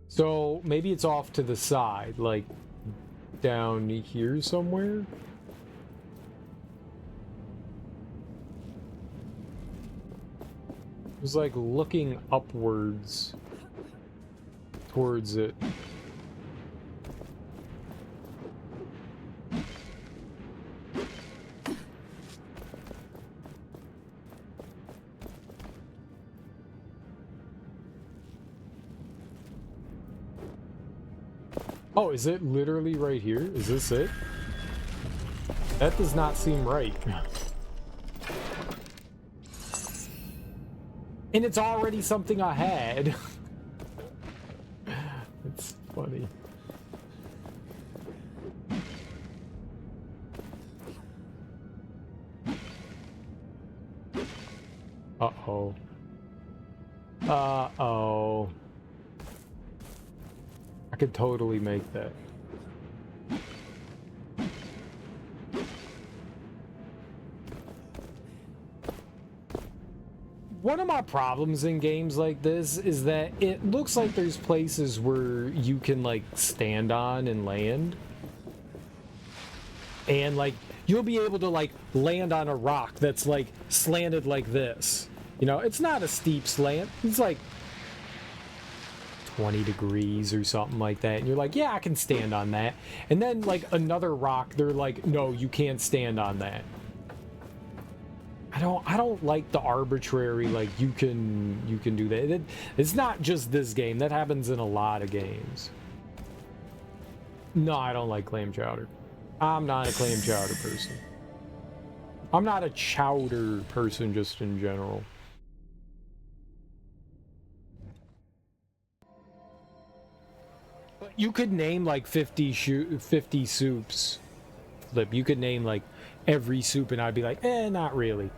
So maybe it's off to the side, like down here somewhere. It was like looking upwards towards it. Oh, is it literally right here? Is this it? That does not seem right. And it's already something I had. It's funny. Uh-oh. Uh-oh. I could totally make that. One of my problems in games like this is that it looks like there's places where you can like stand on and land. And like you'll be able to like land on a rock that's like slanted like this. You know, it's not a steep slant. It's like 20 degrees or something like that. And you're like, yeah, I can stand on that. And then like another rock, they're like, no, you can't stand on that. I don't like the arbitrary, like you can do that. It's not just this game. That happens in a lot of games. No, I don't like clam chowder. I'm not a clam chowder person. I'm not a chowder person just in general. You could name like 50 soups. Flip, you could name like every soup and I'd be like, not really.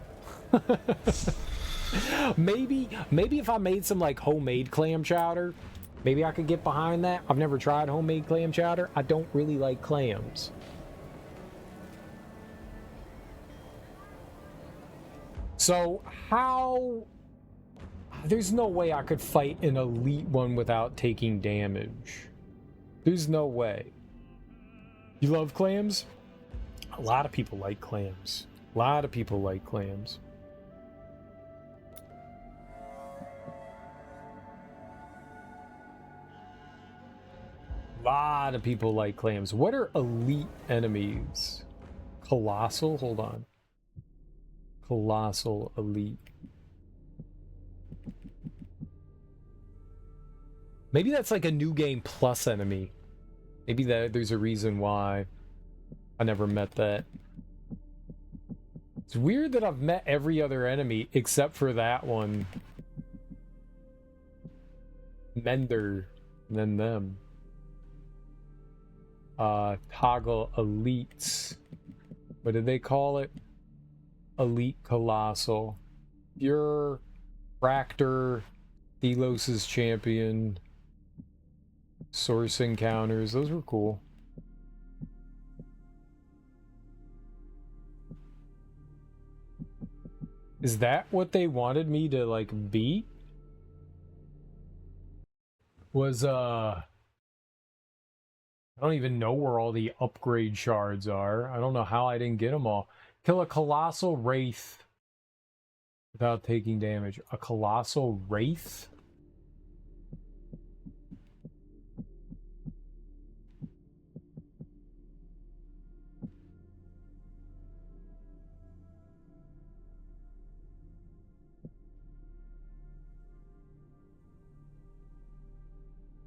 maybe if I made some like homemade clam chowder, maybe I could get behind that. I've never tried homemade clam chowder. I don't really like clams. So how... There's no way I could fight an elite one without taking damage. There's no way. You love clams? A lot of people like clams. A lot of people like clams. A lot of people like clams. What are elite enemies? Colossal? Hold on. Colossal elite. Maybe that's like a new game plus enemy. Maybe there's a reason why I never met that. It's weird that I've met every other enemy except for that one. Mender. And then them. Toggle elites. What did they call it? Elite Colossal. Pure Fractor. Delos' champion. Source encounters. Those were cool. Is that what they wanted me to like beat? Was I don't even know where all the upgrade shards are. I don't know how I didn't get them all. Kill a colossal wraith without taking damage. A colossal wraith?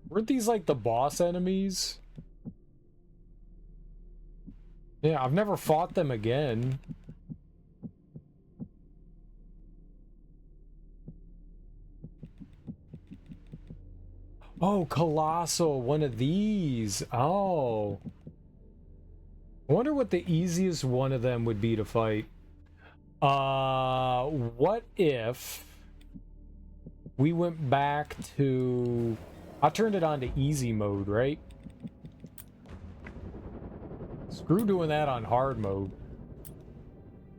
Weren't these like the boss enemies? Yeah, I've never fought them again. Oh, Colossal, one of these. Oh. I wonder what the easiest one of them would be to fight. What if we went back to... I turned it on to easy mode, right? Screw doing that on hard mode.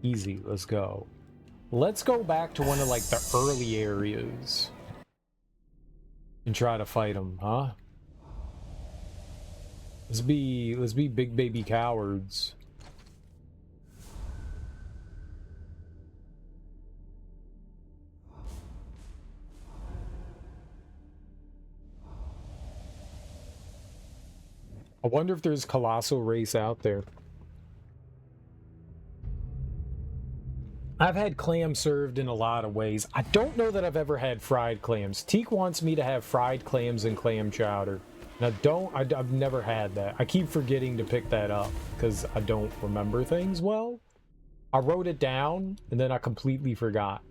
Easy, let's go. Let's go back to one of like the early areas and try to fight them, huh? Let's be big baby cowards. I wonder if there's colossal race out there. I've had clam served in a lot of ways. I don't know that I've ever had fried clams. Teak wants me to have fried clams and clam chowder. And I've never had that. I keep forgetting to pick that up because I don't remember things well. I wrote it down and then I completely forgot.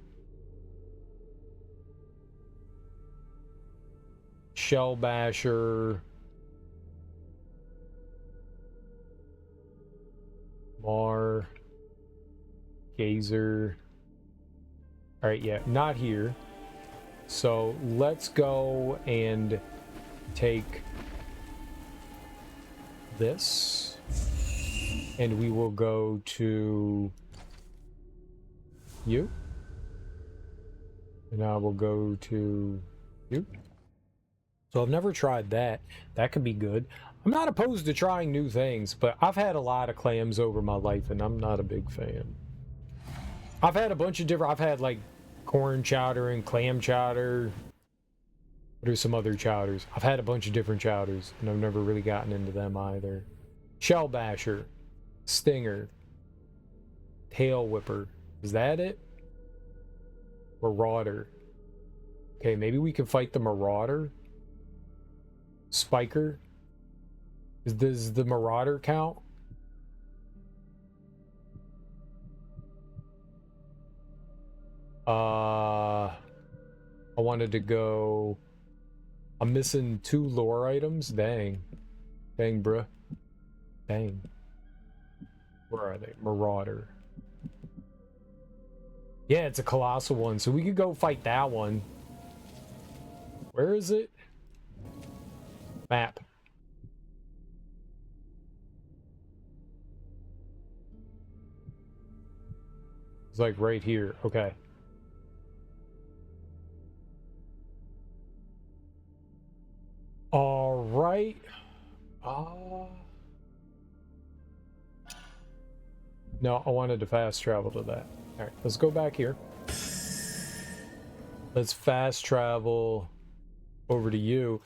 Shell basher. Mar. Gazer. Alright, yeah, not here. So let's go and take this. And we will go to you. And I will go to you. So I've never tried that. That could be good. I'm not opposed to trying new things, but I've had a lot of clams over my life and I'm not a big fan. I've had a bunch of different, I've had like corn chowder and clam chowder. There's some other chowders. I've had a bunch of different chowders and I've never really gotten into them either. Shell basher, stinger, tail whipper. Is that it? Marauder. Okay, maybe we can fight the Marauder. Spiker. Does the Marauder count? I wanted to go... I'm missing 2 lore items? Dang. Dang, bruh. Dang. Where are they? Marauder. Yeah, it's a colossal one, so we could go fight that one. Where is it? Map. It's like right here. Okay. All right. No, I wanted to fast travel to that. All right, let's go back here. Let's fast travel over to you.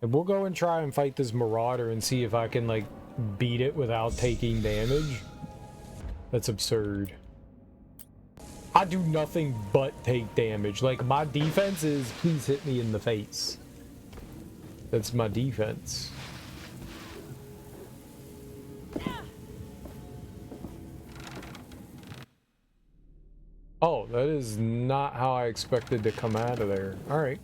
And we'll go and try and fight this Marauder and see if I can, like, beat it without taking damage. That's absurd. I do nothing but take damage. Like, my defense is, please hit me in the face. That's my defense. Oh, that is not how I expected to come out of there. Alright.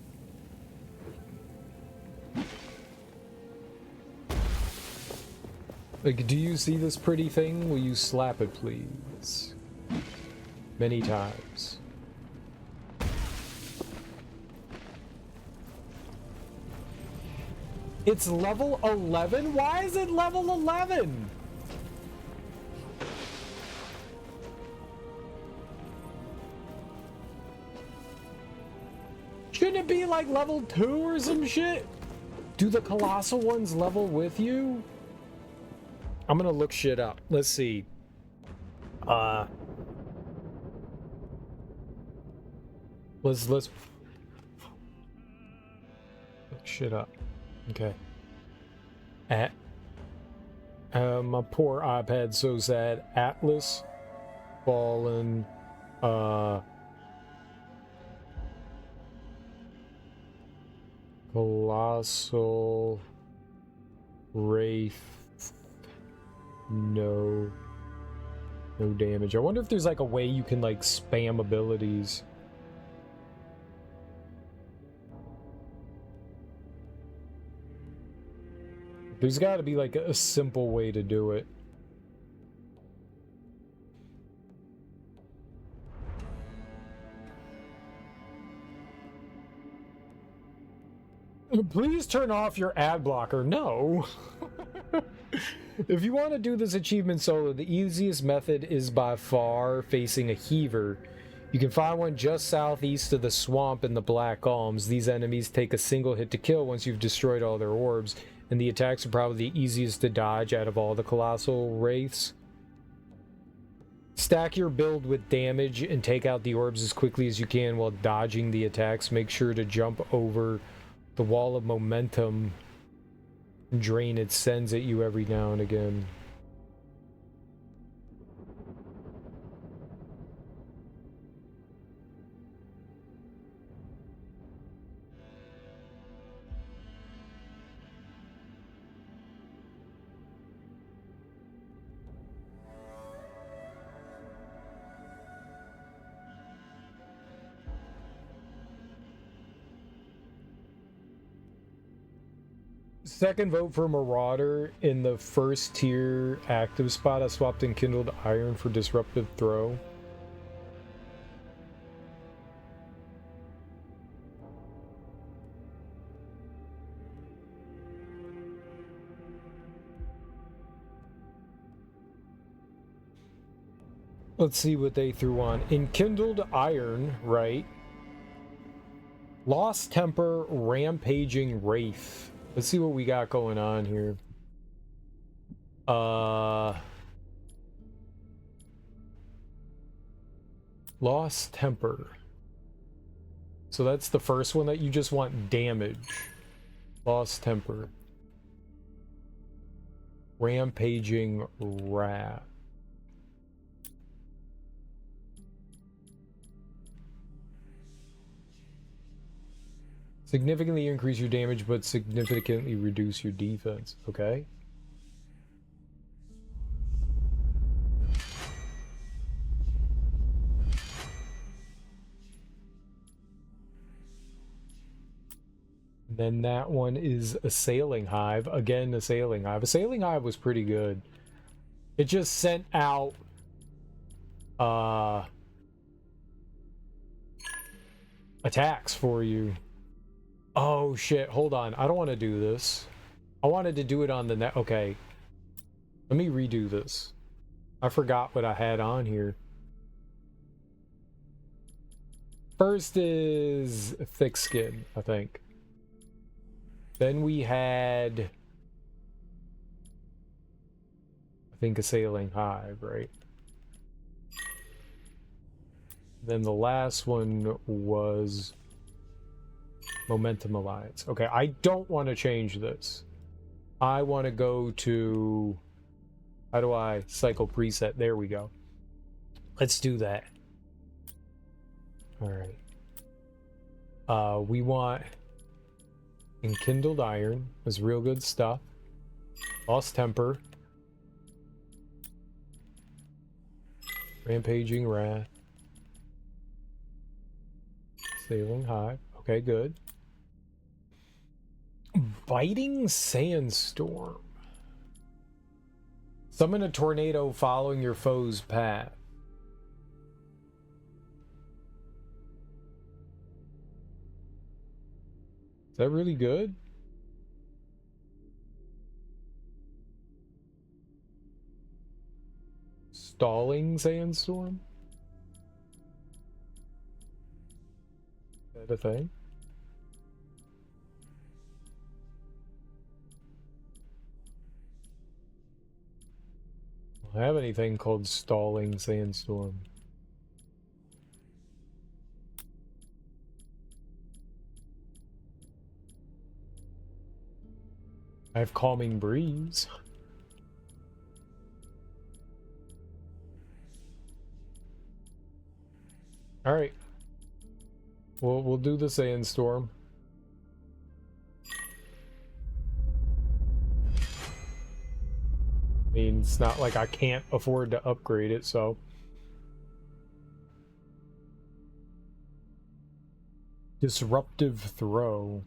Like, do you see this pretty thing? Will you slap it, please? Many times. It's level 11? Why is it level 11? Shouldn't it be like level 2 or some shit? Do the colossal ones level with you? I'm gonna look shit up. Let's see. Let's look shit up. Okay. My poor iPad, so sad. Atlas, Fallen, Colossal, Wraith, no damage. I wonder if there's like a way you can like spam abilities. There's got to be like a simple way to do it. Please turn off your ad blocker. No. If you want to do this achievement solo, the easiest method is by far facing a heaver. You can find one just southeast of the swamp in the Black Alms. These enemies take a single hit to kill once you've destroyed all their orbs, and the attacks are probably the easiest to dodge out of all the colossal wraiths. Stack your build with damage and take out the orbs as quickly as you can while dodging the attacks. Make sure to jump over the wall of momentum drain it sends at you every now and again. Second vote for Marauder in the first tier active spot. I swapped Enkindled Iron for Disruptive Throw. Let's see what they threw on. Enkindled Iron, right? Lost Temper, Rampaging Wraith. Let's see what we got going on here. Lost Temper. So that's the first one that you just want damage. Lost Temper. Rampaging Wrath. Significantly increase your damage, but significantly reduce your defense. Okay. Then that one is Assailing Hive. Again, Assailing Hive. Assailing Hive was pretty good. It just sent out attacks for you. Oh shit, hold on. I don't want to do this. I wanted to do it on the net. Okay. Let me redo this. I forgot what I had on here. First is Thick Skin, I think. Then we had, I think, Assailing Hive, right? Then the last one was Momentum Alliance. Okay, I don't want to change this. I want to go to, how do I cycle preset? There we go. Let's do that. All right. We want Enkindled Iron. Was real good stuff. Lost Temper. Rampaging Wrath. Assailing Hive. Okay, good. Biting Sandstorm. Summon a tornado following your foe's path. Is that really good? Stalling Sandstorm? Is that a thing? I don't have anything called Stalling Sandstorm. I have Calming Breeze. All right. We'll do the Sandstorm. I mean, it's not like I can't afford to upgrade it, so. Disruptive Throw.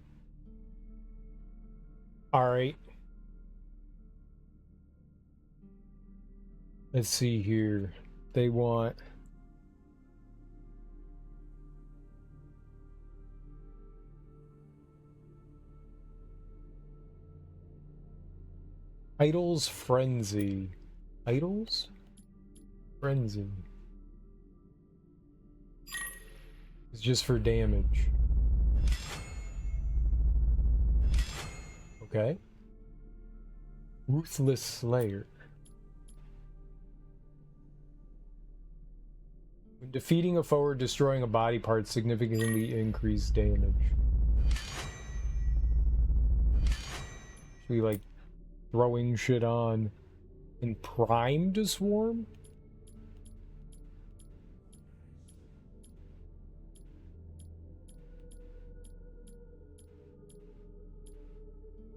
Alright. Let's see here. They want Idol's Frenzy. Idol's Frenzy. It's just for damage. Okay. Ruthless Slayer. When defeating a foe or destroying a body part, significantly increase damage. Should we like throwing shit on and prime to swarm?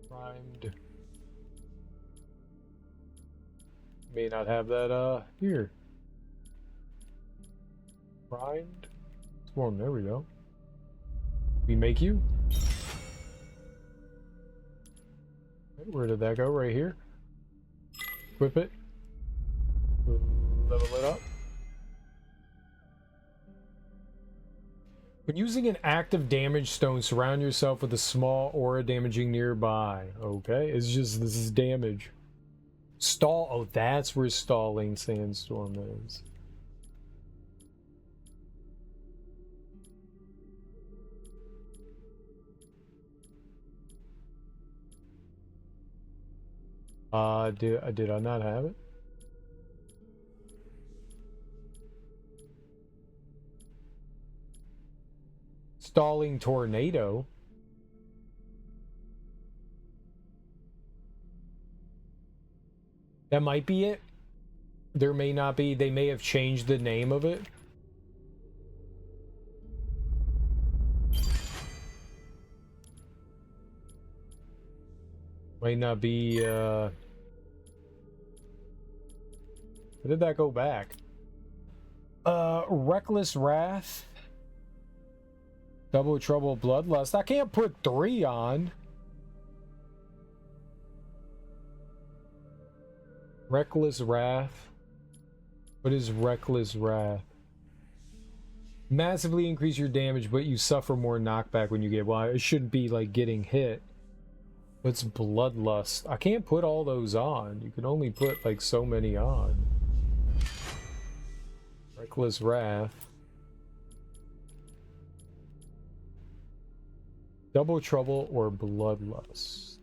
Primed. May not have that here. Primed. Swarm, there we go. We make you? Where did that go? Right here. Equip it. Level it up. When using an active damage stone, surround yourself with a small aura damaging nearby. Okay, it's just, this is damage. Stall, oh, that's where Stalling Sandstorm is. Did I not have it? Stalling Tornado. That might be it. There may not be. They may have changed the name of it. Might not be, Where did that go back? Reckless Wrath. Double Trouble Bloodlust. I can't put 3 on. Reckless Wrath. What is Reckless Wrath? Massively increase your damage, but you suffer more knockback when you get... Well, it shouldn't be like getting hit. What's Bloodlust? I can't put all those on. You can only put like so many on. Reckless Wrath. Double Trouble or Bloodlust.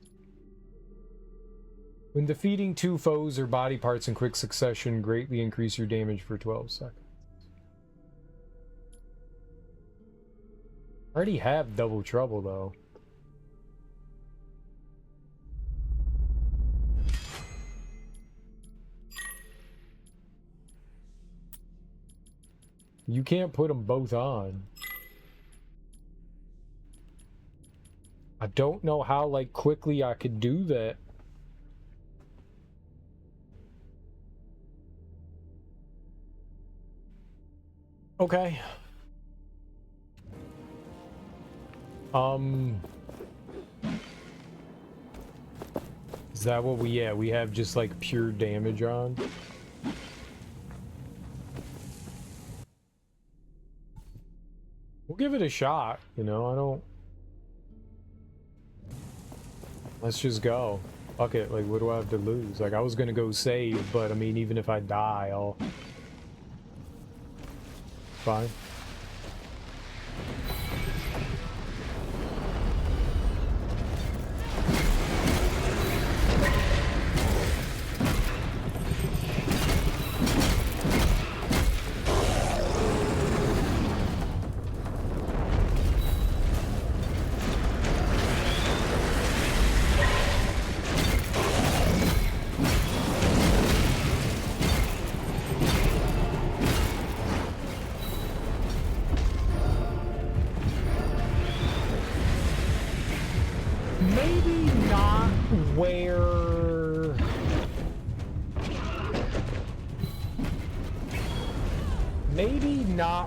When defeating 2 foes or body parts in quick succession, greatly increase your damage for 12 seconds. I already have Double Trouble though. You can't put them both on. I don't know how, like, quickly I could do that. Okay. Is that what we have just, like, pure damage on? We'll give it a shot, you know, I don't... Let's just go. Fuck it, like, what do I have to lose? Like, I was gonna go save, but, I mean, even if I die, I'll... Fine.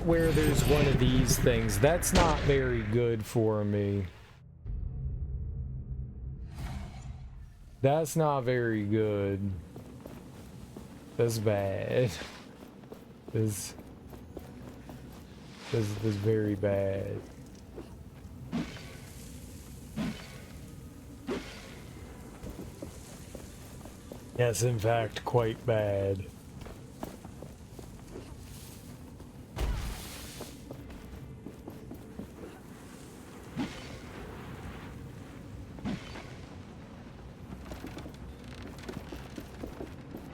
Where there's one of these things. That's not very good for me. That's not very good. That's bad. This is very bad. Yes, in fact, quite bad.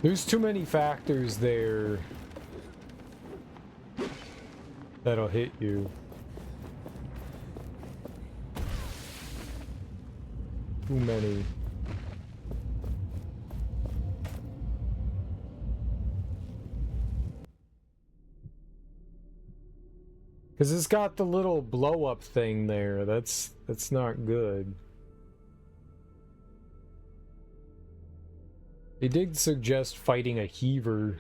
There's too many factors there that'll hit you. Too many. Because it's got the little blow up thing there. That's not good. They did suggest fighting a heaver.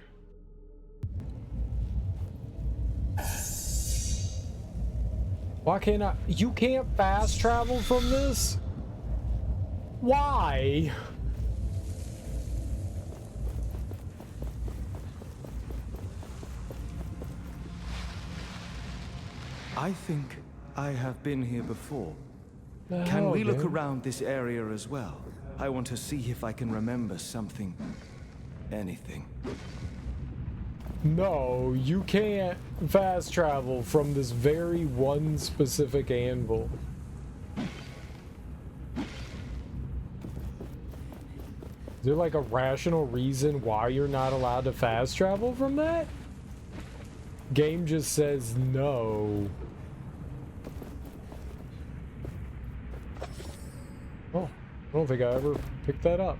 Why can't I? You can't fast travel from this? Why? I think I have been here before. Can we look around this area as well? I want to see if I can remember something. Anything. No, you can't fast travel from this very one specific anvil. Is there like a rational reason why you're not allowed to fast travel from that? Game just says no. Oh, I don't think I ever picked that up.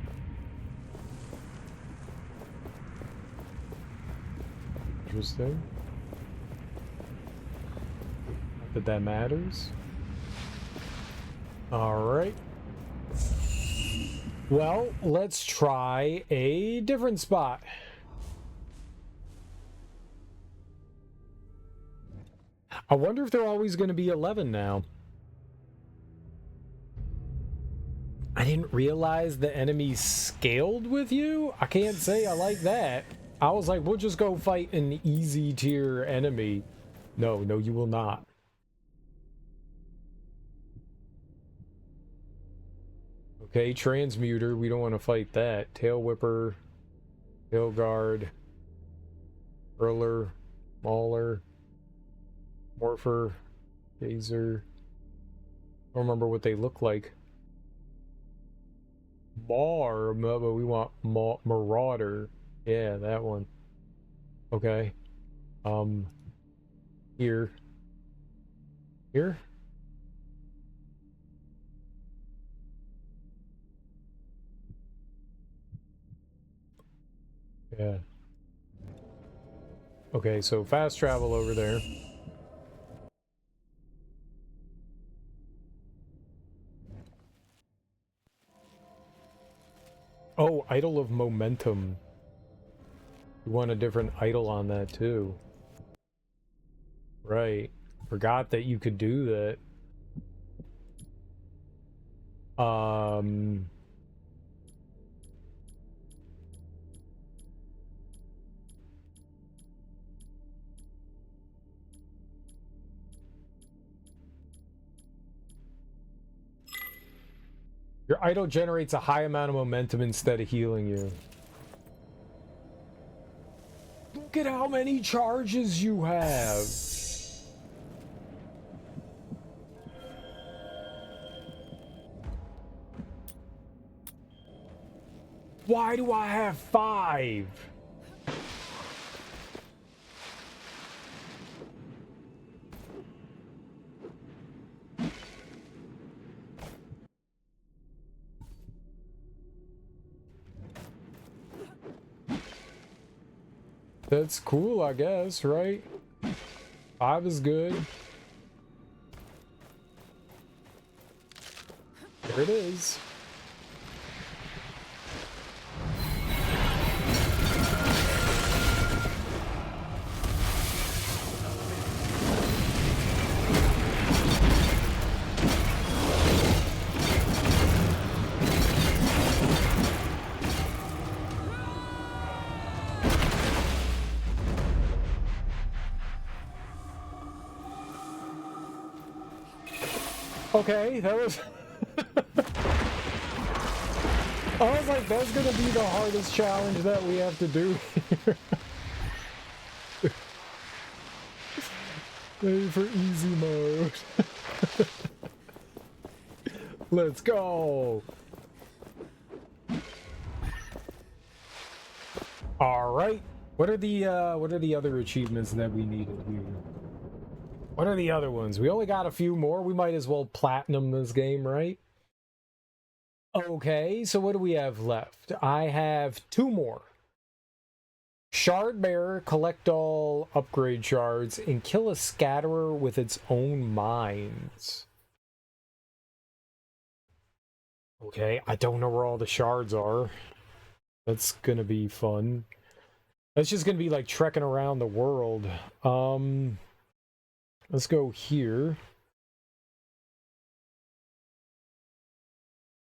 Interesting. Not that that matters. Alright. Well, let's try a different spot. I wonder if they're always going to be 11 now. I didn't realize the enemies scaled with you. I can't say I like that. I was like, we'll just go fight an easy tier enemy. No, you will not. Okay, Transmuter, we don't want to fight that. Tail Whipper, Tail Guard, Hurler, Mauler, Morpher, Gazer. I don't remember what they look like. But we want Marauder. Yeah, that one. Okay. Here. Here? Yeah. Okay, so fast travel over there. Oh, Idol of Momentum. You want a different idol on that too. Right. Forgot that you could do that. Your idol generates a high amount of momentum instead of healing you. Look at how many charges you have. Why do I have 5? That's cool, I guess, right? 5 is good. There it is. Okay, that was... I was like, that's gonna be the hardest challenge that we have to do here. Ready for easy mode. Let's go! All right. What are the other achievements that we needed here? What are the other ones? We only got a few more. We might as well platinum this game, right? Okay, so what do we have left? I have 2 more. Shard Bearer, collect all upgrade shards, and kill a scatterer with its own mines. Okay, I don't know where all the shards are. That's gonna be fun. That's just gonna be like trekking around the world. Let's go here.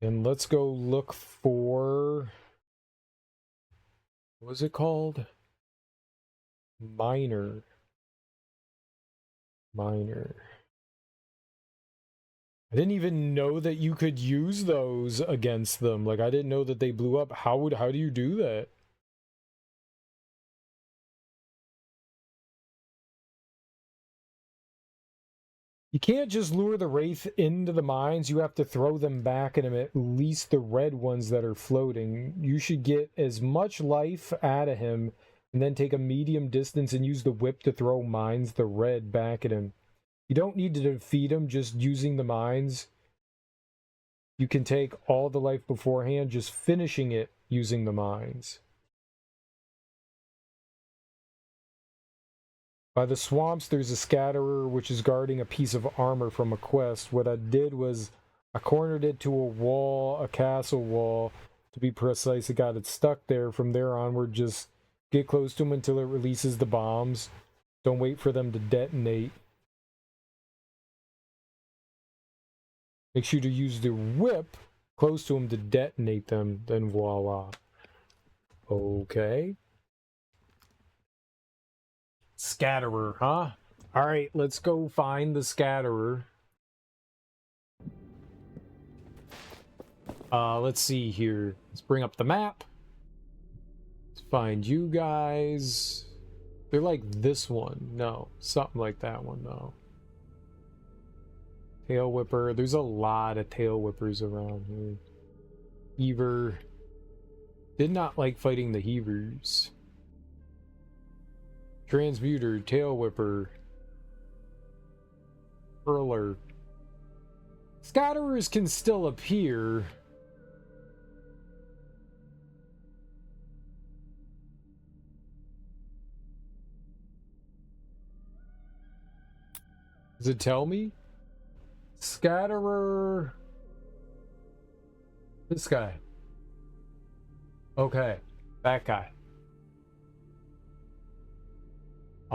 And let's go look for... what was it called? Miner. I didn't even know that you could use those against them. Like, I didn't know that they blew up. How do you do that? You can't just lure the Wraith into the mines. You have to throw them back at him, at least the red ones that are floating. You should get as much life out of him and then take a medium distance and use the whip to throw mines, the red, back at him. You don't need to defeat him just using the mines. You can take all the life beforehand, just finishing it using the mines. By the swamps, there's a scatterer which is guarding a piece of armor from a quest. What I did was I cornered it to a wall, a castle wall. To be precise, it got it stuck there. From there onward, just get close to him until it releases the bombs. Don't wait for them to detonate. Make sure to use the whip close to him to detonate them. Then voila. Okay. Scatterer, huh? Alright, let's go find the scatterer. Let's see here. Let's bring up the map. Let's find you guys. They're like this one. No, something like that one, though. Tail Whipper. There's a lot of Tail Whippers around here. Heaver. Did not like fighting the Heavers. Transmuter, Tail Whipper, Hurler. Scatterers can still appear. Does it tell me? Scatterer. This guy. Okay, that guy.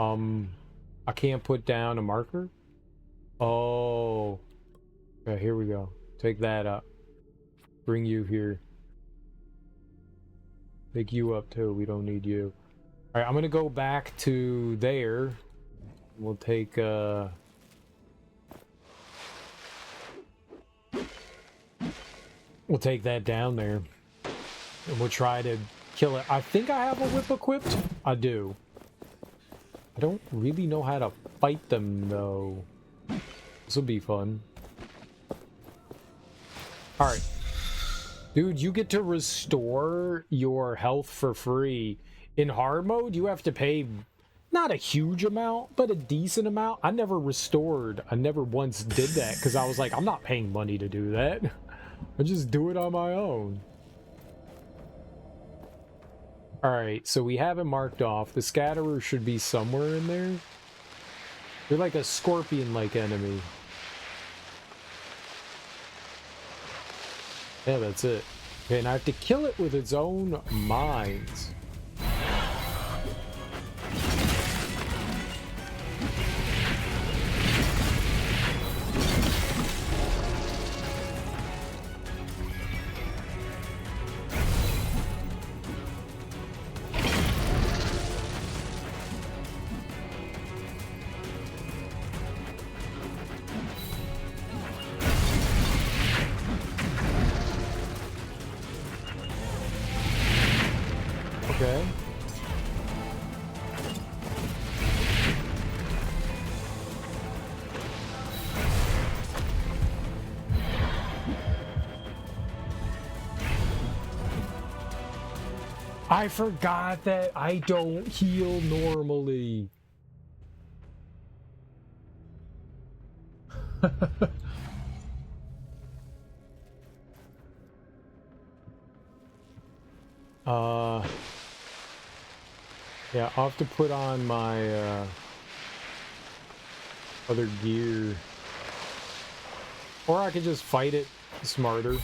I can't put down a marker? Oh. Okay, here we go. Take that up. Bring you here. Take you up too. We don't need you. Alright, I'm gonna go back to there. We'll take, we'll take that down there. And we'll try to kill it. I think I have a whip equipped. I do. I don't really know how to fight them, though. This will be fun. Alright. Dude, you get to restore your health for free. In hard mode, you have to pay not a huge amount, but a decent amount. I never restored. I never once did that, because I was like, I'm not paying money to do that. I just do it on my own. Alright, so we have it marked off. The scatterer should be somewhere in there. They're like a scorpion-like enemy. Yeah, that's it. Okay, and I have to kill it with its own mines. I forgot that I don't heal normally. Yeah, I'll have to put on my other gear. Or I could just fight it smarter.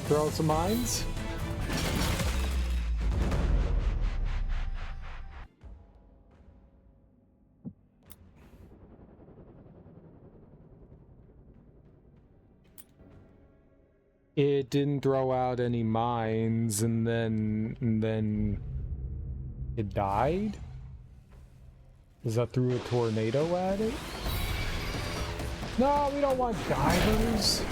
Throw some mines. It didn't throw out any mines, and then it died? Is that threw a tornado at it? No, we don't want divers.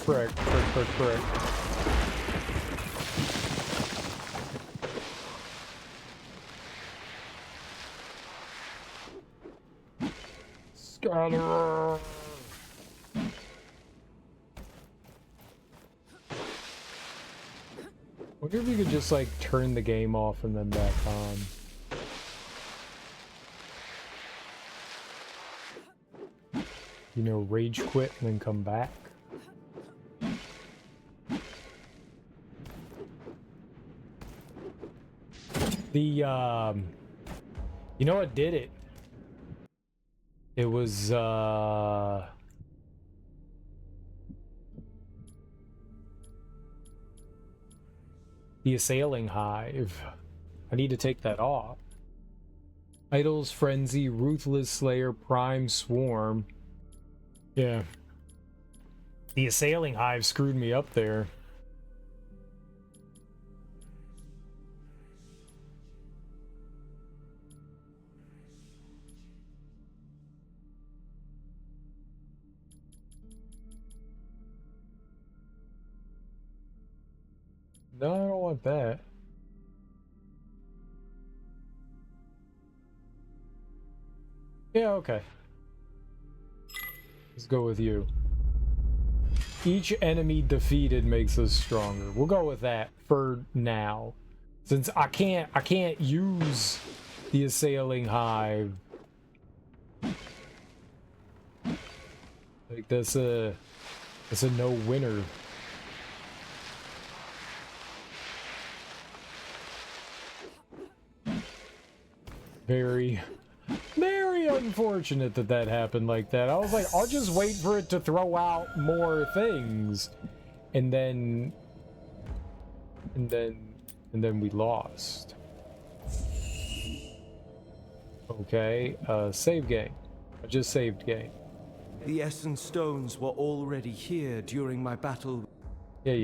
Frick. Scatter. Wonder if you could just like turn the game off and then back on. You know, rage quit and then come back. The, you know what did it? It was, the Assailing Hive. I need to take that off. Idol's Frenzy, Ruthless Slayer, Prime Swarm. Yeah. The Assailing Hive screwed me up there. No, I don't want that. Yeah, okay. Let's go with you. Each enemy defeated makes us stronger. We'll go with that for now. Since I can't use the Assailing Hive. Like that's a no-winner. Very unfortunate that happened like that. I was like, I'll just wait for it to throw out more things, and then we lost. Okay, save game. I just saved game. The Essence Stones were already here during my battle. Yeah.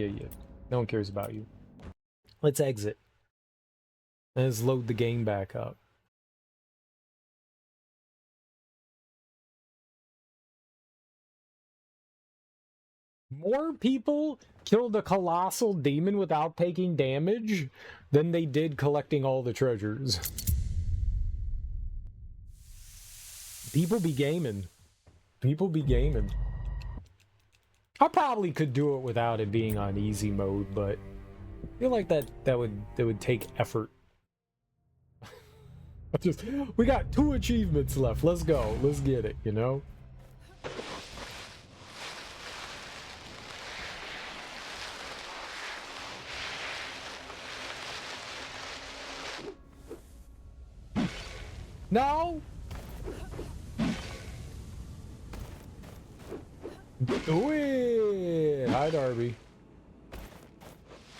No one cares about you. Let's exit. Let's load the game back up. More people killed a colossal demon without taking damage than they did collecting all the treasures. People be gaming. People be gaming. I probably could do it without it being on easy mode, but I feel like that would take effort. We got 2 achievements left. Let's go. Let's get it, you know? No! Do it! Hi, Darby.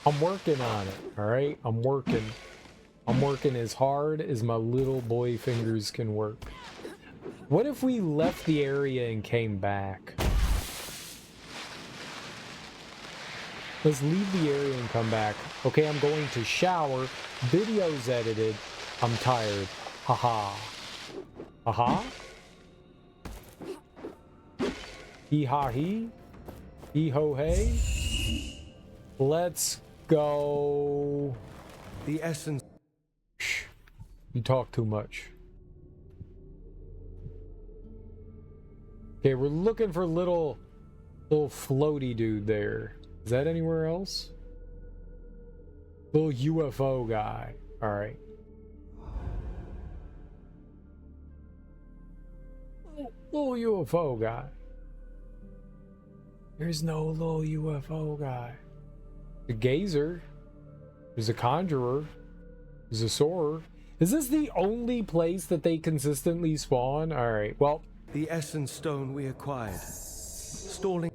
I'm working on it, alright? I'm working as hard as my little boy fingers can work. What if we left the area and came back? Let's leave the area and come back. Okay, I'm going to shower. Video's edited. I'm tired. Haha. Haha? Hee ha hee? Hee ho hey? Let's go. The essence. Shh. You talk too much. Okay, we're looking for little floaty dude there. Is that anywhere else? Little UFO guy. Alright. Little UFO guy. There's no little UFO guy. The gazer. There's a conjurer. There's a soarer. Is this the only place that they consistently spawn? Alright, well. The essence stone we acquired. Stalling.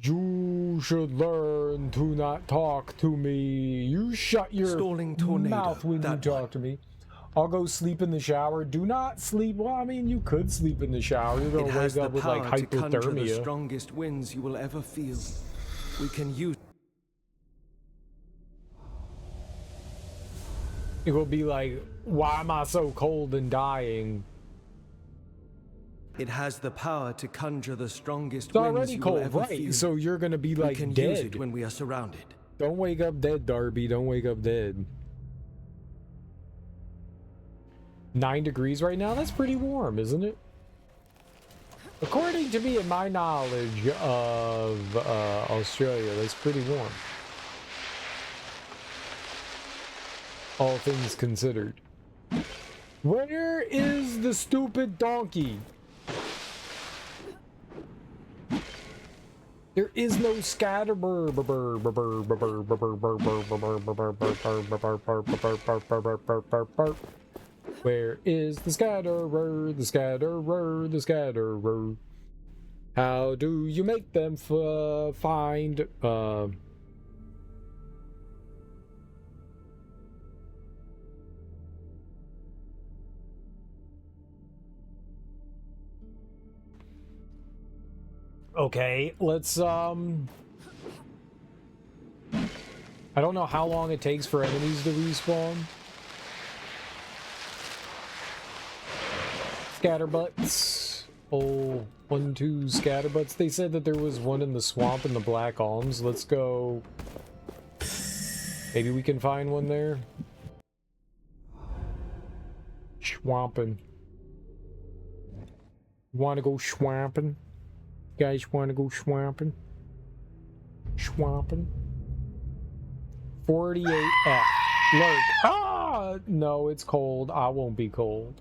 You should learn to not talk to me. You shut your mouth when you talk to me. I'll go sleep in the shower. Do not sleep. Well, I mean, you could sleep in the shower. You're gonna wake up with like hypothermia. The strongest winds you will ever feel. We can use. It will be like, why am I so cold and dying? It has the power to conjure the strongest it's winds already you cold, will ever right? feel. So you're gonna be like we can dead. Use it when we are surrounded. Don't wake up dead, Darby. Don't wake up dead. 9 degrees right now? That's pretty warm, isn't it? According to me and my knowledge of Australia, that's pretty warm. All things considered. Where is the stupid donkey? There is no scatterbird. Where is the scatterer, the scatterer, the scatterer? How do you make them find, Okay, let's, I don't know how long it takes for enemies to respawn. Scatterbutts. Oh, 1, 2 scatterbutts. They said that there was one in the swamp in the Black Alms. Let's go. Maybe we can find one there. Swamping. Wanna go swamping? Guys wanna go swamping? Swamping? 48F. Lurk. Ah! No, it's cold. I won't be cold.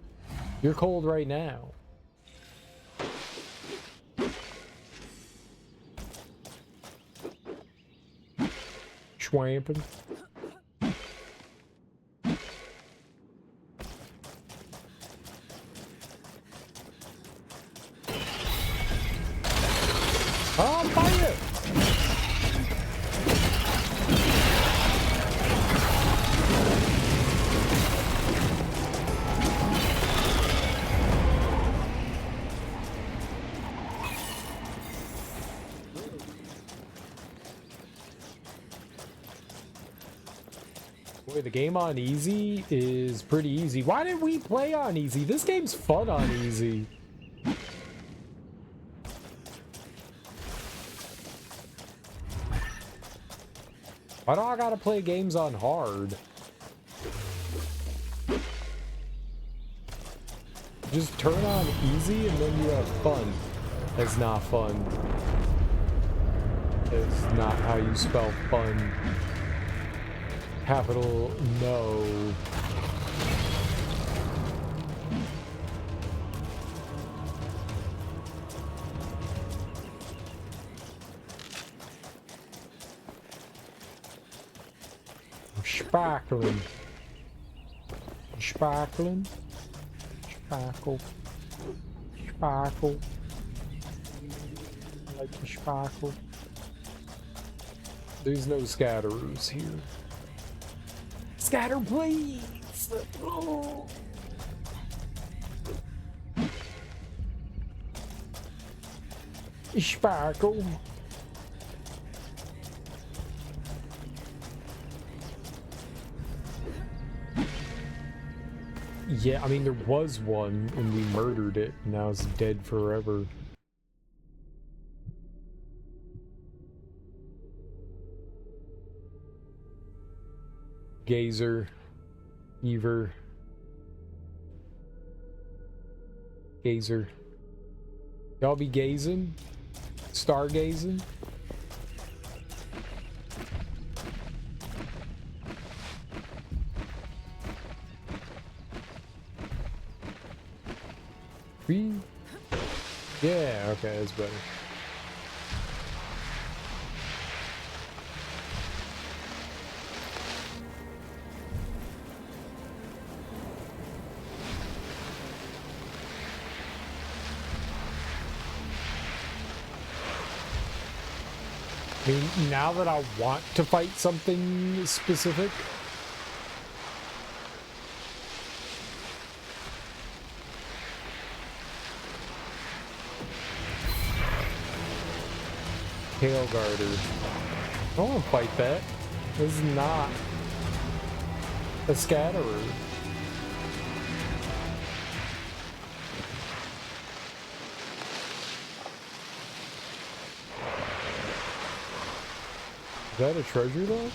You're cold right now. Swamping. Oh, fire! Boy, the game on easy is pretty easy. Why didn't we play on easy? This game's fun on easy. Why do I gotta play games on hard? Just turn on easy and then you have fun. That's not fun. That's not how you spell fun. Capital no. Sparkling. Sparkling. Sparkle. Sparkle. I like the sparkle. There's no scatterers here. Scatter, please! Oh. Sparkle. Yeah, I mean, there was one and we murdered it, and now it's dead forever. Gazer. Ever. Gazer. Y'all be gazing? Stargazing? Yeah, okay, that's better. I mean, now that I want to fight something specific, Tail Garter. I don't want to fight that. This is not a scatterer. Is that a treasure though?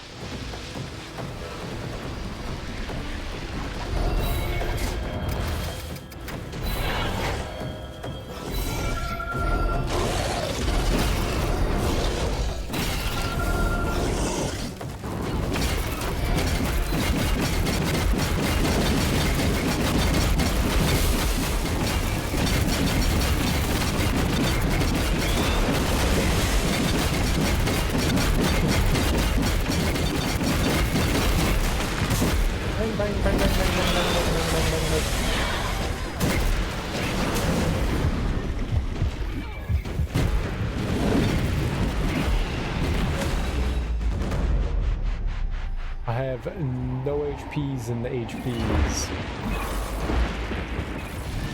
No HPs in the HPs.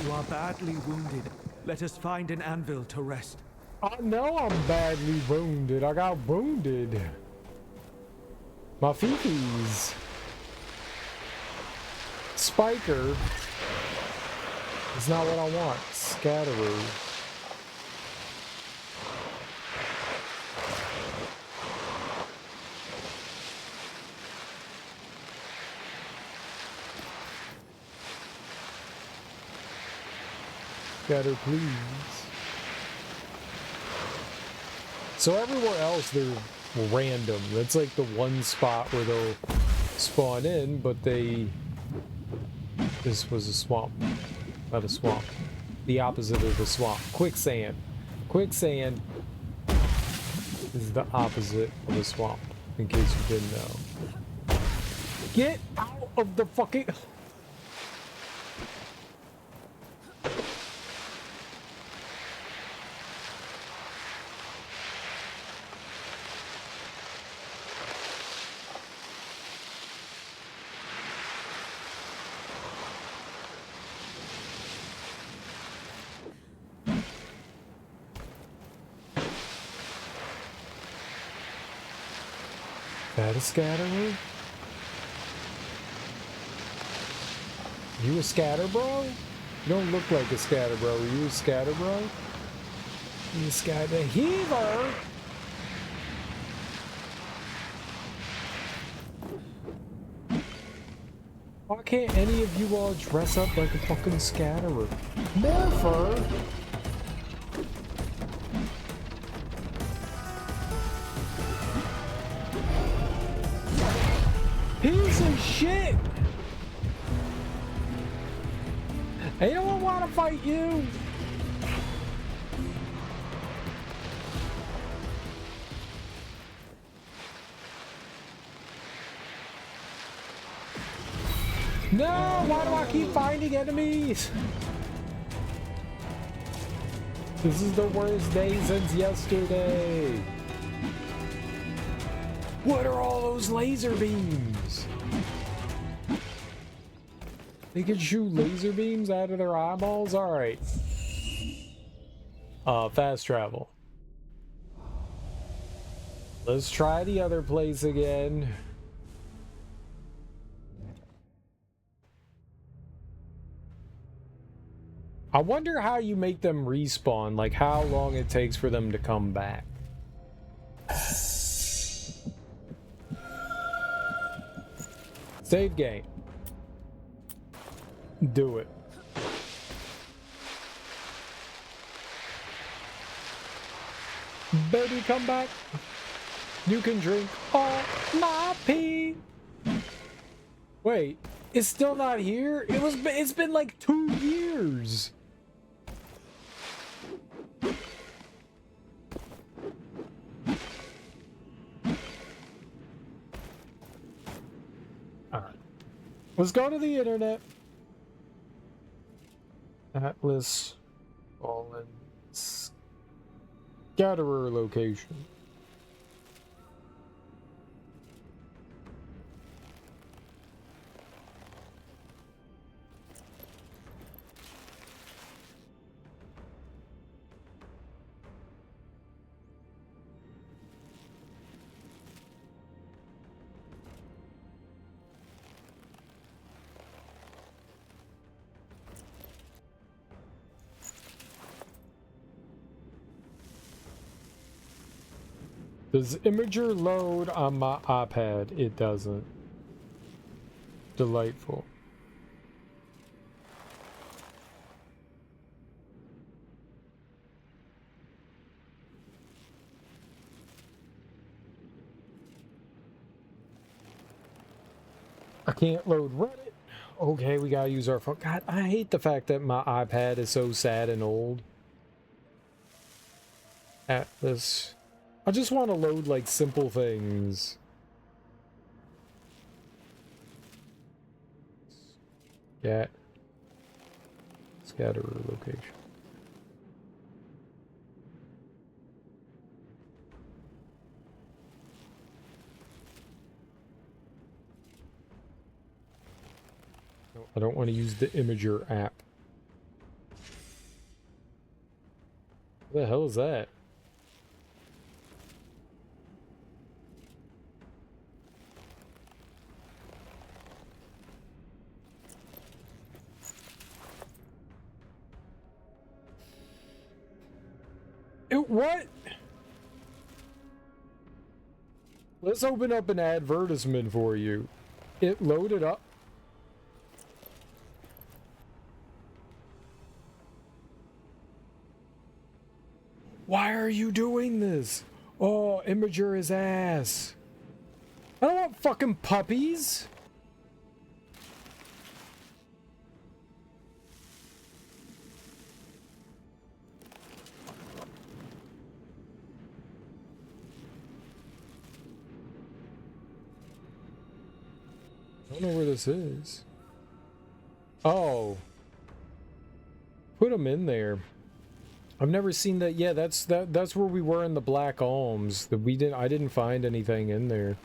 You are badly wounded. Let us find an anvil to rest. I know I'm badly wounded. I got wounded. My fifis. Spiker is not what I want. Scatterer. Scatter, please. So everywhere else they're random. That's like the one spot where they'll spawn in, but they... This was a swamp. Not a swamp. The opposite of the swamp. Quicksand. Quicksand is the opposite of a swamp, in case you didn't know. Get out of the fucking... That a scatterer? You a scatter bro? You don't look like a scatter bro. Are you a scatter bro? You a scatter heaver? Why can't any of you all dress up like a fucking scatterer? Morpher! Piece of shit! Ain't no one wanna fight you! No! Why do I keep finding enemies? This is the worst day since yesterday. What are all those laser beams? They can shoot laser beams out of their eyeballs? Alright. Fast travel. Let's try the other place again. I wonder how you make them respawn, like how long it takes for them to come back. Save game. Do it. Baby, come back. You can drink all my pee. Wait, it's still not here? It's been like 2 years. Alright. Let's go to the internet. Atlas Fallen Scatterer location. Does Imager load on my iPad? It doesn't. Delightful. I can't load Reddit. Okay, we gotta use our phone. God, I hate the fact that my iPad is so sad and old. Atlas. I just want to load, like, simple things. Scatterer location. No, I don't want to use the Imager app. What the hell is that? What? Let's open up an advertisement for you. It loaded up. Why are you doing this? Oh, Imager is ass. I don't want fucking puppies. I don't know where this is. Oh. Put them in there. I've never seen that. Yeah, that's where we were in the Black Alms. I didn't find anything in there.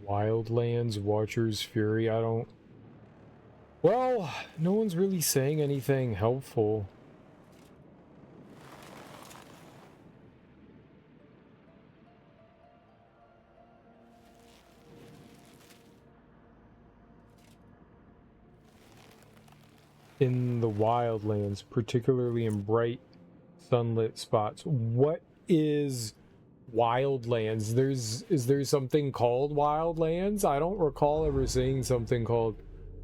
Wildlands, Watcher's Fury, I don't... Well, no one's really saying anything helpful. in the wildlands, particularly in bright sunlit spots. What is wildlands? Is there something called wildlands? I don't recall ever seeing something called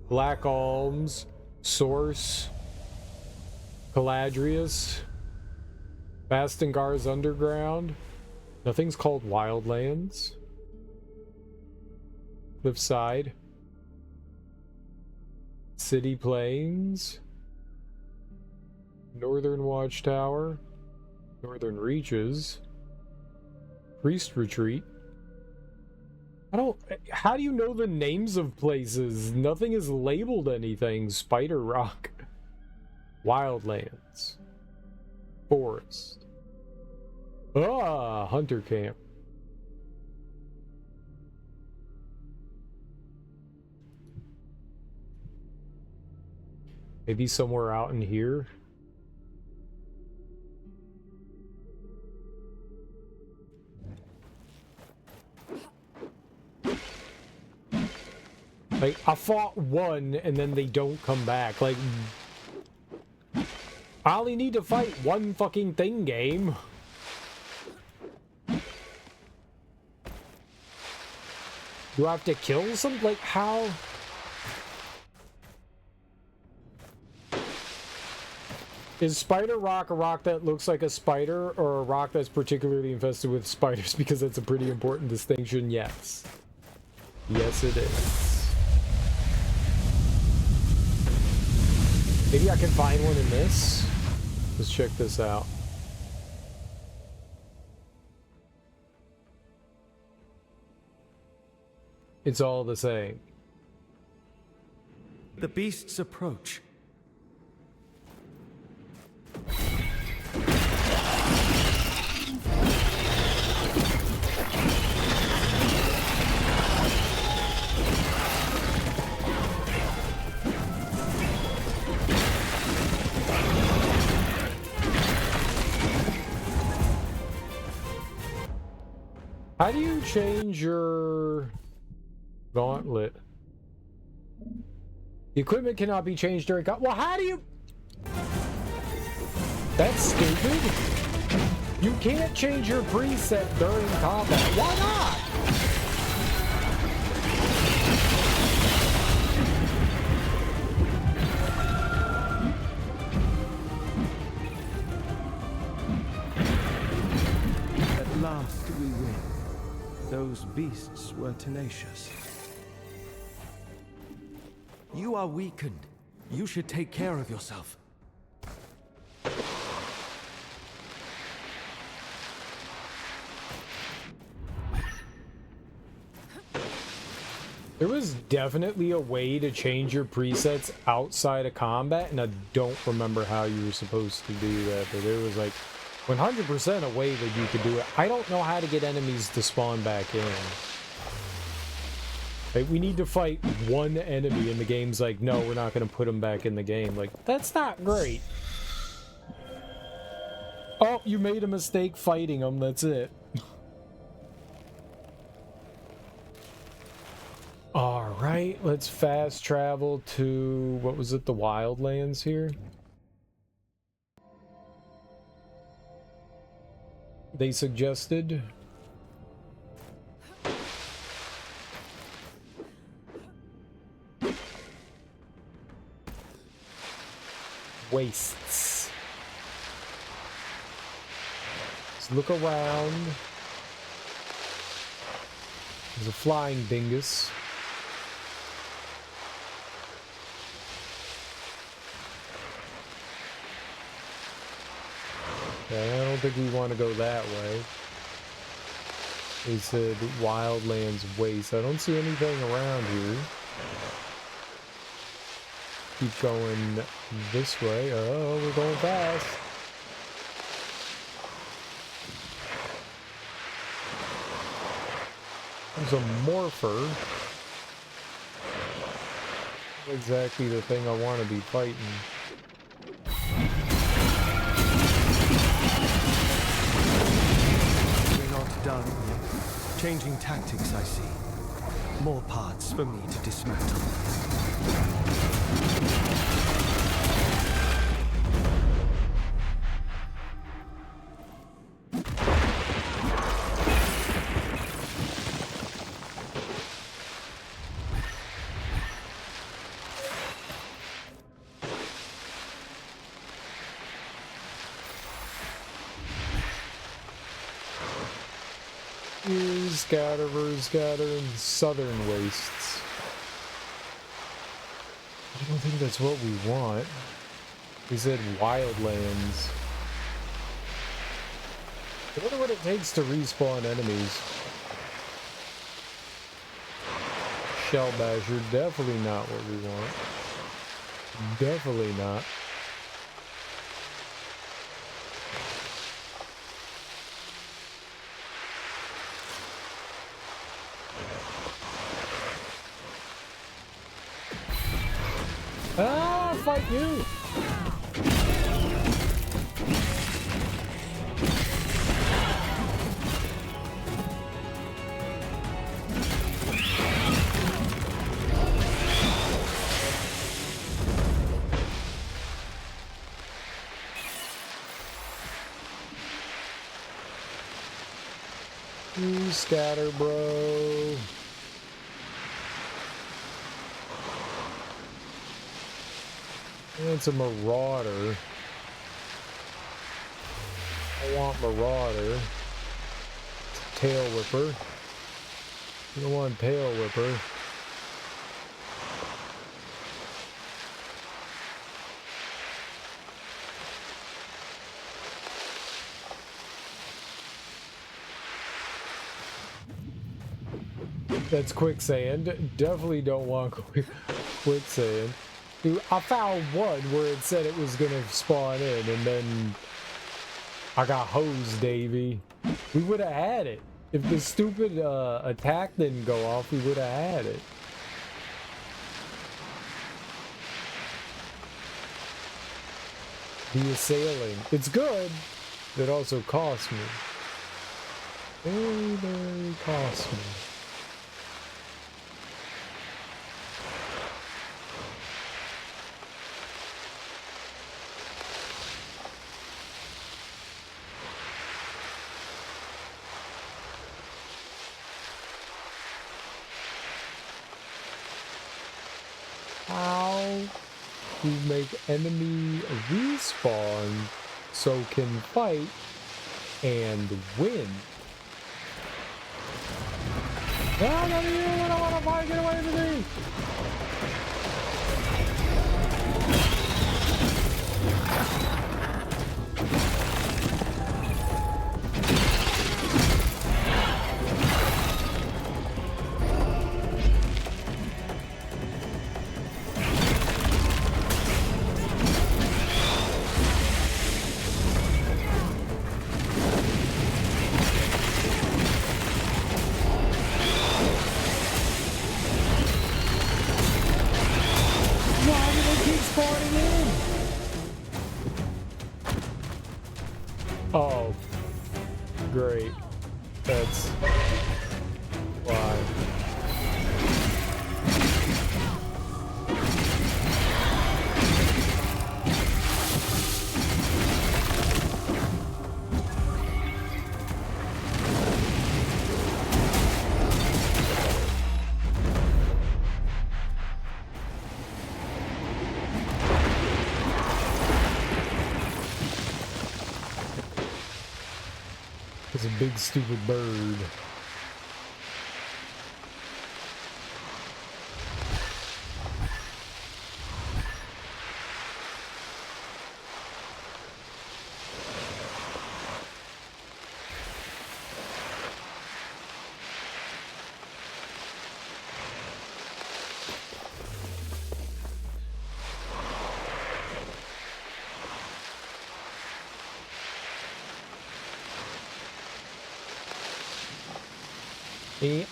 Black Alms, Source, Caladrius, Bastengar's Underground. Nothing's called wildlands. Cliffside, City Plains, Northern Watchtower, Northern Reaches, Priest Retreat. How do you know the names of places? Nothing is labeled anything. Spider Rock, Wildlands, Forest. Hunter Camp. Maybe somewhere out in here. Like, I fought one and then they don't come back. Like, I only need to fight one fucking thing, game. Do I have to kill some? Like, how? Is Spider Rock a rock that looks like a spider, or a rock that's particularly infested with spiders? Because that's a pretty important distinction. Yes. Yes, it is. Maybe I can find one in this. Let's check this out. It's all the same. The beasts approach. How do you change your gauntlet? The equipment cannot be changed during combat. Well, how do you... That's stupid. You can't change your preset during combat. Why not? At last we win. Those beasts were tenacious. You are weakened. You should take care of yourself. There was definitely a way to change your presets outside of combat, and I don't remember how you were supposed to do that, but there was like 100% a way that you could do it. I don't know how to get enemies to spawn back in. Like, we need to fight one enemy, and the game's like, no, we're not going to put them back in the game. Like, that's not great. Oh, you made a mistake fighting them, that's it. Alright, let's fast travel to, what was it, the Wildlands here? They suggested. Wastes. Let's look around. There's a flying dingus. Okay, I don't think we want to go that way. They said Wildlands Waste. I don't see anything around here. Keep going this way. Oh, we're going fast. There's a morpher. Not exactly the thing I want to be fighting. Done. Changing tactics, I see. More parts for me to dismantle. Scatter in southern wastes. I don't think that's what we want. We said wildlands. I wonder what it takes to respawn enemies. Shell Basher, definitely not what we want. Definitely not. Ah, fight you! You scatter, bro. It's a Marauder. I want Marauder. Tail Whipper. You don't want Tail Whipper. That's quicksand. Definitely don't want quicksand. Dude, I found one where it said it was gonna spawn in, and then I got hosed, Davey. We would have had it. If the stupid attack didn't go off, we would have had it. The assailing. It's good. It also cost me. Very, very cost me. How to make enemy respawn so can fight and win. No, not you! I don't want to fight! Get away from me! Oh, great. That's why. It's a big stupid bird.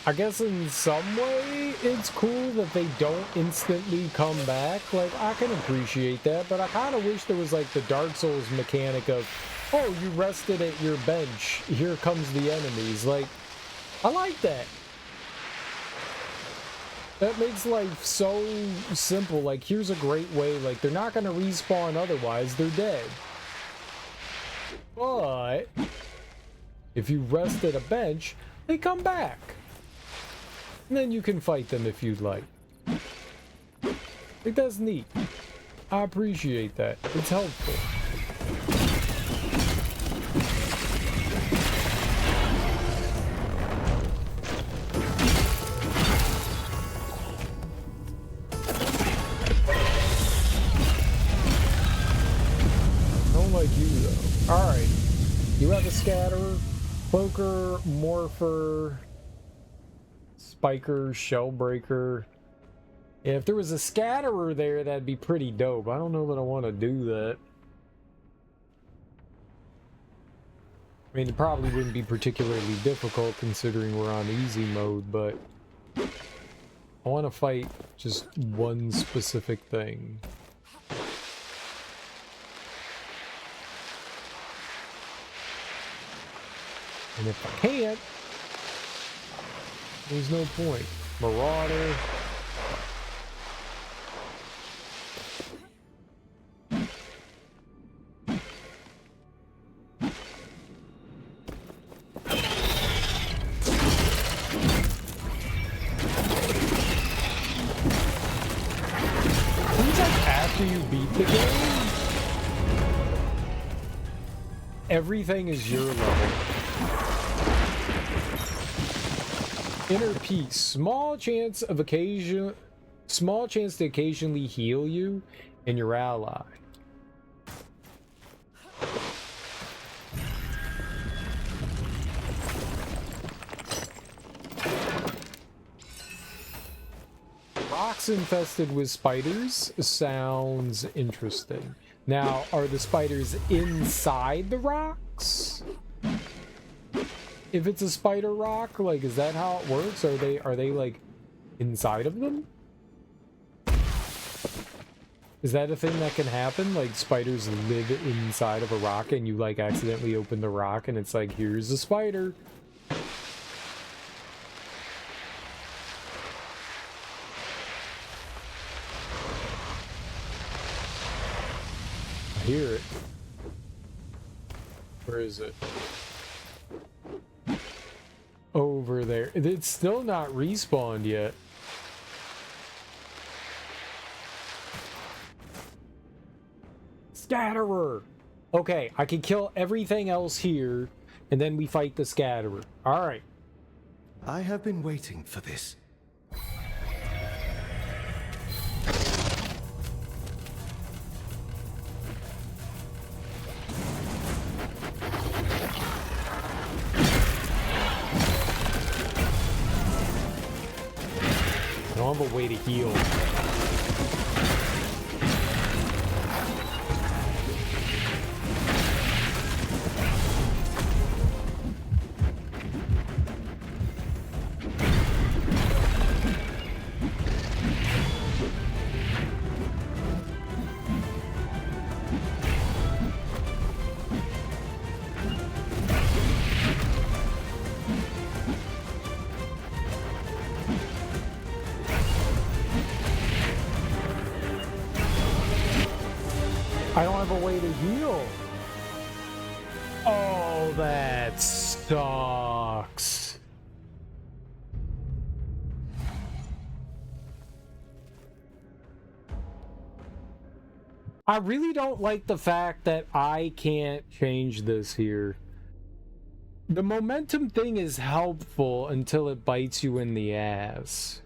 I guess in some way it's cool that they don't instantly come back. Like, I can appreciate that, but I kind of wish there was like the Dark Souls mechanic of, oh, you rested at your bench, here comes the enemies. Like, I like that. That makes life so simple. Like, here's a great way, like, they're not going to respawn otherwise, they're dead. But if you rest at a bench, they come back. And then you can fight them if you'd like. Like, that's neat. I appreciate that. It's helpful. You have a scatterer, cloaker, morpher, spiker, shellbreaker. Yeah, if there was a scatterer there, that'd be pretty dope. I don't know that I want to do that. I mean, it probably wouldn't be particularly difficult considering we're on easy mode, but I want to fight just one specific thing. And if I can't, there's no point. Marauder. You beat the game, everything is your level. Inner peace, small chance to occasionally heal you and your ally. Rocks infested with spiders sounds interesting. Now, are the spiders inside the rocks? If it's a spider rock, like, is that how it works? Are they like inside of them? Is that a thing that can happen? Like spiders live inside of a rock and you like accidentally open the rock and it's like, here's a spider. I hear it. Where is it? Over there. It's still not respawned yet. Scatterer! Okay, I can kill everything else here, and then we fight the Scatterer. Alright. I have been waiting for this. I don't have a way to heal. I don't have a way to heal. Oh, that sucks. I really don't like the fact that I can't change this here. The momentum thing is helpful until it bites you in the ass.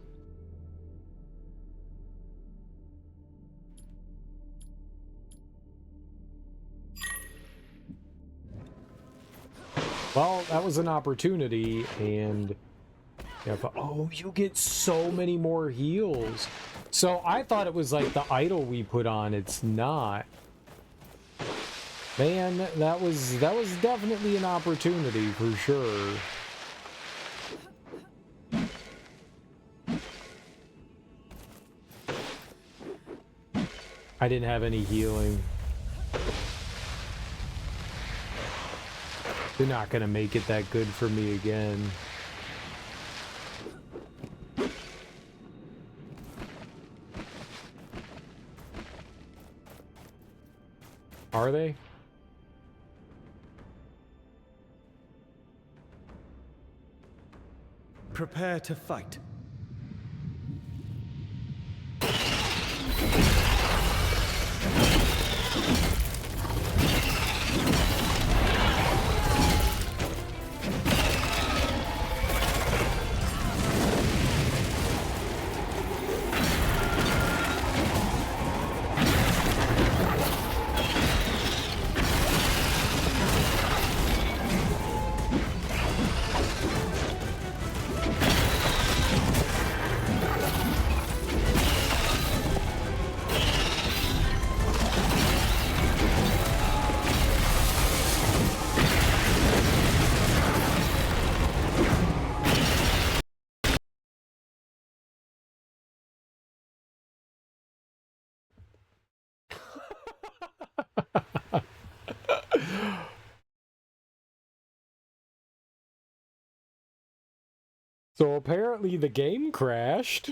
Well, that was an opportunity, and yeah, but, oh, you get so many more heals. So I thought it was like the idol we put on. It's not. Man, that was definitely an opportunity for sure. I didn't have any healing. They're not gonna make it that good for me again. Are they? Prepare to fight. So apparently the game crashed.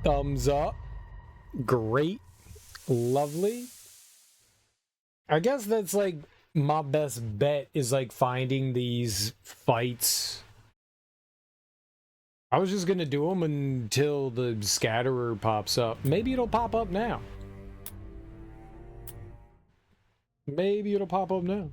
Thumbs up. Great. Lovely. I guess that's like my best bet is like finding these fights. I was just gonna do them until the scatterer pops up. Maybe it'll pop up now. Maybe it'll pop up now.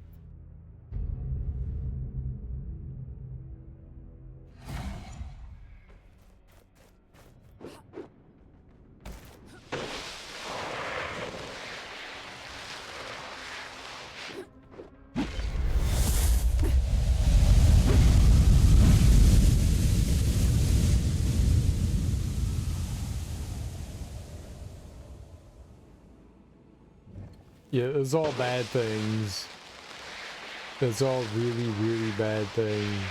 Yeah, it's all bad things. It's all really, really bad things.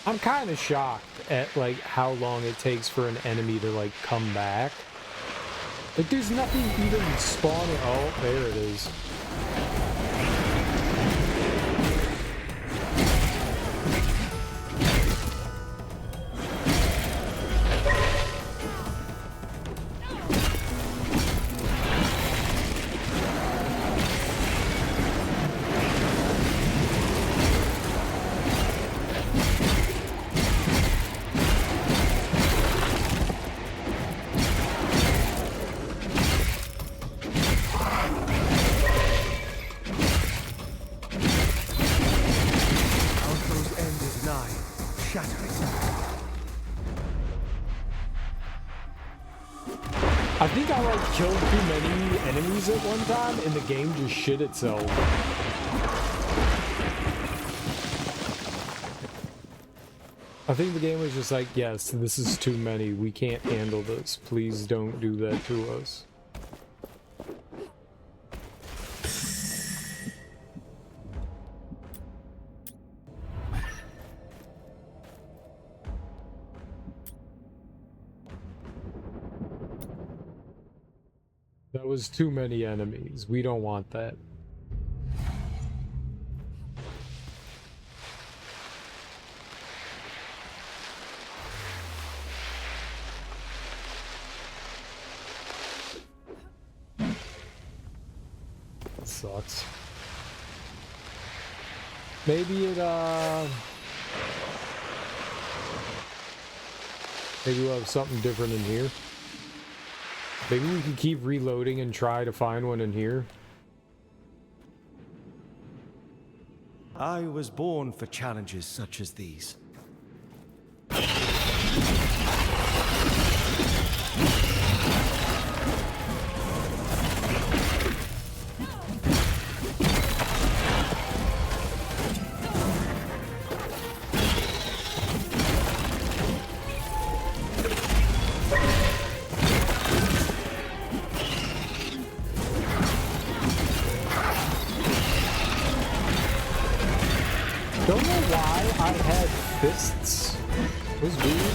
I'm kind of shocked at like how long it takes for an enemy to like come back. Like there's nothing even spawning. Oh, there it is. I think I like killed too many enemies at one time and the game just shit itself. I think the game was just like, yes, this is too many. We can't handle this. Please don't do that to us. That was too many enemies. We don't want that. That sucks. Maybe it, maybe we'll have something different in here. Maybe we can keep reloading and try to find one in here. I was born for challenges such as these. Don't know why I had fists. It was weird.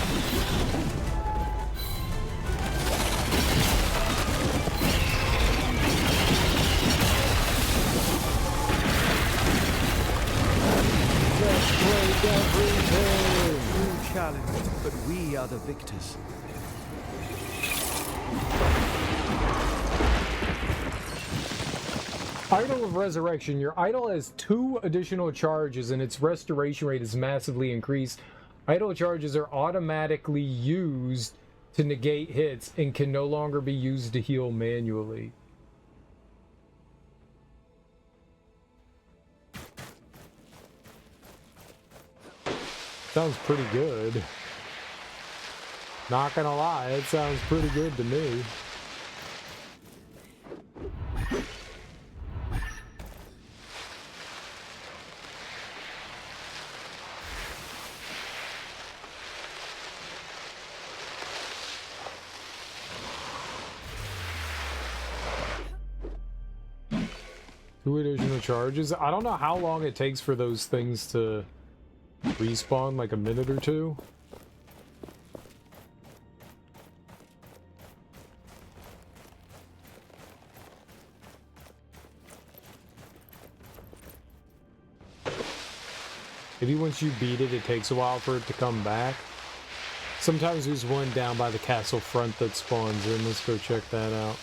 Let's break everything! You challenged, but we are the victors. Idol of Resurrection. Your idol has 2 additional charges and its restoration rate is massively increased. Idol charges are automatically used to negate hits and can no longer be used to heal manually. Sounds pretty good. Not gonna lie, it sounds pretty good to me. Two additional charges. I don't know how long it takes for those things to respawn like a minute or two. Maybe once you beat it, it takes a while for it to come back. Sometimes there's one down by the castle front that spawns in. Let's go check that out.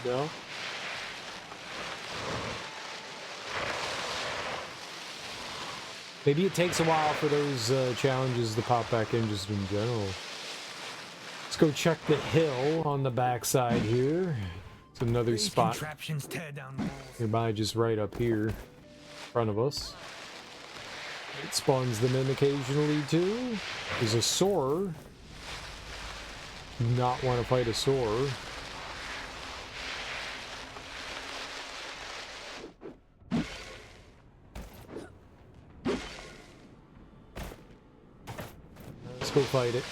No? Maybe it takes a while for those challenges to pop back in just in general. Let's go check the hill on the backside here. It's another spot Tear down walls. nearby, just right up here in front of us. It spawns them in occasionally too. There's a soarer. Do not want to fight a soarer. Let's go fight it.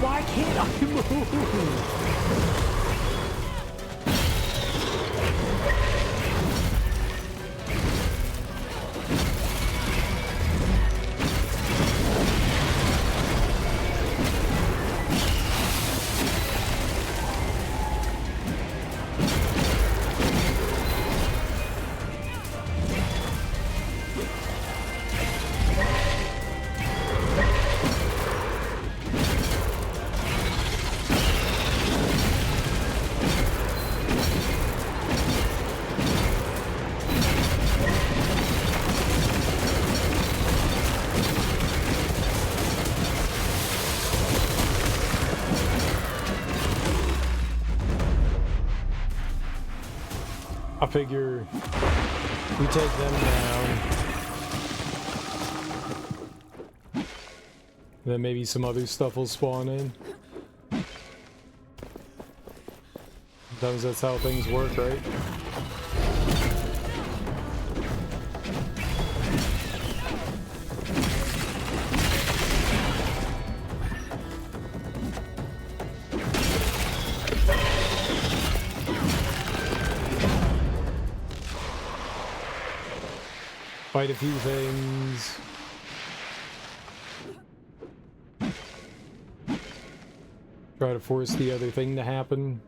Why can't I move? I figure we take them down. Then maybe some other stuff will spawn in. Sometimes that's how things work, right? Fight a few things. Try to force the other thing to happen.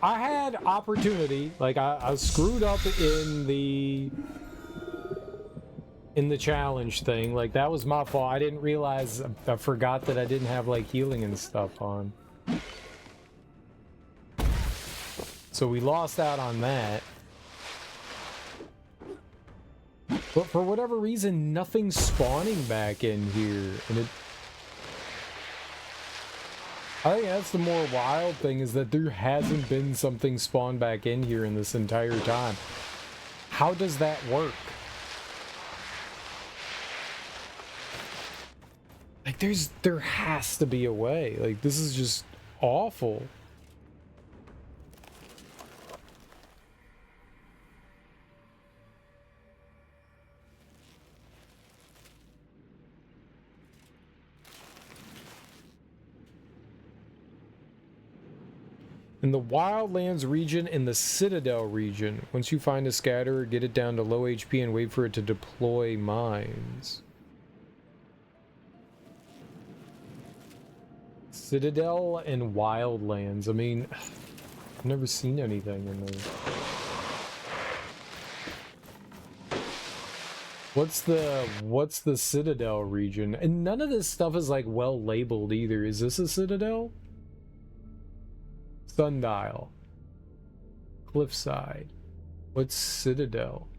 I had opportunity, like I screwed up in the challenge thing, like that was my fault. I didn't realize, I forgot that I didn't have like healing and stuff on. So we lost out on that. But for whatever reason, nothing's spawning back in here, and I think that's the more wild thing, is that there hasn't been something spawned back in here in this entire time. how does that work? Like, there has to be a way. Like, this is just awful. In the Wildlands region, in the Citadel region, once you find a scatterer, get it down to low HP and wait for it to deploy mines. Citadel and Wildlands. I mean, I've never seen anything in there. What's the Citadel region? And none of this stuff is like well labeled either. Is this a Citadel? Sundial. Cliffside. What's Citadel?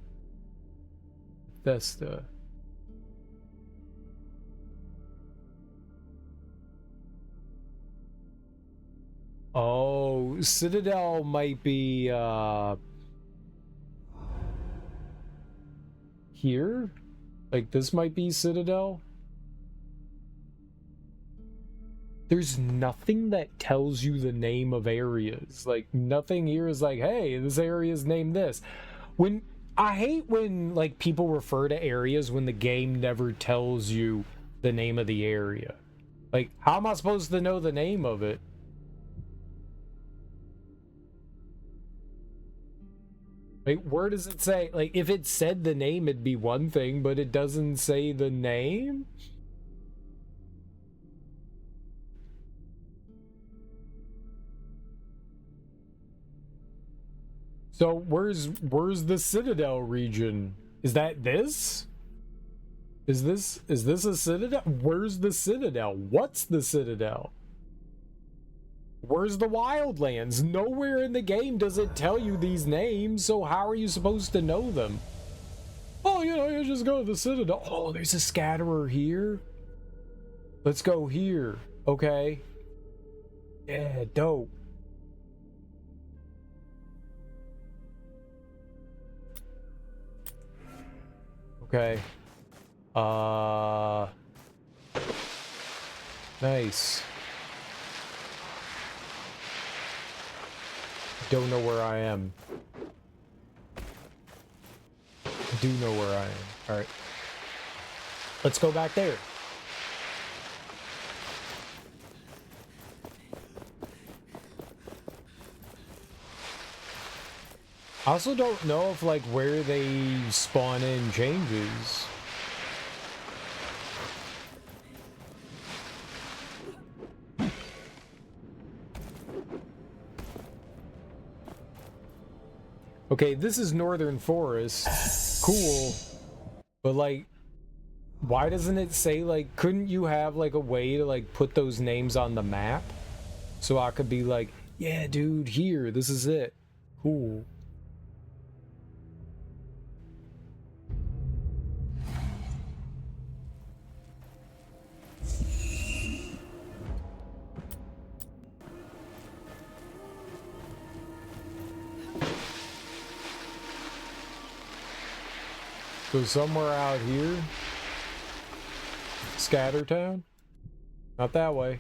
Thesta. Oh, Citadel might be here? Like, this might be Citadel? There's nothing that tells you the name of areas. Like, nothing here is like, hey, this area is named this. When I hate when, like, people refer to areas when the game never tells you the name of the area. Like, how am I supposed to know the name of it? Like, where does it say? Like, if it said the name, it'd be one thing, but it doesn't say the name? So where's the Citadel region? Is that this? Is this a Citadel? Where's the Citadel? What's the Citadel? Where's the Wildlands? Nowhere in the game does it tell you these names, so how are you supposed to know them? Oh, you know, you just go to the Citadel. Oh, there's a scatterer here. Let's go here. Okay. Yeah, dope. Okay. Nice. Don't know where I am. I do know where I am. Alright. Let's go back there. I also don't know if, like, where they spawn in changes. Okay, this is Northern Forest. Cool. But, like, why doesn't it say, like, couldn't you have, like, a way to, like, put those names on the map? So I could be like, yeah, dude, here, this is it. Cool. So somewhere out here, Scattertown? Not that way.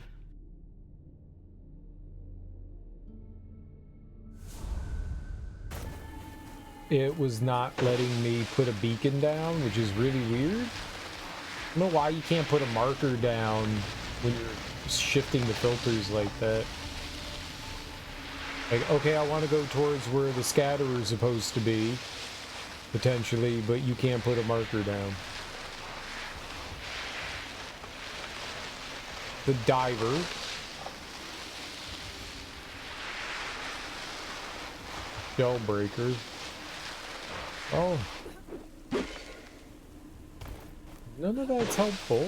It was not letting me put a beacon down, which is really weird. I don't know why you can't put a marker down when you're shifting the filters like that. Like, okay, I want to go towards where the scatterer is supposed to be. Potentially, but you can't put a marker down. The diver. Shellbreaker. Oh. None of that's helpful.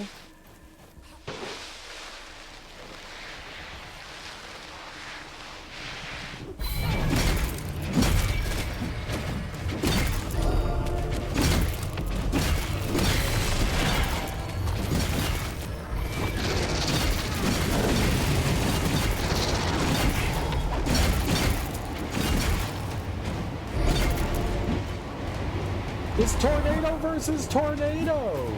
It's tornado versus tornado!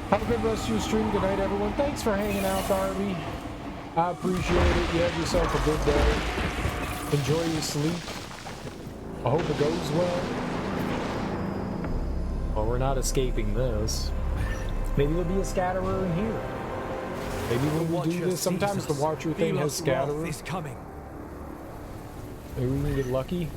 Have a good rest of your stream. Good night, everyone. Thanks for hanging out, Darby. I appreciate it. You have yourself a good day. Enjoy your sleep. I hope it goes well. Well, we're not escaping this. Maybe there'll be a scatterer in here. Maybe when we do this, sometimes the Watcher thing has scatterer. Is coming. Maybe we can get lucky.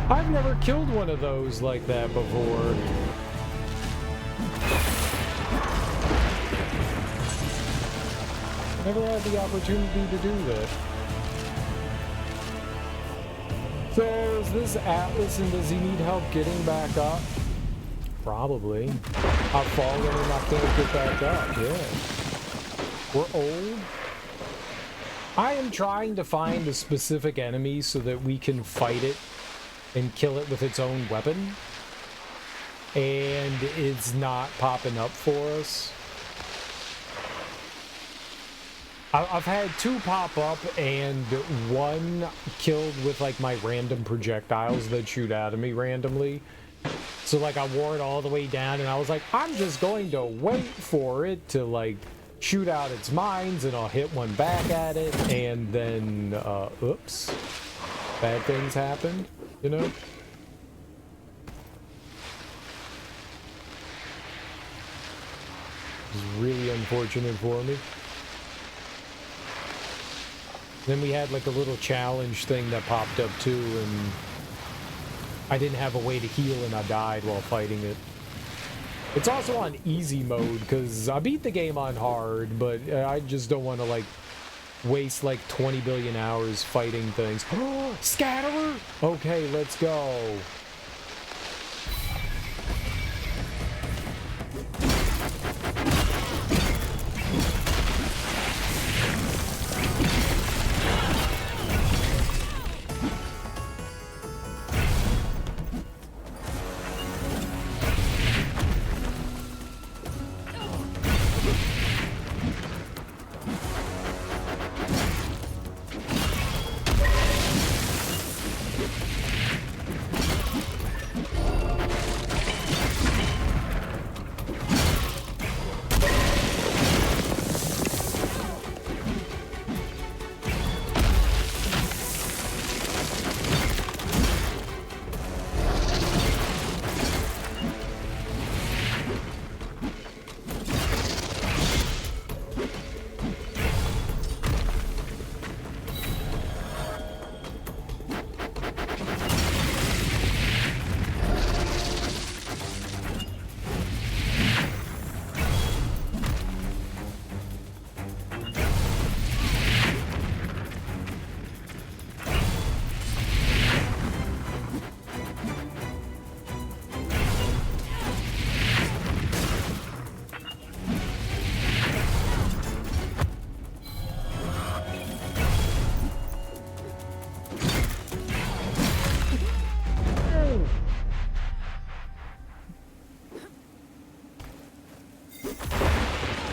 I've never killed one of those like that before. Never had the opportunity to do that. So, is this Atlas, and does he need help getting back up? Probably. I've fallen and I can't get back up, yeah. We're old. I am trying to find a specific enemy so that we can fight it and kill it with its own weapon. And it's not popping up for us. I've had 2 pop up and 1 killed with like my random projectiles that shoot out of me randomly. So like I wore it all the way down and I was like, I'm just going to wait for it to like shoot out its mines and I'll hit one back at it, and then oops, bad things happened, you know? It's really unfortunate for me. Then we had like a little challenge thing that popped up too, and I didn't have a way to heal and I died while fighting it. It's also on easy mode because I beat the game on hard, but I just don't want to like waste like 20 billion hours fighting things. Scatterer! Okay, let's go.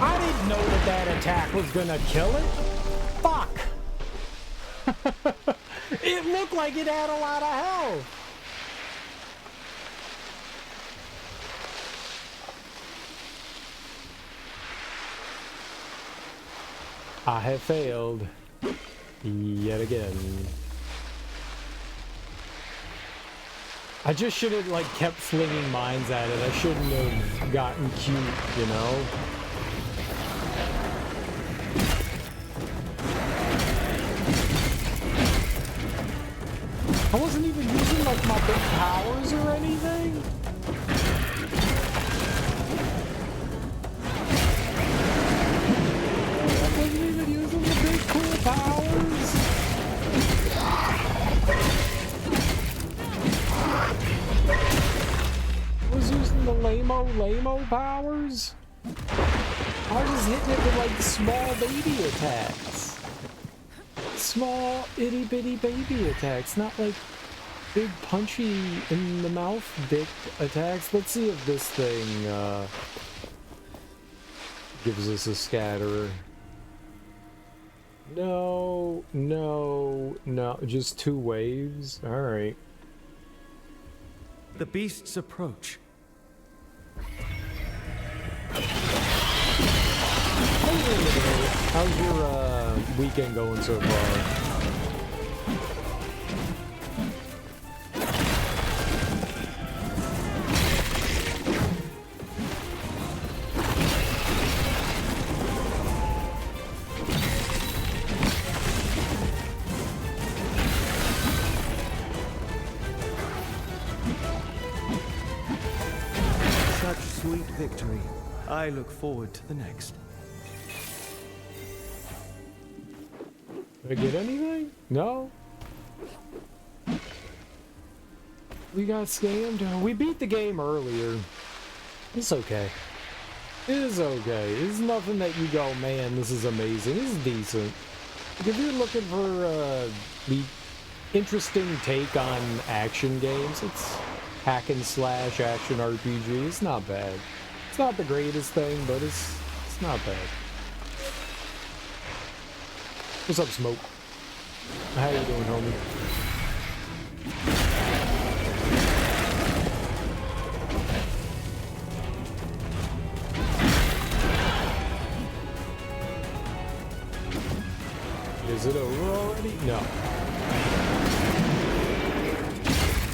I didn't know that that attack was gonna kill it. Fuck. It looked like it had a lot of health. I have failed yet again. I just should have like kept flinging mines at it. I shouldn't have gotten cute, you know? I wasn't even using like my big powers or anything. I wasn't even using the big cool powers. I was using the lame-o powers. I was just hitting it with like small baby attacks. Small itty bitty baby attacks, not like big punchy in the mouth dick attacks. Let's see if this thing gives us a scatterer. No, just 2 waves. All right. The beasts approach. How's your weekend going so far? Such sweet victory. I look forward to the next. Did I get anything? No? We got scammed? We beat the game earlier. It's okay. It is okay. It's nothing that you go, man, this is amazing. It's decent. If you're looking for the interesting take on action games, it's hack and slash action RPG. It's not bad. It's not the greatest thing, but it's not bad. What's up, Smoke? How you doing, homie? Is it over already? No.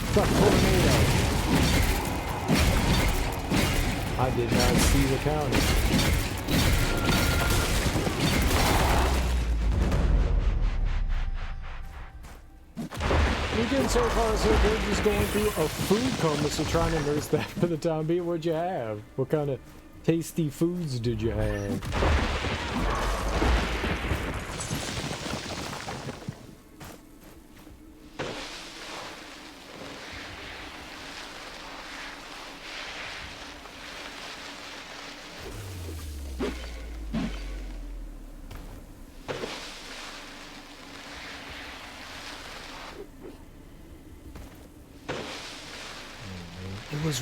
It's a tornado. I did not see the counter. Weekend so far so good, just going through a food coma, so trying to nurse that for the time being. What'd you have? What kind of tasty foods did you have?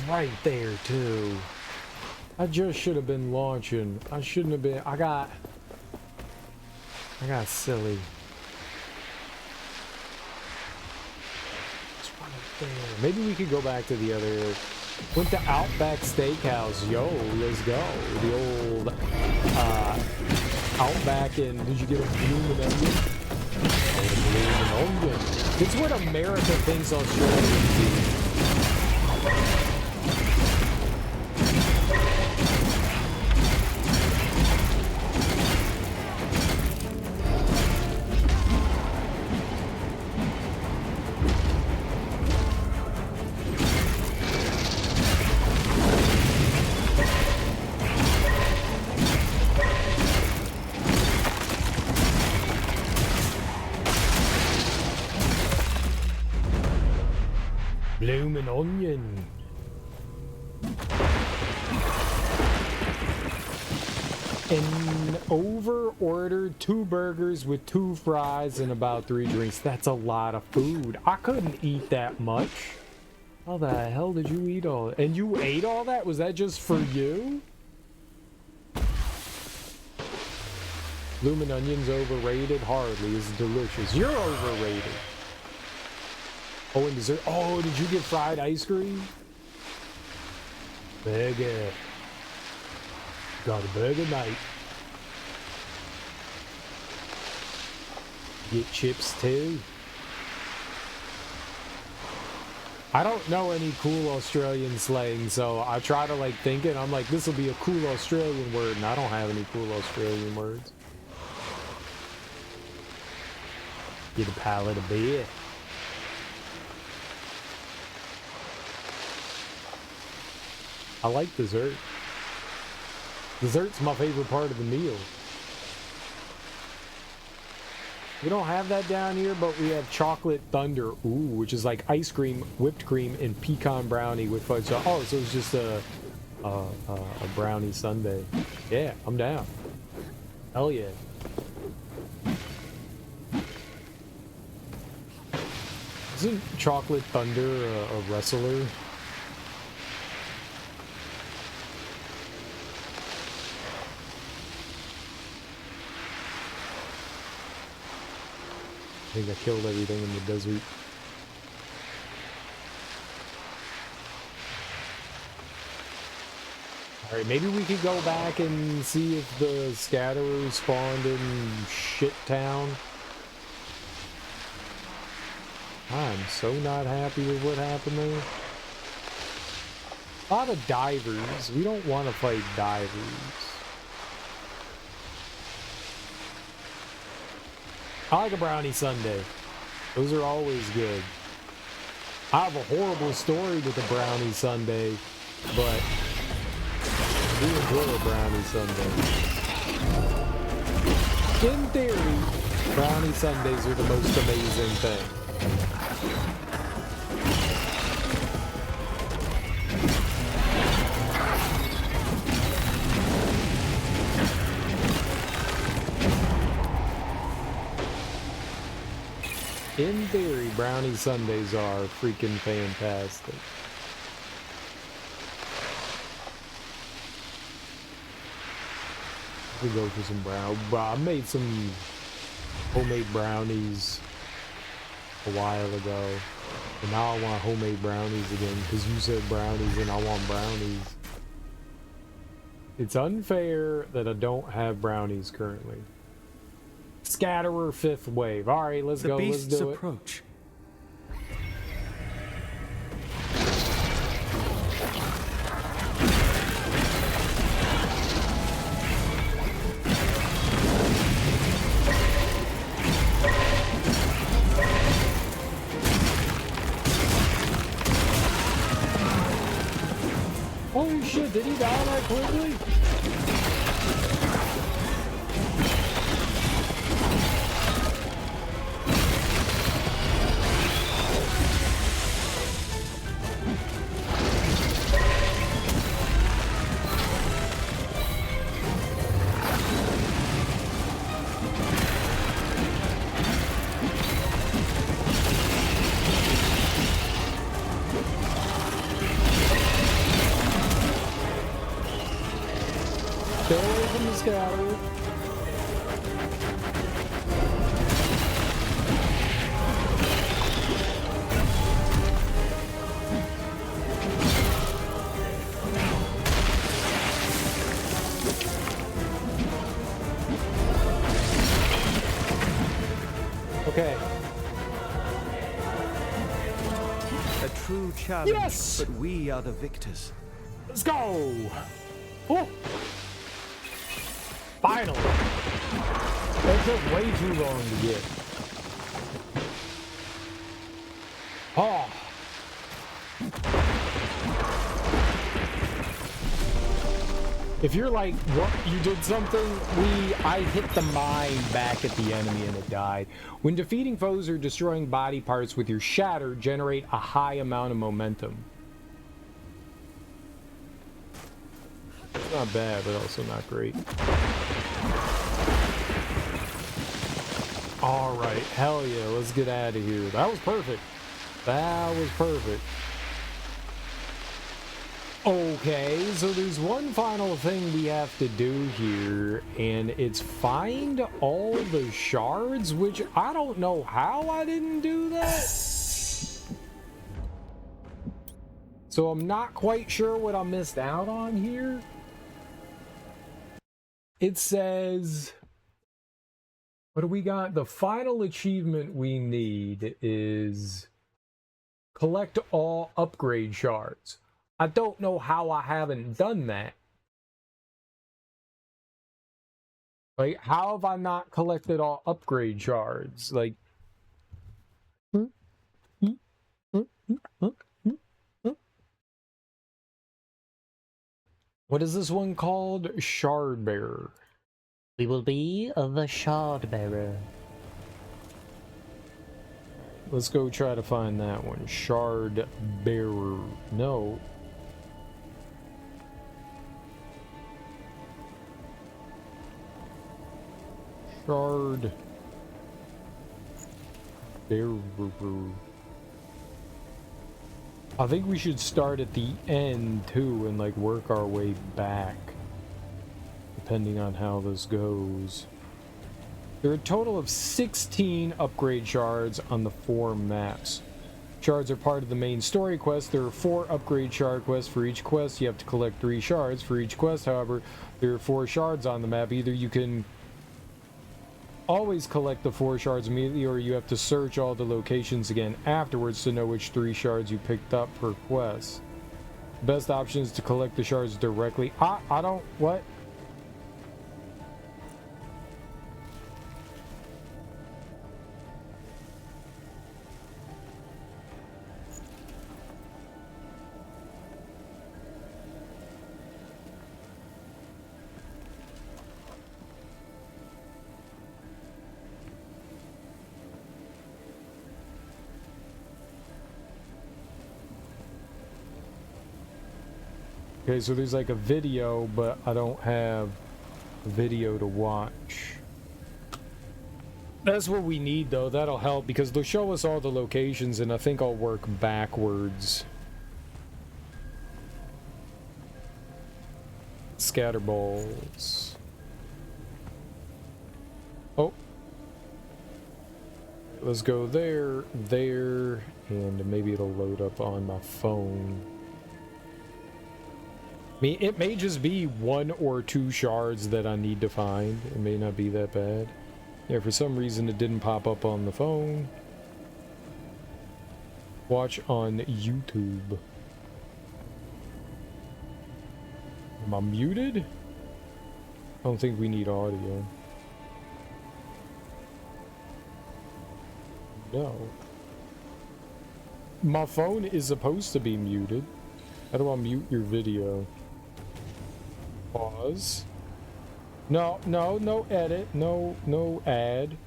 Right there too. I just should have been launching. I shouldn't have been. I got silly. It's right there. Maybe we could go back to the other. Went to Outback Steakhouse. Yo, let's go. The old Outback. And did you get a bloomin' onion? Oh, the bloomin' onion. It's what America thinks Australians do. Bloomin' onion. And over-ordered 2 burgers with 2 fries and about 3 drinks. That's a lot of food. I couldn't eat that much. How the hell did you eat all that? And you ate all that? Was that just for you? Bloomin' onions overrated? Hardly. Is delicious. You're overrated. Oh, and dessert. Oh, did you get fried ice cream? Burger. Got a burger night. Get chips too. I don't know any cool Australian slang, so I try to like think it. I'm like, this will be a cool Australian word, and I don't have any cool Australian words. Get a pallet of beer. I like dessert. Dessert's my favorite part of the meal. We don't have that down here, but we have chocolate thunder, ooh, which is like ice cream, whipped cream, and pecan brownie with fudge. Oh, so it's just a brownie sundae. Yeah, I'm down. Hell yeah. Isn't Chocolate Thunder a wrestler? I think I killed everything in the desert. Alright, maybe we could go back and see if the scatterers spawned in Shit Town. I'm so not happy with what happened there. A lot of divers. We don't want to fight divers. I like a brownie sundae. Those are always good. I have a horrible story with a brownie sundae, but I do enjoy a brownie sundae. In theory, brownie sundaes are the most amazing thing. In theory, brownie sundaes are freaking fantastic. We go for some I made some homemade brownies a while ago, and now I want homemade brownies again because you said brownies and I want brownies. It's unfair that I don't have brownies currently. Scatterer 5th wave. All right, let's go. Let's do it. Approach. Holy shit, did he die that quickly? Stay away from the scatterer. Okay. A true challenge, yes! But we are the victors. Let's go! Oh! Finally! That took way too long to get. Oh! If you're like, what, you did something, I hit the mine back at the enemy and it died. When defeating foes or destroying body parts with your shatter, generate a high amount of momentum. It's not bad, but also not great. Alright, hell yeah, let's get out of here. That was perfect. That was perfect. Okay, so there's one final thing we have to do here, and it's find all the shards, which I don't know how I didn't do that. So I'm not quite sure what I missed out on here. It says, what do we got? The final achievement we need is collect all upgrade shards. I don't know how I haven't done that. Like, how have I not collected all upgrade shards? Like, what is this one called? Shard Bearer. We will be the Shard Bearer. Let's go try to find that one. Shard Bearer. No. Shard Bearer. I think we should start at the end too and like work our way back, depending on how this goes. There are a total of 16 upgrade shards on the 4 maps. Shards are part of the main story quest. There are 4 upgrade shard quests for each quest. You have to collect 3 shards for each quest. However, there are 4 shards on the map. Either you can always collect the 4 shards immediately, or you have to search all the locations again afterwards to know which 3 shards you picked up per quest. The best option is to collect the shards directly. I don't... What? Okay, so there's like a video, but I don't have a video to watch. That's what we need, though. That'll help, because they'll show us all the locations, and I think I'll work backwards. Scatterballs. Oh. Let's go there, there, and maybe it'll load up on my phone. I mean, it may just be 1 or 2 shards that I need to find. It may not be that bad. Yeah, for some reason it didn't pop up on the phone. Watch on YouTube. Am I muted? I don't think we need audio. No. My phone is supposed to be muted. How do I mute your video? Pause. No, no, no edit. No, no ad.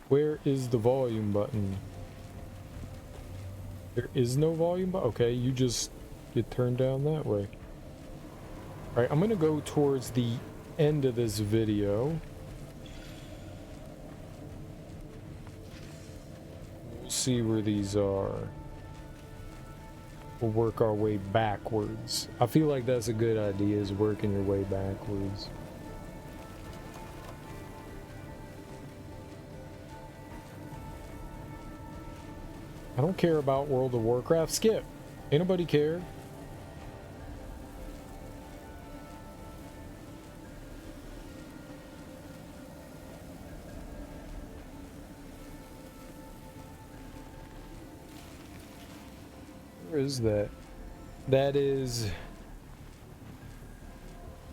Where is the volume button? There is no volume button? Okay, you just get turned down that way. Alright, I'm gonna go towards the end of this video. We'll see where these are. We'll work our way backwards. I feel like that's a good idea, is working your way backwards. I don't care about World of Warcraft. Skip. Ain't nobody care. Where is that? That is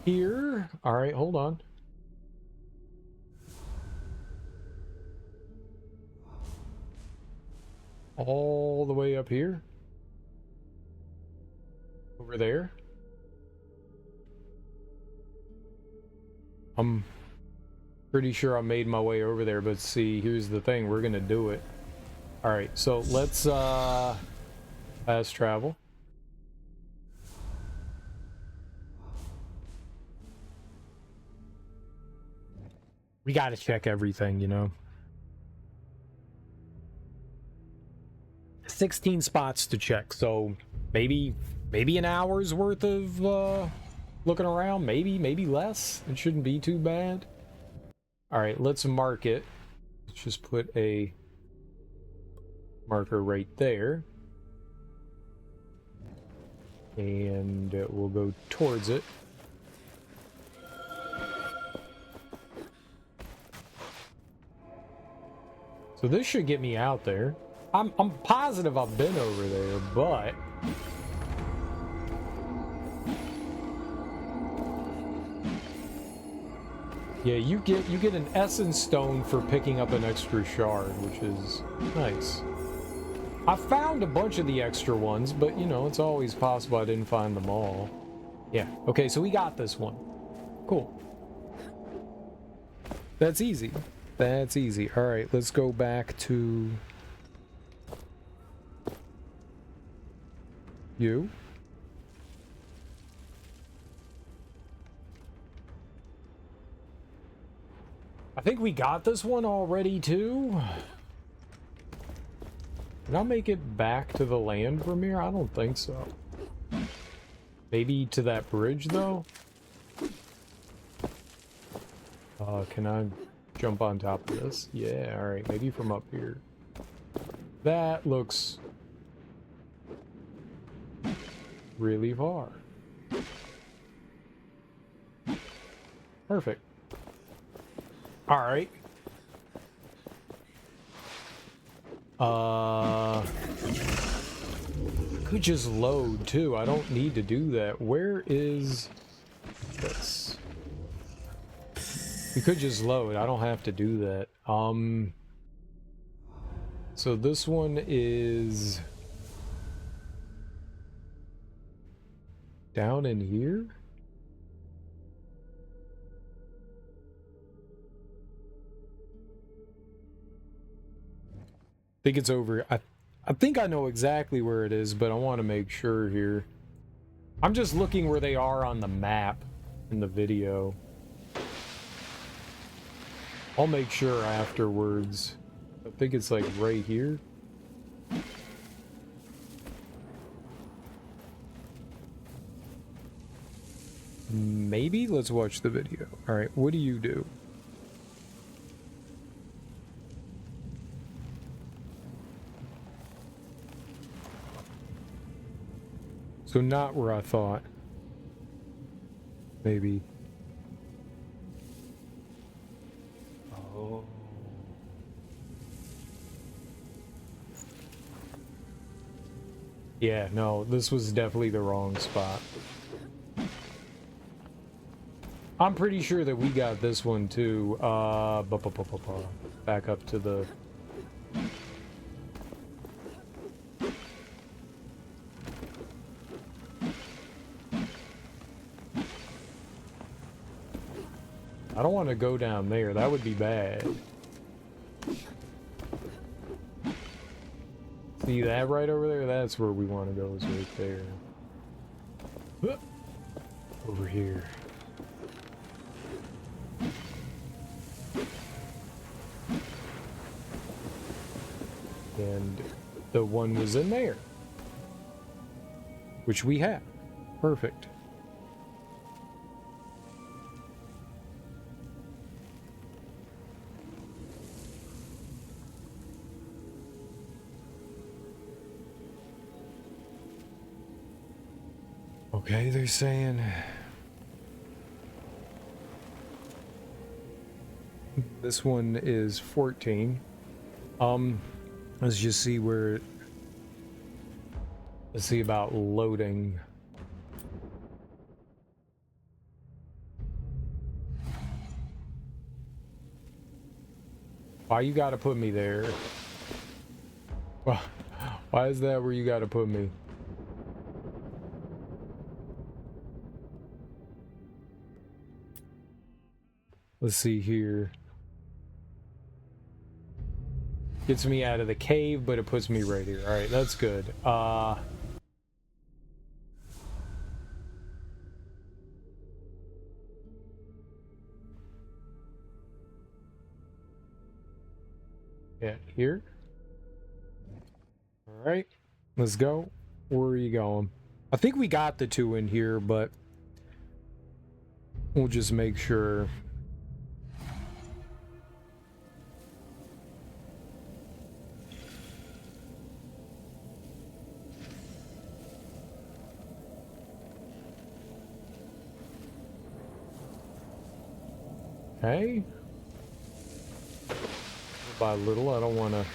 here. All right, hold on. All the way up here. Over there. I'm pretty sure I made my way over there, but see, here's the thing. We're gonna do it. All right, so let's fast travel. We gotta check everything, you know. 16 spots to check, so maybe maybe an hour's worth of looking around, maybe less. It shouldn't be too bad. All right, let's mark it. Let's just put a marker right there. And we'll go towards it. So this should get me out there. I'm positive I've been over there, but yeah, you get an essence stone for picking up an extra shard, which is nice. I found a bunch of the extra ones, but you know, it's always possible I didn't find them all. Yeah, okay, so we got this one. Cool. That's easy. That's easy. All right, let's go back to you. I think we got this one already too. Did I make it back to the land from here? I don't think so. Maybe to that bridge though? Can I jump on top of this? Yeah, alright, maybe from up here. That looks really far. Perfect. Alright. Could just load too. I don't need to do that. Where is this? We could just load. I don't have to do that. So this one is down in here? I think it's over. I think I know exactly where it is, but I want to make sure here. I'm just looking where they are on the map in the video. I'll make sure afterwards. I think it's like right here. Maybe? Let's watch the video. Alright, what do you do? So not where I thought. Maybe. Oh. Yeah, no, this was definitely the wrong spot. I'm pretty sure that we got this one too. Back up to the... I don't want to go down there. That would be bad. See that right over there? That's where we want to go, is right there. Over here. And the one was in there. Which we have. Perfect. Okay, they're saying this one is 14. Let's just see where. Let's see about loading. Why you gotta put me there? Why is that where you gotta put me? Let's see here. Gets me out of the cave, but it puts me right here. Alright, that's good. Yeah, here. Alright, let's go. Where are you going? I think we got the 2 in here, but we'll just make sure. Okay. By little, I don't want to.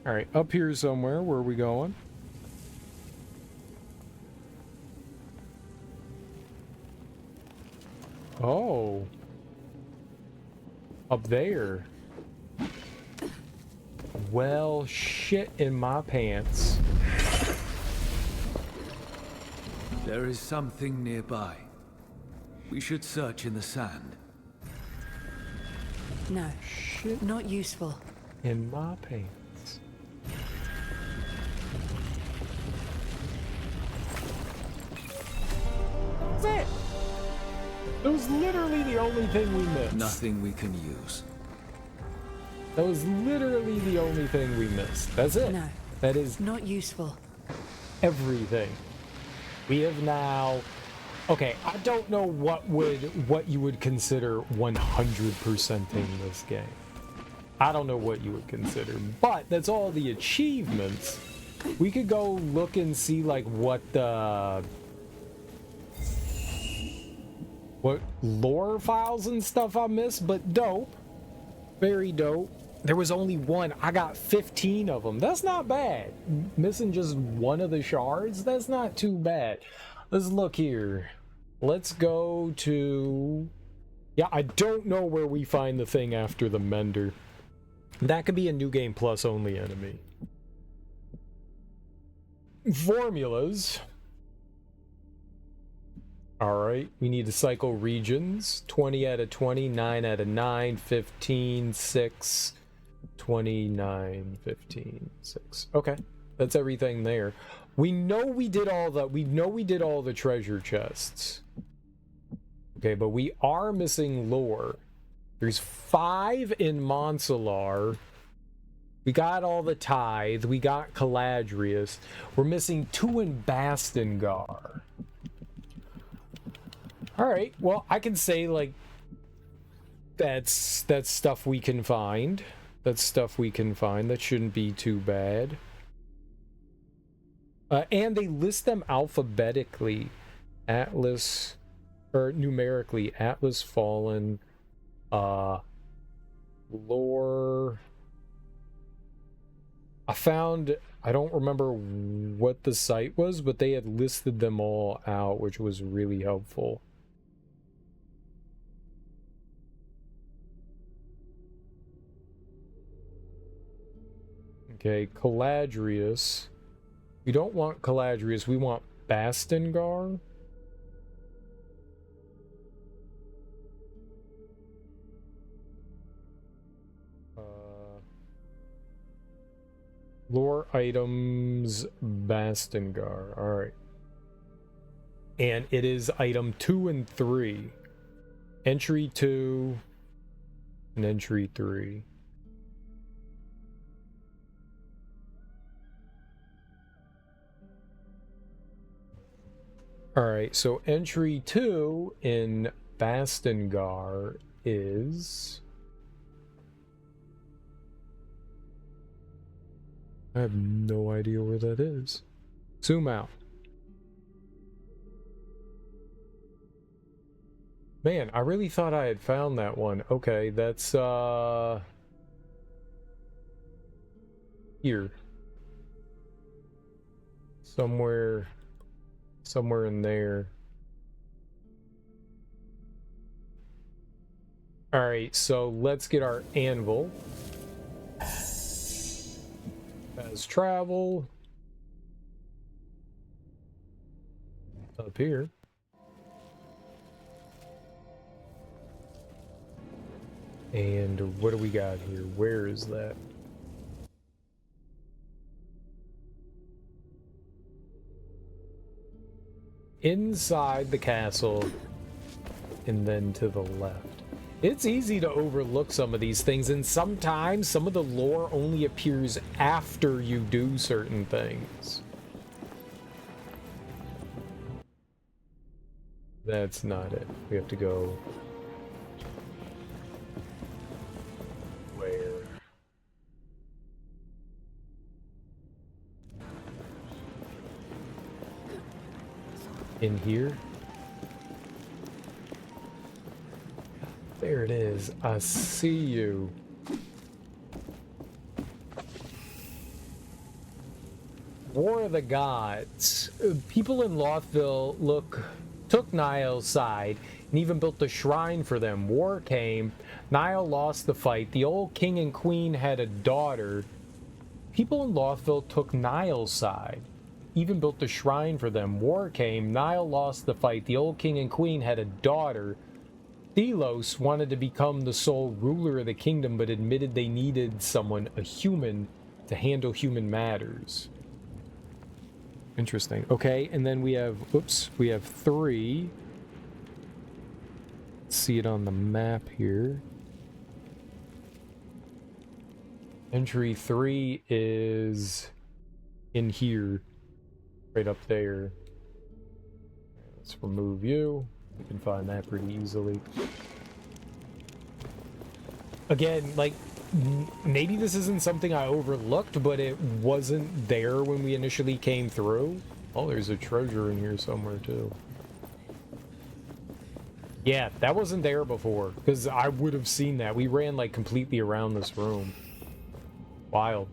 All right, up here somewhere. Where are we going? Oh. Up there. Well, shit in my pants. There is something nearby. We should search in the sand. No, not useful. In my pants. That's it. That was literally the only thing we missed. Nothing we can use. That was literally the only thing we missed. That's it. No. That is not useful. Everything. We have now. Okay, I don't know what you would consider 100%ing this game. I don't know what you would consider, but that's all the achievements. We could go look and see like what lore files and stuff I missed, but dope. Very dope. There was only one. I got 15 of them. That's not bad. Missing just one of the shards, that's not too bad. Let's look here. Let's go to... Yeah, I don't know where we find the thing after the Mender. That could be a New Game Plus only enemy. Formulas. Alright, we need to cycle regions. 20 out of 20, 9 out of 9, 15, 6, 29, 15, 6. Okay, that's everything there. We know we did all the treasure chests. Okay, but we are missing lore. There's 5 in Monsalar. We got all the Tithe. We got Caladrius. We're missing 2 in Bastengar. Alright, well, I can say, like, that's stuff we can find. That's stuff we can find. That shouldn't be too bad. And they list them alphabetically. Atlas, or numerically. Atlas Fallen, lore. I don't remember what the site was, but they had listed them all out, which was really helpful. Okay, Caladrius. We don't want Caladrius, we want Bastengar. Lore items, Bastengar. Alright. And it is item 2 and 3. Entry 2 and entry 3. Alright, so entry 2 in Bastengar is... I have no idea where that is. Zoom out. Man, I really thought I had found that one. Okay, that's here. Somewhere in there. Alright, so let's get our anvil. As travel. Up here. And what do we got here? Where is that? inside the castle and then to the left. It's easy to overlook some of these things, and sometimes some of the lore only appears after you do certain things. That's not it. We have to go... where? In here? There it is. I see you. War of the Gods. People in Lothville took Niall's side and even built a shrine for them. War came. Niall lost the fight. The old king and queen had a daughter. People in Lothville took Niall's side, even built a shrine for them. War came. Niall lost the fight. The old king and queen had a daughter. Delos wanted to become the sole ruler of the kingdom, but admitted they needed someone, a human, to handle human matters. Interesting. Okay, and then we have, oops, we have 3. Let's see it on the map here. Entry 3 is in here, right up there. Let's remove you. You can find that pretty easily. Again, like, maybe this isn't something I overlooked, but it wasn't there when we initially came through. Oh, there's a treasure in here somewhere, too. Yeah, that wasn't there before, because I would have seen that. We ran, like, completely around this room. Wild.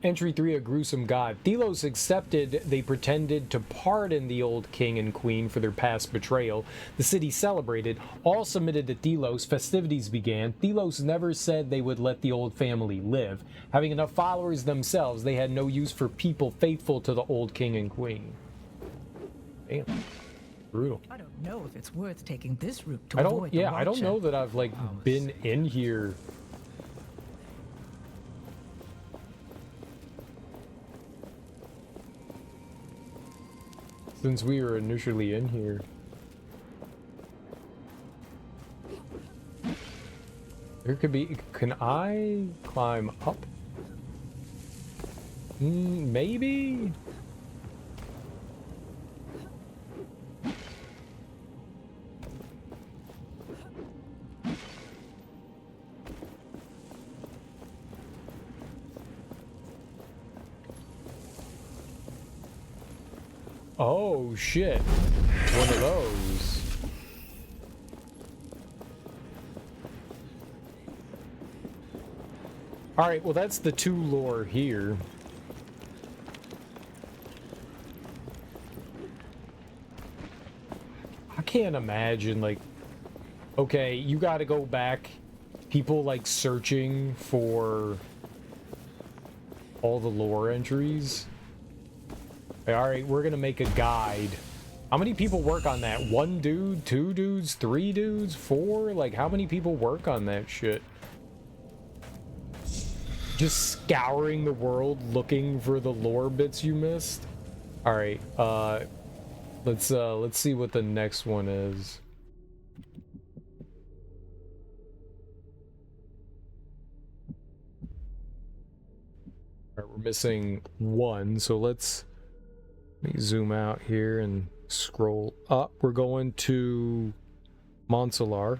Entry 3, a gruesome god. Delos accepted they pretended to pardon the old king and queen for their past betrayal. The city celebrated. All submitted to Delos. Festivities began. Delos never said they would let the old family live. Having enough followers themselves, they had no use for people faithful to the old king and queen. Damn. Brutal. I don't know if it's worth taking this route to I avoid the don't Watcher. know that I've, like, been in here. Since we were initially in here. There could be... Can I climb up? Maybe? Oh, shit. One of those. Alright, well that's the 2 lore here. I can't imagine, like... Okay, you gotta go back. People, like, searching for all the lore entries. Alright, we're gonna make a guide. How many people work on that? 1 dude? 2 dudes? 3 dudes? 4? Like, how many people work on that shit? Just scouring the world looking for the lore bits you missed? Alright, let's see what the next one is. Alright, we're missing 1, so let's... Let me zoom out here and scroll up. We're going to Monsalar.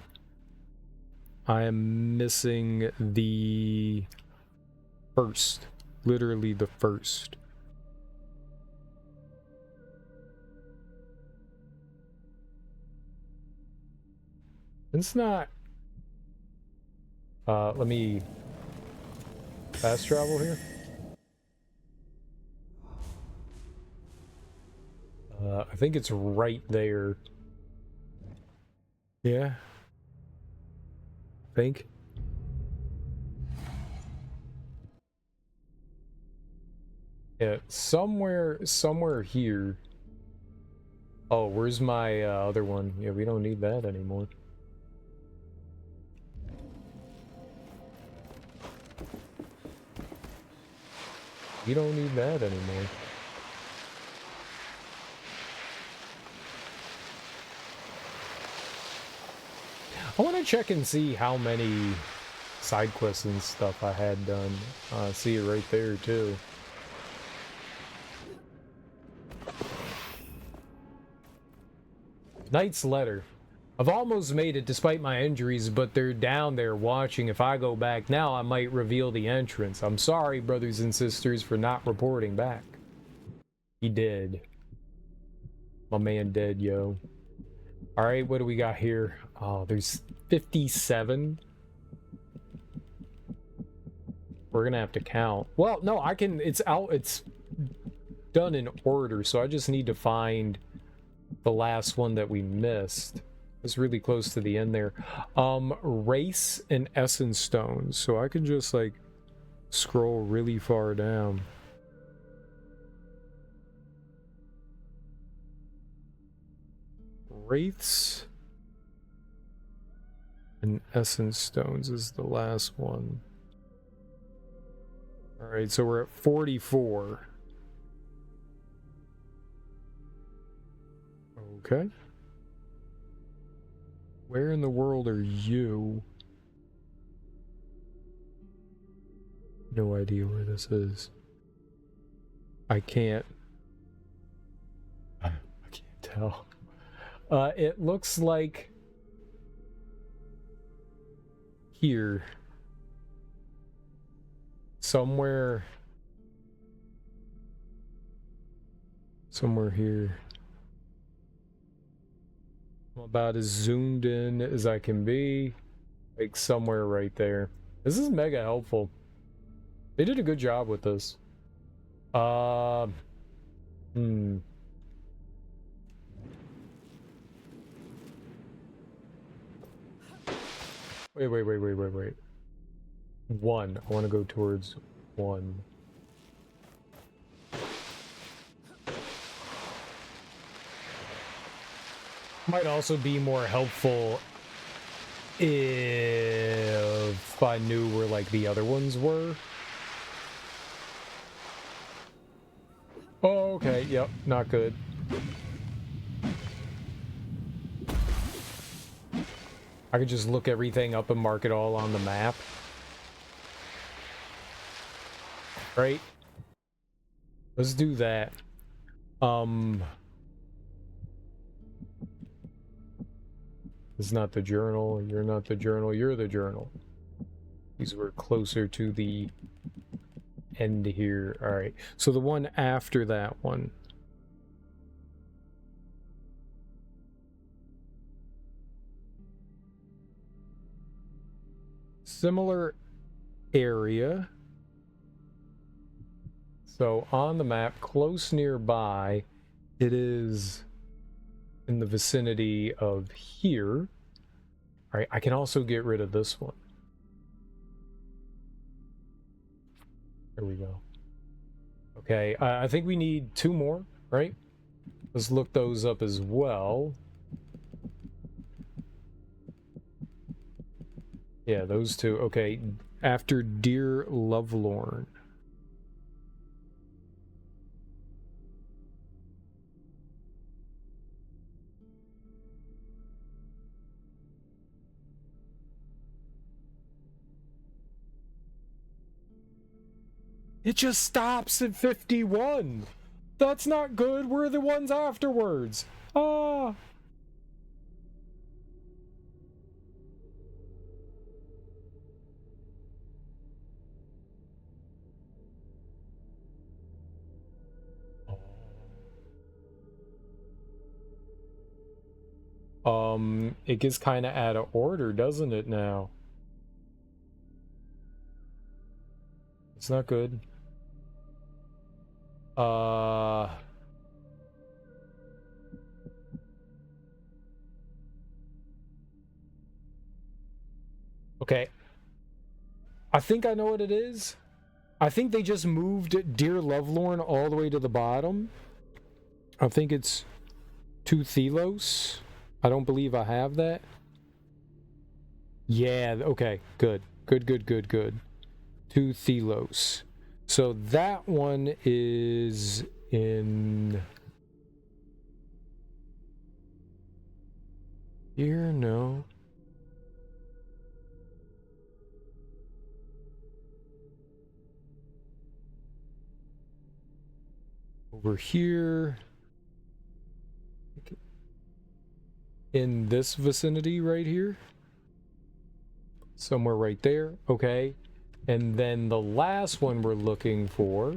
I am missing the first. Literally the first. It's not... let me fast travel here. I think it's right there. Yeah. I think. Yeah, somewhere here. Oh, where's my other one? Yeah, we don't need that anymore. We don't need that anymore. I want to check and see how many side quests and stuff I had done. See it right there too. Knight's Letter. I've almost made it despite my injuries, but they're down there watching. If I go back now, I might reveal the entrance. I'm sorry, brothers and sisters, for not reporting back. He did. My man dead, yo. Alright, what do we got here? Oh, there's 57. We're gonna have to count. Well, no, I can, it's out, it's done in order, so I just need to find the last one that we missed. It's really close to the end there. Race and Essence Stones. So I can just like scroll really far down. Wraiths and Essence Stones is the last one. Alright, so we're at 44. Okay. Where in the world are you? No idea where this is. I can't tell. It looks like here. Somewhere here. I'm about as zoomed in as I can be. Like somewhere right there. This is mega helpful. They did a good job with this. Wait. One. I want to go towards one. Might also be more helpful if I knew where like the other ones were. Oh, okay, yep, not good. I could just look everything up and mark it all on the map. Right? Let's do that. It's not the journal, you're not the journal, you're the journal. These were closer to the end here. Alright, so the one after that one. Similar area. So on the map, close nearby, it is in the vicinity of here. All right, I can also get rid of this one. There we go. Okay, I think we need 2 more, right? Let's look those up as well. Yeah, those 2. Okay, after Dear Lovelorn. It just stops at 51. That's not good. We're the ones afterwards. Ah. It gets kind of out of order, doesn't it now? It's not good. Okay. I think I know what it is. I think they just moved Dear Lovelorn all the way to the bottom. I think it's to Thelos. I don't believe I have that. Yeah, okay, good. Good. To Thelos. So that one is in here, no. over here. In this vicinity right here. Somewhere right there. Okay. And then the last one we're looking for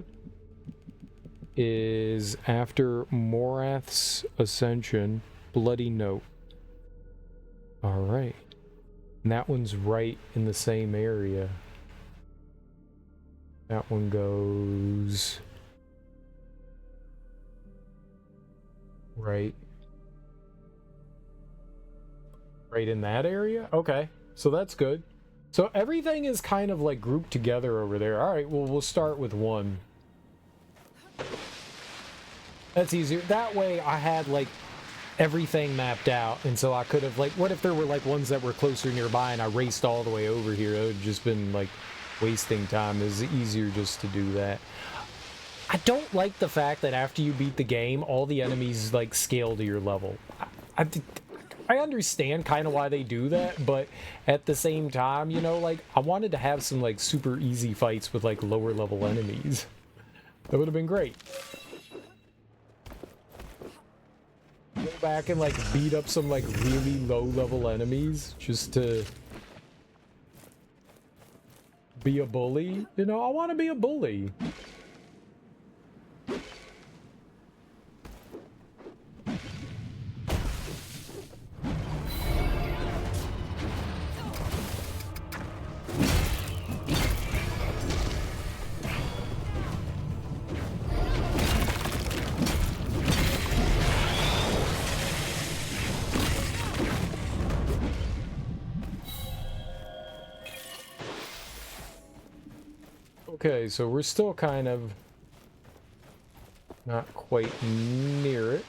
is after Morath's Ascension, Bloody Note. Alright. And that one's right in the same area. That one goes right in that area? Okay, so that's good. So everything is kind of like grouped together over there. Alright, well, we'll start with one. That's easier. That way I had like everything mapped out, and so I could have like, what if there were like ones that were closer nearby and I raced all the way over here? It would have just been like wasting time. It's easier just to do that. I don't like the fact that after you beat the game, all the enemies like scale to your level. I understand kind of why they do that, but at the same time, you know, like, I wanted to have some, like, super easy fights with, like, lower level enemies. That would have been great. Go back and, like, beat up some, like, really low level enemies just to be a bully. You know, I want to be a bully. Okay, so we're still kind of not quite near it.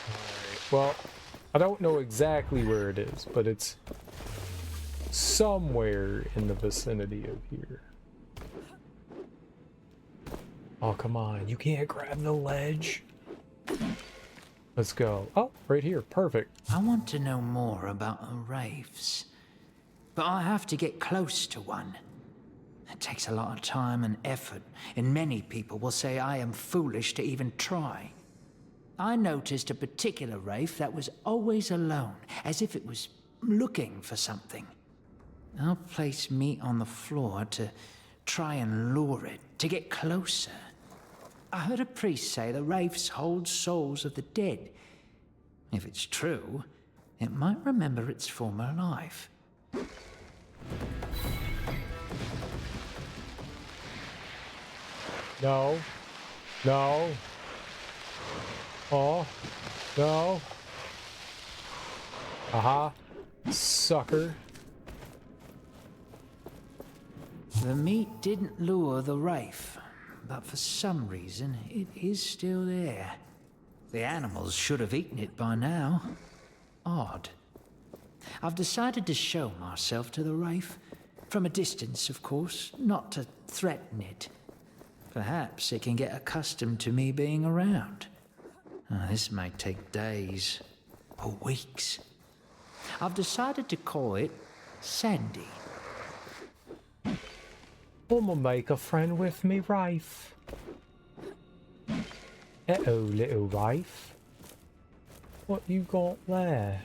Alright, well, I don't know exactly where it is, but it's somewhere in the vicinity of here. Oh, come on, you can't grab the ledge. Let's go. Oh, right here. Perfect. I want to know more about wraiths, but I have to get close to one. It takes a lot of time and effort, and many people will say I am foolish to even try. I noticed a particular wraith that was always alone, as if it was looking for something. I'll place meat on the floor to try and lure it, to get closer. I heard a priest say the wraiths hold souls of the dead. If it's true, it might remember its former life. No. No. Oh. No. Aha. Sucker. The meat didn't lure the wraith, but for some reason, it is still there. The animals should have eaten it by now. Odd. I've decided to show myself to the wraith. From a distance, of course, not to threaten it. Perhaps it can get accustomed to me being around. This may take days or weeks. I've decided to call it Sandy. I'ma make a friend with me, Wraith. Uh-oh, little Wraith. What you got there?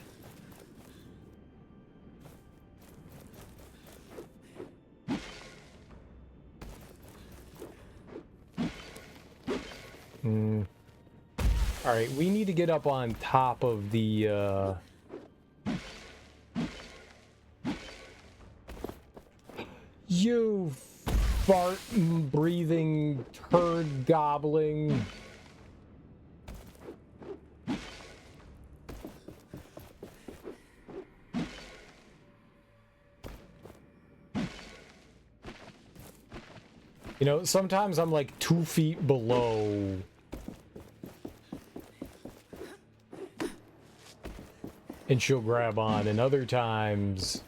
Alright, we need to get up on top of the, You fart breathing turd gobbling. You know, sometimes I'm like 2 feet below. And she'll grab on, and other times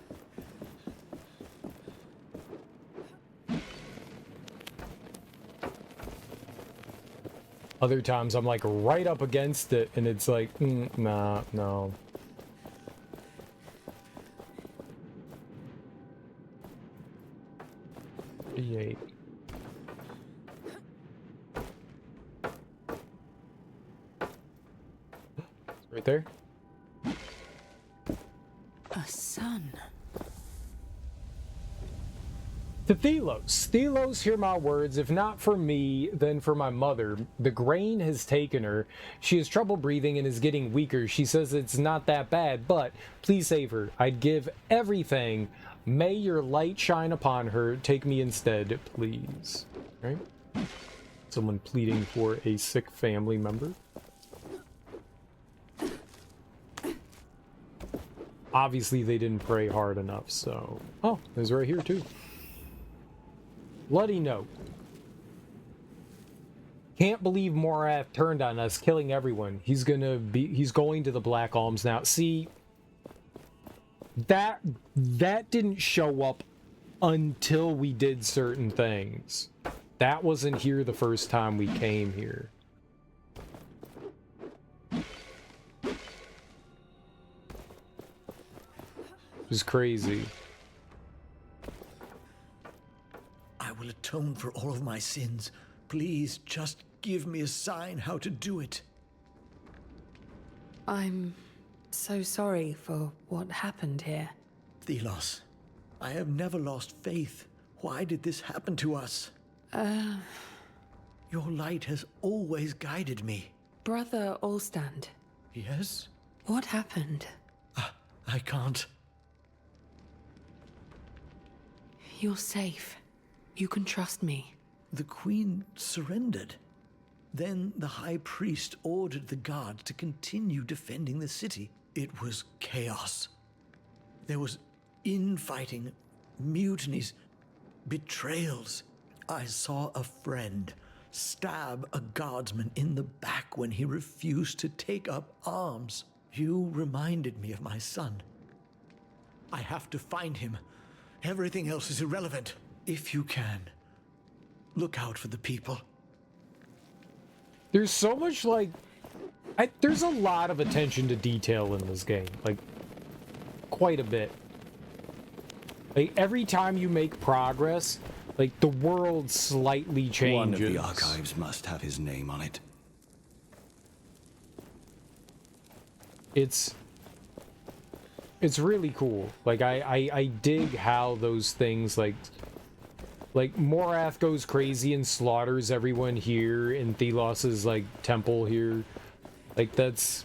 I'm like right up against it, and it's like, nah, no. Wait. Right there. A son. To Thelos. Thelos, hear my words. If not for me, then for my mother. The grain has taken her. She has trouble breathing and is getting weaker. She says it's not that bad, but please save her. I'd give everything. May your light shine upon her. Take me instead, please. Right? Someone pleading for a sick family member. Obviously, they didn't pray hard enough, so... Oh, there's right here, too. Bloody note. Can't believe Morath turned on us, killing everyone. He's going to the Black Alms now. See, that didn't show up until we did certain things. That wasn't here the first time we came here. It was crazy. I will atone for all of my sins. Please, just give me a sign how to do it. I'm so sorry for what happened here. Thelos, I have never lost faith. Why did this happen to us? Your light has always guided me. Brother Allstand. Yes? What happened? I can't. You're safe. You can trust me. The Queen surrendered. Then the High Priest ordered the guards to continue defending the city. It was chaos. There was infighting, mutinies, betrayals. I saw a friend stab a guardsman in the back when he refused to take up arms. You reminded me of my son. I have to find him. Everything else is irrelevant. If you can, look out for the people. There's so much, like... there's a lot of attention to detail in this game. Like, quite a bit. Like, every time you make progress, like, the world slightly changes. One of the archives must have his name on it. It's really cool. Like, I dig how those things, like Morath goes crazy and slaughters everyone here in Thelos's, like, temple here. Like, that's...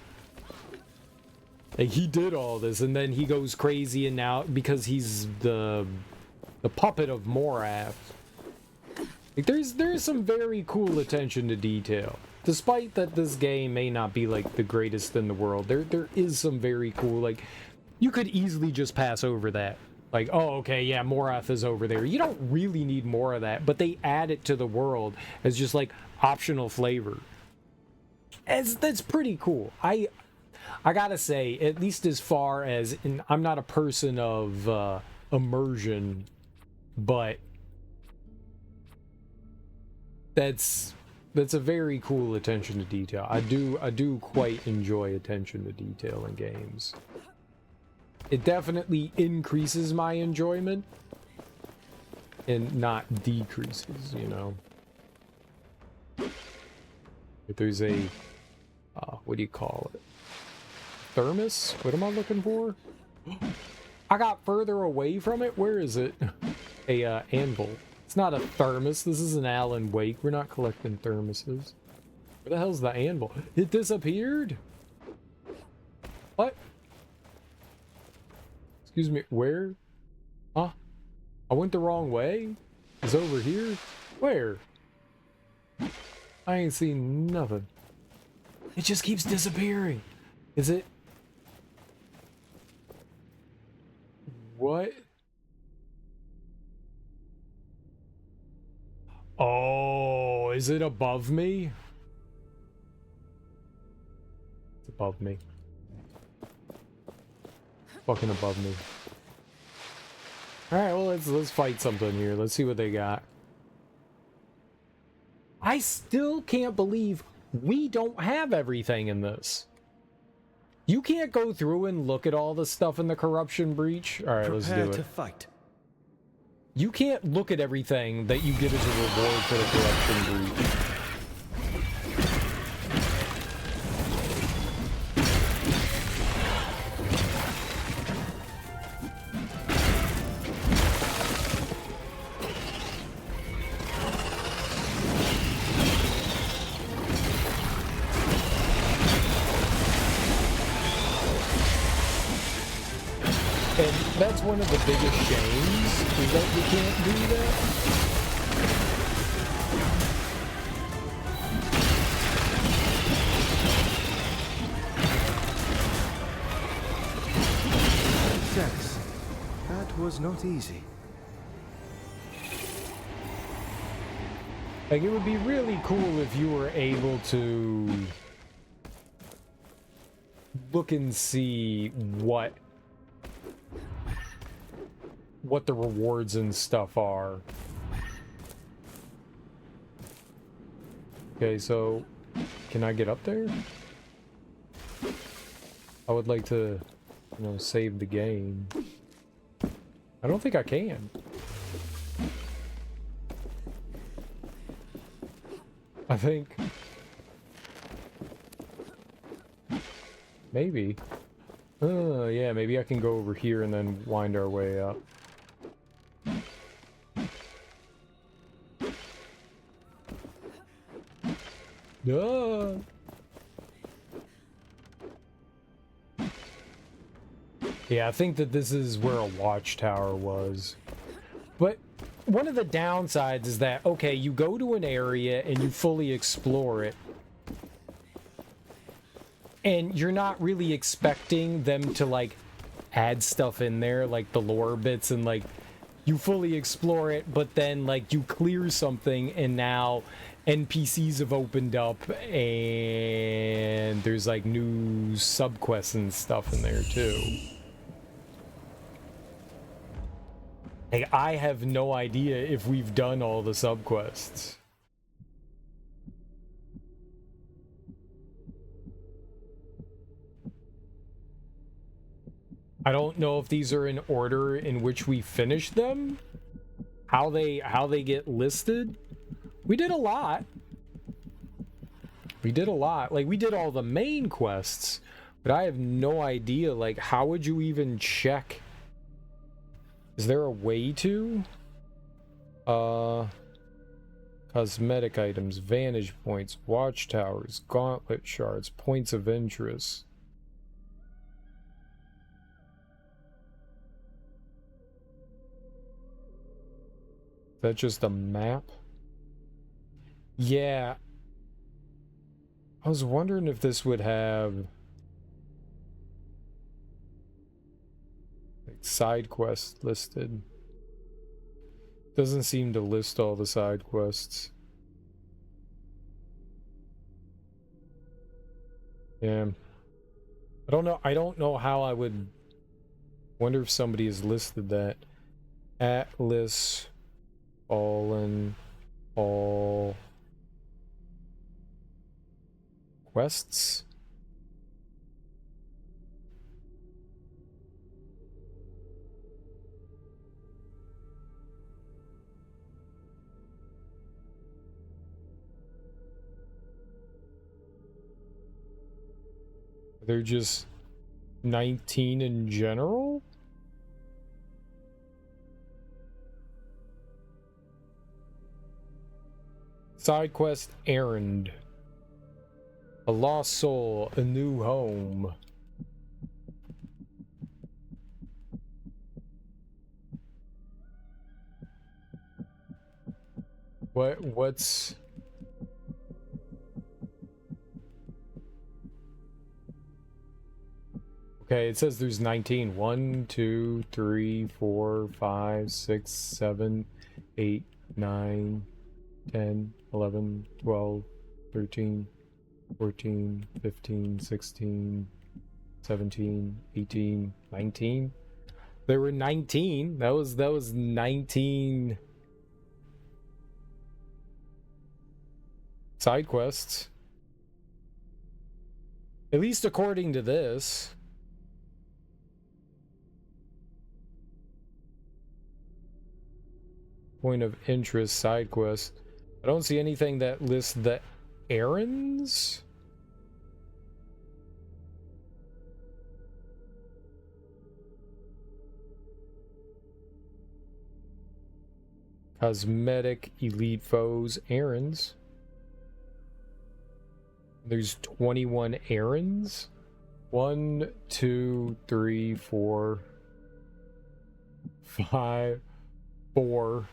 Like, he did all this, and then he goes crazy, and now, because he's the puppet of Morath. Like, there's some very cool attention to detail. Despite that this game may not be, like, the greatest in the world, there is some very cool, like... You could easily just pass over that. Like, oh, okay, yeah, Morath is over there. You don't really need more of that, but they add it to the world as just, like, optional flavor. That's pretty cool. I gotta say, at least as far as... I'm not a person of immersion, but... That's a very cool attention to detail. I do quite enjoy attention to detail in games. It definitely increases my enjoyment and not decreases, you know. If there's a what do you call it? Thermos? What am I looking for? I got further away from it. Where is it? A anvil. It's not a thermos. This is an Alan Wake. We're not collecting thermoses. Where the hell's the anvil? It disappeared? What? Excuse me, where? Huh? I went the wrong way? It's over here? Where? I ain't seen nothing. It just keeps disappearing. Is it? What? Oh, is it above me? It's above me. Fucking above me. Alright, well, let's fight something here. Let's see what they got. I still can't believe we don't have everything in this. You can't go through and look at all the stuff in the corruption breach? Alright, let's do it. Prepare to fight. You can't look at everything that you get as a reward for the corruption breach. And that's one of the biggest shames, is that you can't do that. Success. That was not easy. Like, it would be really cool if you were able to look and see what the rewards and stuff are. Okay, so can I get up there? I would like to, you know, save the game. I don't think I can. I think maybe. Yeah, maybe I can go over here and then wind our way up. Duh. Yeah, I think that this is where a watchtower was. But one of the downsides is that, okay, you go to an area and you fully explore it, and you're not really expecting them to, like, add stuff in there, like the lore bits, and, like, you fully explore it, but then, like, you clear something, and now NPCs have opened up, and there's, like, new subquests and stuff in there, too. Like, I have no idea if we've done all the subquests. I don't know if these are in order in which we finish them, how they get listed. We did a lot. We did a lot. Like, we did all the main quests, but I have no idea, like, how would you even check? Is there a way to? Cosmetic items, vantage points, watchtowers, gauntlet shards, points of interest. Is that just a map? Yeah. I was wondering if this would have like side quests listed. Doesn't seem to list all the side quests. Yeah. I don't know how I would wonder if somebody has listed that. Atlas Fallen all quests. They're just 19 in general? Side quest errand. A lost soul, a new home. What's okay, it says there's 19. 1, 2, 3, 4, 5, 6, 7, 8, 9, 10, 11, 12, 13, 14, 15, 16, 17, 18, 19. There were 19. That was 19 side quests. At least according to this. Point of interest, side quest. I don't see anything that lists the errands. Cosmetic, elite foes, errands. There's 21 errands. 1, 2, 3, 4, 5, 4,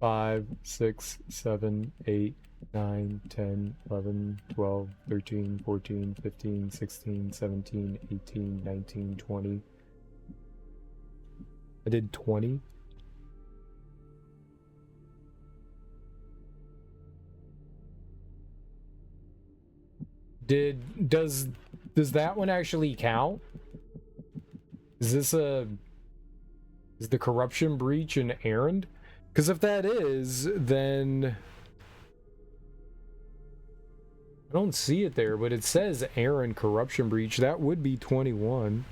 5, 6, 7, 8, 9, 10, 11, 12, 13, 14, 15, 16, 17, 18, 19, 20. I did 20. Does that one actually count? Is the corruption breach an errand? Because if that is, then I don't see it there, but it says errand corruption breach. That would be 21.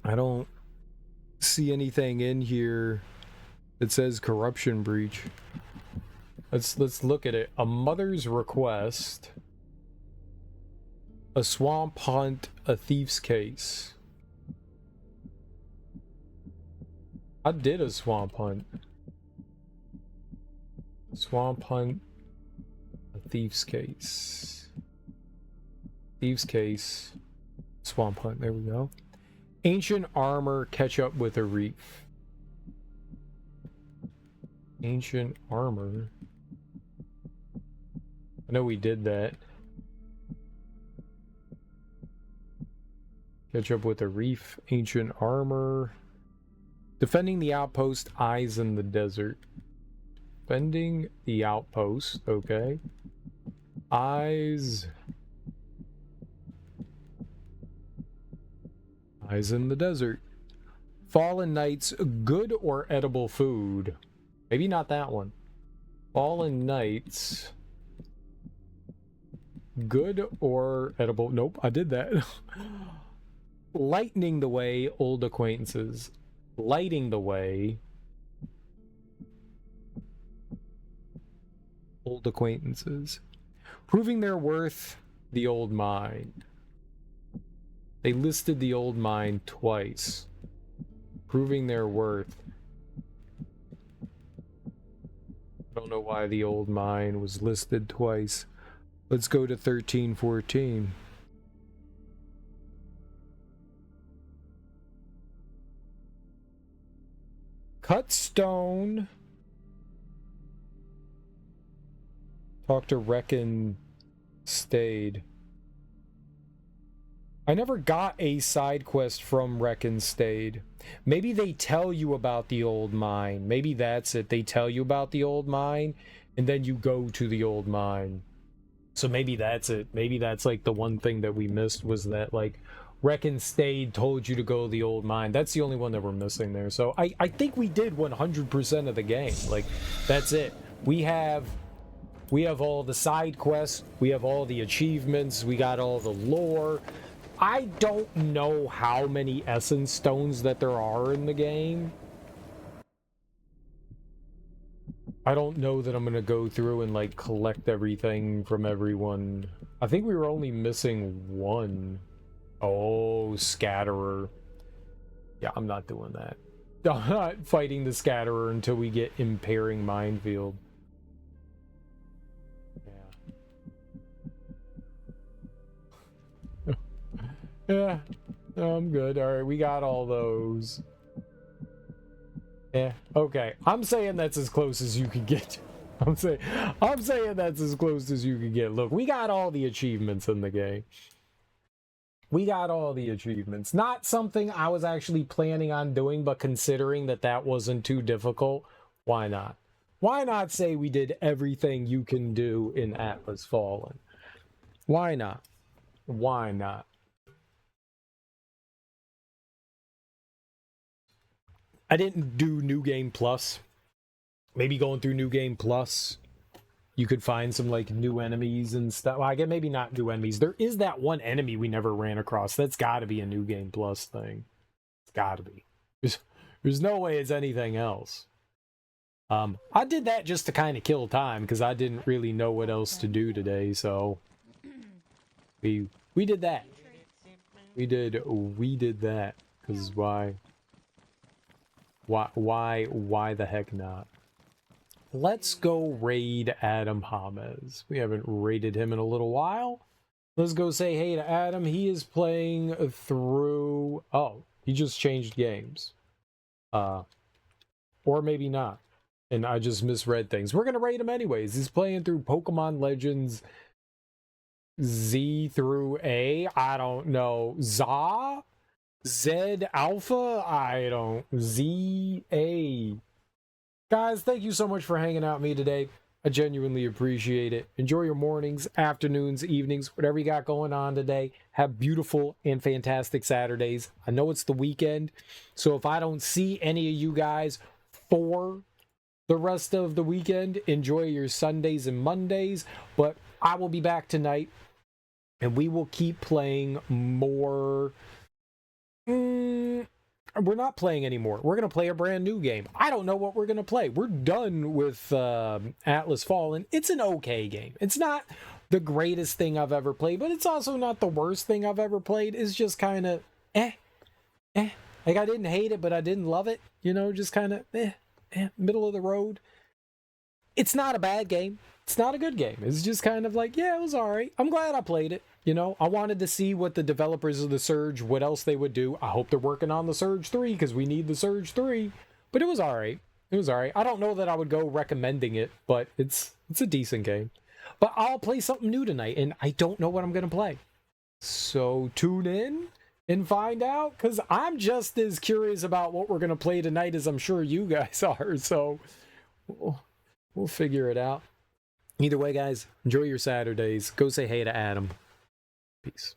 I don't see anything in here that says corruption breach. Let's look at it. A mother's request. A swamp hunt, a thief's case. I did a swamp hunt. Swamp hunt, a thief's case. Thief's case, swamp hunt, there we go. Ancient armor, catch up with a reef. Ancient armor. I know we did that. Catch up with a reef, ancient armor. Defending the outpost, eyes in the desert. Defending the outpost, okay. Eyes. Eyes in the desert. Fallen Knights, good or edible food? Maybe not that one. Fallen Knights. Good or edible? Nope, I did that. Lightening the way, old acquaintances. Lighting the way, old acquaintances. Proving their worth, the old mine. They listed the old mine twice. Proving their worth. I don't know why the old mine was listed twice. Let's go to 1314. Cut stone. Talk to Reckon Stayed. I never got a side quest from Reckon Stayed. Maybe they tell you about the old mine. Maybe that's it. They tell you about the old mine, and then you go to the old mine. So maybe that's it. Maybe that's like the one thing that we missed, was that like Reckon Stayed told you to go to the old mine. That's the only one that we're missing there. So I think we did 100% of the game. Like, that's it. We have all the side quests. We have all the achievements. We got all the lore. I don't know how many essence stones that there are in the game. I don't know that I'm going to go through and like collect everything from everyone. I think we were only missing one. Oh, Scatterer. Yeah, I'm not doing that. I'm not fighting the Scatterer until we get Impairing Minefield. Yeah. Yeah, no, I'm good. Alright, we got all those. Yeah, okay. I'm saying that's as close as you could get. I'm saying that's as close as you could get. Look, we got all the achievements in the game. We got all the achievements. Not something I was actually planning on doing, but considering that wasn't too difficult, why not? Why not say we did everything you can do in Atlas Fallen? Why not? Why not? I didn't do New Game Plus. Maybe going through New Game Plus, you could find some like new enemies and stuff. Well, I guess maybe not new enemies. There is that one enemy we never ran across. That's got to be a New Game Plus thing. It's got to be. There's no way it's anything else. I did that just to kind of kill time because I didn't really know what else to do today, so we did that. We did that because why the heck not? Let's go raid Adam James. We haven't raided him in a little while. Let's go say hey to Adam. He is playing through... Oh, he just changed games. Or maybe not. And I just misread things. We're going to raid him anyways. He's playing through Pokemon Legends Z through A. I don't know. ZA? Z Alpha? I don't... Z A. Guys, thank you so much for hanging out with me today. I genuinely appreciate it. Enjoy your mornings, afternoons, evenings, whatever you got going on today. Have beautiful and fantastic Saturdays. I know it's the weekend, so if I don't see any of you guys for the rest of the weekend, enjoy your Sundays and Mondays, but I will be back tonight, and we will keep playing more... We're not playing anymore. We're going to play a brand new game. I don't know what we're going to play. We're done with Atlas Fallen. It's an okay game. It's not the greatest thing I've ever played, but it's also not the worst thing I've ever played. It's just kind of Like, I didn't hate it, but I didn't love it. You know, just kind of middle of the road. It's not a bad game. It's not a good game. It's just kind of like, yeah, it was all right. I'm glad I played it. You know, I wanted to see what the developers of the Surge, what else they would do. I hope they're working on the Surge 3 because we need the Surge 3. But it was all right. It was all right. I don't know that I would go recommending it, but it's a decent game. But I'll play something new tonight, and I don't know what I'm going to play. So tune in and find out, because I'm just as curious about what we're going to play tonight as I'm sure you guys are. So we'll figure it out. Either way, guys, enjoy your Saturdays. Go say hey to Adam. Peace.